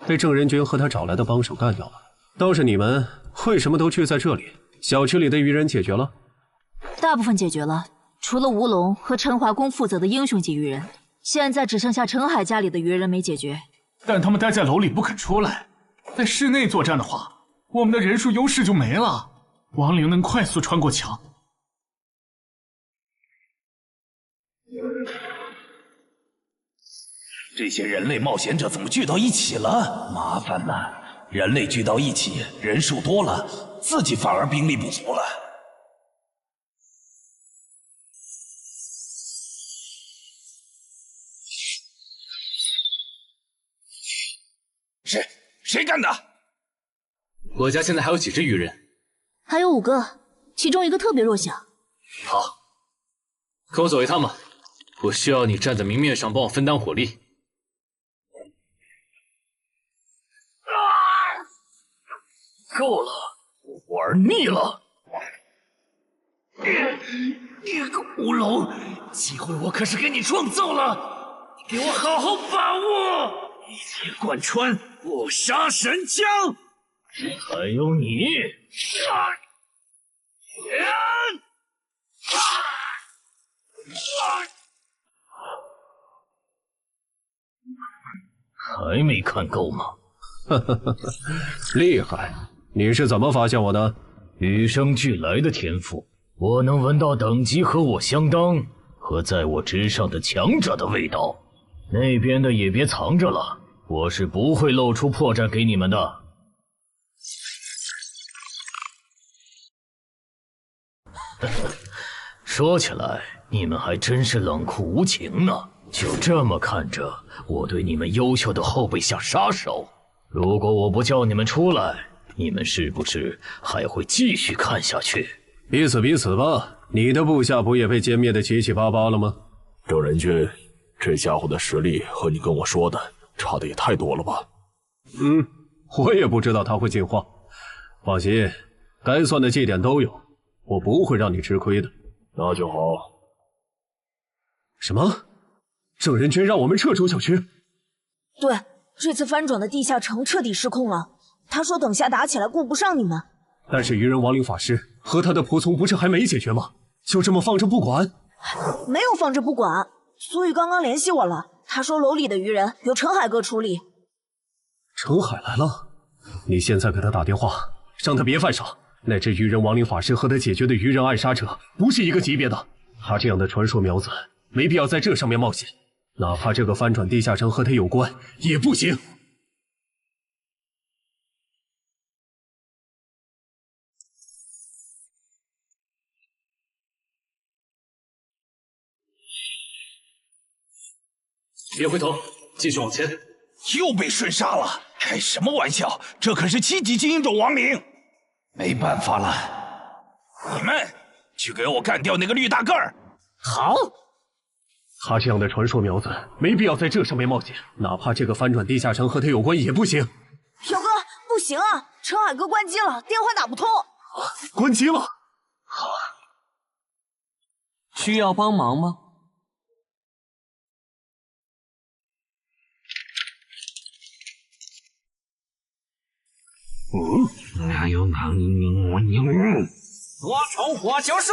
K: 被正人君和他找来的帮手干掉了。倒是你们为什么都聚在这里？小区里的鱼人解决了？
F: 大部分解决了，除了吴龙和陈华宫负责的英雄级鱼人，现在只剩下陈海家里的鱼人没解决。
E: 但他们待在楼里不肯出来，在室内作战的话，我们的人数优势就没了。亡灵能快速穿过墙。
A: 这些人类冒险者怎么聚到一起了？麻烦了，人类聚到一起，人数多了，自己反而兵力不足了。谁干的？
H: 我家现在还有几只鱼人？
O: 还有5个，其中1个特别弱小。
H: 好，跟我走一趟吧。我需要你站在明面上帮我分担火力。
L: 够了，我玩腻了。
U: 你个乌龙，机会我可是给你创造了，你给我好好把握！一切贯穿不杀神枪。
L: 还有你！还没看够吗？
K: 厉害！你是怎么发现我的？
L: 与生俱来的天赋，我能闻到等级和我相当和在我之上的强者的味道。那边的也别藏着了，我是不会露出破绽给你们的。说起来，你们还真是冷酷无情呢。就这么看着我对你们优秀的后辈下杀手。如果我不叫你们出来，你们是不是还会继续看下去？
K: 彼此彼此吧。你的部下不也被歼灭的七七八八了吗？
B: 郑仁君，这家伙的实力和你跟我说的差的也太多了吧？
K: 我也不知道他会进化。放心，该算的祭典都有，我不会让你吃亏的。
B: 那就好。
K: 什么？郑仁君让我们撤出小区？
G: 对，这次翻转的地下城彻底失控了。他说等下打起来顾不上你们。
K: 但是愚人亡灵法师和他的仆从不是还没解决吗？就这么放着不管？
G: 没有放着不管，苏玉刚刚联系我了，他说楼里的愚人由陈海哥处理。
K: 陈海来了，你现在给他打电话，让他别犯傻。那只愚人亡灵法师和他解决的愚人暗杀者不是一个级别的，他这样的传说苗子没必要在这上面冒险，哪怕这个翻转地下城和他有关也不行。
C: 别回头，继续往前。
A: 又被瞬杀了，开什么玩笑？这可是7级精英种亡灵，没办法了，你们去给我干掉那个绿大个儿。
K: 好。他这样的传说苗子没必要在这上面冒险，哪怕这个翻转地下城和他有关也不行。
G: 小哥，不行啊，陈海哥关机了，电话打不通。
K: 关机了？
D: 好啊。需要帮忙吗？
M: 哪有多重火球术？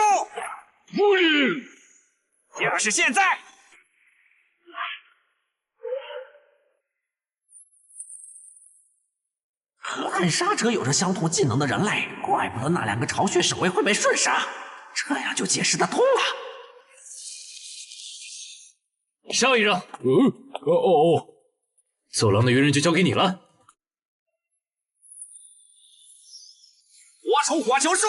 M: 就是现在！
W: 和暗杀者有着相同技能的人类，怪不得那2个巢穴守卫会被瞬杀，这样就解释得通了。
C: 上一任，走廊的愚人就交给你了。
M: 多重火球术！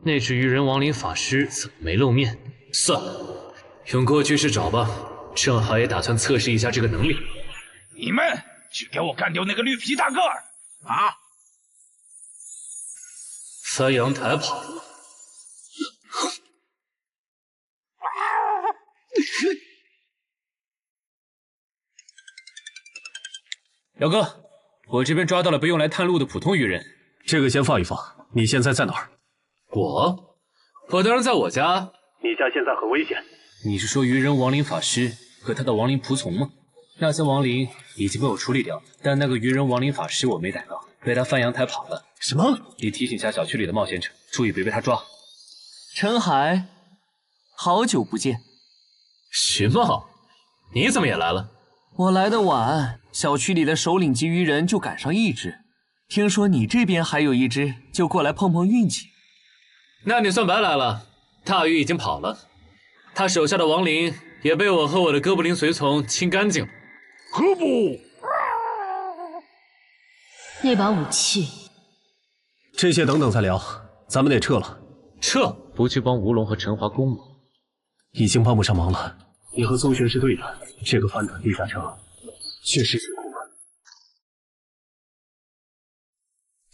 C: 那只愚人亡灵法师怎么没露面？算了，用过去式找吧，正好也打算测试一下这个能力。
A: 你们去给我干掉那个绿皮大个儿！啊！
C: 翻阳台跑了。
D: 表哥，我这边抓到了不用来探路的普通愚人，
K: 这个先放一放。你现在在哪儿？
C: 我当然在我家。
K: 你家现在很危险。
D: 你是说愚人亡灵法师和他的亡灵仆从吗？那些亡灵已经被我处理掉，但那个愚人亡灵法师我没逮到，被他翻阳台跑了。
K: 什么？
D: 你提醒下小区里的冒险者，注意别被他抓。陈海，好久不见。
C: 徐茂，你怎么也来了？
D: 我来的晚，小区里的首领级愚人就赶上1只，听说你这边还有1只，就过来碰碰运气。
C: 那你算白来了，大鱼已经跑了，他手下的亡灵也被我和我的哥布林随从清干净了。
B: 可不，
F: 那把武器，
K: 这些等等再聊，咱们得撤了。
C: 撤？不去帮吴龙和陈华攻吗？
K: 已经帮不上忙了。你和宗玄是对的，这个翻转地下城确实是苦闷。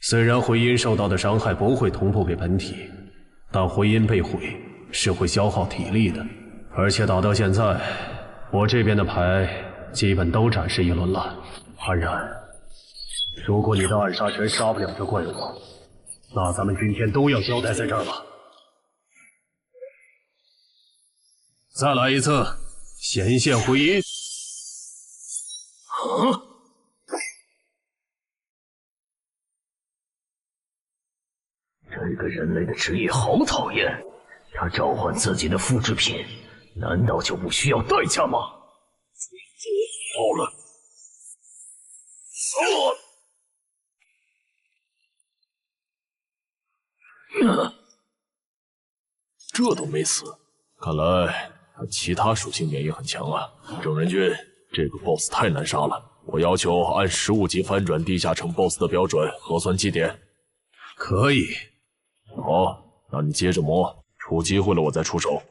K: 虽然回音受到的伤害不会同步给本体，但回音被毁是会消耗体力的。而且打到现在，我这边的牌基本都展示一轮了。安然，如果你的暗杀拳杀不了这怪物，那咱们今天都要交代在这儿了。再来一次，显现回音。
L: 这个人类的职业好讨厌，他召唤自己的复制品，难道就不需要代价吗？好了，
B: 这都没死，看来他其他属性免疫很强啊。郑仁君，这个 BOSS 太难杀了，我要求按15级翻转地下城 BOSS 的标准核酸祭典。
K: 可以。
B: 好，
C: 那你接着磨，出机会了我再出手。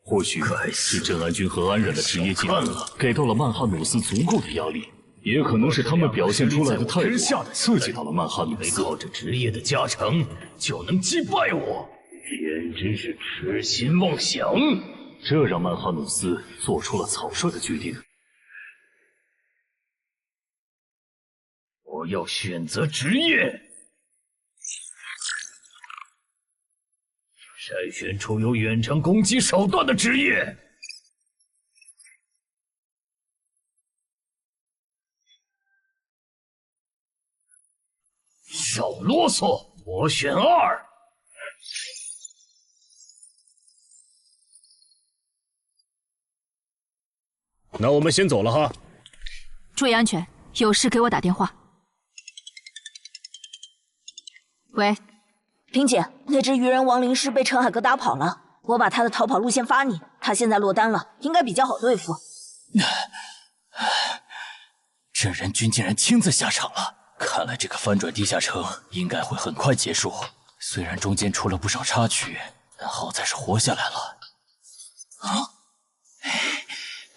L: 或许
C: 是镇安军和安忍的职业技能给到了曼哈努斯足够的压力，也可能是他们表现出来的态度刺激到了曼哈努斯。
L: 靠着职业的加成就能击败我，简直是痴心妄想。
C: 这让曼哈努斯做出了草率的决定。
L: 我要选择职业，筛选出有远程攻击手段的职业。少啰嗦，我选2。
C: 那我们先走了哈。
F: 注意安全，有事给我打电话。喂，
G: 萍姐，那只鱼人亡灵师被陈海哥打跑了，我把他的逃跑路线发你，他现在落单了，应该比较好对付。
H: 镇人君竟然亲自下场了，看来这个翻转地下城应该会很快结束。虽然中间出了不少插曲，但好在是活下来了。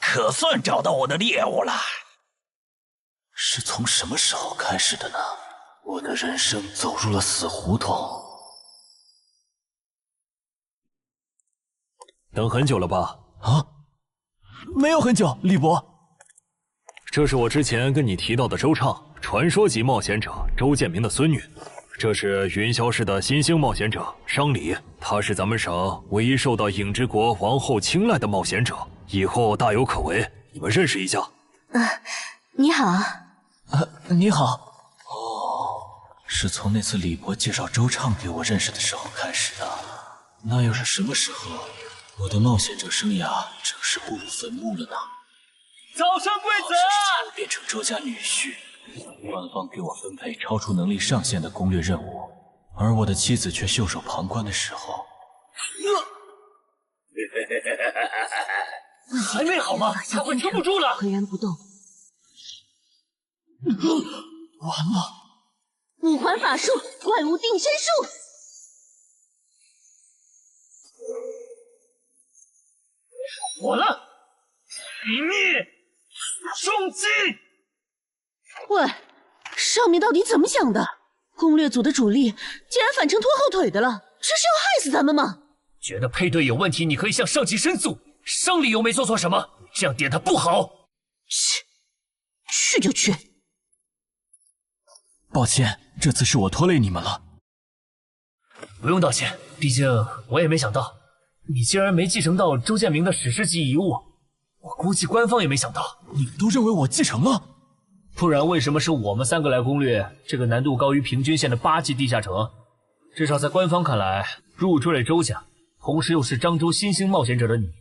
A: 可算找到我的猎物了。
H: 是从什么时候开始的呢？我的人生走入了死胡同。
C: 等很久了吧？
H: 啊，没有很久，李伯。
C: 这是我之前跟你提到的周畅，传说级冒险者周建明的孙女。这是云霄市的新兴冒险者商礼，她是咱们省唯一受到影之国王后青睐的冒险者，以后大有可为。你们认识一下。
O: 你好。
H: 你好。是从那次李博介绍周畅给我认识的时候开始的。那又是什么时候，我的冒险者生涯正式步入坟墓了呢？
U: 早生贵子！
H: 我变成周家女婿，官方给我分配超出能力上限的攻略任务，而我的妻子却袖手旁观的时候。
U: 还没好吗？他快撑不住了！
O: 岿然不动。
H: 完了！
O: 五环法术，怪物定身术。
U: 火了！殇灭！重击！
O: 喂，上面到底怎么想的？攻略组的主力竟然反成拖后腿的了，这是要害死咱们吗？
L: 觉得配对有问题，你可以向上级申诉。生理又没做错什么，这样点他不好。
O: 去就去。
H: 抱歉，这次是我拖累你们了。
L: 不用道歉，毕竟我也没想到你竟然没继承到周建明的史诗级遗物。我估计官方也没想到。
H: 你们都认为我继承了？
L: 不然为什么是我们3个来攻略这个难度高于平均线的8级地下城？至少在官方看来，入赘了周家，同时又是漳州新兴冒险者的你，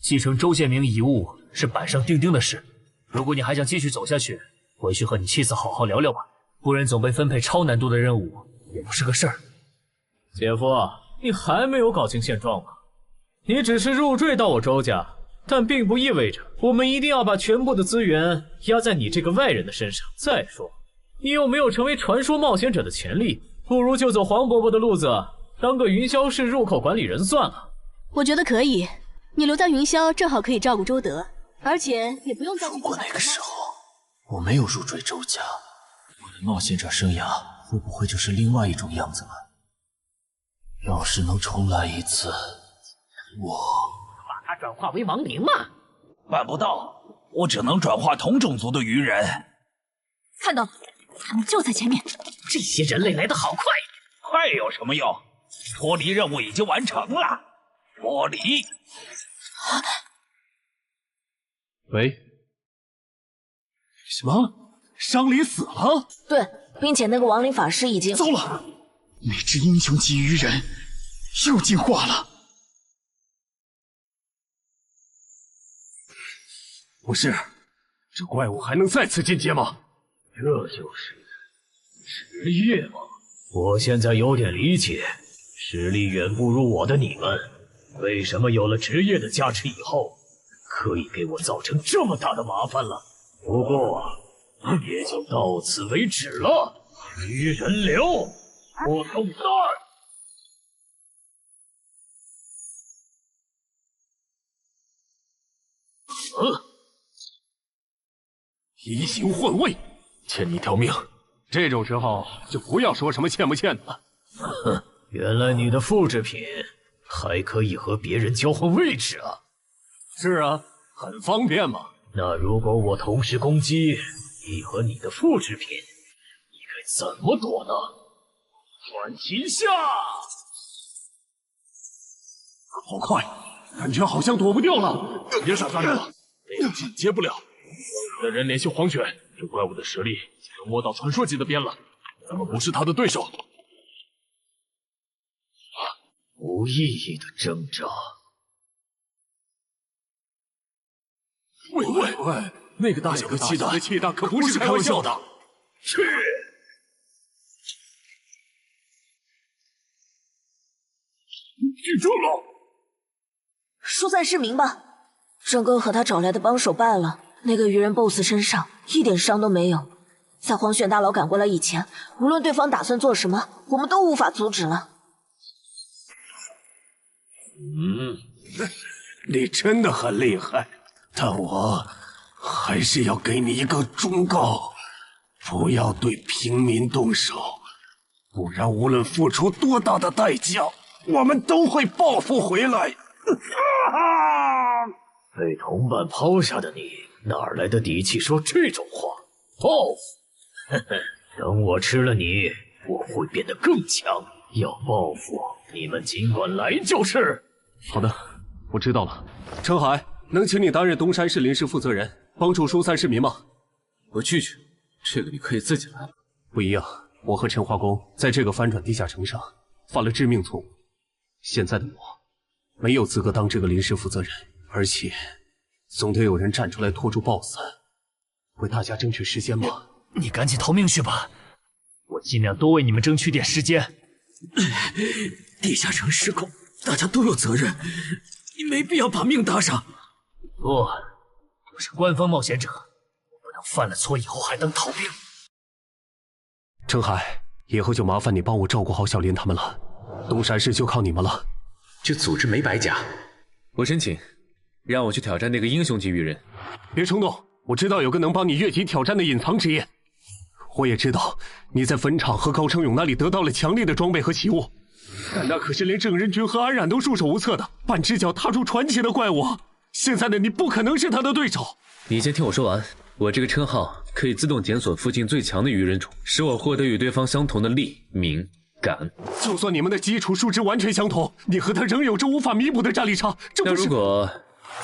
L: 继承周建明遗物是板上钉钉的事。如果你还想继续走下去，回去和你妻子好好聊聊吧，不然总被分配超难度的任务也不是个事儿。
D: 姐夫，你还没有搞清现状吗？你只是入赘到我周家，但并不意味着我们一定要把全部的资源压在你这个外人的身上。再说，你又没有成为传说冒险者的潜力，不如就走黄伯伯的路子，当个云霄市入口管理人算了。
O: 我觉得可以，你留在云霄正好可以照顾周德，而且也不用再去。
H: 如果那个时候我没有入赘周家，我的冒险者生涯会不会就是另外一种样子了？要是能重来一次，我
Q: 把他转化为亡灵嘛？
A: 办不到，我只能转化同种族的鱼人。
F: 看到了，他们就在前面。
Q: 这些人类来得好快！
A: 快有什么用？脱离任务已经完成了。脱离。
K: 喂？什么？伤离死了？
G: 对，并且那个亡灵法师已经……
E: 糟了！那只英雄级鱼人又进化了。
K: 不是，这怪物还能再次进阶吗？
L: 这就是职业吗？我现在有点理解，实力远不如我的你们，为什么有了职业的加持以后，可以给我造成这么大的麻烦了。不过也就到此为止了。鱼人流，我动弹。
K: 移形换位，欠你条命。这种时候就不要说什么欠不欠的了。
L: 哼，原来你的复制品还可以和别人交换位置啊！
K: 是啊，很方便嘛。
L: 那如果我同时攻击你和你的复制品，你该怎么躲呢？传奇下！
K: 好快，感觉好像躲不掉了。别傻站着了，那样紧接不了。我的人联系黄泉，这怪物的实力已经摸到传说级的边了，咱们不是他的对手。
L: 无意义的挣扎。
K: 喂，那个大小的气弹可不是开玩笑的。去！记住了。
G: 疏散市民吧。郑哥和他找来的帮手败了，那个鱼人 BOSS 身上一点伤都没有。在黄玄大佬赶过来以前，无论对方打算做什么，我们都无法阻止了。
K: 你真的很厉害，但我还是要给你一个忠告：不要对平民动手，不然无论付出多大的代价，我们都会报复回来。
L: 被同伴抛下的你，哪来的底气说这种话？报复？呵呵，等我吃了你，我会变得更强。要报复，你们尽管来就是。
K: 好的，我知道了。陈海，能请你担任东山市临时负责人，帮助疏散市民吗？
P: 我拒绝，这个你可以自己来。
K: 不一样，我和陈华公在这个翻转地下城上犯了致命错误，现在的我没有资格当这个临时负责人，而且总得有人站出来拖住 BOSS， 为大家争取时间嘛。
L: 你赶紧逃命去吧，我尽量多为你们争取点时间。
U: 地下城失控，大家都有责任，你没必要把命搭上。
L: 不，我是官方冒险者，我不能犯了错以后还当逃兵。
K: 陈海，以后就麻烦你帮我照顾好小林他们了，东山市就靠你们了。
P: 这组织没白假，我申请让我去挑战那个英雄级鱼人。
K: 别冲动，我知道有个能帮你越级挑战的隐藏职业。我也知道你在坟场和高成勇那里得到了强力的装备和奇物，但那可是连郑仁君和安冉都束手无策的半只脚踏入传奇的怪物。现在的你不可能是他的对手。
P: 你先听我说完，我这个称号可以自动检索附近最强的鱼人种，使我获得与对方相同的力、敏、感。
K: 就算你们的基础数值完全相同，你和他仍有着无法弥补的战力差。这不是……
P: 那如果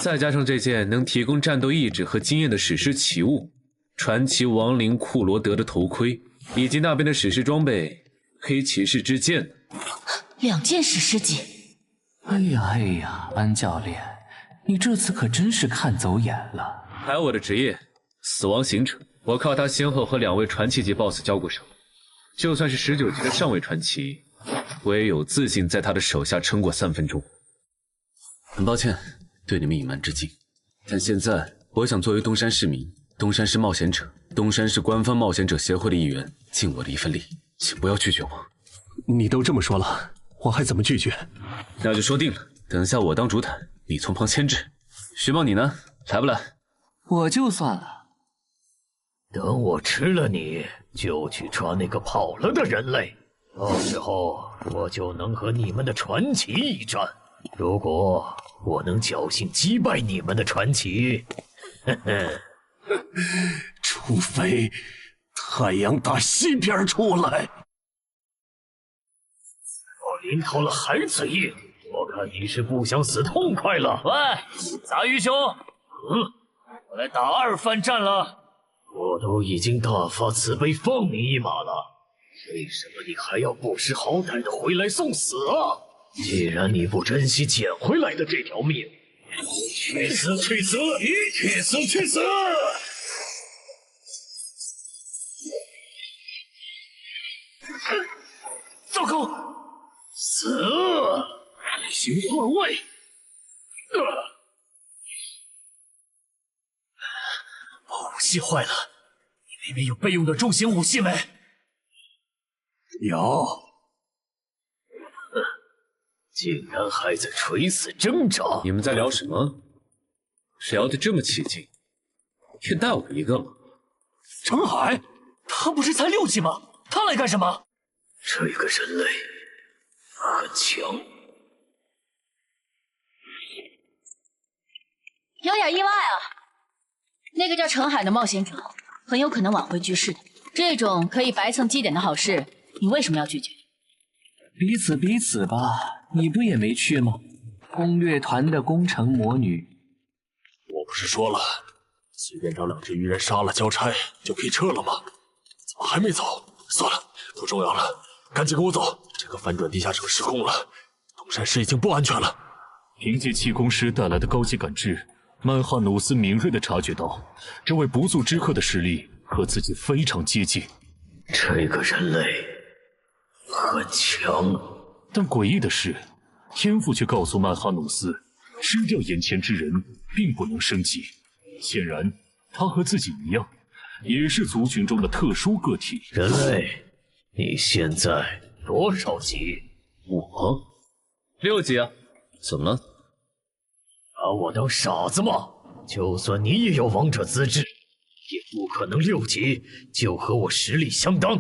P: 再加上这件能提供战斗意志和经验的史诗奇物——传奇亡灵库罗德的头盔，以及那边的史诗装备——黑骑士之剑
G: ，2件史诗级。
J: 哎呀，安教练，你这次可真是看走眼了。
P: 还有我的职业——死亡行者，我靠他先后和2位传奇级 BOSS 交过手，就算是19级的上位传奇，我也有自信在他的手下撑过3分钟。很抱歉对你们隐瞒至今，但现在我想作为东山市民、东山市冒险者、东山市官方冒险者协会的一员，尽我的一份力，请不要拒绝我。
K: 你都这么说了，我还怎么拒绝？
P: 那就说定了，等下我当主坦，你从旁牵制。徐梦，你呢？来不来？
J: 我就算了。
L: 等我吃了你，就去抓那个跑了的人类，到时候我就能和你们的传奇一战。如果我能侥幸击败你们的传奇，
K: 除非太阳打西边出来。
L: 我临头了还嘴硬，我看你是不想死痛快了。喂，杂鱼兄，我来打2番战了。我都已经大发慈悲放你一马了，为什么你还要不识好歹的回来送死啊？既然你不珍惜捡回来的这条命，去死去死，去死去死！糟糕，死！移形换位！武器坏了，你那边有备用的重型武器没？
K: 有。
L: 竟然还在垂死挣扎！
P: 你们在聊什么？
N: 聊得这么起劲，也带我一个吗？
P: 程海，他不是才6级吗？他来干什么？
L: 这个人类很强。
F: 有点意外啊，那个叫程海的冒险者很有可能挽回局势的。这种可以白蹭积点的好事，你为什么要拒绝？
J: 彼此吧，你不也没去吗？攻略团的攻城魔女，
V: 我不是说了，随便找2只鱼人杀了交差就可以撤了吗？怎么还没走？算了，不重要了，赶紧跟我走。这个翻转地下城失控了，东山市已经不安全了。
C: 凭借气功师带来的高级感知，曼哈努斯敏锐地察觉到，这位不速之客的实力和自己非常接近。
L: 这个人类很强，
C: 但诡异的是，天赋却告诉曼哈努斯，吃掉眼前之人并不能升级。显然，他和自己一样，也是族群中的特殊个体。
L: 人类，你现在多少级？
N: 我6级啊。怎么了？
L: 把我当傻子吗？就算你也有王者资质，也不可能6级就和我实力相当。